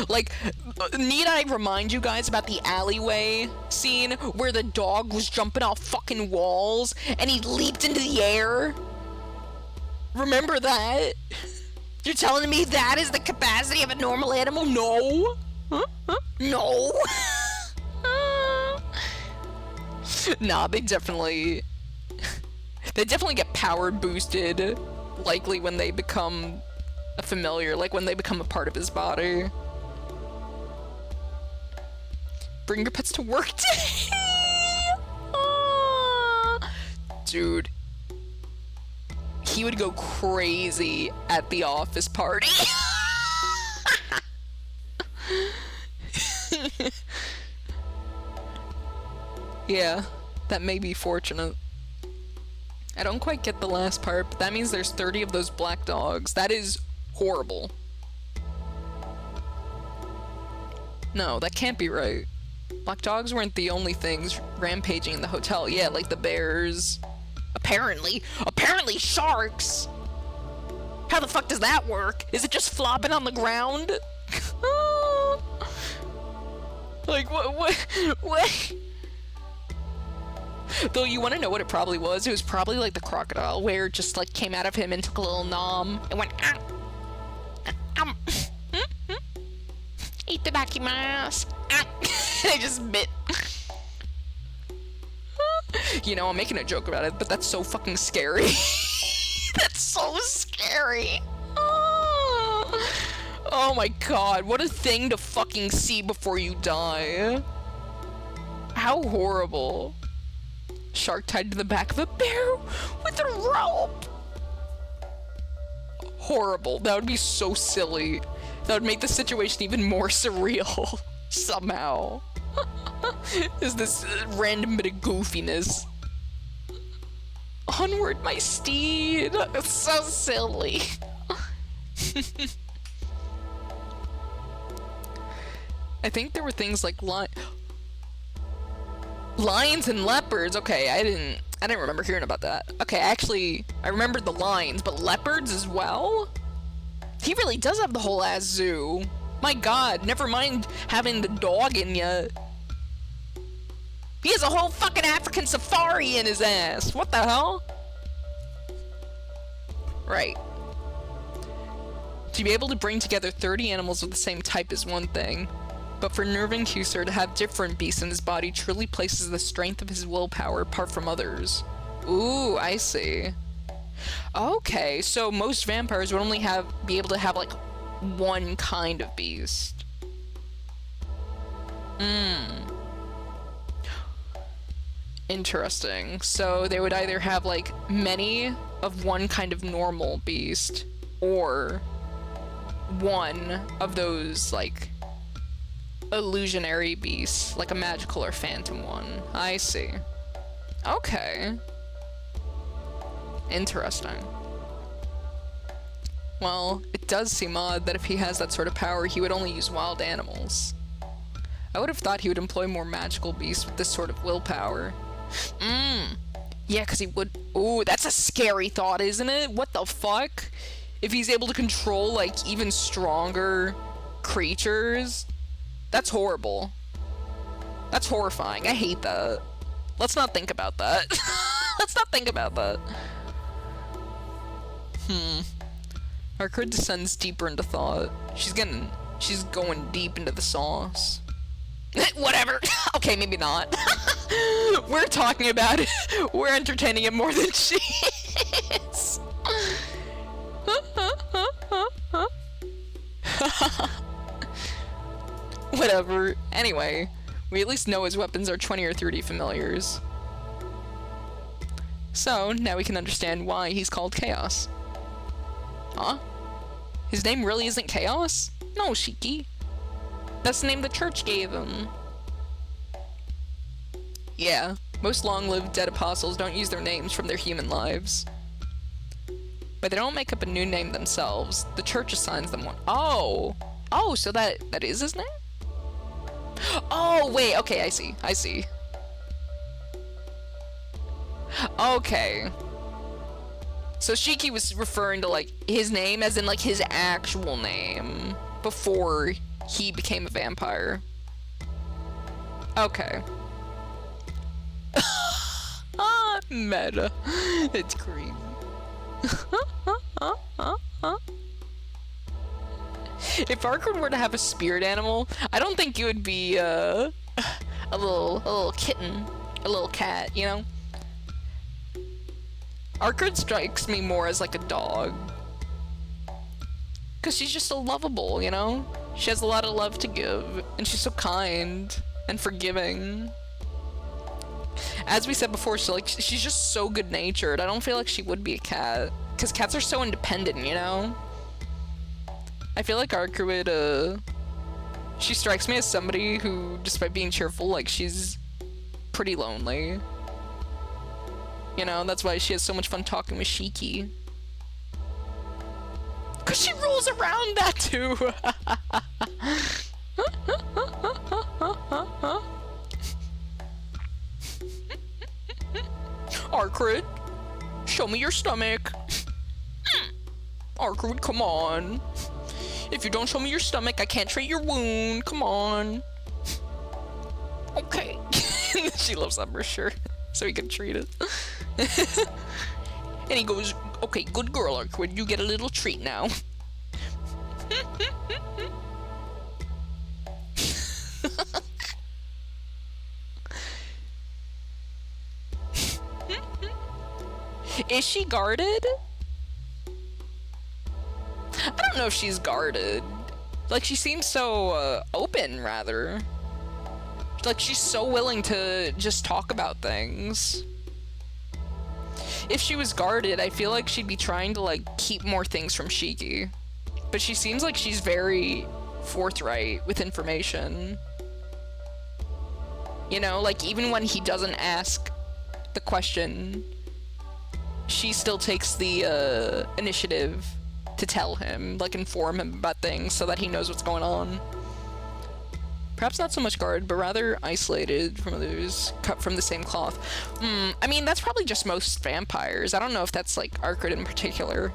Like, need I remind you guys about the alleyway scene where the dog was jumping off fucking walls and he leaped into the air? Remember that? You're telling me that is the capacity of a normal animal? No. No. Nah, they definitely get power boosted, likely when they become a familiar, like when they become a part of his body. Bring your pets to work day! Dude. He would go crazy at the office party. Yeah, that may be fortunate. I don't quite get the last part, but that means there's 30 of those black dogs. That is horrible. No, that can't be right. Black dogs weren't the only things rampaging in the hotel. Yeah, like the bears. Apparently sharks! How the fuck does that work? Is it just flopping on the ground? Like, what? Though you want to know what it probably was? It was probably like the crocodile, where it just like came out of him and took a little nom and went, Itadakimasu. I just bit. You know, I'm making a joke about it, but that's so fucking scary. That's so scary. Oh my god, what a thing to fucking see before you die. How horrible. Shark tied to the back of a bear with a rope. Horrible. That would be so silly. That would make the situation even more surreal. Somehow. Is this random bit of goofiness. Onward, my steed. It's so silly. I think there were things like lions and leopards. Okay, I didn't remember hearing about that. Okay, actually, I remembered the lions, but leopards as well? He really does have the whole ass zoo. My god, never mind having the dog in ya. He has a whole fucking African safari in his ass. What the hell? Right. To be able to bring together 30 animals of the same type is one thing, but for Nervin Cuser to have different beasts in his body truly places the strength of his willpower apart from others. Ooh, I see. Okay, so most vampires would only be able to have like one kind of beast. Interesting. So they would either have like many of one kind of normal beast, or one of those like illusionary beasts, like a magical or phantom one. I see. Okay. Interesting. Well, it does seem odd that if he has that sort of power, he would only use wild animals. I would have thought he would employ more magical beasts with this sort of willpower. Yeah, because he would... Ooh, that's a scary thought, isn't it? What the fuck? If he's able to control, like, even stronger creatures, that's horrible. That's horrifying. I hate that. Let's not think about that. Let's not think about that. Our crew descends deeper into thought. She's going deep into the sauce. Whatever. Okay, maybe not. We're talking about it. We're entertaining it more than she is. Whatever. Anyway, we at least know his weapons are 20 or 30 familiars. So, now we can understand why he's called Chaos. Huh? His name really isn't Chaos? No, Shiki. That's the name the church gave him. Yeah, most long-lived dead apostles don't use their names from their human lives. But they don't make up a new name themselves. The church assigns them one. Oh! Oh, so that is his name? Oh, wait, okay, I see. Okay. So Shiki was referring to, like, his name as in, like, his actual name before he became a vampire. Okay. Meta. It's crazy. If Arkwood were to have a spirit animal, I don't think it would be a little kitten, a little cat, you know? Arkwood strikes me more as like a dog. Cause she's just so lovable, you know? She has a lot of love to give, and she's so kind and forgiving. As we said before, she's just so good-natured. I don't feel like she would be a cat, because cats are so independent, you know? I feel like Arkwood, she strikes me as somebody who, despite being cheerful, like, she's pretty lonely. You know, that's why she has so much fun talking with Shiki. Cause she rolls around that too! Arkwood, show me your stomach. Arkwood, come on. If you don't show me your stomach, I can't treat your wound. Come on. Okay. She loves that brochure, so he can treat it. And he goes, okay, good girl, Arkwood, you get a little treat now. Is she guarded? I don't know if she's guarded. Like, she seems so, open, rather. Like, she's so willing to just talk about things. If she was guarded, I feel like she'd be trying to, like, keep more things from Shiki. But she seems like she's very forthright with information. You know, like, even when he doesn't ask the question, she still takes the, initiative to tell him, like, inform him about things so that he knows what's going on. Perhaps not so much guarded, but rather isolated from others, cut from the same cloth. I mean, that's probably just most vampires. I don't know if that's, like, Arkwood in particular.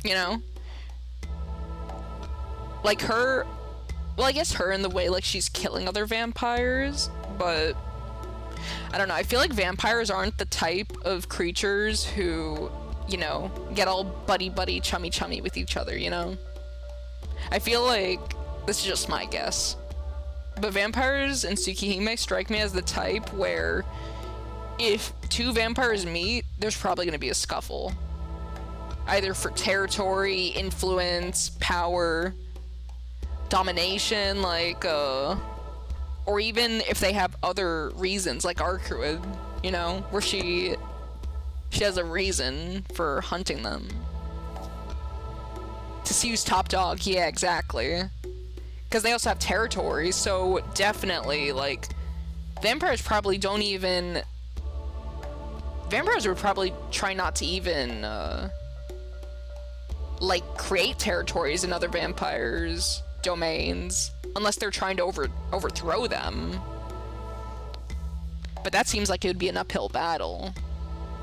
You know? Like, her well, I guess her in the way, like, she's killing other vampires, but I don't know. I feel like vampires aren't the type of creatures who, you know, get all buddy-buddy, chummy-chummy with each other, you know? I feel like, this is just my guess, but vampires and Tsukihime strike me as the type where if two vampires meet, there's probably going to be a scuffle. Either for territory, influence, power, domination, like, or even if they have other reasons, like Arcuid, you know, where she has a reason for hunting them. To see who's top dog, yeah, exactly. Because they also have territories, so definitely, like, vampires probably don't even... Vampires would probably try not to even, like, create territories in other vampires' domains, unless they're trying to overthrow them. But that seems like it would be an uphill battle.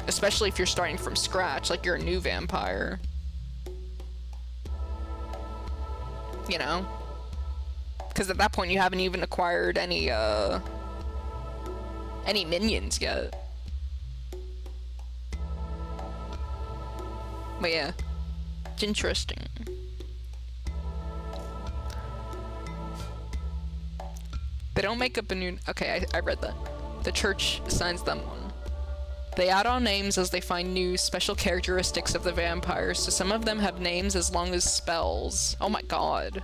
Especially if you're starting from scratch, like you're a new vampire. You know? Because at that point you haven't even acquired any minions yet. But yeah, it's interesting. They don't make up a new... Okay, I read that. The church assigns them one. They add on names as they find new special characteristics of the vampires, so some of them have names as long as spells. Oh my god.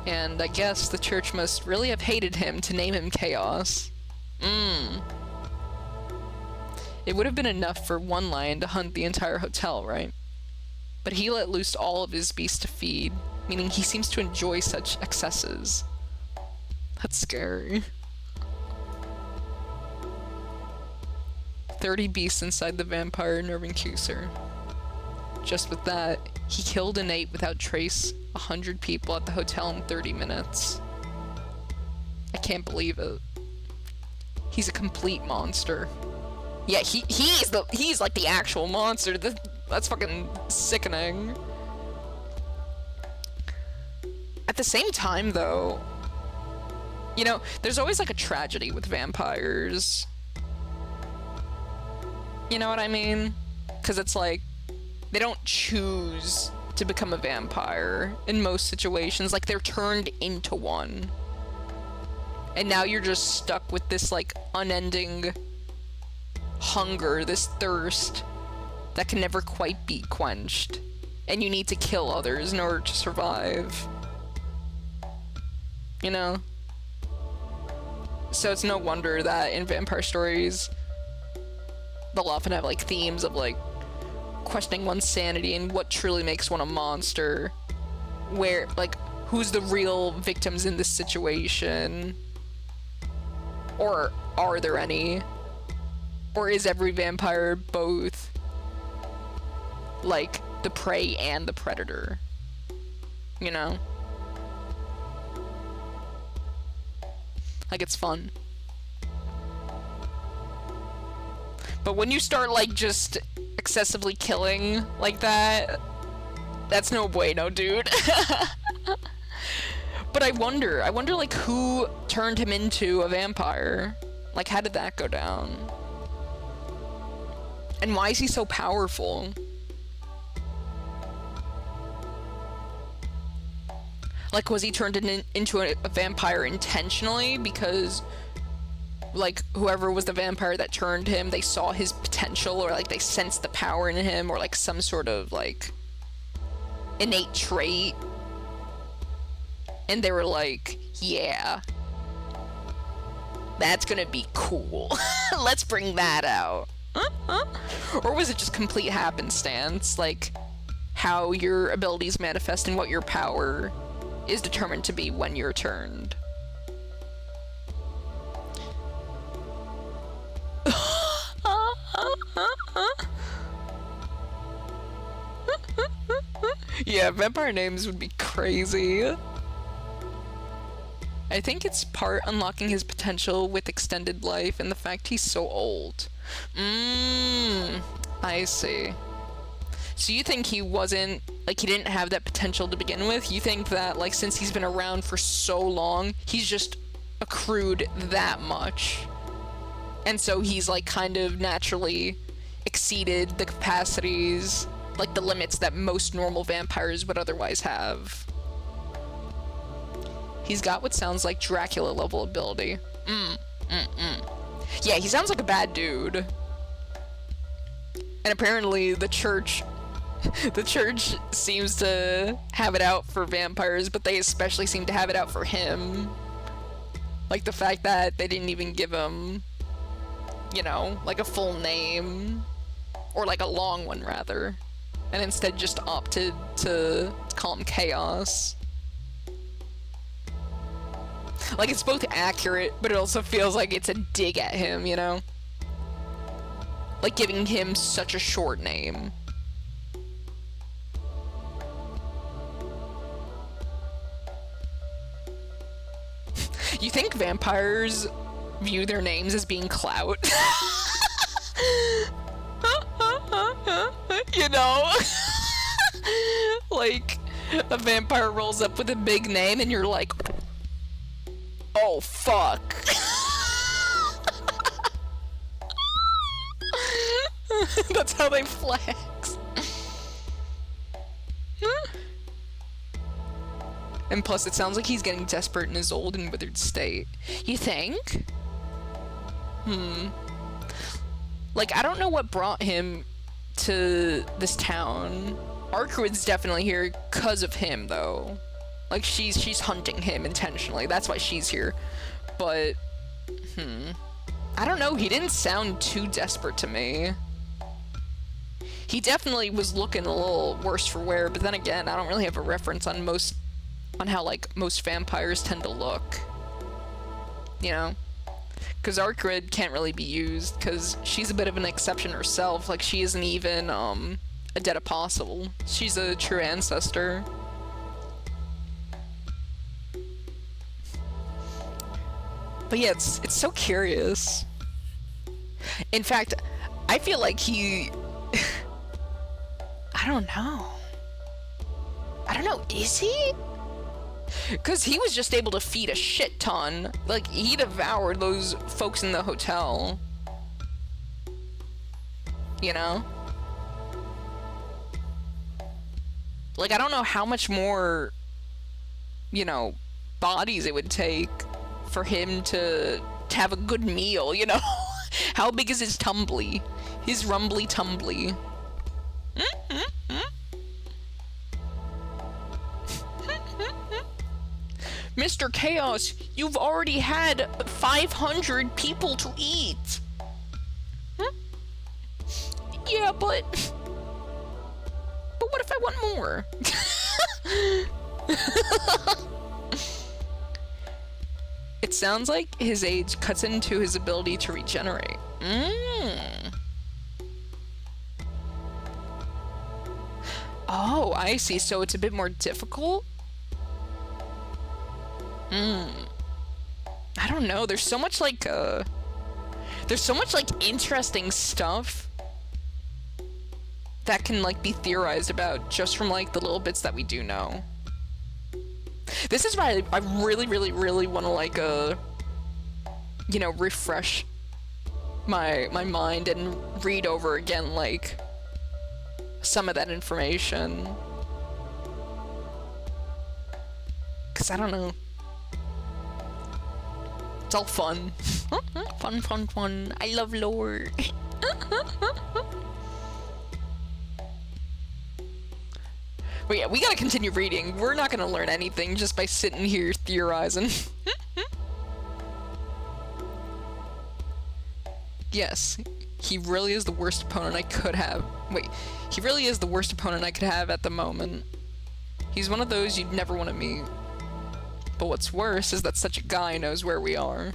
And I guess the church must really have hated him to name him Chaos. It would have been enough for one lion to hunt the entire hotel, right? But he let loose all of his beasts to feed, meaning he seems to enjoy such excesses. That's scary. 30 beasts inside the vampire nerve Cuser. Just with that, he killed and ate without trace 100 people at the hotel in 30 minutes. I can't believe it. He's a complete monster. Yeah, he's like the actual monster. That's fucking sickening. At the same time, though, you know, there's always like a tragedy with vampires. You know what I mean? Because it's like, they don't choose to become a vampire in most situations. Like, they're turned into one. And now you're just stuck with this, like, unending hunger, this thirst that can never quite be quenched. And you need to kill others in order to survive. You know? So it's no wonder that in vampire stories, they'll often have, like, themes of, like, questioning one's sanity and what truly makes one a monster. Where, like, who's the real victims in this situation? Or are there any? Or is every vampire both, like, the prey and the predator? You know? Like, it's fun. But when you start, like, just excessively killing like that, that's no bueno, dude. But I wonder, like, who turned him into a vampire? Like, how did that go down? And why is he so powerful? Like, was he turned into a vampire intentionally? Because, like, whoever was the vampire that turned him, they saw his potential, or, like, they sensed the power in him, or, like, some sort of, like, innate trait. And they were like, yeah, that's gonna be cool. Let's bring that out. Or was it just complete happenstance, like how your abilities manifest and what your power is determined to be when you're turned? Yeah, vampire names would be crazy. I think it's part unlocking his potential with extended life and the fact he's so old. I see. So you think he wasn't, like, he didn't have that potential to begin with? You think that, like, since he's been around for so long, he's just accrued that much? And so he's, like, kind of naturally exceeded the capacities, like, the limits that most normal vampires would otherwise have. He's got what sounds like Dracula level ability. Yeah, he sounds like a bad dude. And apparently the church seems to have it out for vampires, but they especially seem to have it out for him. Like the fact that they didn't even give him, you know, like a full name, or like a long one rather, and instead just opted to call him Chaos. Like, it's both accurate, but it also feels like it's a dig at him, you know? Like, giving him such a short name. You think vampires view their names as being clout? You know? Like, a vampire rolls up with a big name and you're like, oh, fuck. That's how they flex. And plus, it sounds like he's getting desperate in his old and withered state. You think? Like, I don't know what brought him to this town. Arkwood's definitely here because of him, though. Like, she's hunting him intentionally. That's why she's here. But, I don't know. He didn't sound too desperate to me. He definitely was looking a little worse for wear, but then again, I don't really have a reference on how, like, most vampires tend to look. You know? Because Arkwood can't really be used, because she's a bit of an exception herself. Like, she isn't even, a dead apostle. She's a true ancestor. But yeah, it's so curious. In fact, I feel like he... I don't know, is he? Because he was just able to feed a shit ton. Like, he devoured those folks in the hotel. You know? Like, I don't know how much more, you know, bodies it would take for him to have a good meal, you know? How big is his tumbly? His rumbly tumbly. Mr. Chaos, you've already had 500 people to eat. Yeah, but what if I want more? It sounds like his age cuts into his ability to regenerate. Oh, I see. So it's a bit more difficult? I don't know. There's so much like interesting stuff that can like be theorized about just from like the little bits that we do know. This is why I really, really, really want to like you know, refresh my mind and read over again like some of that information. 'Cause I don't know. It's all fun. Fun. I love lore. But yeah, we gotta continue reading. We're not gonna learn anything just by sitting here theorizing. Yes, he really is the worst opponent I could have. Wait, he really is the worst opponent I could have at the moment. He's one of those you'd never want to meet. But what's worse is that such a guy knows where we are.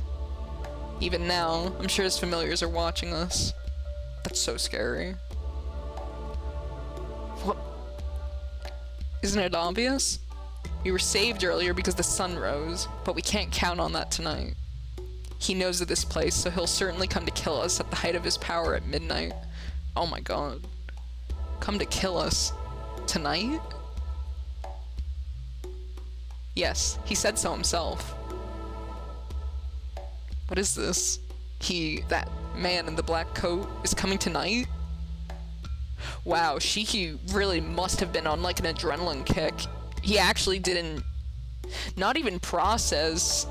Even now, I'm sure his familiars are watching us. That's so scary. What? Isn't it obvious? We were saved earlier because the sun rose, but we can't count on that tonight. He knows of this place, so he'll certainly come to kill us at the height of his power at midnight. Oh my god. come to kill us tonight? Yes, he said so himself. What is this? That man in the black coat is coming tonight? Wow, Shiki really must have been on like an adrenaline kick. He actually didn't, not even process,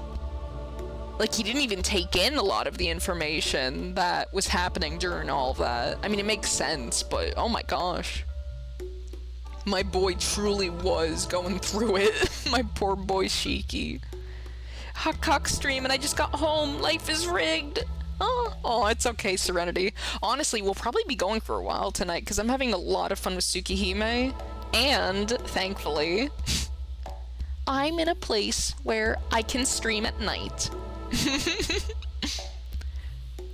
like he didn't even take in a lot of the information that was happening during all of that. I mean, it makes sense, but oh my gosh. My boy truly was going through it. My poor boy Shiki. Hot cock stream and I just got home. Life is rigged. Oh, it's okay, Serenity. Honestly, we'll probably be going for a while tonight because I'm having a lot of fun with Tsukihime. And, thankfully, I'm in a place where I can stream at night.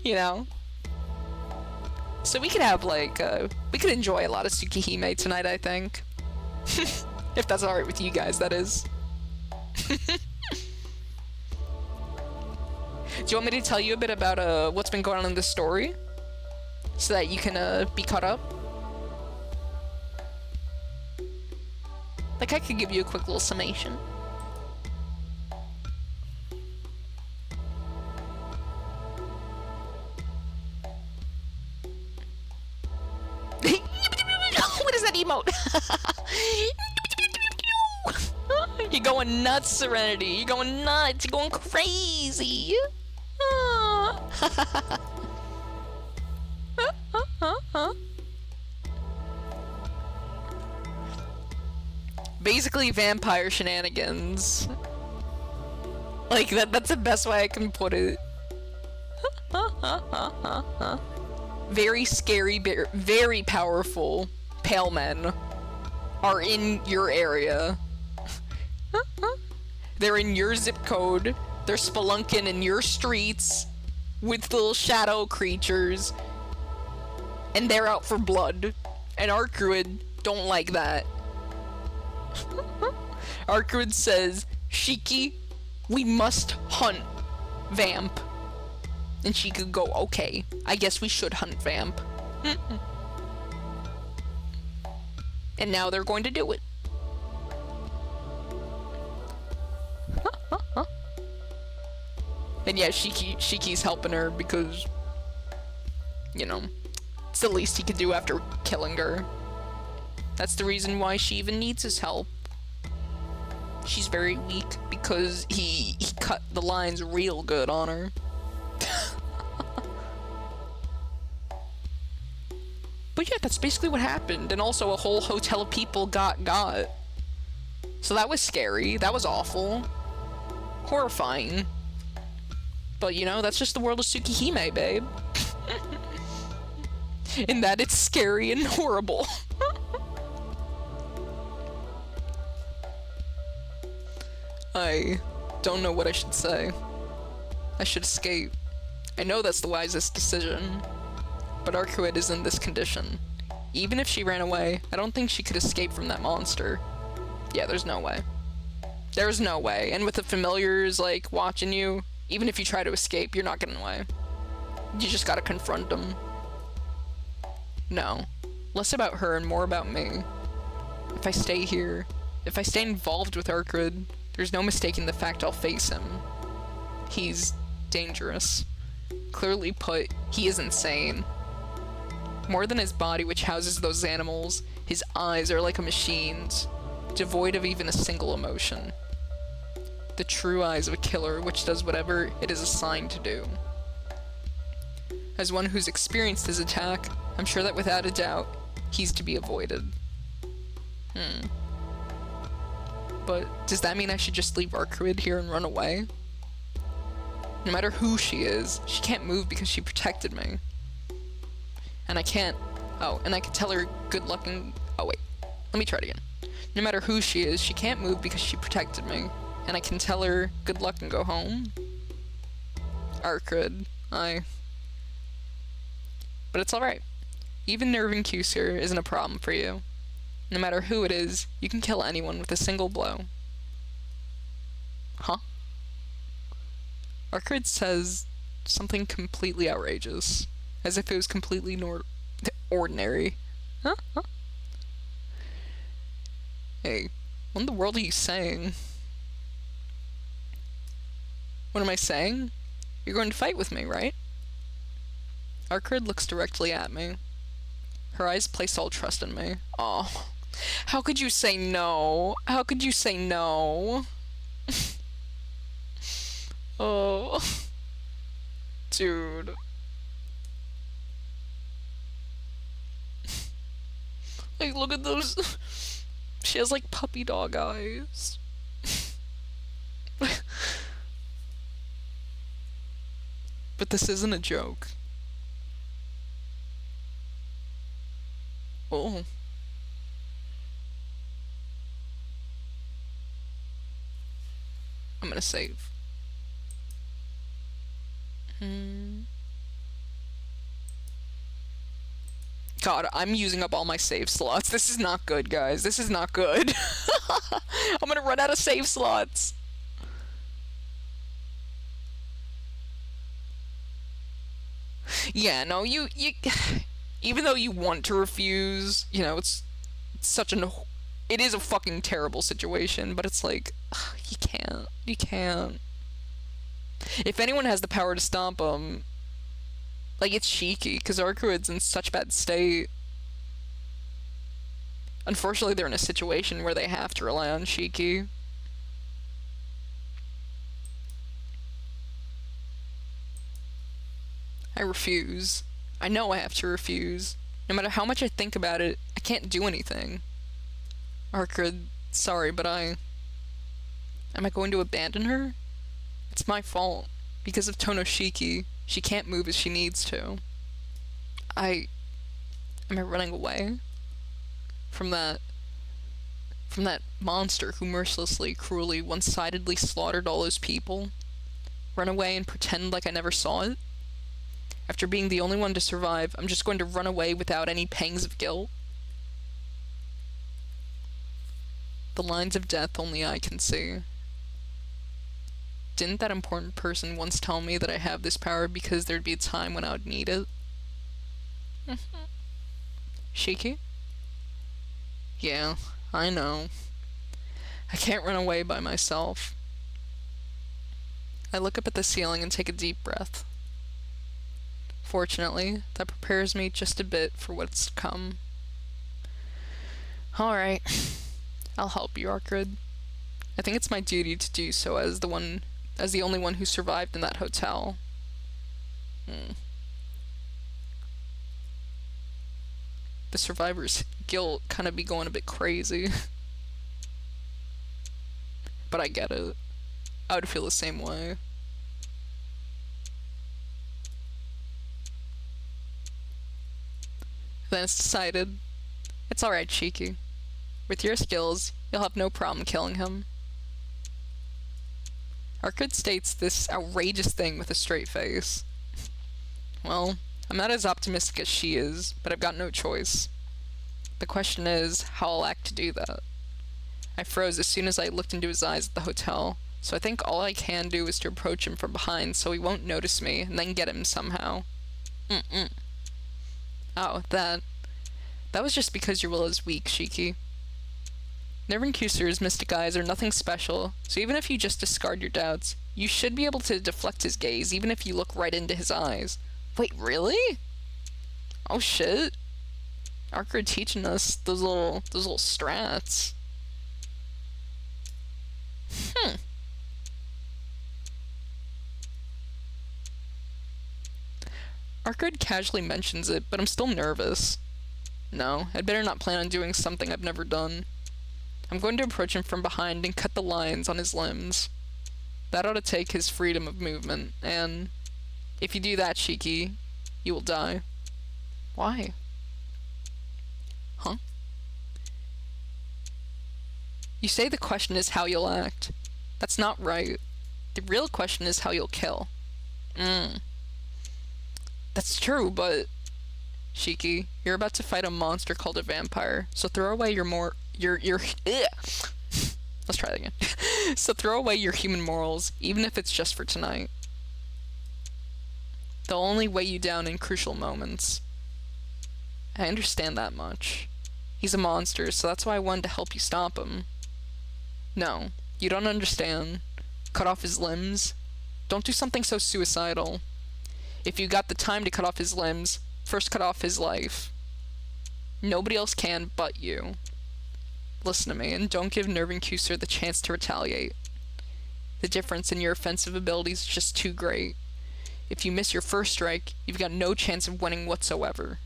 You know? So we could have, like, we could enjoy a lot of Tsukihime tonight, I think. If that's alright with you guys, that is. Do you want me to tell you a bit about what's been going on in the story? So that you can be caught up? Like, I could give you a quick little summation. What is that emote? You're going nuts, Serenity. You're going nuts. You're going crazy. Basically vampire shenanigans. Like that's the best way I can put it. Very scary, very powerful pale men are in your area. They're in your zip code. They're spelunking in your streets with little shadow creatures. And they're out for blood. And Arcuid don't like that. Arcuid says, Shiki, we must hunt vamp. And she could go, okay, I guess we should hunt vamp. And now they're going to do it. And yeah, Shiki's helping her because, you know, it's the least he could do after killing her. That's the reason why she even needs his help. She's very weak because he cut the lines real good on her. But yeah, that's basically what happened. And also a whole hotel of people got. So that was scary. That was awful. Horrifying. But you know, that's just the world of Tsukihime, babe. In that it's scary and horrible. I don't know what I should say. I should escape. I know that's the wisest decision. But Arcuid is in this condition. Even if she ran away, I don't think she could escape from that monster. Yeah, there's no way. There's no way. And with the familiars, like, watching you, even if you try to escape, you're not getting away. You just gotta confront them. No. Less about her and more about me. If I stay here, if I stay involved with Arcuid, there's no mistaking the fact I'll face him. He's dangerous. Clearly put, he is insane. More than his body, which houses those animals, his eyes are like a machine's, devoid of even a single emotion. The true eyes of a killer, which does whatever it is assigned to do. As one who's experienced his attack, I'm sure that without a doubt, he's to be avoided. But does that mean I should just leave Arcuid here and run away? No matter who she is, she can't move because she protected me. And I can't... Oh, and I can tell her good luck and... Oh, wait. Let me try it again. No matter who she is, she can't move because she protected me. And I can tell her good luck and go home. Arcuid. But it's alright. Even nerving Q-Sir isn't a problem for you. No matter who it is, you can kill anyone with a single blow. Huh? Arcuid says something completely outrageous. As if it was completely ordinary. Huh? Hey, what in the world are you saying? What am I saying? You're going to fight with me, right? Arkrid looks directly at me. Her eyes place all trust in me. Oh, how could you say no? How could you say no? Oh, dude. Like, look at those. She has like puppy dog eyes. But this isn't a joke. Oh. I'm gonna save. God, I'm using up all my save slots. This is not good, guys. This is not good. I'm gonna run out of save slots. Yeah, no, you even though you want to refuse, you know, it's such it is a fucking terrible situation, but it's like, you can't. If anyone has the power to stomp them, like, it's Shiki, because Arkrid's in such bad state. Unfortunately, they're in a situation where they have to rely on Shiki. I refuse. I know I have to refuse. No matter how much I think about it, I can't do anything. Arkrid, sorry, but am I going to abandon her? It's my fault. Because of Tonoshiki, she can't move as she needs to. Am I running away? From that monster who mercilessly, cruelly, one-sidedly slaughtered all those people? Run away and pretend like I never saw it? After being the only one to survive, I'm just going to run away without any pangs of guilt? The lines of death only I can see. Didn't that important person once tell me that I have this power because there'd be a time when I would need it? Shiki? Yeah, I know. I can't run away by myself. I look up at the ceiling and take a deep breath. Fortunately, that prepares me just a bit for what's to come. Alright. I'll help you, Arkrid. I think it's my duty to do so as the only one who survived in that hotel. The survivor's guilt kind of be going a bit crazy. But I get it. I would feel the same way. Then it's decided. It's alright, Shiki. With your skills, you'll have no problem killing him. Arkrid states this outrageous thing with a straight face. Well, I'm not as optimistic as she is, but I've got no choice. The question is, how I'll act to do that. I froze as soon as I looked into his eyes at the hotel, so I think all I can do is to approach him from behind so he won't notice me, and then get him somehow. Oh, that was just because your will is weak, Shiki. Nervenkuser's mystic eyes are nothing special, so even if you just discard your doubts, you should be able to deflect his gaze even if you look right into his eyes. Wait, really? Oh shit. Arkrid teaching us those little strats. Arkrid casually mentions it, but I'm still nervous. No, I'd better not plan on doing something I've never done. I'm going to approach him from behind and cut the lines on his limbs. That ought to take his freedom of movement, and if you do that, Shiki, you will die. Why? Huh? You say the question is how you'll act. That's not right. The real question is how you'll kill. That's true, but... Shiki, you're about to fight a monster called a vampire, so throw away your Let's try that again. So throw away your human morals, even if it's just for tonight. They'll only weigh you down in crucial moments. I understand that much. He's a monster, so that's why I wanted to help you stop him. No, you don't understand. Cut off his limbs? Don't do something so suicidal. If you got the time to cut off his limbs, first cut off his life. Nobody else can but you. Listen to me, and don't give Nervincuser the chance to retaliate. The difference in your offensive abilities is just too great. If you miss your first strike, you've got no chance of winning whatsoever.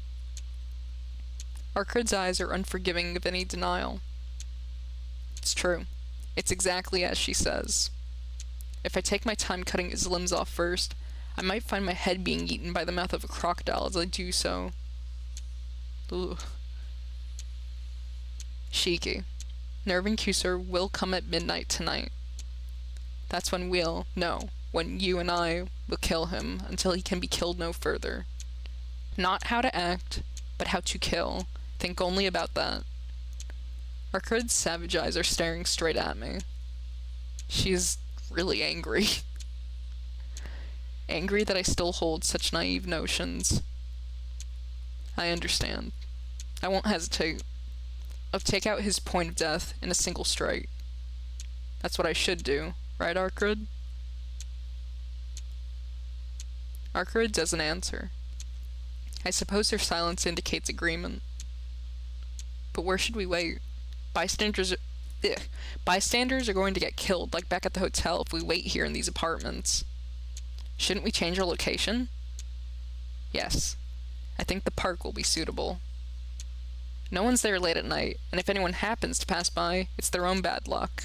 Arkard's eyes are unforgiving of any denial. It's true. It's exactly as she says. If I take my time cutting his limbs off first, I might find my head being eaten by the mouth of a crocodile as I do so. Ugh. Shiki, Nervincuser will come at midnight tonight. That's when when you and I will kill him until he can be killed no further. Not how to act, but how to kill. Think only about that. Arkard's savage eyes are staring straight at me. She is really angry. Angry that I still hold such naive notions. I understand. I won't hesitate. I'll take out his point of death in a single strike. That's what I should do, right, Arkard? Arkard doesn't answer. I suppose her silence indicates agreement. But where should we wait? Bystanders are going to get killed, like back at the hotel, if we wait here in these apartments. Shouldn't we change our location? Yes. I think the park will be suitable. No one's there late at night, and if anyone happens to pass by, it's their own bad luck.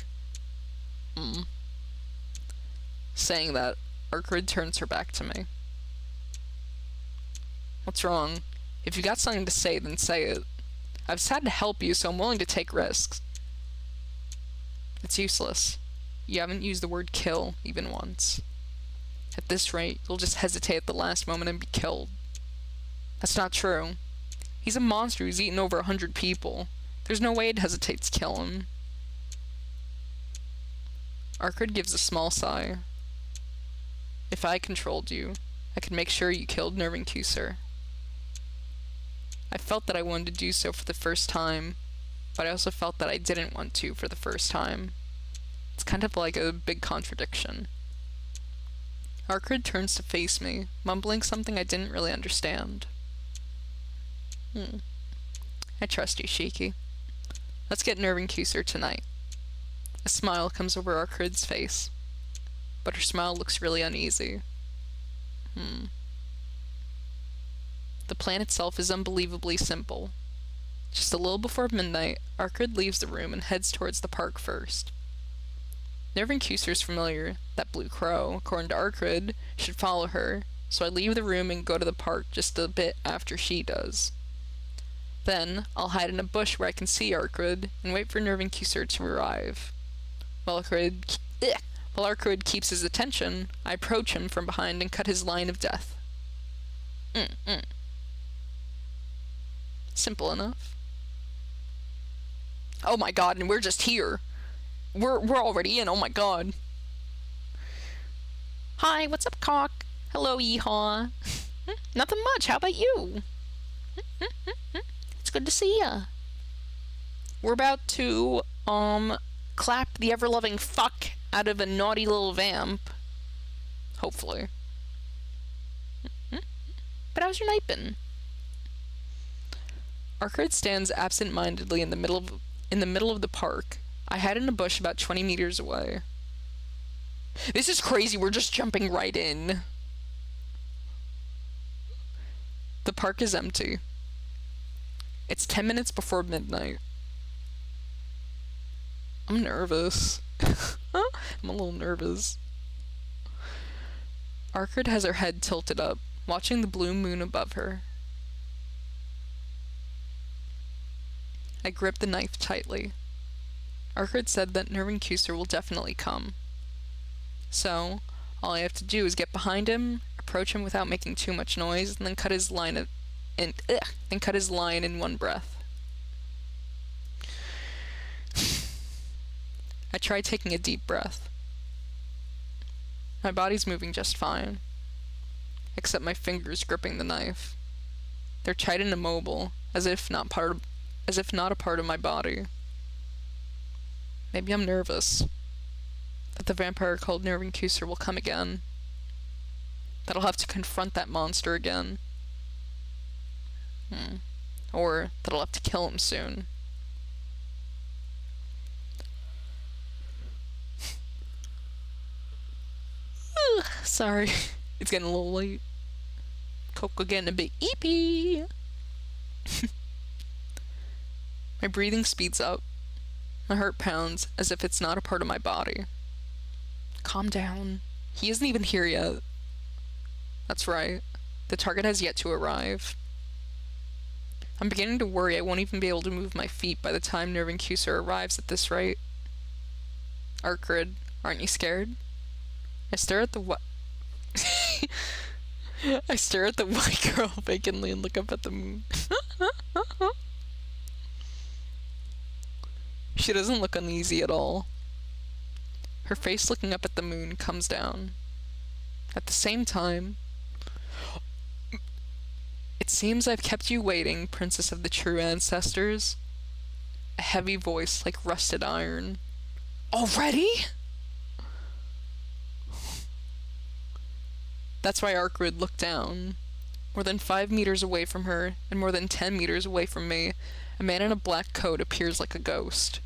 Saying that, Arkard turns her back to me. What's wrong? If you got something to say, then say it. I've decided to help you, so I'm willing to take risks. It's useless. You haven't used the word kill even once. At this rate, you'll just hesitate at the last moment and be killed. That's not true. He's a monster who's eaten over 100 people. There's no way I'd hesitate to kill him. Arkard gives a small sigh. If I controlled you, I could make sure you killed Nervincuser. I felt that I wanted to do so for the first time, but I also felt that I didn't want to for the first time. It's kind of like a big contradiction. Arkard turns to face me, mumbling something I didn't really understand. I trust you, Shiki. Let's get Nervincuser tonight. A smile comes over Arkard's face, but her smile looks really uneasy. The plan itself is unbelievably simple. Just a little before midnight, Arkard leaves the room and heads towards the park first. Nervincuser's familiar, that blue crow, according to Arkard, should follow her, so I leave the room and go to the park just a bit after she does. Then, I'll hide in a bush where I can see Arkard and wait for Nervincuser to arrive. While Arkard keeps his attention, I approach him from behind and cut his line of death. Simple enough. Oh my god, and we're just here. We're already in, oh my god. Hi, what's up, Cock? Hello, Yeehaw. Nothing much, how about you? It's good to see ya. We're about to, clap the ever-loving fuck out of a naughty little vamp. Hopefully. But how's your night been? Arkard stands absent-mindedly in the middle of the park. I hide in a bush about 20 meters away. This is crazy, we're just jumping right in. The park is empty. It's 10 minutes before midnight. I'm nervous. I'm a little nervous. Arkard has her head tilted up, watching the blue moon above her. I grip the knife tightly. Arkard said that Nervincuser will definitely come. So, all I have to do is get behind him, approach him without making too much noise, and then cut his line in one breath. I try taking a deep breath. My body's moving just fine, except my fingers gripping the knife. They're tight and immobile, as if not part as if not a part of my body. Maybe I'm nervous that the vampire called Nervincuser will come again. That I'll have to confront that monster again. Or that I'll have to kill him soon. Sorry, it's getting a little late. Coco getting a bit eepy. My breathing speeds up. My heart pounds as if it's not a part of my body. Calm down. He isn't even here yet. That's right. The target has yet to arrive. I'm beginning to worry I won't even be able to move my feet by the time Nervincuser arrives at this rate. Arcrid, aren't you scared? I stare at the I stare at the white girl vacantly and look up at the moon. She doesn't look uneasy at all. Her face looking up at the moon comes down. At the same time, it seems I've kept you waiting, princess of the true ancestors. A heavy voice like rusted iron. Already? That's why Arcrid looked down. More than 5 meters away from her, and more than 10 meters away from me, a man in a black coat appears like a ghost.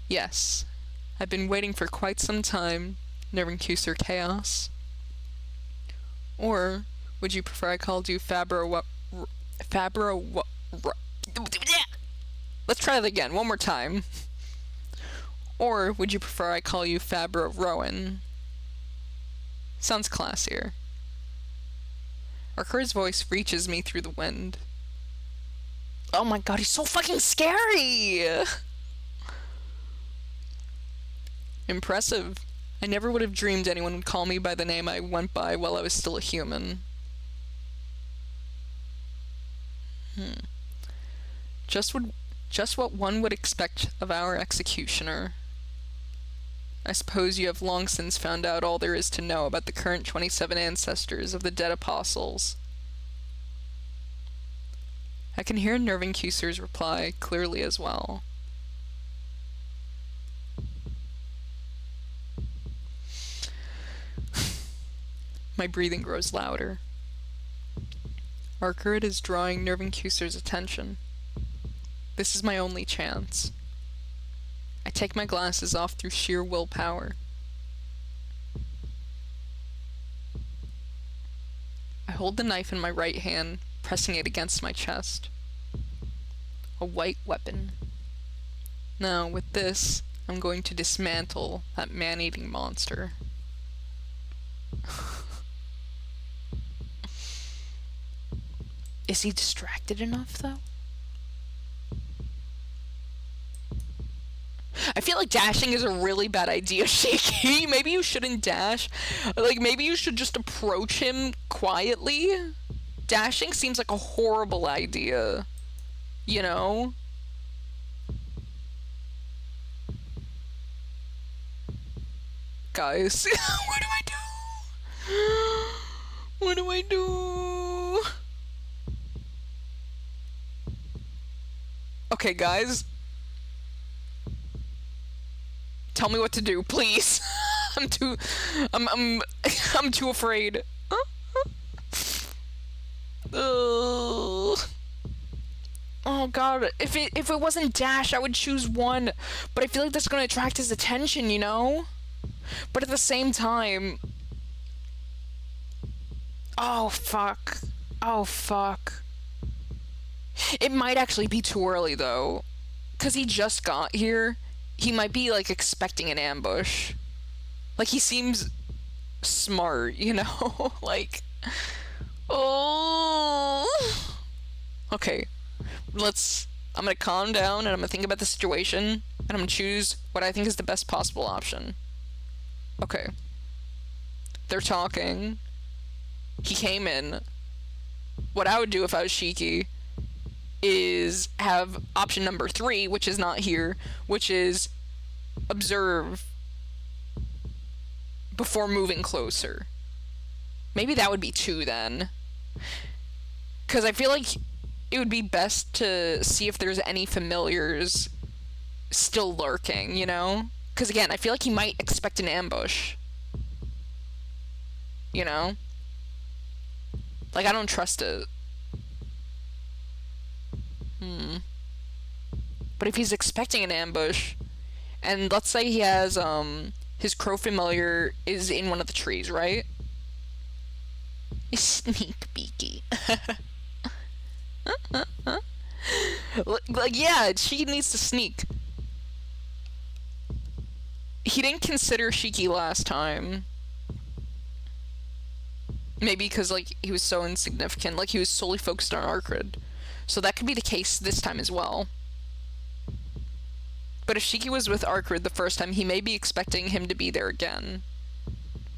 Yes, I've been waiting for quite some time, Nervincuser Chaos. Or, would you prefer I called you Let's try that again, one more time. Or would you prefer I call you Fabra Rowan? Sounds classier. Arcur's voice reaches me through the wind. Oh my god, he's so fucking scary! Impressive. I never would have dreamed anyone would call me by the name I went by while I was still a human. Just what one would expect of our executioner. I suppose you have long since found out all there is to know about the current 27 ancestors of the dead apostles. I can hear Nervincuser's reply clearly as well. My breathing grows louder. Arcrid is drawing Nervincuser's attention. This is my only chance. I take my glasses off through sheer willpower. I hold the knife in my right hand, pressing it against my chest. A white weapon. Now, with this, I'm going to dismantle that man-eating monster. Is he distracted enough, though? I feel like dashing is a really bad idea, Shaky. Maybe you shouldn't dash. Like, maybe you should just approach him quietly. Dashing seems like a horrible idea. You know? Guys, what do I do? What do I do? Okay, guys. Tell me what to do, please. I'm too afraid. Oh god, if it wasn't dash, I would choose one, but I feel like that's gonna attract his attention, you know? But at the same time, oh fuck. It might actually be too early though, cause he just got here. He might be, like, expecting an ambush. Like, he seems smart, you know? Like, oh. Okay, I'm gonna calm down, and I'm gonna think about the situation, and I'm gonna choose what I think is the best possible option. Okay. They're talking. He came in. What I would do if I was Shiki is have option number 3, which is not here, which is observe before moving closer. Maybe that would be 2 then. Because I feel like it would be best to see if there's any familiars still lurking, you know? Because again, I feel like he might expect an ambush. You know? Like, I don't trust it. But if he's expecting an ambush, and let's say he has, his crow familiar is in one of the trees, right? Sneak peeky. Like, yeah, Shiki needs to sneak. He didn't consider Shiki last time. Maybe because, like, he was so insignificant. Like, he was solely focused on Arcrid. So that could be the case this time as well. But if Shiki was with Arcrid the first time, he may be expecting him to be there again.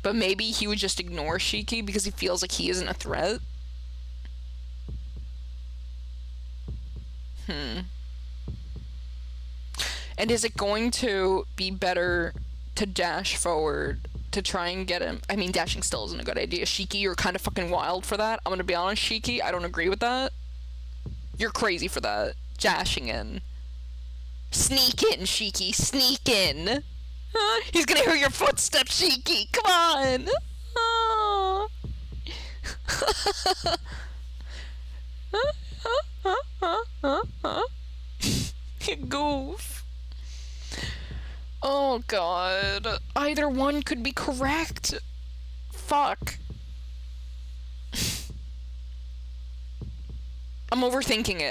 But maybe he would just ignore Shiki because he feels like he isn't a threat. And is it going to be better to dash forward to try and get him? I mean, dashing still isn't a good idea. Shiki, you're kind of fucking wild for that. I'm gonna be honest, Shiki, I don't agree with that. You're crazy for that. Dashing in. Sneak in, Shiki, sneak in. He's gonna hear your footsteps, Shiki, come on. You goof. Oh god. Either one could be correct. Fuck. I'm overthinking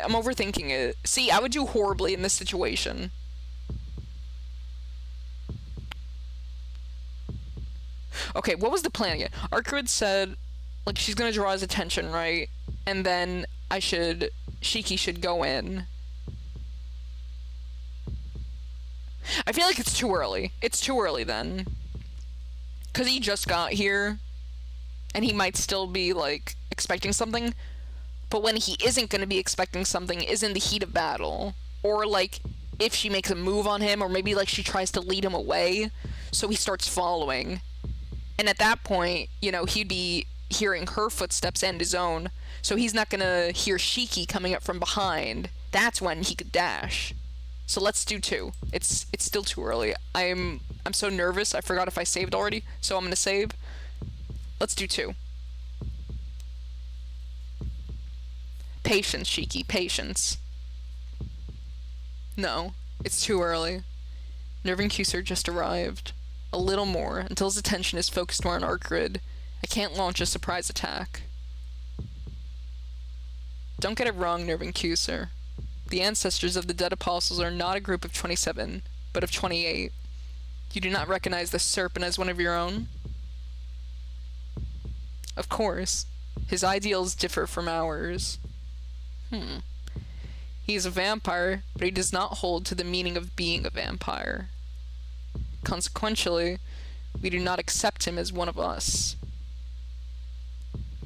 it. See, I would do horribly in this situation. Okay, what was the plan again? Arcrid said, like, she's gonna draw his attention, right? And then Shiki should go in. I feel like it's too early. It's too early then. Because he just got here. And he might still be, like, expecting something. But when he isn't going to be expecting something is in the heat of battle. Or, like, if she makes a move on him. Or maybe, like, she tries to lead him away. So he starts following. And at that point, you know, he'd be hearing her footsteps and his own. So he's not going to hear Shiki coming up from behind. That's when he could dash. So let's do 2. It's still too early. I'm so nervous. I forgot if I saved already. So I'm gonna save. Let's do 2. Patience, Shiki. Patience. No, it's too early. Nerve and Cuser just arrived. A little more, until his attention is focused more on Arcrid. I can't launch a surprise attack. Don't get it wrong, Nerve and Cuser. The ancestors of the dead apostles are not a group of 27, but of 28. You do not recognize the serpent as one of your own? Of course. His ideals differ from ours. He is a vampire, but he does not hold to the meaning of being a vampire. Consequently, we do not accept him as one of us.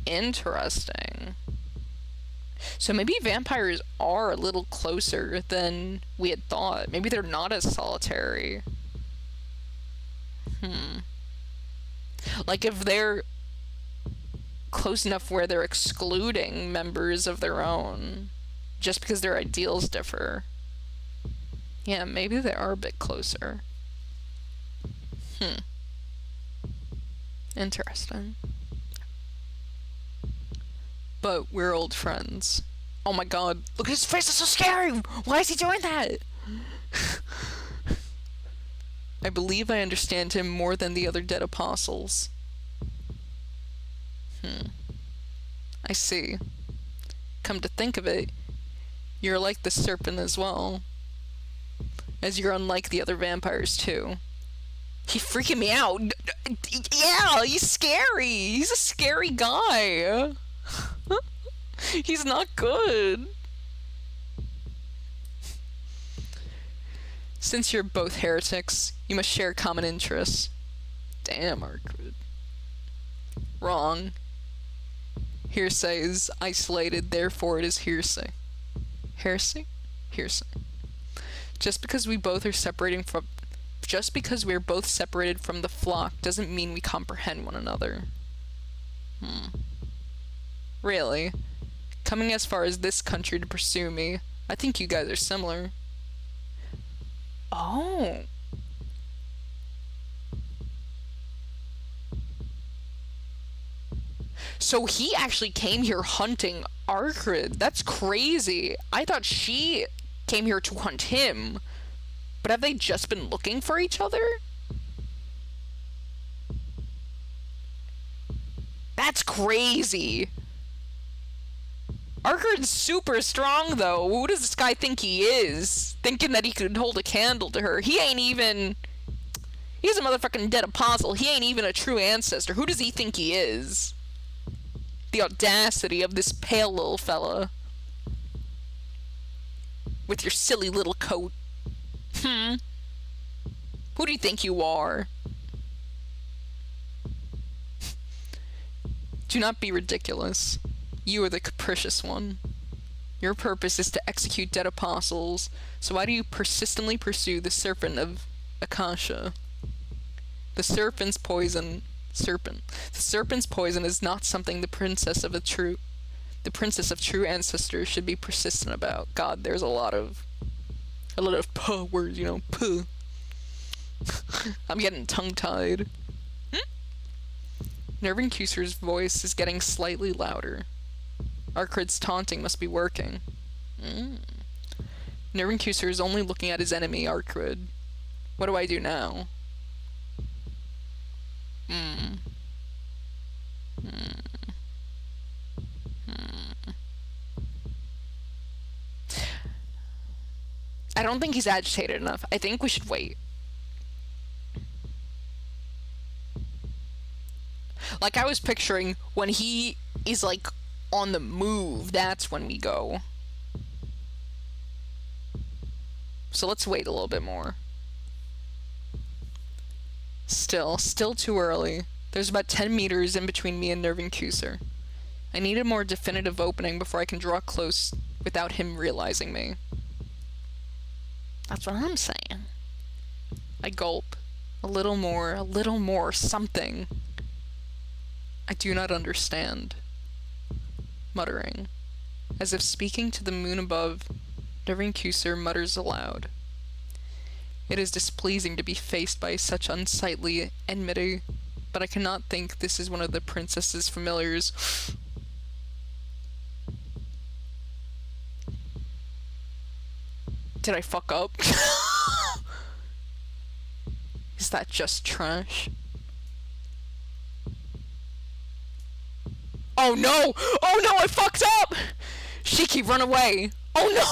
Interesting. So maybe vampires are a little closer than we had thought. Maybe they're not as solitary. Like, if they're close enough where they're excluding members of their own just because their ideals differ. Yeah, maybe they are a bit closer. Interesting. But we're old friends. Oh my god, look at his face, it's so scary! Why is he doing that? I believe I understand him more than the other dead apostles. I see. Come to think of it, you're like the serpent as well. As you're unlike the other vampires too. He's freaking me out. Yeah, he's scary. He's a scary guy. He's not good. Since you're both heretics, you must share common interests. Damn, Arcrid. Wrong. Hearsay is isolated, therefore it is hearsay. Heresy? Hearsay. Just because we're both separated from the flock doesn't mean we comprehend one another. Really? Coming as far as this country to pursue me. I think you guys are similar. Oh. So he actually came here hunting Arcrid. That's crazy. I thought she came here to hunt him. But have they just been looking for each other? That's crazy. Arcrid's super strong, though. Who does this guy think he is? Thinking that he could hold a candle to her. He ain't even... He's a motherfucking dead apostle. He ain't even a true ancestor. Who does he think he is? The audacity of this pale little fella. With your silly little coat. Who do you think you are? Do not be ridiculous. You are the capricious one. Your purpose is to execute dead apostles, so why do you persistently pursue the serpent of Akasha? The serpent's poison is not something the princess of true ancestors should be persistent about. God, there's a lot of puh words, you know, puh. I'm getting tongue-tied. Nervin Kuser's voice is getting slightly louder. Arcrid's taunting must be working. Nervin Kuser is only looking at his enemy, Arcrid. What do I do now? I don't think he's agitated enough. I think we should wait. Like, I was picturing when he is, like, on the move, that's when we go. So let's wait a little bit more. Still too early. There's about 10 meters in between me and Nervin Kuser. I need a more definitive opening before I can draw close without him realizing me. That's what I'm saying. I gulp. A little more, something. I do not understand. Muttering. As if speaking to the moon above, Nervin Kuser mutters aloud. It is displeasing to be faced by such unsightly enmity, but I cannot think this is one of the princess's familiars. Did I fuck up? Is that just trash? Oh no! Oh no, I fucked up! Shiki, run away! Oh no!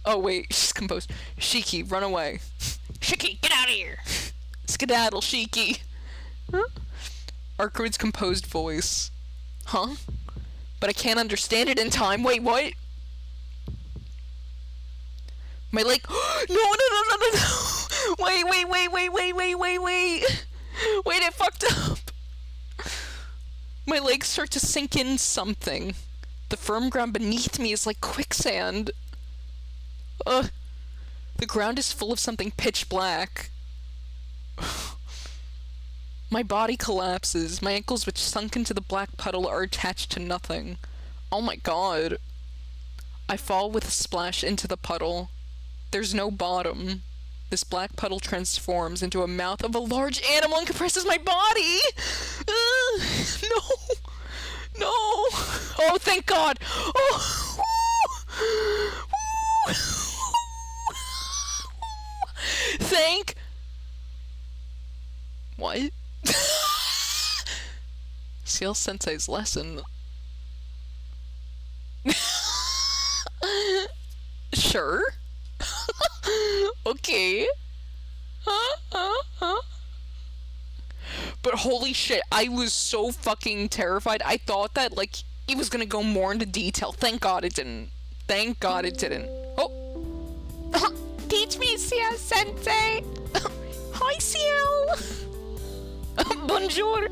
Oh wait, she's composed. Shiki, run away. Shiki, get out of here! Skedaddle, Shiki! Huh? Arcrid's composed voice. Huh? But I can't understand it in time. Wait, what? My leg. No! Wait. Wait, I fucked up. My legs start to sink in something. The firm ground beneath me is like quicksand. The ground is full of something pitch black. My body collapses. My ankles, which sunk into the black puddle, are attached to nothing. Oh my god. I fall with a splash into the puddle. There's no bottom. This black puddle transforms into a mouth of a large animal and compresses my body! No! Oh, thank God! Oh! Thank... What? Seal Sensei's lesson. Sure. Okay. But holy shit, I was so fucking terrified. I thought that, like, he was gonna go more into detail. Thank God it didn't. Thank God it didn't. Oh. Teach me, Seal Sensei. Hi, Seal. Bonjour.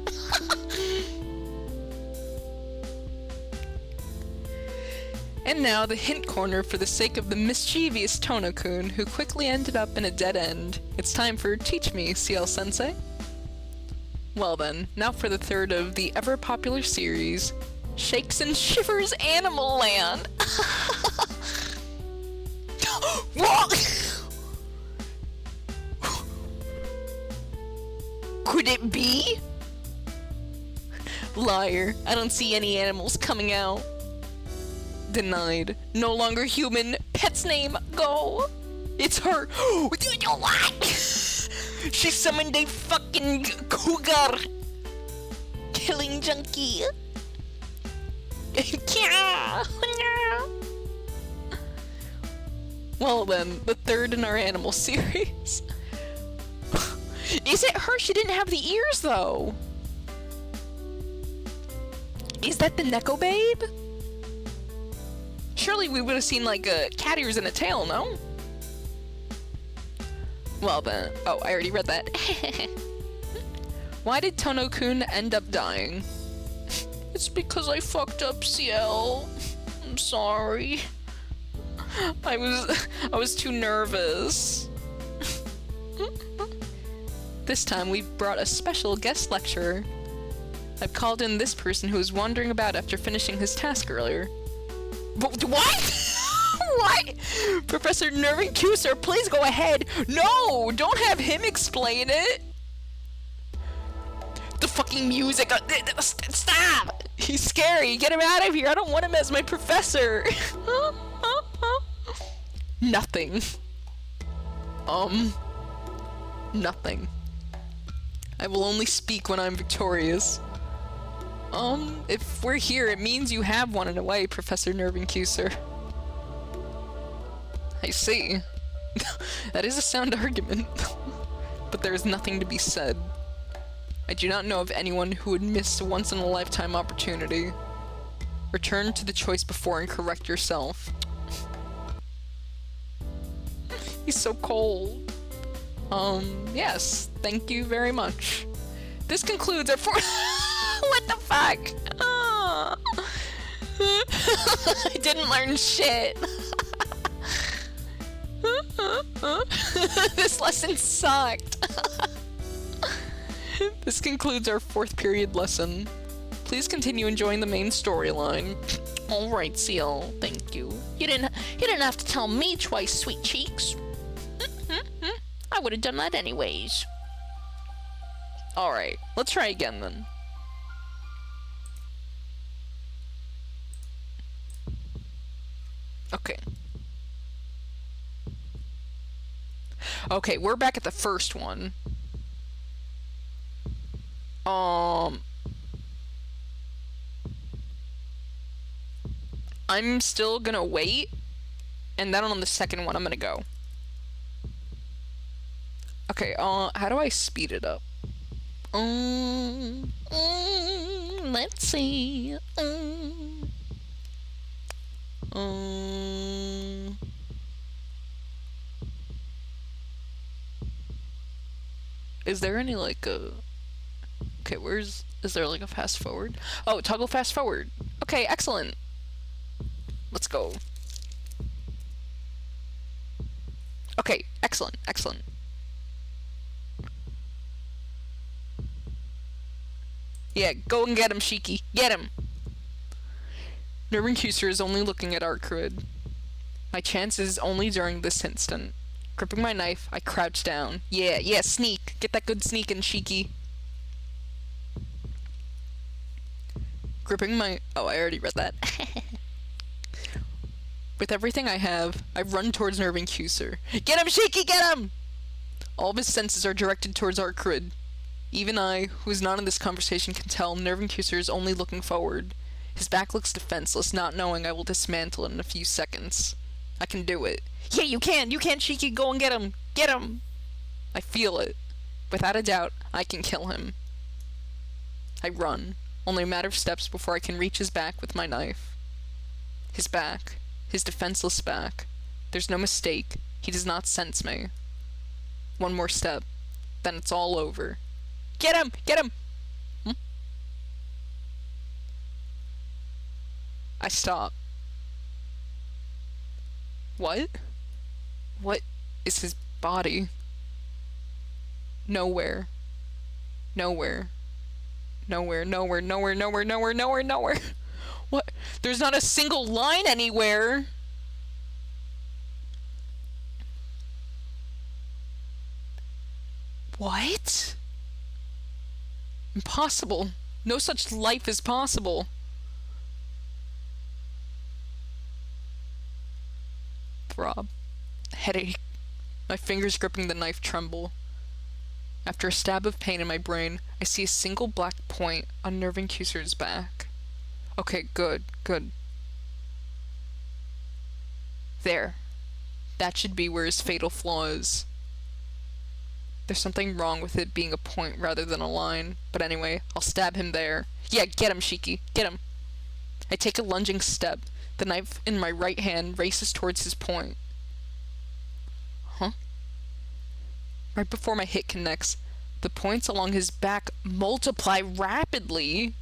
And now the hint corner for the sake of the mischievous Tono-kun, who quickly ended up in a dead end. It's time for Teach Me, CL Sensei. Well then, now for the third of the ever-popular series, Shakes and Shivers Animal Land. What? Could it be? Liar, I don't see any animals coming out. Denied. No longer human. Pet's name, go. It's her. What? She summoned a fucking cougar. Killing junkie. Yeah. Well then, the third in our animal series. Is it her? She didn't have the ears though. Is that the Neko babe? Surely we would have seen like cat ears and a tail, no? Well then, oh, I already read that. Why did Tono-kun end up dying? It's because I fucked up, Ciel. I'm sorry. I was too nervous. This time we brought a special guest lecturer. I've called in this person who was wandering about after finishing his task earlier. What? What? Professor Nervin Kusser, please go ahead. No, don't have him explain it. The fucking music. Stop! He's scary. Get him out of here. I don't want him as my professor. Nothing. Nothing. I will only speak when I'm victorious. If we're here, it means you have won in a way, Professor Nervin Kusser. I see. That is a sound argument. But there is nothing to be said. I do not know of anyone who would miss a once-in-a-lifetime opportunity. Return to the choice before and correct yourself. He's so cold. Yes, thank you very much. This concludes our What the fuck? Oh. I didn't learn shit. This lesson sucked. This concludes our 4th period lesson. Please continue enjoying the main storyline. All right, Ciel. Thank you. You didn't have to tell me twice, sweet cheeks. I would have done that anyways. Alright, let's try again then. Okay. Okay, we're back at the first one. I'm still gonna wait, and then on the second one I'm gonna go. Okay, how do I speed it up? Let's see. Is there any like a... Okay, is there like a fast forward? Oh, toggle fast forward. Okay, excellent. Let's go. Okay, excellent, excellent. Yeah, go and get him, Shiki. Get him! Nervin Kusser is only looking at our grid. My chance is only during this instant. Gripping my knife, I crouch down. Yeah, sneak! Get that good sneak in, Shiki. Gripping my... Oh, I already read that. With everything I have, I run towards Nervin Kusser. Get him, Shiki, get him! All of his senses are directed towards our grid. Even I, who is not in this conversation, can tell Nervin Kusser is only looking forward. His back looks defenseless, not knowing I will dismantle it in a few seconds. I can do it. Yeah, you can, Shiki, go and get him! Get him! I feel it. Without a doubt, I can kill him. I run, only a matter of steps before I can reach his back with my knife. His back. His defenseless back. There's no mistake. He does not sense me. One more step. Then it's all over. Get him! Get him! I stop. What? What is his body? Nowhere. Nowhere. Nowhere, nowhere, nowhere, nowhere, nowhere, nowhere, nowhere. What? There's not a single line anywhere. What? Impossible. No such life is possible. Throb. Headache. My fingers gripping the knife tremble. After a stab of pain in my brain, I see a single black point on Nervin Kuser's back. Okay, good, good. There. That should be where his fatal flaw is. There's something wrong with it being a point rather than a line, but anyway, I'll stab him there. Yeah, get him, Shiki, get him. I take a lunging step. The knife in my right hand races towards his point. Huh? Right before my hit connects, the points along his back multiply rapidly.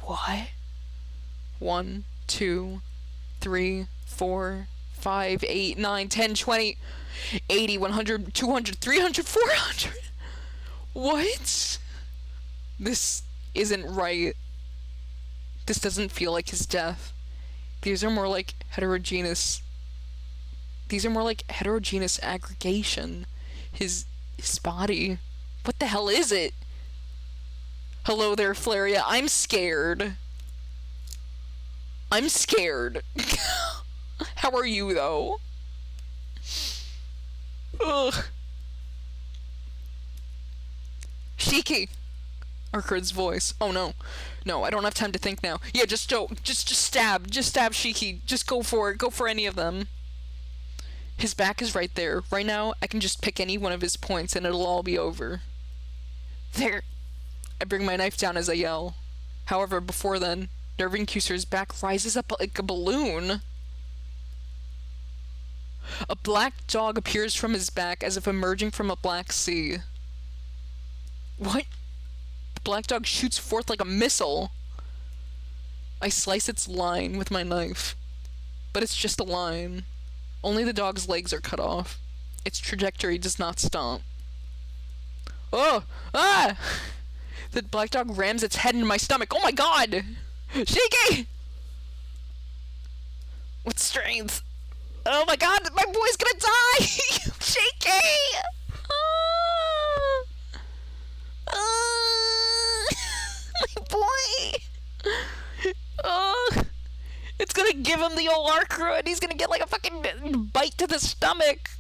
What? 1, 2, 3, 4, 5, 8, 9, 10, 20, 80, 100, 200, 300, 400. What? This isn't right. This doesn't feel like his death. These are more like heterogeneous aggregation. His body. What the hell is it? Hello there, Flaria. I'm scared. I'm scared. How are you, though? Ugh. Shiki! Arkrid's voice. Oh no. No, I don't have time to think now. Yeah, just stab. Just stab Shiki. Just go for it. Go for any of them. His back is right there. Right now, I can just pick any one of his points and it'll all be over. There. I bring my knife down as I yell. However, before then, Nervin Kuser's back rises up like a balloon. A black dog appears from his back as if emerging from a black sea. What? The black dog shoots forth like a missile. I slice its line with my knife. But it's just a line. Only the dog's legs are cut off. Its trajectory does not stop. Oh! Ah! The black dog rams its head into my stomach. Oh my god! Shiki! With strength. Oh my god, my boy's gonna die! Shiki! My boy! It's gonna give him the old Arcra and he's gonna get like a fucking bite to the stomach.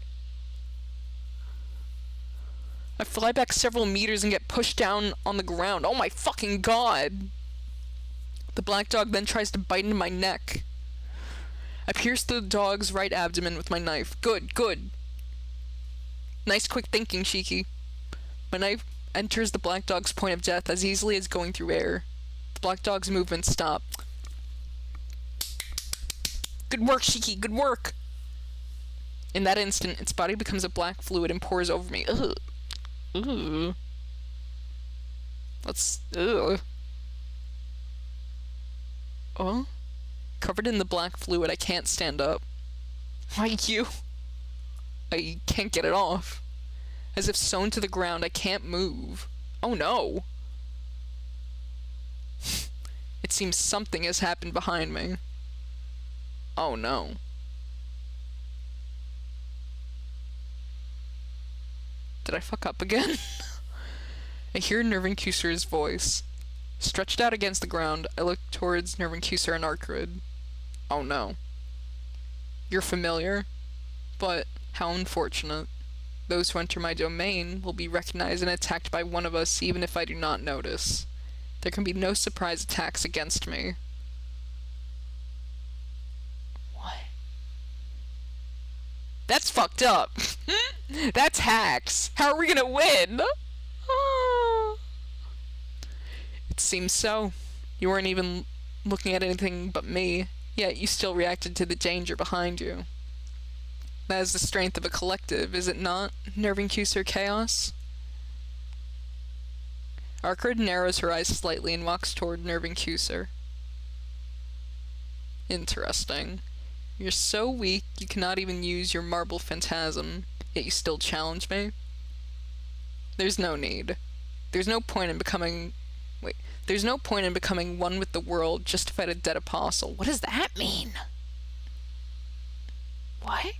I fly back several meters and get pushed down on the ground. Oh my fucking god! The black dog then tries to bite into my neck. I pierce the dog's right abdomen with my knife. Good, good. Nice quick thinking, Shiki. My knife enters the black dog's point of death as easily as going through air. The black dog's movements stop. Good work, Shiki, good work! In that instant, its body becomes a black fluid and pours over me. Ugh. Ugh. Ugh. Oh? Covered in the black fluid, I can't stand up. Why you? I can't get it off. As if sewn to the ground, I can't move. Oh no! It seems something has happened behind me. Oh no. Did I fuck up again? I hear Nervin Kuser's voice. Stretched out against the ground, I look towards Nervin Kuser and Arkrid. Oh no. You're familiar, but how unfortunate. Those who enter my domain will be recognized and attacked by one of us even if I do not notice. There can be no surprise attacks against me. What? That's fucked up. That's hacks. How are we gonna win? It seems so. You weren't even looking at anything but me, yet you still reacted to the danger behind you. That is the strength of a collective, is it not, Nervin Kuser Chaos? Arkrid narrows her eyes slightly and walks toward Nervin Kuser. Interesting. You're so weak you cannot even use your marble phantasm, yet you still challenge me? There's no need. There's no point in becoming... Wait. There's no point in becoming one with the world just to fight a dead apostle. What does that mean? What?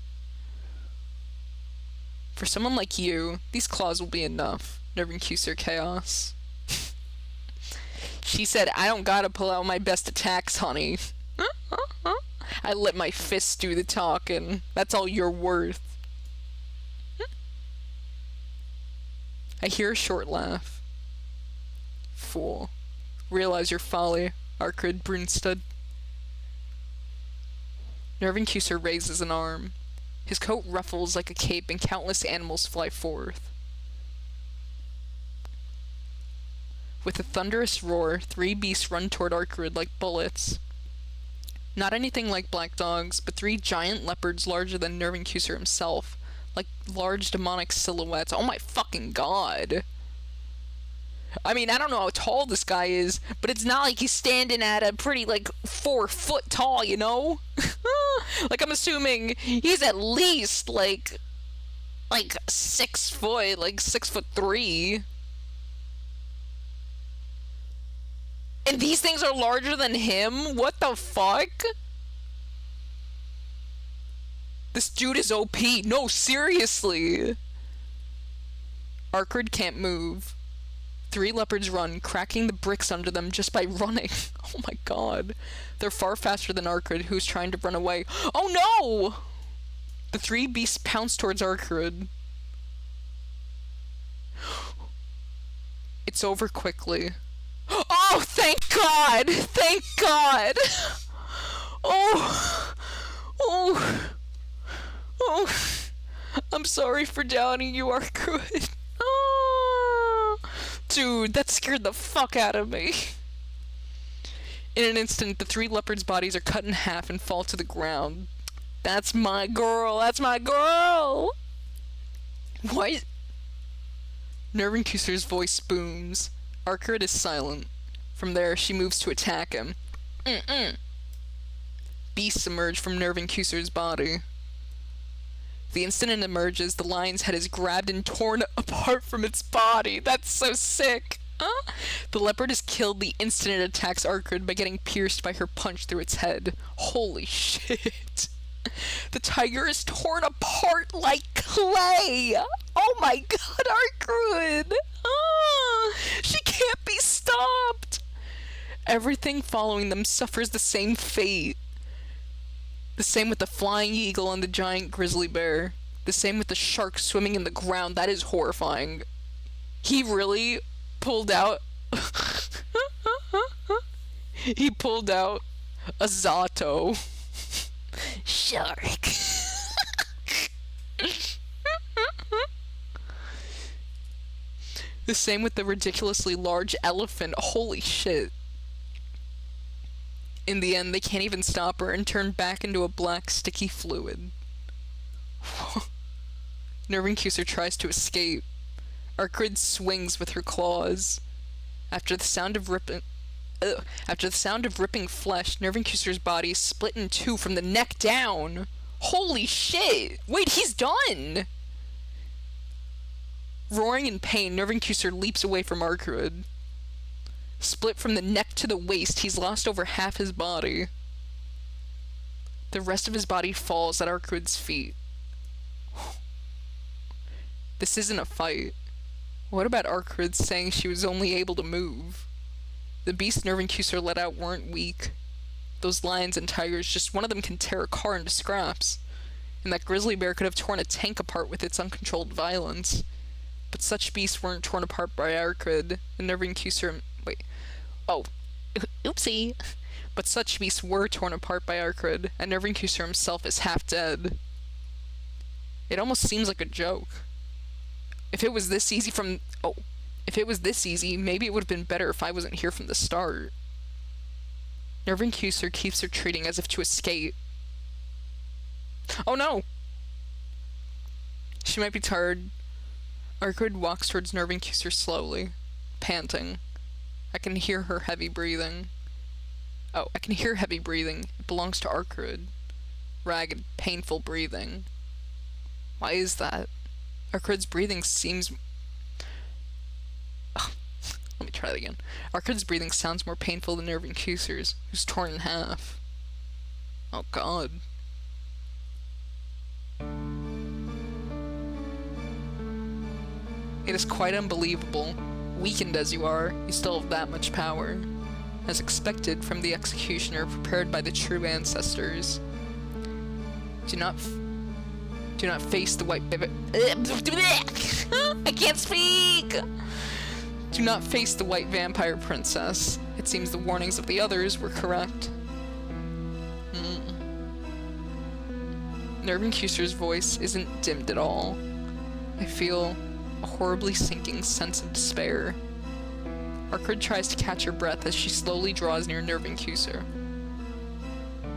For someone like you, these claws will be enough. Nerve Cuser Chaos. She said, I don't gotta pull out my best attacks, honey. I let my fists do the talking. That's all you're worth. I hear a short laugh. Fool. Realize your folly, Arkrid Brunstud. Nervencuser raises an arm. His coat ruffles like a cape and countless animals fly forth. With a thunderous roar, 3 beasts run toward Arkrid like bullets. Not anything like black dogs, but 3 giant leopards larger than Nervencuser himself, like large demonic silhouettes. Oh my fucking god! I mean, I don't know how tall this guy is, but it's not like he's standing at a pretty, 4 foot tall, you know? I'm assuming he's at least, 6 foot, 6'3". And these things are larger than him? What the fuck? This dude is OP. No, seriously. Arkrid can't move. 3 leopards run, cracking the bricks under them just by running. Oh my god. They're far faster than Arkrid, who's trying to run away. Oh no! The 3 beasts pounce towards Arkrid. It's over quickly. Oh, thank God! Thank God! Oh! Oh! Oh! I'm sorry for downing you, Arkrid. Oh! Dude, that scared the fuck out of me. In an instant, the 3 leopards' bodies are cut in half and fall to the ground. That's my girl! That's my girl! What? Nervencuser's voice booms. Arkrid is silent. From there, she moves to attack him. Beasts emerge from Nervencuser's body. The instant it emerges, the lion's head is grabbed and torn apart from its body. That's so sick. The leopard is killed the instant it attacks Arkrid by getting pierced by her punch through its head. Holy shit. The tiger is torn apart like clay. Oh my god, Arkrid. She can't be stopped. Everything following them suffers the same fate. The same with the flying eagle and the giant grizzly bear. The same with the shark swimming in the ground. That is horrifying. He really pulled out... He pulled out a Zato. Shark. The same with the ridiculously large elephant. Holy shit. In the end, they can't even stop her and turn back into a black, sticky fluid. Nervencuser tries to escape. Arkrid swings with her claws. After the sound of ripping flesh, Nervencuser's body is split in 2 from the neck down. Holy shit! Wait, he's done! Roaring in pain, Nervencuser leaps away from Arkrid. Split from the neck to the waist, he's lost over half his body. The rest of his body falls at Arkrid's feet. This isn't a fight. What about Arkrid saying she was only able to move? The beasts Nervencuser let out weren't weak. Those lions and tigers, just one of them can tear a car into scraps. And that grizzly bear could have torn a tank apart with its uncontrolled violence. But such beasts weren't torn apart by Arkrid, and Nervencuser... Wait. Oh. Oopsie. But such beasts were torn apart by Arkrid, and Nervencuser himself is half dead. It almost seems like a joke. If it was this easy from... Oh. If it was this easy, maybe it would have been better if I wasn't here from the start. Nervencuser keeps retreating as if to escape. Oh no! She might be tired. Arkrid walks towards Nervencuser slowly, panting. I can hear her heavy breathing. Oh, I can hear heavy breathing. It belongs to Arkrid. Ragged, painful breathing. Why is that? Arkrid's breathing seems... Ugh. try that again. Arkard's breathing sounds more painful than Irving Kuser's, who's torn in half. Oh god. It is quite unbelievable. Weakened as you are, you still have that much power. As expected from the executioner prepared by the true ancestors. Do not face the white I can't speak! Do not face the white vampire princess. It seems the warnings of the others were correct. Irving Kuser's voice isn't dimmed at all. I feel a horribly sinking sense of despair. Arkard tries to catch her breath as she slowly draws near Irving Kuser.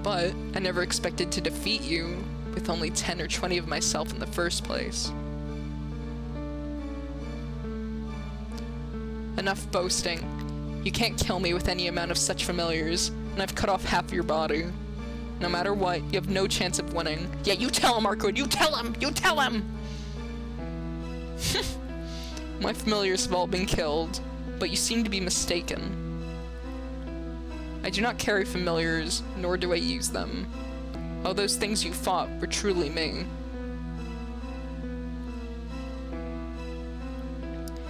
But I never expected to defeat you with only 10 or 20 of myself in the first place. Enough boasting. You can't kill me with any amount of such familiars, and I've cut off half your body. No matter what, you have no chance of winning. Yeah, you tell him, Arkard! You tell him! You tell him! My familiars have all been killed, but you seem to be mistaken. I do not carry familiars, nor do I use them. All those things you fought were truly me.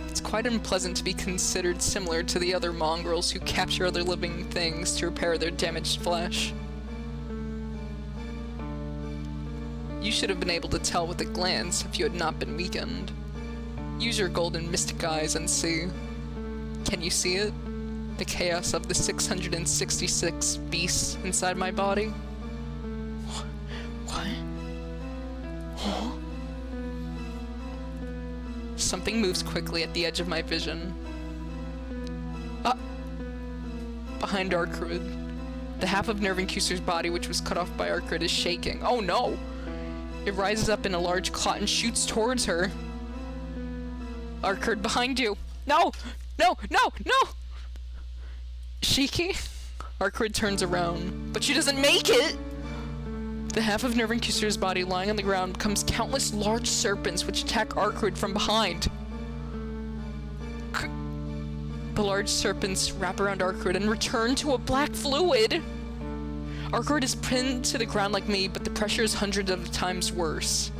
It's quite unpleasant to be considered similar to the other mongrels who capture other living things to repair their damaged flesh. You should have been able to tell with a glance if you had not been weakened. Use your golden mystic eyes and see. Can you see it? The chaos of the 666 beasts inside my body? What? Huh? Something moves quickly at the edge of my vision. Behind Arkard. The half of Irving Kuser's body which was cut off by Arkard is shaking. Oh no! It rises up in a large clot and shoots towards her. Arkard, behind you! No! No! No! No! Shiki? Arkard turns around, but she doesn't make it! The half of Irving Kuser's body lying on the ground becomes countless large serpents which attack Arkard from behind. The large serpents wrap around Arkard and return to a black fluid! Arkard is pinned to the ground like me, but the pressure is hundreds of times worse.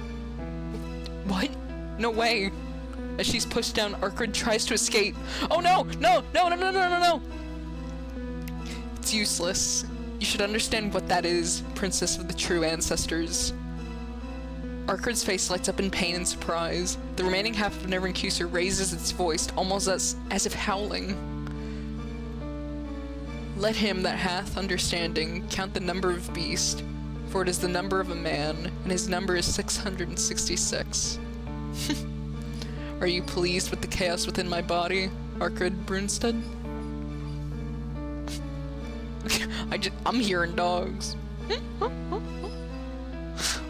What? No way. As she's pushed down, Arkard tries to escape. Oh no! No! No! No! No! No! No! No! It's useless. You should understand what that is, Princess of the True Ancestors. Arkard's face lights up in pain and surprise. The remaining half of Irving Kuser raises its voice, almost as if howling. Let him that hath understanding count the number of beast, for it is the number of a man, and his number is 666. Are you pleased with the chaos within my body, Arkard Brunstad? I'm hearing dogs.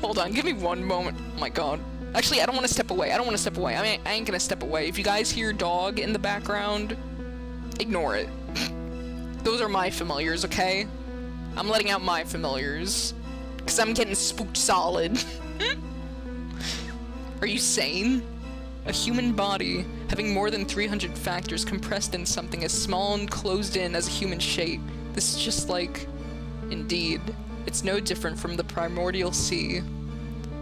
Hold on, give me one moment. Oh my god. Actually, I don't want to step away. I ain't gonna step away. If you guys hear dog in the background, ignore it. Those are my familiars, okay? I'm letting out my familiars. Because I'm getting spooked solid. Are you sane? A human body, having more than 300 factors compressed in something as small and closed in as a human shape. This is just like... Indeed, it's no different from the primordial sea.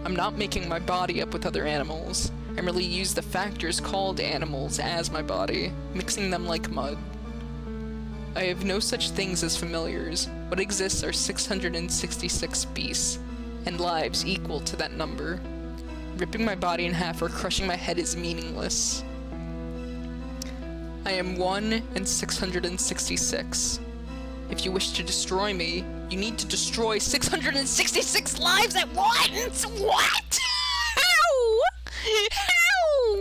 I'm not making my body up with other animals. I merely use the factors called animals as my body, mixing them like mud. I have no such things as familiars. What exists are 666 beasts, and lives equal to that number. Ripping my body in half or crushing my head is meaningless. I am 1 in 666. If you wish to destroy me, you need to destroy 666 lives at once! What? How? How?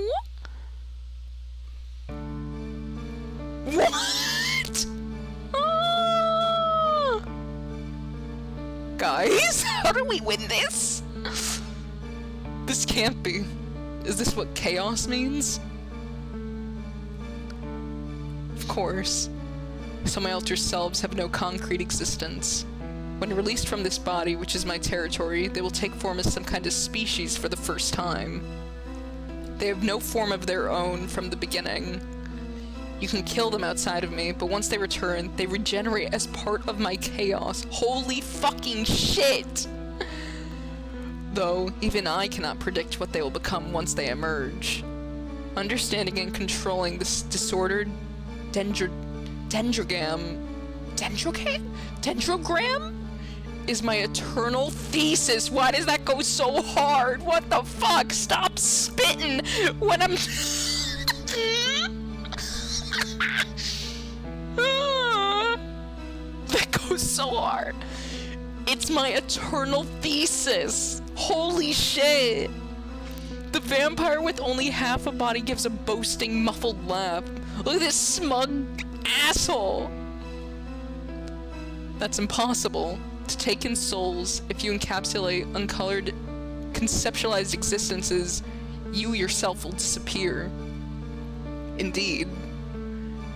What? Ah! Guys, how do we win this? This can't be. Is this what chaos means? Of course. So my alter selves have no concrete existence. When released from this body, which is my territory, they will take form as some kind of species for the first time. They have no form of their own from the beginning. You can kill them outside of me, but once they return, they regenerate as part of my chaos. Holy fucking shit! Though, even I cannot predict what they will become once they emerge. Understanding and controlling this disordered dendrogram is my eternal thesis. Why does that go so hard? What the fuck? Stop spitting when I'm... That goes so hard. It's my eternal thesis. Holy shit. The vampire with only half a body gives a boasting, muffled laugh. Look at this smug asshole. That's impossible. To take in souls, if you encapsulate uncolored, conceptualized existences, you yourself will disappear. Indeed.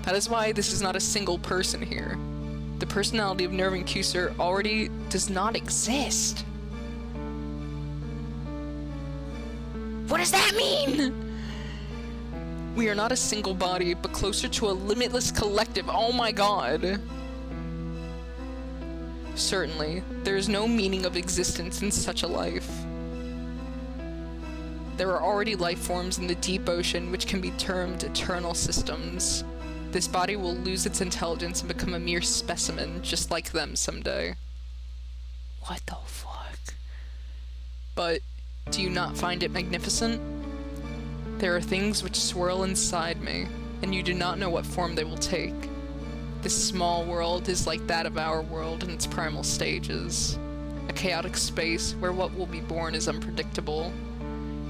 That is why this is not a single person here. The personality of Nerve and Cuser already does not exist. What does that mean? We are not a single body, but closer to a limitless collective. Oh my god. Certainly, there is no meaning of existence in such a life. There are already life forms in the deep ocean which can be termed eternal systems. This body will lose its intelligence and become a mere specimen, just like them someday. What the fuck? But, do you not find it magnificent? There are things which swirl inside me, and you do not know what form they will take. This small world is like that of our world in its primal stages. A chaotic space where what will be born is unpredictable.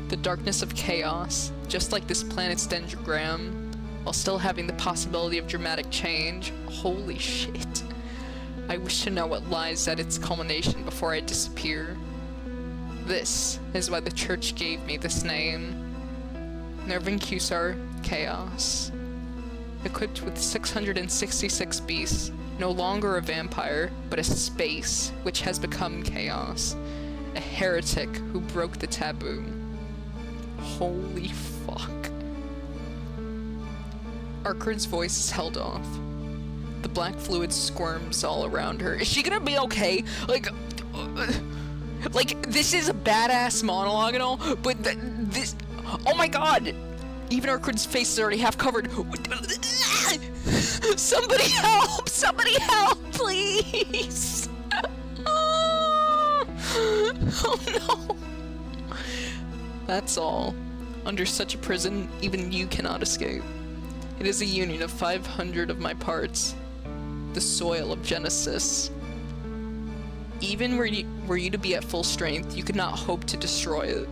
The darkness of chaos, just like this planet's dendrogram, while still having the possibility of dramatic change. Holy shit. I wish to know what lies at its culmination before I disappear. This is why the church gave me this name. Nervincusar Chaos. Equipped with 666 beasts, no longer a vampire, but a space which has become chaos. A heretic who broke the taboo. Holy fuck. Arkard's voice is held off. The black fluid squirms all around her. Is she gonna be okay? Like, this is a badass monologue and all, but this... Oh my god! Even Arkard's face is already half covered. Somebody help! Somebody help, please! Oh no! That's all. Under such a prison, even you cannot escape. It is a union of 500 of my parts. The soil of Genesis. Even were you to be at full strength, you could not hope to destroy it.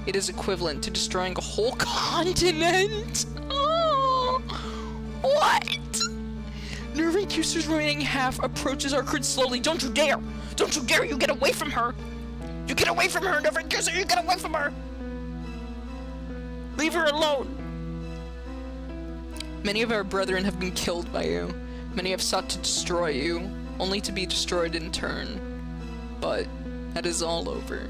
It is equivalent to destroying a whole continent! Oh, what? Nervicuser's remaining half approaches Arkard slowly. Don't you dare! Don't you dare! You get away from her! You get away from her, Nervicuser! You get away from her! Leave her alone! Many of our brethren have been killed by you. Many have sought to destroy you, only to be destroyed in turn. But that is all over.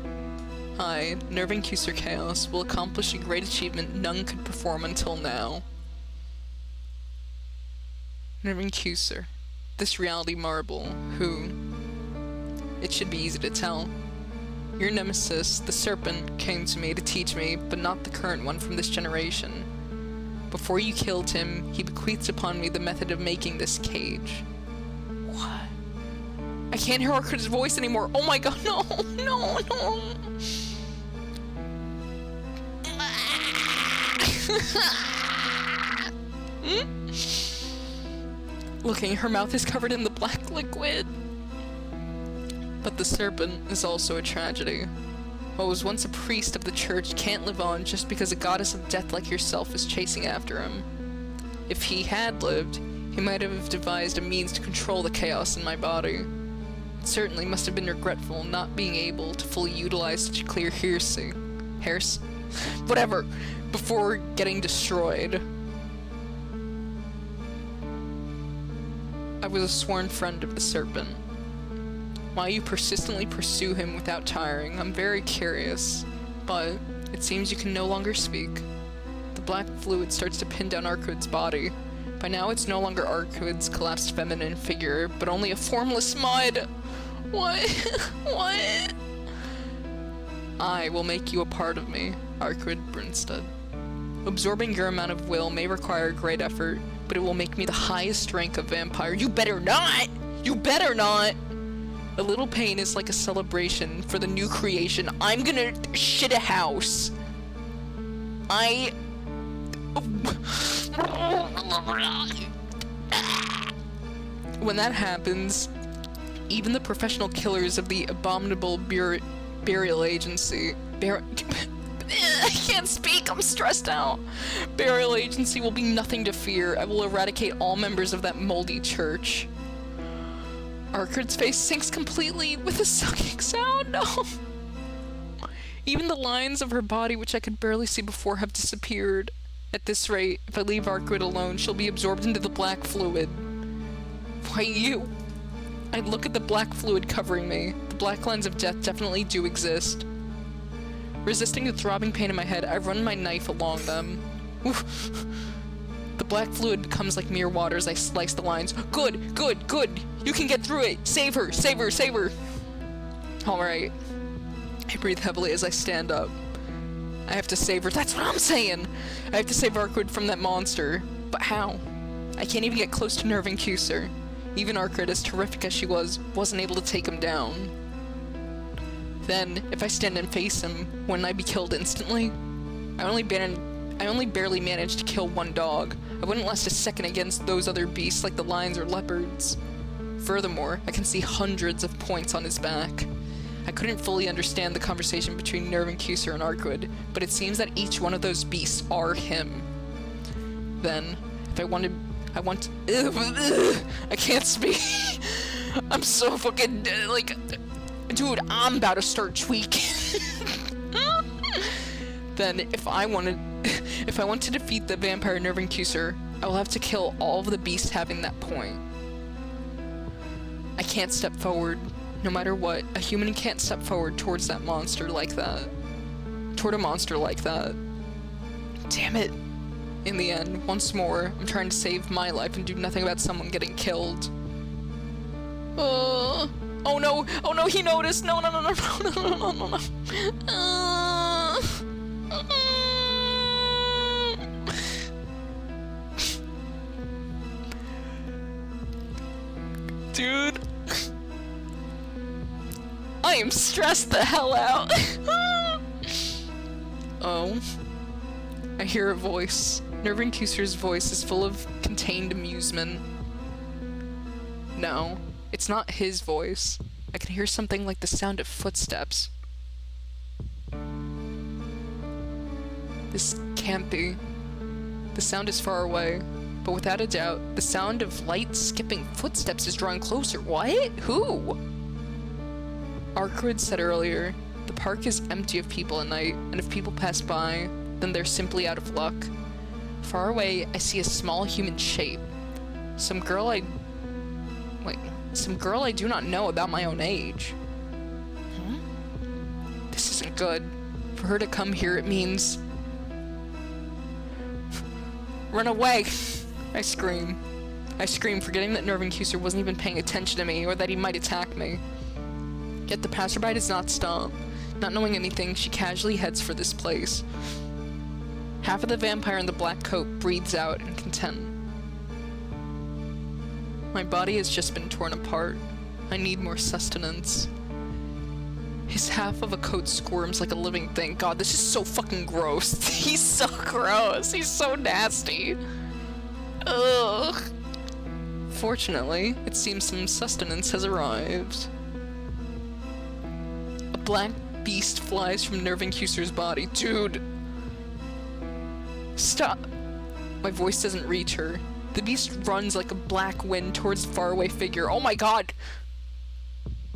I, Nervicuser Chaos, will accomplish a great achievement none could perform until now. Nervicuser, this reality marble, who... It should be easy to tell. Your nemesis, the serpent, came to me to teach me, but not the current one from this generation. Before you killed him, he bequeathed upon me the method of making this cage. What? I can't hear Arkard's voice anymore. Oh my god, no, no, no. Looking, her mouth is covered in the black liquid. But the serpent is also a tragedy. What was once a priest of the church can't live on just because a goddess of death like yourself is chasing after him. If he had lived, he might have devised a means to control the chaos in my body. It certainly must have been regretful not being able to fully utilize such a clear hearsay. Whatever, before getting destroyed. I was a sworn friend of the serpent. Why you persistently pursue him without tiring, I'm very curious, but it seems you can no longer speak. The black fluid starts to pin down Arkwood's body. By now, it's no longer Arkwood's collapsed feminine figure, but only a formless mud. What? What? I will make you a part of me, Arkwood Brunstad. Absorbing your amount of will may require great effort, but it will make me the highest rank of vampire. You better not! You better not! A little pain is like a celebration for the new creation. I'm gonna shit a house. When that happens, even the professional killers of the abominable burial agency... I can't speak, I'm stressed out. Burial agency will be nothing to fear. I will eradicate all members of that moldy church. Arkwood's face sinks completely with a sucking sound. No. Even the lines of her body, which I could barely see before, have disappeared. At this rate, if I leave Arkwood alone, she'll be absorbed into the black fluid. Why you? I look at the black fluid covering me. The black lines of death definitely do exist. Resisting the throbbing pain in my head, I run my knife along them. Oof. The black fluid becomes like mere water as I slice the lines. Good, good, good! You can get through it! Save her! Save her! Save her! Alright. I breathe heavily as I stand up. I have to save her. That's what I'm saying! I have to save Arkwood from that monster. But how? I can't even get close to Nerve and Cuser. Even Arkwood, as terrific as she was, wasn't able to take him down. Then, if I stand and face him, wouldn't I be killed instantly? I only barely managed to kill one dog. I wouldn't last a second against those other beasts like the lions or leopards. Furthermore, I can see hundreds of points on his back. I couldn't fully understand the conversation between Nerve and Cuser and Arkwood, but it seems that each one of those beasts are him. Then, if I can't speak. I'm so fucking, dude, I'm about to start tweaking. Then, if I want to defeat the vampire Nerve and Cuser, I will have to kill all of the beasts having that point. I can't step forward. No matter what, a human can't step forward towards that monster like that. Toward a monster like that. Damn it. In the end, once more, I'm trying to save my life and do nothing about someone getting killed. Oh no! Oh no, he noticed! No, no, no, no, no, no, no, no, no. Dude. I am stressed the hell out. Oh. I hear a voice. Nerve and Cuser's voice is full of contained amusement. No, it's not his voice. I can hear something like the sound of footsteps. This can't be. The sound is far away, but without a doubt, the sound of light skipping footsteps is drawing closer. What? Who? Arkwood said earlier, the park is empty of people at night, and if people pass by, then they're simply out of luck. Far away, I see a small human shape. Some girl I do not know about my own age. Huh? This isn't good. For her to come here, it means... Run away! I scream. I scream, forgetting that Nerve and Cuser wasn't even paying attention to me, or that he might attack me. Yet the passerby does not stop. Not knowing anything, she casually heads for this place. Half of the vampire in the black coat breathes out in content. My body has just been torn apart. I need more sustenance. His half of a coat squirms like a living thing. God, this is so fucking gross. He's so gross. He's so nasty. Ugh. Fortunately, it seems some sustenance has arrived. A black beast flies from Nerve and Cuser's body. Dude! Stop! My voice doesn't reach her. The beast runs like a black wind towards the faraway figure. Oh my god!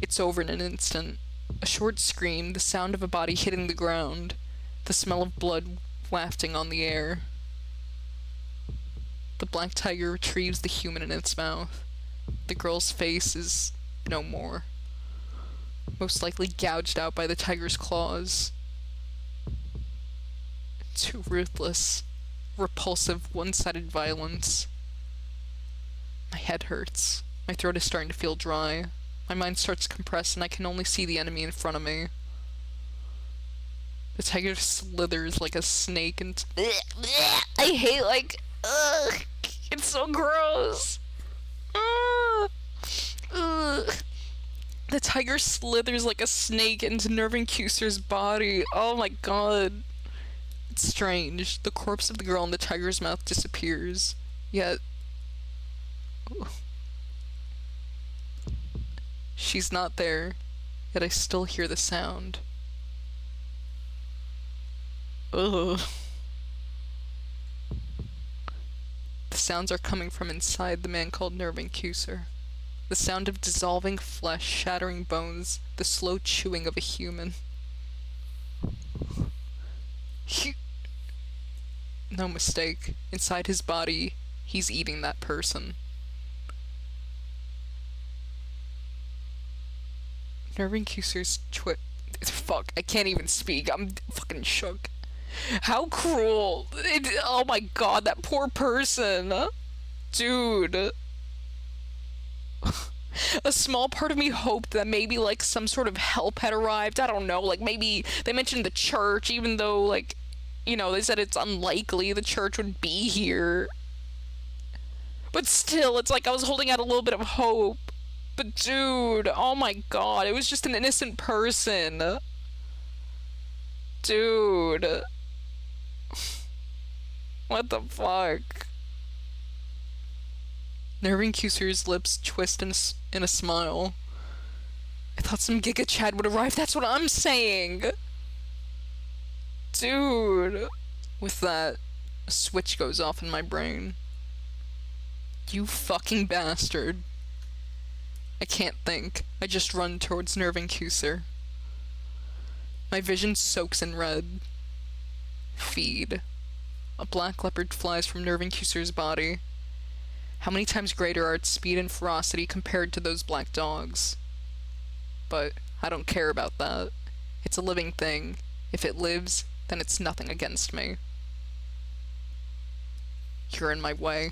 It's over in an instant. A short scream, the sound of a body hitting the ground, the smell of blood wafting on the air. The black tiger retrieves the human in its mouth. The girl's face is no more. Most likely gouged out by the tiger's claws. Too ruthless. repulsive, one-sided violence. My head hurts. My throat is starting to feel dry. My mind starts to compress and I can only see the enemy in front of me. The tiger slithers like a snake and... I hate, like, ugh, it's so gross. Ugh. The tiger slithers like a snake into Nervincuser's body. Oh my god. It's strange. The corpse of the girl in the tiger's mouth disappears. Yet... she's not there. Yet I still hear the sound. Ugh. The sounds are coming from inside the man called Nervincuser. The sound of dissolving flesh, shattering bones, the slow chewing of a human. No mistake. Inside his body, he's eating that person. Nervincuser's fuck, I can't even speak. I'm fucking shook. How cruel. Oh my god, that poor person. Dude. A small part of me hoped that maybe, like, some sort of help had arrived. I don't know, like, maybe they mentioned the church, even though, like, you know, they said it's unlikely the church would be here. But still, it's like I was holding out a little bit of hope. But dude, oh my god, it was just an innocent person. Dude. What the fuck? Nervincuser's lips twist in a smile. I thought some Giga Chad would arrive, that's what I'm saying! Dude. With that, a switch goes off in my brain. You fucking bastard. I can't think. I just run towards Nervincuser. My vision soaks in red. Feed. A black leopard flies from Nervincuser's body. How many times greater are its speed and ferocity compared to those black dogs? But I don't care about that. It's a living thing. If it lives, then it's nothing against me. You're in my way.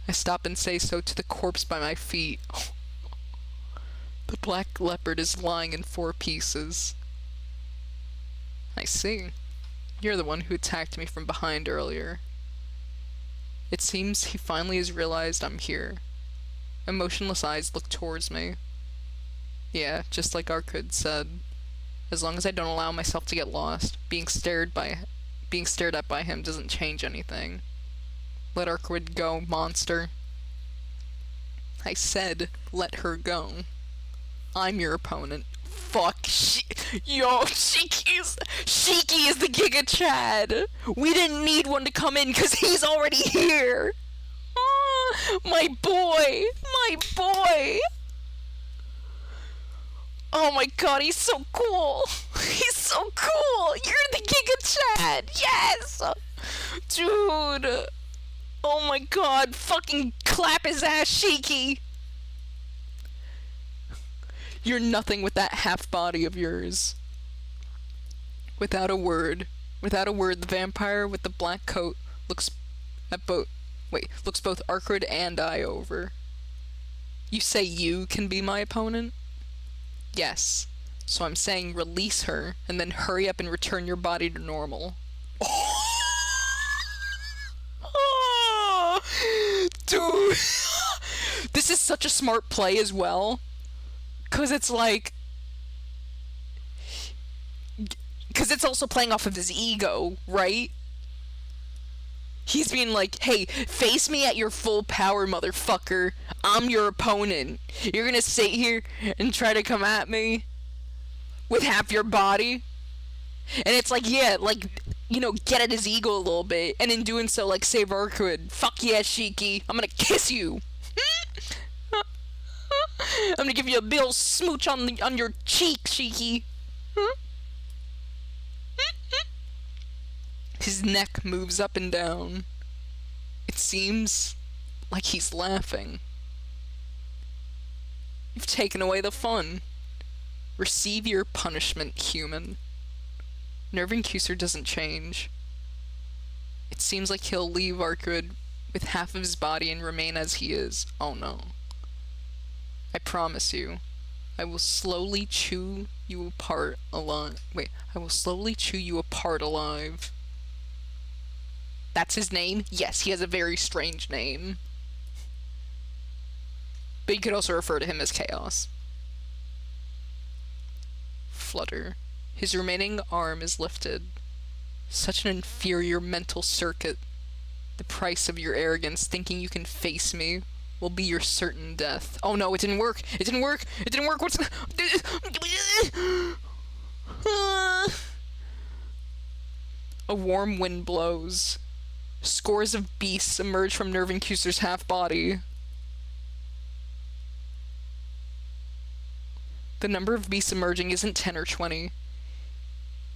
I stop and say so to the corpse by my feet. The black leopard is lying in 4 pieces. I see. You're the one who attacked me from behind earlier. It seems he finally has realized I'm here. Emotionless eyes look towards me. Yeah, just like Arkud said. As long as I don't allow myself to get lost, being stared at by him doesn't change anything. Let Arkud go, monster. I said, let her go. I'm your opponent. Fuck, yo, Shiki is the Giga Chad. We didn't need one to come in because he's already here. Oh, my boy. Oh my god, he's so cool. He's so cool. You're the Giga Chad. Yes. Dude. Oh my god, fucking clap his ass, Shiki. You're nothing with that half body of yours. Without a word, the vampire with the black coat looks both Arkud and I over. You say you can be my opponent? Yes. So I'm saying release her, and then hurry up and return your body to normal. Oh, dude. This is such a smart play as well. Because it's like... because it's also playing off of his ego, right? He's being like, hey, face me at your full power, motherfucker. I'm your opponent. You're gonna sit here and try to come at me with half your body? And it's like, yeah, like, you know, get at his ego a little bit. And in doing so, like, save Arkud. Fuck yeah, Shiki. I'm gonna kiss you. I'm gonna give you a big ol' smooch on your cheek, Shiki. His neck moves up and down. It seems like he's laughing. You've taken away the fun. Receive your punishment, human. Nervincuser doesn't change. It seems like he'll leave Arkwood with half of his body and remain as he is. Oh no. I promise you, I will slowly chew you apart alive. Wait, I will slowly chew you apart alive. That's his name? Yes, he has a very strange name. But you could also refer to him as Chaos. Flutter. His remaining arm is lifted. Such an inferior mental circuit. The price of your arrogance, thinking you can face me, will be your certain death. Oh no, it didn't work! It didn't work! It didn't work! What's... A warm wind blows. Scores of beasts emerge from Nervincuser's half-body. The number of beasts emerging isn't 10 or 20.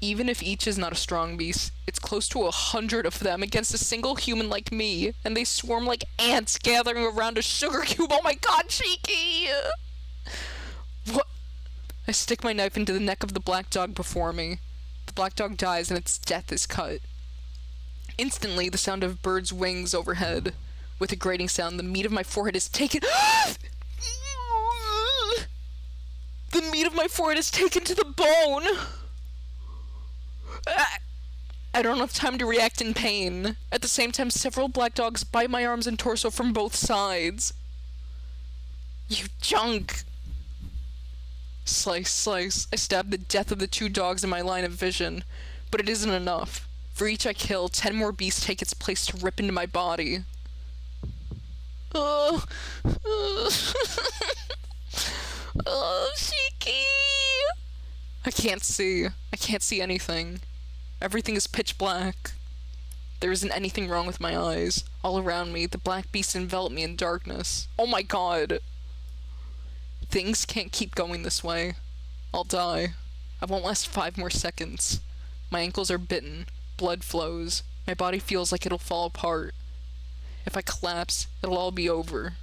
Even if each is not a strong beast, it's close to 100 of them against a single human like me, and they swarm like ants gathering around a sugar cube. Oh my god, Cheeky! What? I stick my knife into the neck of the black dog before me. The black dog dies and its death is cut. Instantly, the sound of birds' wings overhead. With a grating sound, the meat of my forehead is taken... The meat of my forehead is taken to the bone! I don't have time to react in pain. At the same time, several black dogs bite my arms and torso from both sides. You junk! Slice, slice. I stab the death of the 2 dogs in my line of vision. But it isn't enough. For each I kill, 10 more beasts take its place to rip into my body. Oh, Shiki! I can't see. I can't see anything. Everything is pitch black. There isn't anything wrong with my eyes. All around me, the black beasts envelop me in darkness. Oh my god! Things can't keep going this way. I'll die. I won't last 5 more seconds. My ankles are bitten. Blood flows. My body feels like it'll fall apart. If I collapse, it'll all be over.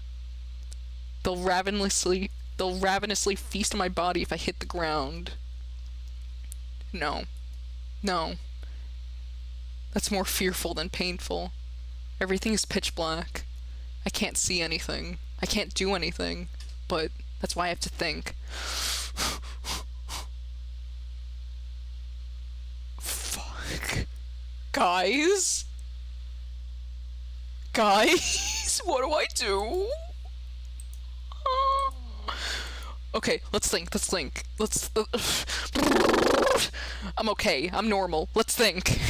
They'll ravenously feast on my body if I hit the ground. No. No. That's more fearful than painful. Everything is pitch black. I can't see anything. I can't do anything. But that's why I have to think. Fuck. Guys? Guys? What do I do? Okay, let's think. I'm okay. I'm normal. Let's think.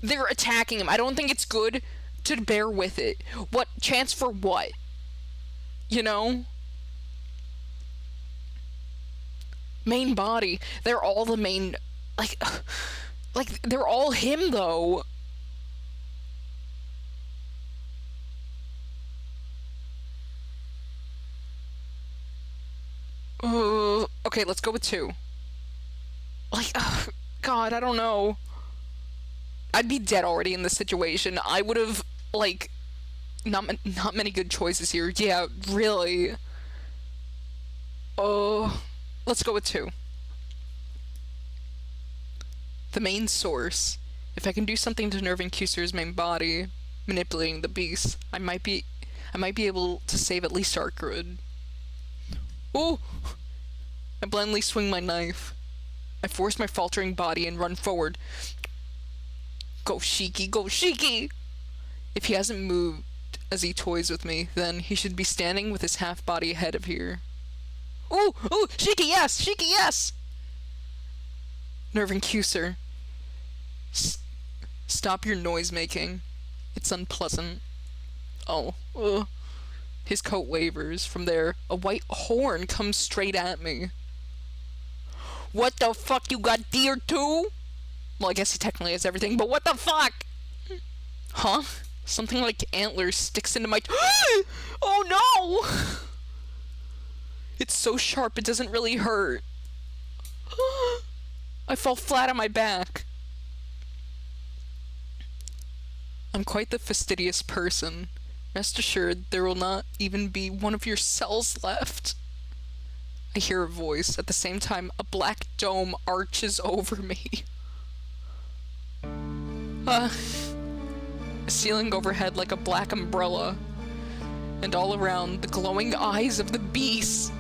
They're attacking him. I don't think it's good to bear with it. What chance for what? You know? Main body. They're all the main... Like, they're all him, though. Okay, let's go with 2. Like, God, I don't know. I'd be dead already in this situation. I would have, like, not many good choices here. Yeah, really. Let's go with 2. The main source. If I can do something to Nervincuser's main body, manipulating the beast, I might be able to save at least Arkwood. Ooh! I blindly swing my knife. I force my faltering body and run forward. Go Shiki, go Shiki! If he hasn't moved as he toys with me, then he should be standing with his half-body ahead of here. Ooh! Ooh! Shiki, yes! Shiki, yes! Nervincuser. Stop your noise-making. It's unpleasant. Oh. Ugh. His coat wavers. From there, a white horn comes straight at me. What the fuck, you got deer too? Well, I guess he technically has everything, but what the fuck? Huh? Something like antlers sticks into my... Oh no! It's so sharp it doesn't really hurt. I fall flat on my back. I'm quite the fastidious person. Rest assured, there will not even be one of your cells left. I hear a voice. At the same time, a black dome arches over me. A ceiling overhead like a black umbrella. And all around, the glowing eyes of the beast.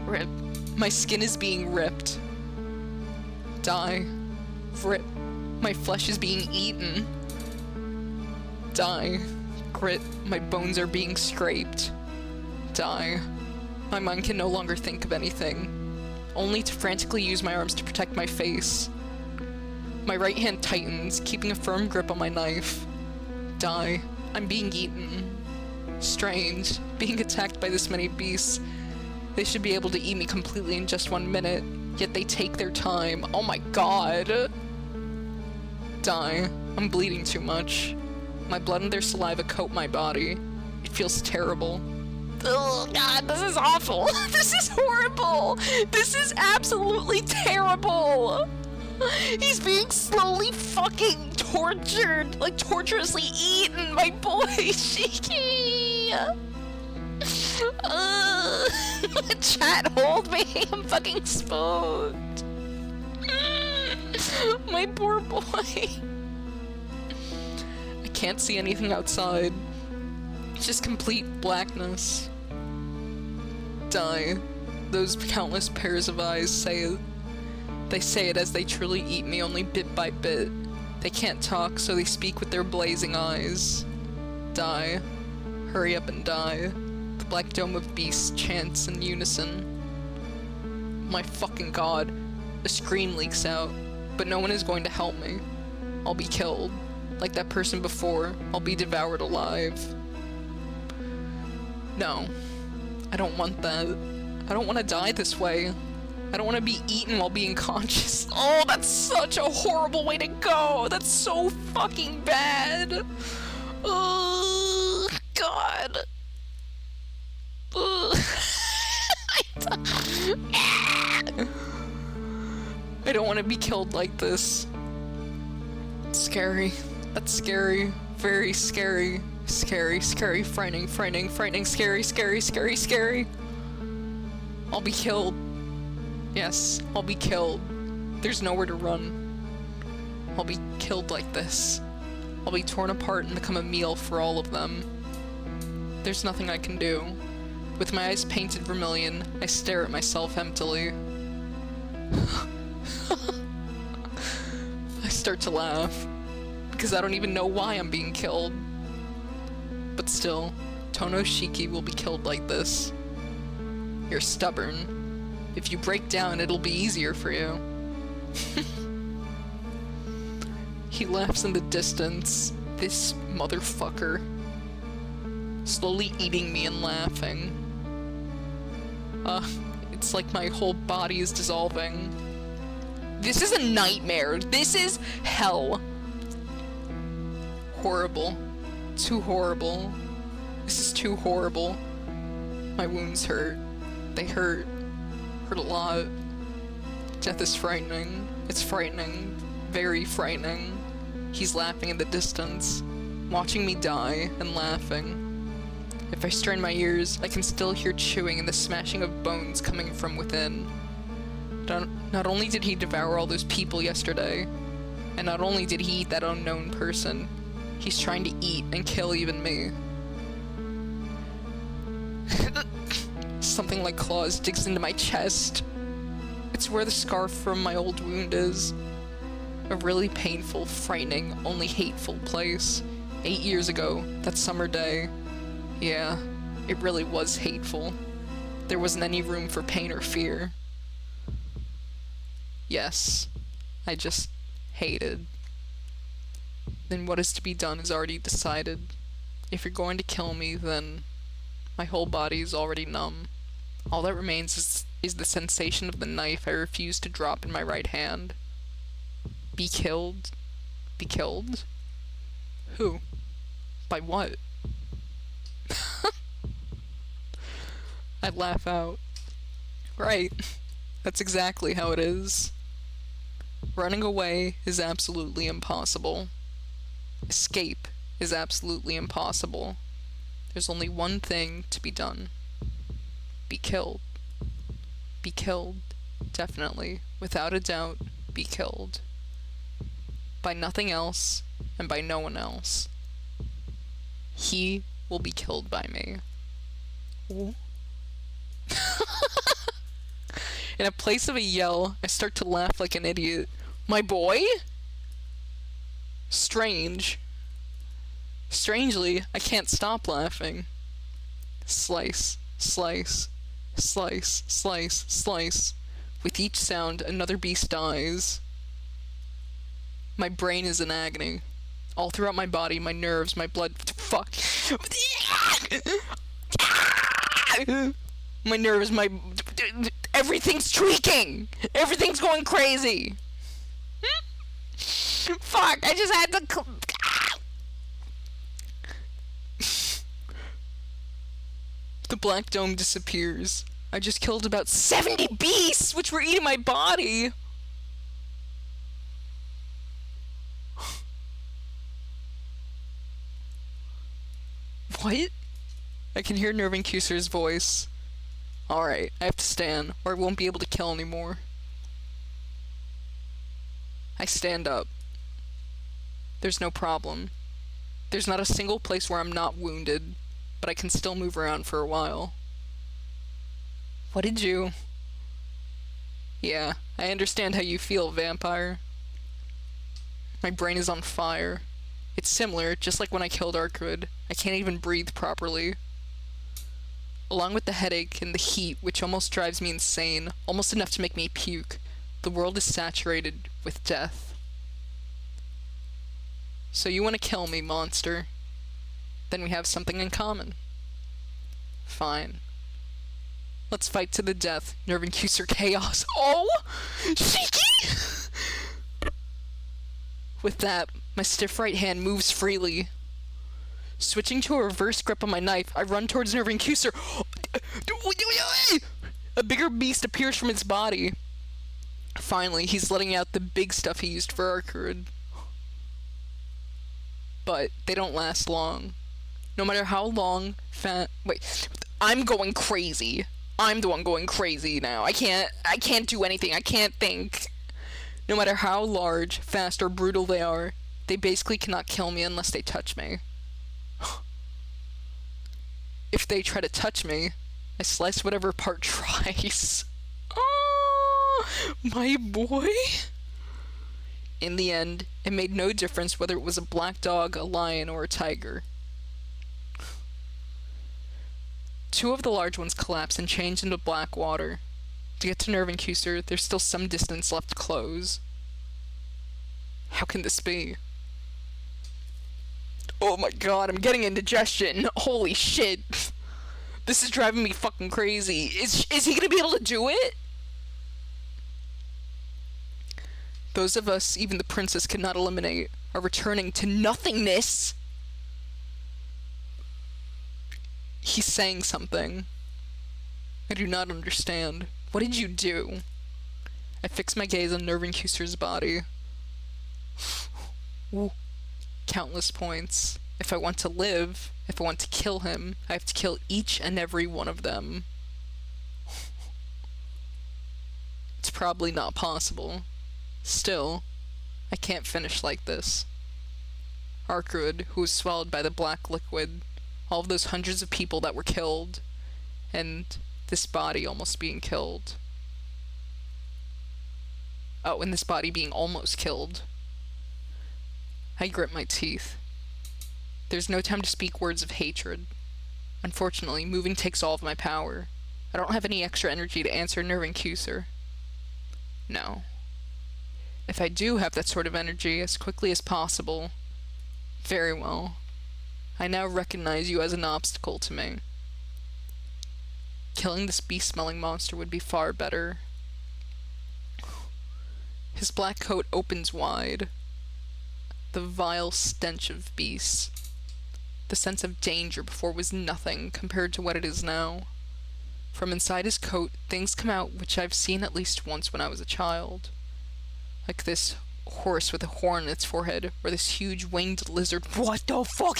Rip. My skin is being ripped. Die. Rip. My flesh is being eaten. Die. Grit. My bones are being scraped. Die. My mind can no longer think of anything, only to frantically use my arms to protect my face. My right hand tightens, keeping a firm grip on my knife. Die. I'm being eaten. Strange. Being attacked by this many beasts. They should be able to eat me completely in just 1 minute, yet they take their time. Oh my god. Die. I'm bleeding too much. My blood and their saliva coat my body. It feels terrible. Oh god, this is awful. This is horrible. This is absolutely terrible. He's being slowly fucking tortured, like torturously eaten, my boy, Shiki. Chat, hold me. I'm fucking spooked. My poor boy. I can't see anything outside. It's just complete blackness. Die. Those countless pairs of eyes say it. They say it as they truly eat me, only bit by bit. They can't talk, so they speak with their blazing eyes. Die. Hurry up and die. The black dome of beasts chants in unison. My fucking god. A scream leaks out, but no one is going to help me. I'll be killed. Like that person before, I'll be devoured alive. No. I don't want that. I don't want to die this way. I don't want to be eaten while being conscious. Oh, that's such a horrible way to go. That's so fucking bad. Oh, God. I don't want to be killed like this. It's scary. That's scary. Very scary. Scary, scary, frightening, frightening, frightening, scary, scary, scary, scary. I'll be killed. Yes, I'll be killed. There's nowhere to run. I'll be killed like this. I'll be torn apart and become a meal for all of them. There's nothing I can do. With my eyes painted vermilion, I stare at myself emptily. I start to laugh, because I don't even know why I'm being killed. But still, Tono Shiki will be killed like this. You're stubborn. If you break down, it'll be easier for you. He laughs in the distance. This motherfucker. Slowly eating me and laughing. It's like my whole body is dissolving. This is a nightmare. This is hell. Horrible. Too horrible. This is too horrible. My wounds hurt. They hurt. Hurt a lot. Death is frightening. It's frightening. Very frightening. He's laughing in the distance, watching me die and laughing. If I strain my ears, I can still hear chewing and the smashing of bones coming from within. Not only did he devour all those people yesterday, and not only did he eat that unknown person, he's trying to eat and kill even me. Something like claws digs into my chest. It's where the scar from my old wound is. A really painful, frightening, only hateful place. 8 years ago, that summer day. Yeah, it really was hateful. There wasn't any room for pain or fear. Yes, I just hated. Then what is to be done is already decided. If you're going to kill me, then my whole body is already numb. All that remains is the sensation of the knife I refuse to drop in my right hand. Be killed? Be killed? Who? By what? I laugh out. Right. That's exactly how it is. Running away is absolutely impossible. Escape is absolutely impossible. There's only one thing to be done. be killed. Be killed. Definitely. Without a doubt, be killed. By nothing else, and by no one else. He will be killed by me. Ooh. In a place of a yell, I start to laugh like an idiot. My boy? Strange. Strangely, I can't stop laughing. Slice, slice, slice, slice, slice. With each sound, another beast dies. My brain is in agony. All throughout my body, my nerves, my blood... Fuck. My nerves, my... Everything's tweaking! Everything's going crazy! Fuck, I just had to... The black dome disappears. I just killed about 70 beasts, which were eating my body! What? I can hear Nerve Incuser's voice. Alright, I have to stand, or I won't be able to kill anymore. I stand up. There's no problem. There's not a single place where I'm not wounded, but I can still move around for a while. What did you... Yeah, I understand how you feel, vampire. My brain is on fire. It's similar, just like when I killed Arkwood. I can't even breathe properly. Along with the headache and the heat, which almost drives me insane, almost enough to make me puke, the world is saturated with death. So you want to kill me, monster? Then we have something in common. Fine. Let's fight to the death, Nerve Incuser Chaos. Oh! Shiki! With that, my stiff right hand moves freely. Switching to a reverse grip on my knife, I run towards Nerve Incuser. A bigger beast appears from its body. Finally, he's letting out the big stuff he used for Arkwood. But they don't last long. No matter how long, wait, I'm going crazy. I'm the one going crazy now. I can't do anything. I can't think. No matter how large, fast, or brutal they are, they basically cannot kill me unless they touch me. If they try to touch me, I slice whatever part tries. Oh, my boy. In the end, it made no difference whether it was a black dog, a lion, or a tiger. Two of the large ones collapsed and changed into black water. To get to Nerve Incuser, there's still some distance left to close. How can this be? Oh my god, I'm getting indigestion. Holy shit. This is driving me fucking crazy. Is he gonna be able to do it? Those of us even the princess could not eliminate are returning to nothingness. He's saying something. I do not understand. What did you do? I fix my gaze on Nerve Incuser's body. Ooh. Countless points. If I want to live, if I want to kill him, I have to kill each and every one of them. It's probably not possible. Still, I can't finish like this. Arkwood, who was swallowed by the black liquid, all of those hundreds of people that were killed, and this body almost being killed. Oh, and this body being almost killed. I grit my teeth. There's no time to speak words of hatred. Unfortunately, moving takes all of my power. I don't have any extra energy to answer Nerve Incuser. No. If I do have that sort of energy as quickly as possible, very well. I now recognize you as an obstacle to me. Killing this beast-smelling monster would be far better. His black coat opens wide. The vile stench of beasts. The sense of danger before was nothing compared to what it is now. From inside his coat, things come out which I've seen at least once when I was a child. Like this horse with a horn in its forehead, or this huge winged lizard. What the fuck?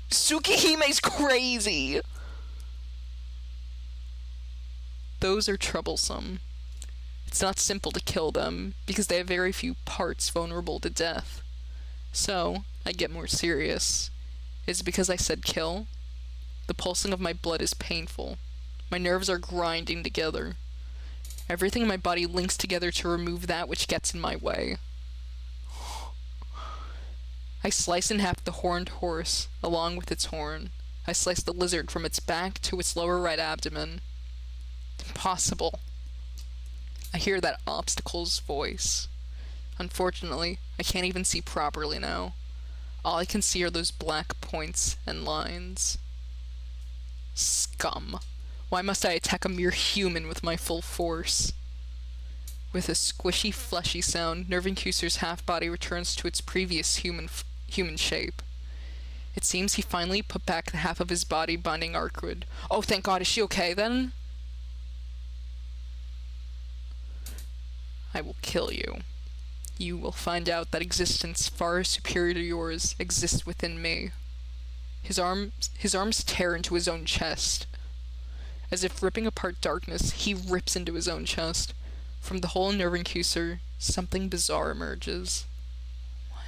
Tsukihime's crazy! Those are troublesome. It's not simple to kill them, because they have very few parts vulnerable to death. So, I get more serious. Is it because I said kill? The pulsing of my blood is painful. My nerves are grinding together. Everything in my body links together to remove that which gets in my way. I slice in half the horned horse, along with its horn. I slice the lizard from its back to its lower right abdomen. Impossible. I hear that obstacle's voice. Unfortunately, I can't even see properly now. All I can see are those black points and lines. Scum. Why must I attack a mere human with my full force? With a squishy, fleshy sound, Nervincuser's half-body returns to its previous human shape. It seems he finally put back the half of his body binding Arkwood. Oh, thank God, is she okay then? I will kill you. You will find out that existence far superior to yours exists within me. His arms tear into his own chest. As if ripping apart darkness, he rips into his own chest. From the hole in Nervincuser, something bizarre emerges. What?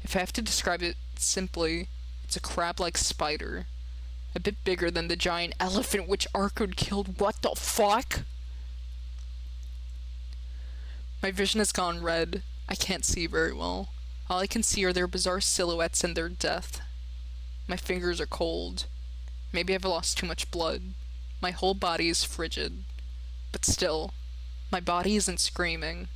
If I have to describe it simply, it's a crab-like spider. A bit bigger than the giant elephant which Arkwood killed. What the fuck? My vision has gone red. I can't see very well. All I can see are their bizarre silhouettes and their death. My fingers are cold. Maybe I've lost too much blood. My whole body is frigid. But still, my body isn't screaming.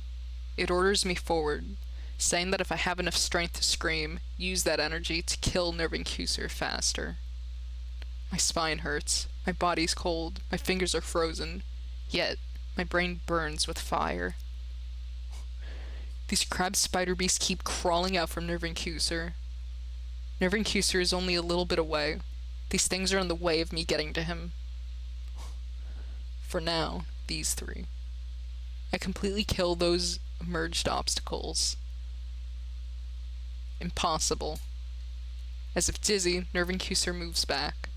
It orders me forward, saying that if I have enough strength to scream, use that energy to kill Nervincuser faster. My spine hurts. My body's cold. My fingers are frozen. Yet, my brain burns with fire. These crab spider beasts keep crawling out from Nervincuser. Nervincuser is only a little bit away. These things are in the way of me getting to him. For now, these three. I completely kill those emerged obstacles. Impossible. As if dizzy, Nervincuser moves back.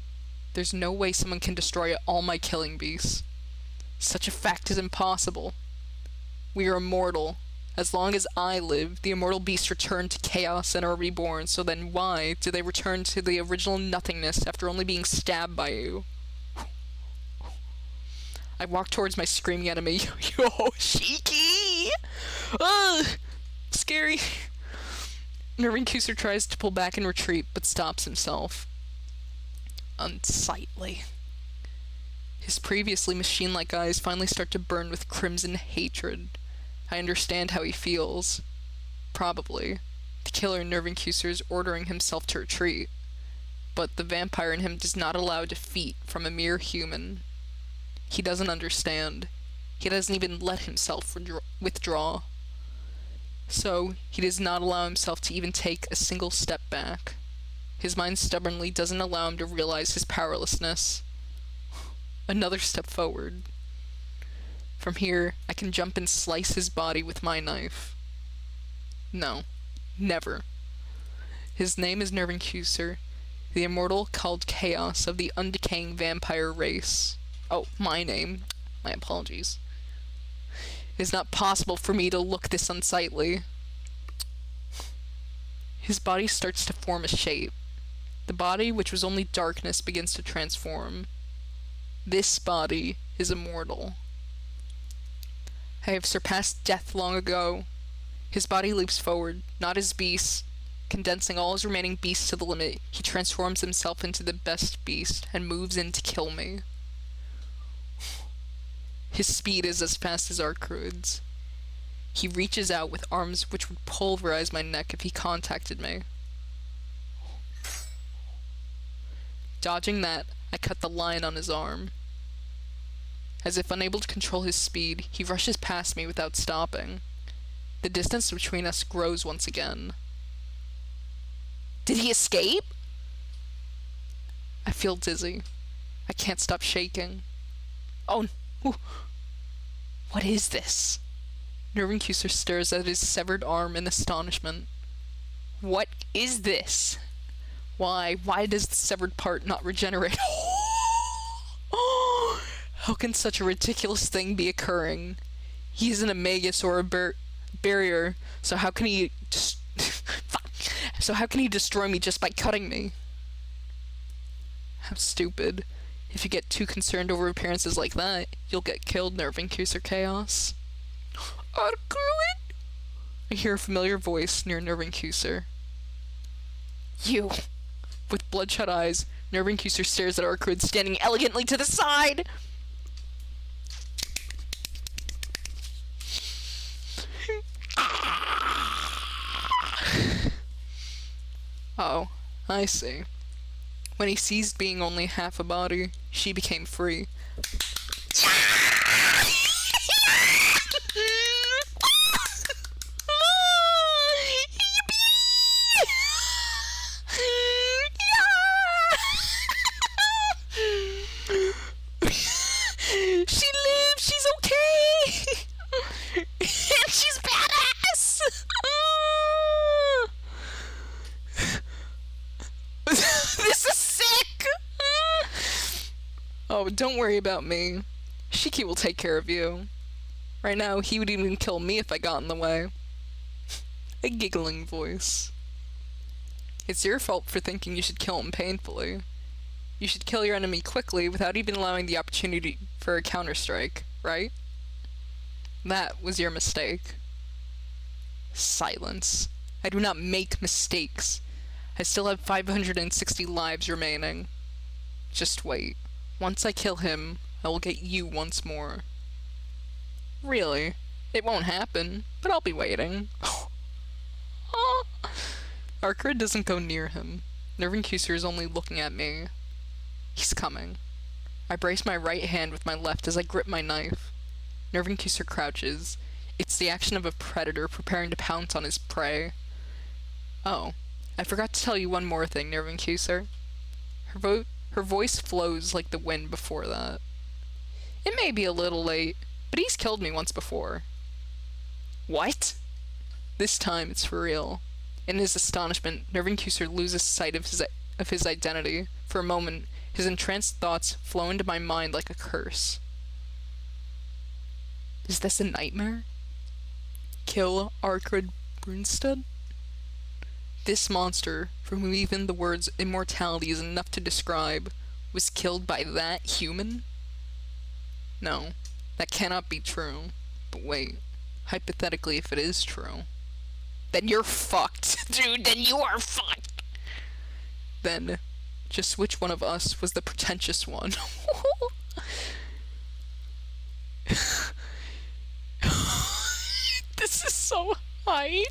There's no way someone can destroy all my killing beasts. Such a fact is impossible. We are immortal. As long as I live, the immortal beasts return to chaos and are reborn, so then why do they return to the original nothingness after only being stabbed by you? I walk towards my screaming enemy. Yo, Shiki! Ugh! Scary. Nervincuser tries to pull back and retreat, but stops himself. Unsightly. His previously machine-like eyes finally start to burn with crimson hatred. I understand how he feels. Probably. The killer in Nervincuser is ordering himself to retreat. But the vampire in him does not allow defeat from a mere human. He doesn't understand. He doesn't even let himself withdraw. So, he does not allow himself to even take a single step back. His mind stubbornly doesn't allow him to realize his powerlessness. Another step forward. From here, I can jump and slice his body with my knife. No, never. His name is Nervincuser, the immortal called Chaos of the undecaying vampire race. Oh, my name. My apologies. It is not possible for me to look this unsightly. His body starts to form a shape. The body, which was only darkness, begins to transform. This body is immortal. I have surpassed death long ago. His body leaps forward, not his beast. Condensing all his remaining beasts to the limit, he transforms himself into the best beast and moves in to kill me. His speed is as fast as Arkwood's. He reaches out with arms which would pulverize my neck if he contacted me. Dodging that, I cut the line on his arm. As if unable to control his speed, he rushes past me without stopping. The distance between us grows once again. Did he escape? I feel dizzy. I can't stop shaking. Oh, what is this? Nervincuser stares at his severed arm in astonishment. What is this? Why? Why does the severed part not regenerate? How can such a ridiculous thing be occurring? He's an Amagus or a barrier, so how can he so how can he destroy me just by cutting me? How stupid. If you get too concerned over appearances like that, you'll get killed, Nervincuser Chaos. Arcruit? I hear a familiar voice near Nervincuser. You. With bloodshot eyes, Nervincuser stares at Arcruit standing elegantly to the side. Oh, I see. When he ceased being only half a body, she became free. She lives, she's okay! And she's badass! This is sick! Oh, don't worry about me. Shiki will take care of you. Right now, he would even kill me if I got in the way. A giggling voice. It's your fault for thinking you should kill him painfully. You should kill your enemy quickly without even allowing the opportunity for a counterstrike, right? That was your mistake. Silence. I do not make mistakes. I still have 560 lives remaining. Just wait. Once I kill him, I will get you once more. Really? It won't happen, but I'll be waiting. Arcruit doesn't go near him. Nervincuser is only looking at me. He's coming. I brace my right hand with my left as I grip my knife. Nervincuser crouches. It's the action of a predator preparing to pounce on his prey. Oh, I forgot to tell you one more thing, Nervincuser. Her voice flows like the wind before that. It may be a little late, but he's killed me once before. What? This time it's for real. In his astonishment, Nervincuser loses sight of his identity. For a moment, his entranced thoughts flow into my mind like a curse. Is this a nightmare? Kill Arcruit Brunstad? This monster, for whom even the words immortality is enough to describe, was killed by that human? No, that cannot be true. But wait, hypothetically, if it is true, then you're fucked. Dude, then you are fucked. Then, just which one of us was the pretentious one? This is so hype.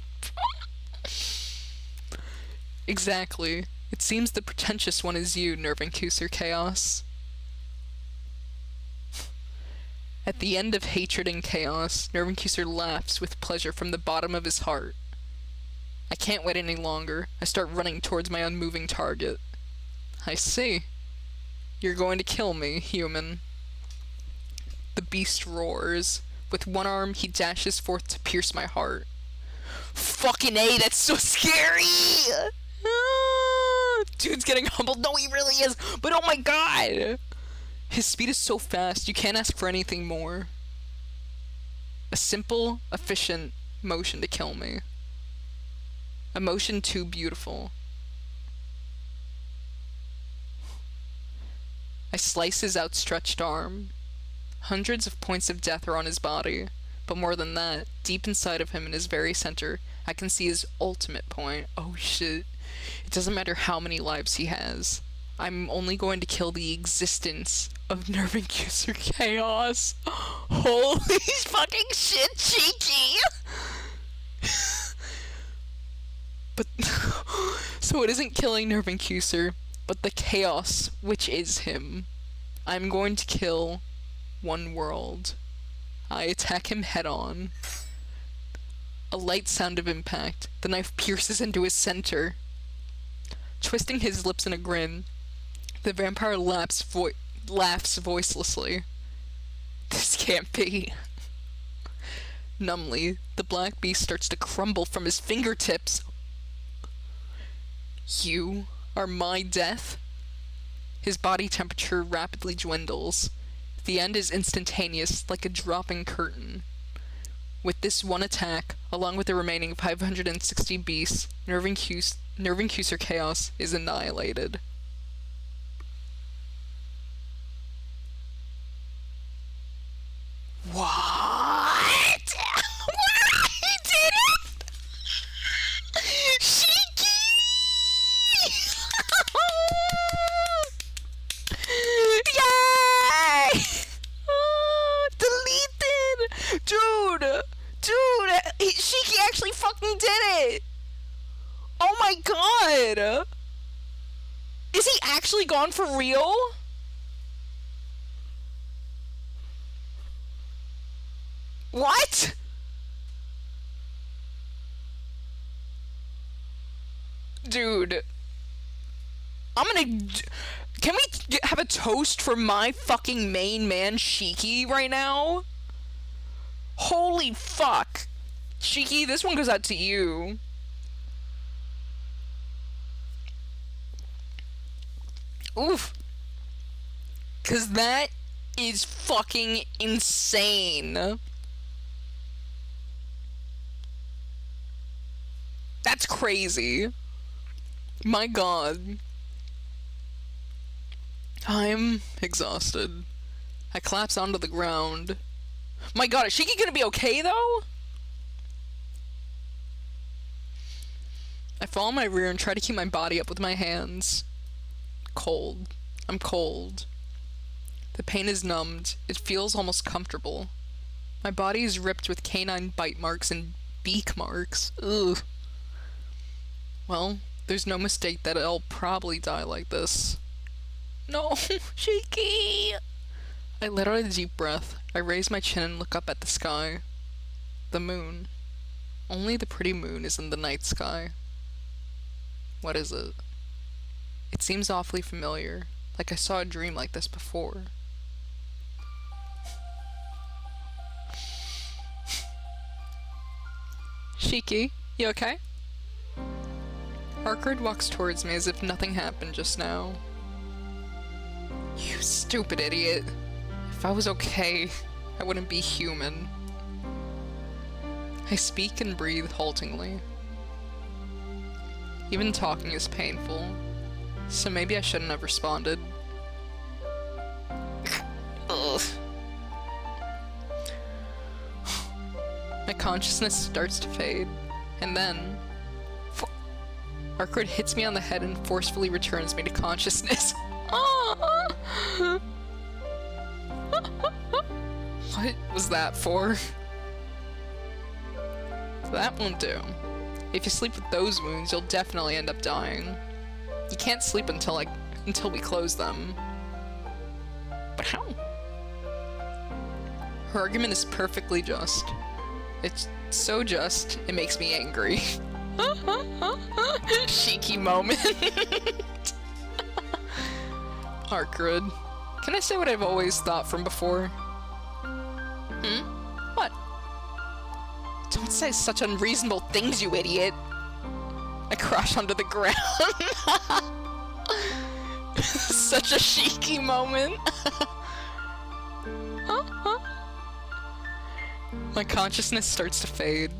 Exactly. It seems the pretentious one is you, Nervincuser Chaos. At the end of hatred and chaos, Nervincuser laughs with pleasure from the bottom of his heart. I can't wait any longer. I start running towards my unmoving target. I see. You're going to kill me, human. The beast roars. With one arm, he dashes forth to pierce my heart. Fucking A, that's so scary! Dude's getting humbled. No, he really is. But oh my god! His speed is so fast, you can't ask for anything more. A simple, efficient motion to kill me. A motion too beautiful. I slice his outstretched arm. Hundreds of points of death are on his body, but more than that, deep inside of him in his very center, I can see his ultimate point. Oh shit. It doesn't matter how many lives he has. I'm only going to kill the existence of Nervincuser Chaos. Holy fucking shit, cheeky! But, so it isn't killing Nervincuser, but the chaos which is him. I'm going to kill one world. I attack him head on. A light sound of impact. The knife pierces into his center. Twisting his lips in a grin, the vampire laughs voicelessly. This can't be. Numbly, the black beast starts to crumble from his fingertips. You are my death. His body temperature rapidly dwindles. The end is instantaneous, like a dropping curtain. With this one attack, along with the remaining 560 beasts, Nerve-Incuser Chaos is annihilated. What? He did it! Shiki! Yay! Deleted! Dude! Shiki actually fucking did it! Oh my god! Is he actually gone for real? What? Dude. Can we have a toast for my fucking main man, Shiki, right now? Holy fuck. Shiki, this one goes out to you. Oof. 'Cause that is fucking insane. That's crazy. My god. I'm exhausted. I collapse onto the ground. My god, is Shiki gonna be okay though? I fall on my rear and try to keep my body up with my hands. Cold. I'm cold. The pain is numbed. It feels almost comfortable. My body is ripped with canine bite marks and beak marks. Ugh. Well, there's no mistake that I'll probably die like this. No, Shiki! I let out a deep breath. I raise my chin and look up at the sky. The moon. Only the pretty moon is in the night sky. What is it? It seems awfully familiar, like I saw a dream like this before. Shiki, you okay? Harkard walks towards me as if nothing happened just now. You stupid idiot. If I was okay, I wouldn't be human. I speak and breathe haltingly. Even talking is painful, so maybe I shouldn't have responded. Ugh. My consciousness starts to fade, and then Harkard hits me on the head and forcefully returns me to consciousness. What was that for? That won't do. If you sleep with those wounds, you'll definitely end up dying. You can't sleep until we close them. But how? Her argument is perfectly just. It's so just, it makes me angry. Shiki moment. Harkard, can I say what I've always thought from before? What? Don't say such unreasonable things, you idiot. I crash onto the ground. Such a Shiki moment. My consciousness starts to fade.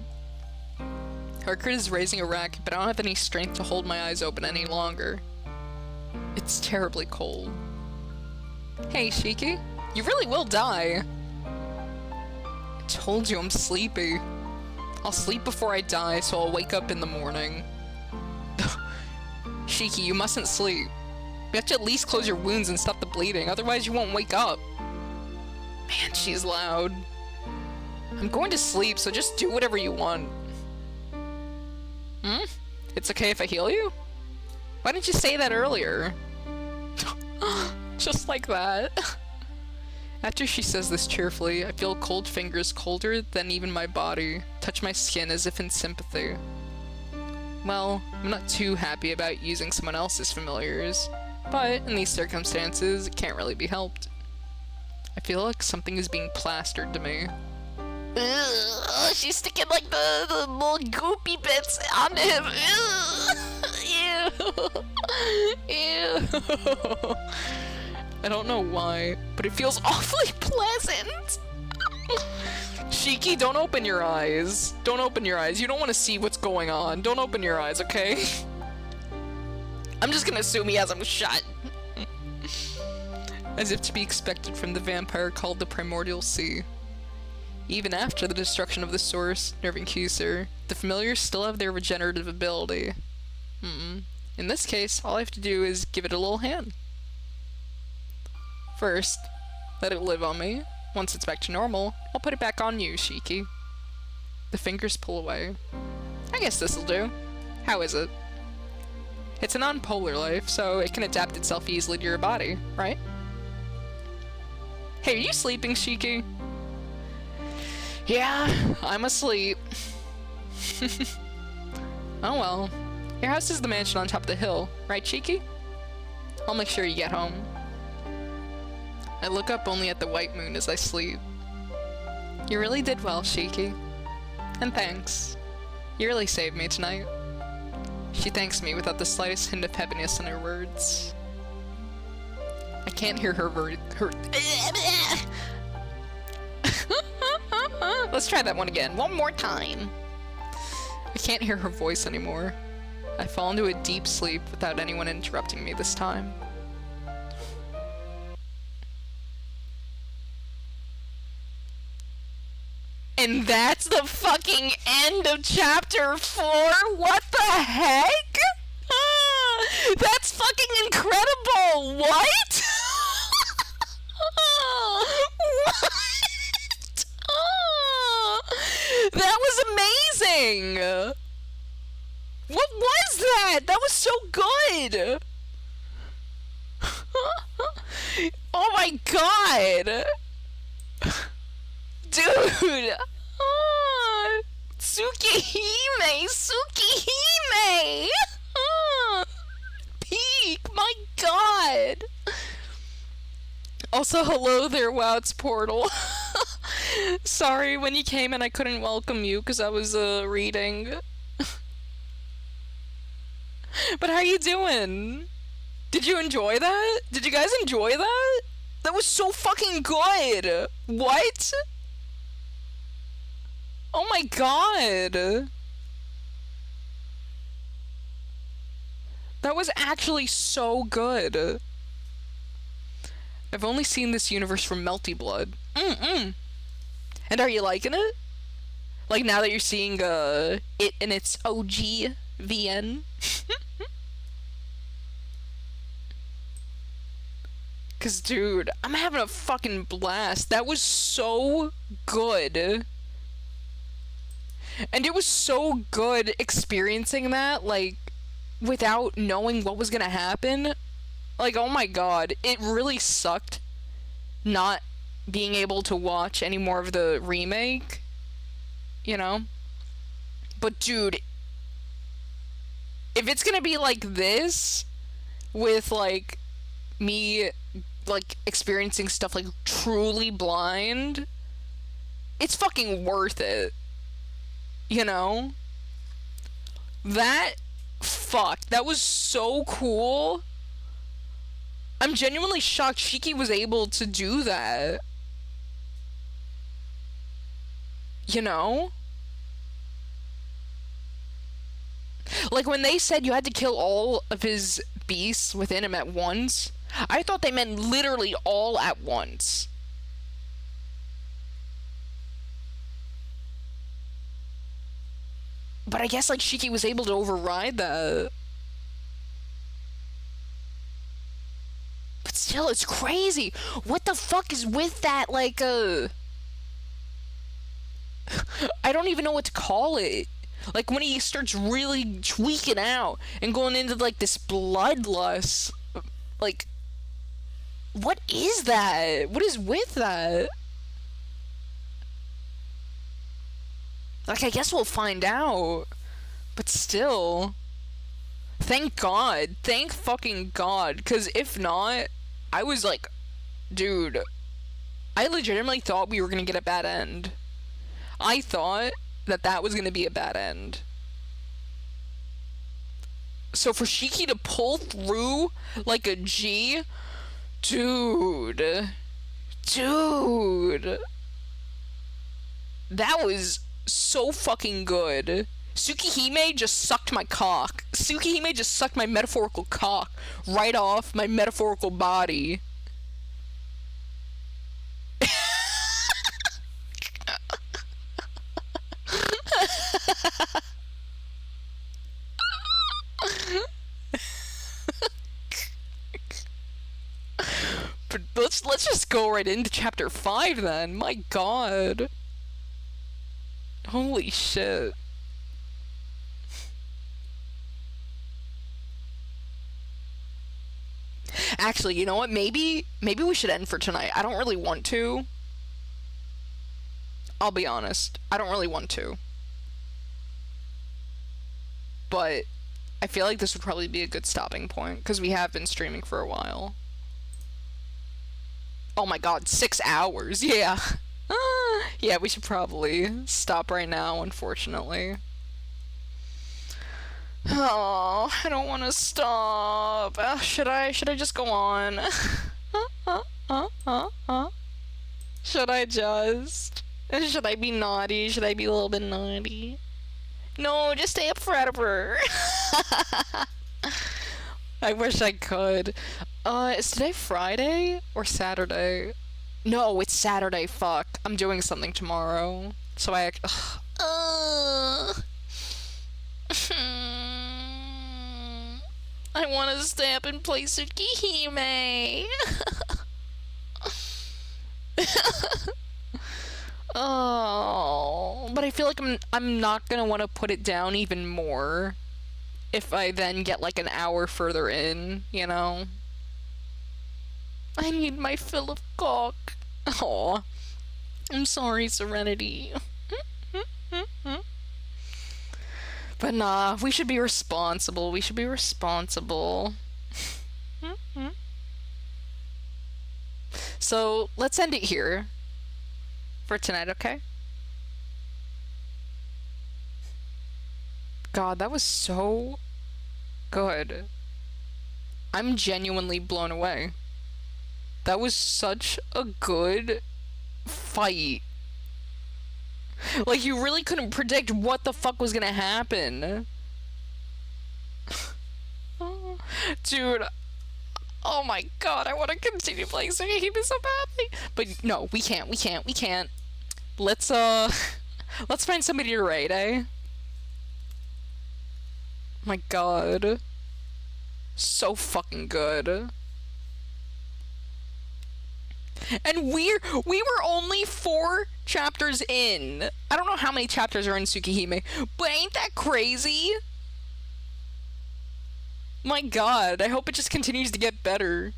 Harkard is raising a racket, but I don't have any strength to hold my eyes open any longer. It's terribly cold. Hey, Shiki, you really will die. I told you I'm sleepy. I'll sleep before I die, so I'll wake up in the morning. Shiki, you mustn't sleep. You have to at least close your wounds and stop the bleeding, otherwise you won't wake up. Man, she's loud. I'm going to sleep, so just do whatever you want. It's okay if I heal you? Why didn't you say that earlier? Just like that. After she says this cheerfully, I feel cold fingers colder than even my body touch my skin as if in sympathy. Well, I'm not too happy about using someone else's familiars, but in these circumstances, it can't really be helped. I feel like something is being plastered to me. Ugh, she's sticking like the little goopy bits onto him. Ugh, ew. Ew. I don't know why, but it feels awfully pleasant. Shiki, don't open your eyes. Don't open your eyes. You don't want to see what's going on. Don't open your eyes, okay? I'm just gonna assume he has them shut. As if to be expected from the vampire called the Primordial Sea. Even after the destruction of the source, Nervincuser, the familiars still have their regenerative ability. In this case, all I have to do is give it a little hand. First, let it live on me. Once it's back to normal, I'll put it back on you, Shiki. The fingers pull away. I guess this'll do. How is it? It's a non-polar life, so it can adapt itself easily to your body, right? Hey, are you sleeping, Shiki? Yeah, I'm asleep. Oh well. Your house is the mansion on top of the hill, right, Shiki? I'll make sure you get home. I look up only at the white moon as I sleep. You really did well, Shiki. And thanks. You really saved me tonight. She thanks me without the slightest hint of heaviness in her words. I can't hear her Let's try that one again. One more time. I can't hear her voice anymore. I fall into a deep sleep without anyone interrupting me this time. And that's the fucking end of chapter 4? What the heck? That's fucking incredible! What? What? That was amazing! What was that? That was so good! Oh my god! Dude! Tsukihime! Tsukihime! Peak! My god! Also, hello there, wow, it's Portal. Sorry, when you came in I couldn't welcome you because I was, reading. But how you doing? Did you enjoy that? Did you guys enjoy that? That was so fucking good! What? Oh my god! That was actually so good. I've only seen this universe from Melty Blood. And are you liking it? Like now that you're seeing it in its OG VN? Cause dude, I'm having a fucking blast. That was so good. And it was so good experiencing that, like, without knowing what was gonna happen. Like, oh my god, it really sucked not being able to watch any more of the remake, you know? But dude, if it's gonna be like this, with, like, me, like, experiencing stuff, like, truly blind, it's fucking worth it. You know? That was so cool. I'm genuinely shocked Shiki was able to do that. You know? Like when they said you had to kill all of his beasts within him at once, I thought they meant literally all at once. But I guess, like, Shiki was able to override that. But still, it's crazy! What the fuck is with that, like, I don't even know what to call it. Like, when he starts really tweaking out and going into, like, this bloodlust. Like, what is that? What is with that? Like, I guess we'll find out. But still. Thank God. Thank fucking God. Because if not, I was like, dude, I legitimately thought we were going to get a bad end. I thought that was going to be a bad end. So for Shiki to pull through like a G, dude, that was so fucking good. Tsukihime just sucked my cock. Tsukihime just sucked my metaphorical cock right off my metaphorical body. But let's just go right into chapter 5 then. My god. Holy shit. Actually, you know what? Maybe we should end for tonight. I don't really want to. I'll be honest. I don't really want to. But I feel like this would probably be a good stopping point because we have been streaming for a while. Oh my god, 6 hours. Yeah. Yeah, we should probably stop right now, unfortunately. Oh, I don't want to stop. Should I just go on? Should I just? Should I be naughty? Should I be a little bit naughty? No, just stay up forever. I wish I could. Is today Friday or Saturday? No, it's Saturday. Fuck. I'm doing something tomorrow. So I I want to stay up and play Tsukihime. Oh, but I feel like I'm not gonna want to put it down even more if I then get like an hour further in, you know? I need my fill of cock. Aw. I'm sorry, Serenity. But nah, we should be responsible. We should be responsible. So, let's end it here for tonight, okay? God, that was so good. I'm genuinely blown away. That was such a good fight. Like, you really couldn't predict what the fuck was gonna happen. Dude, oh my god, I want to continue playing Tsukihime so badly. But no, we can't. Let's find somebody to raid, eh? My god. So fucking good. And we were only 4 chapters in. I don't know how many chapters are in Tsukihime, but ain't that crazy? My god, I hope it just continues to get better.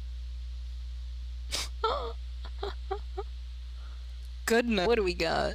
Goodness. What do we got?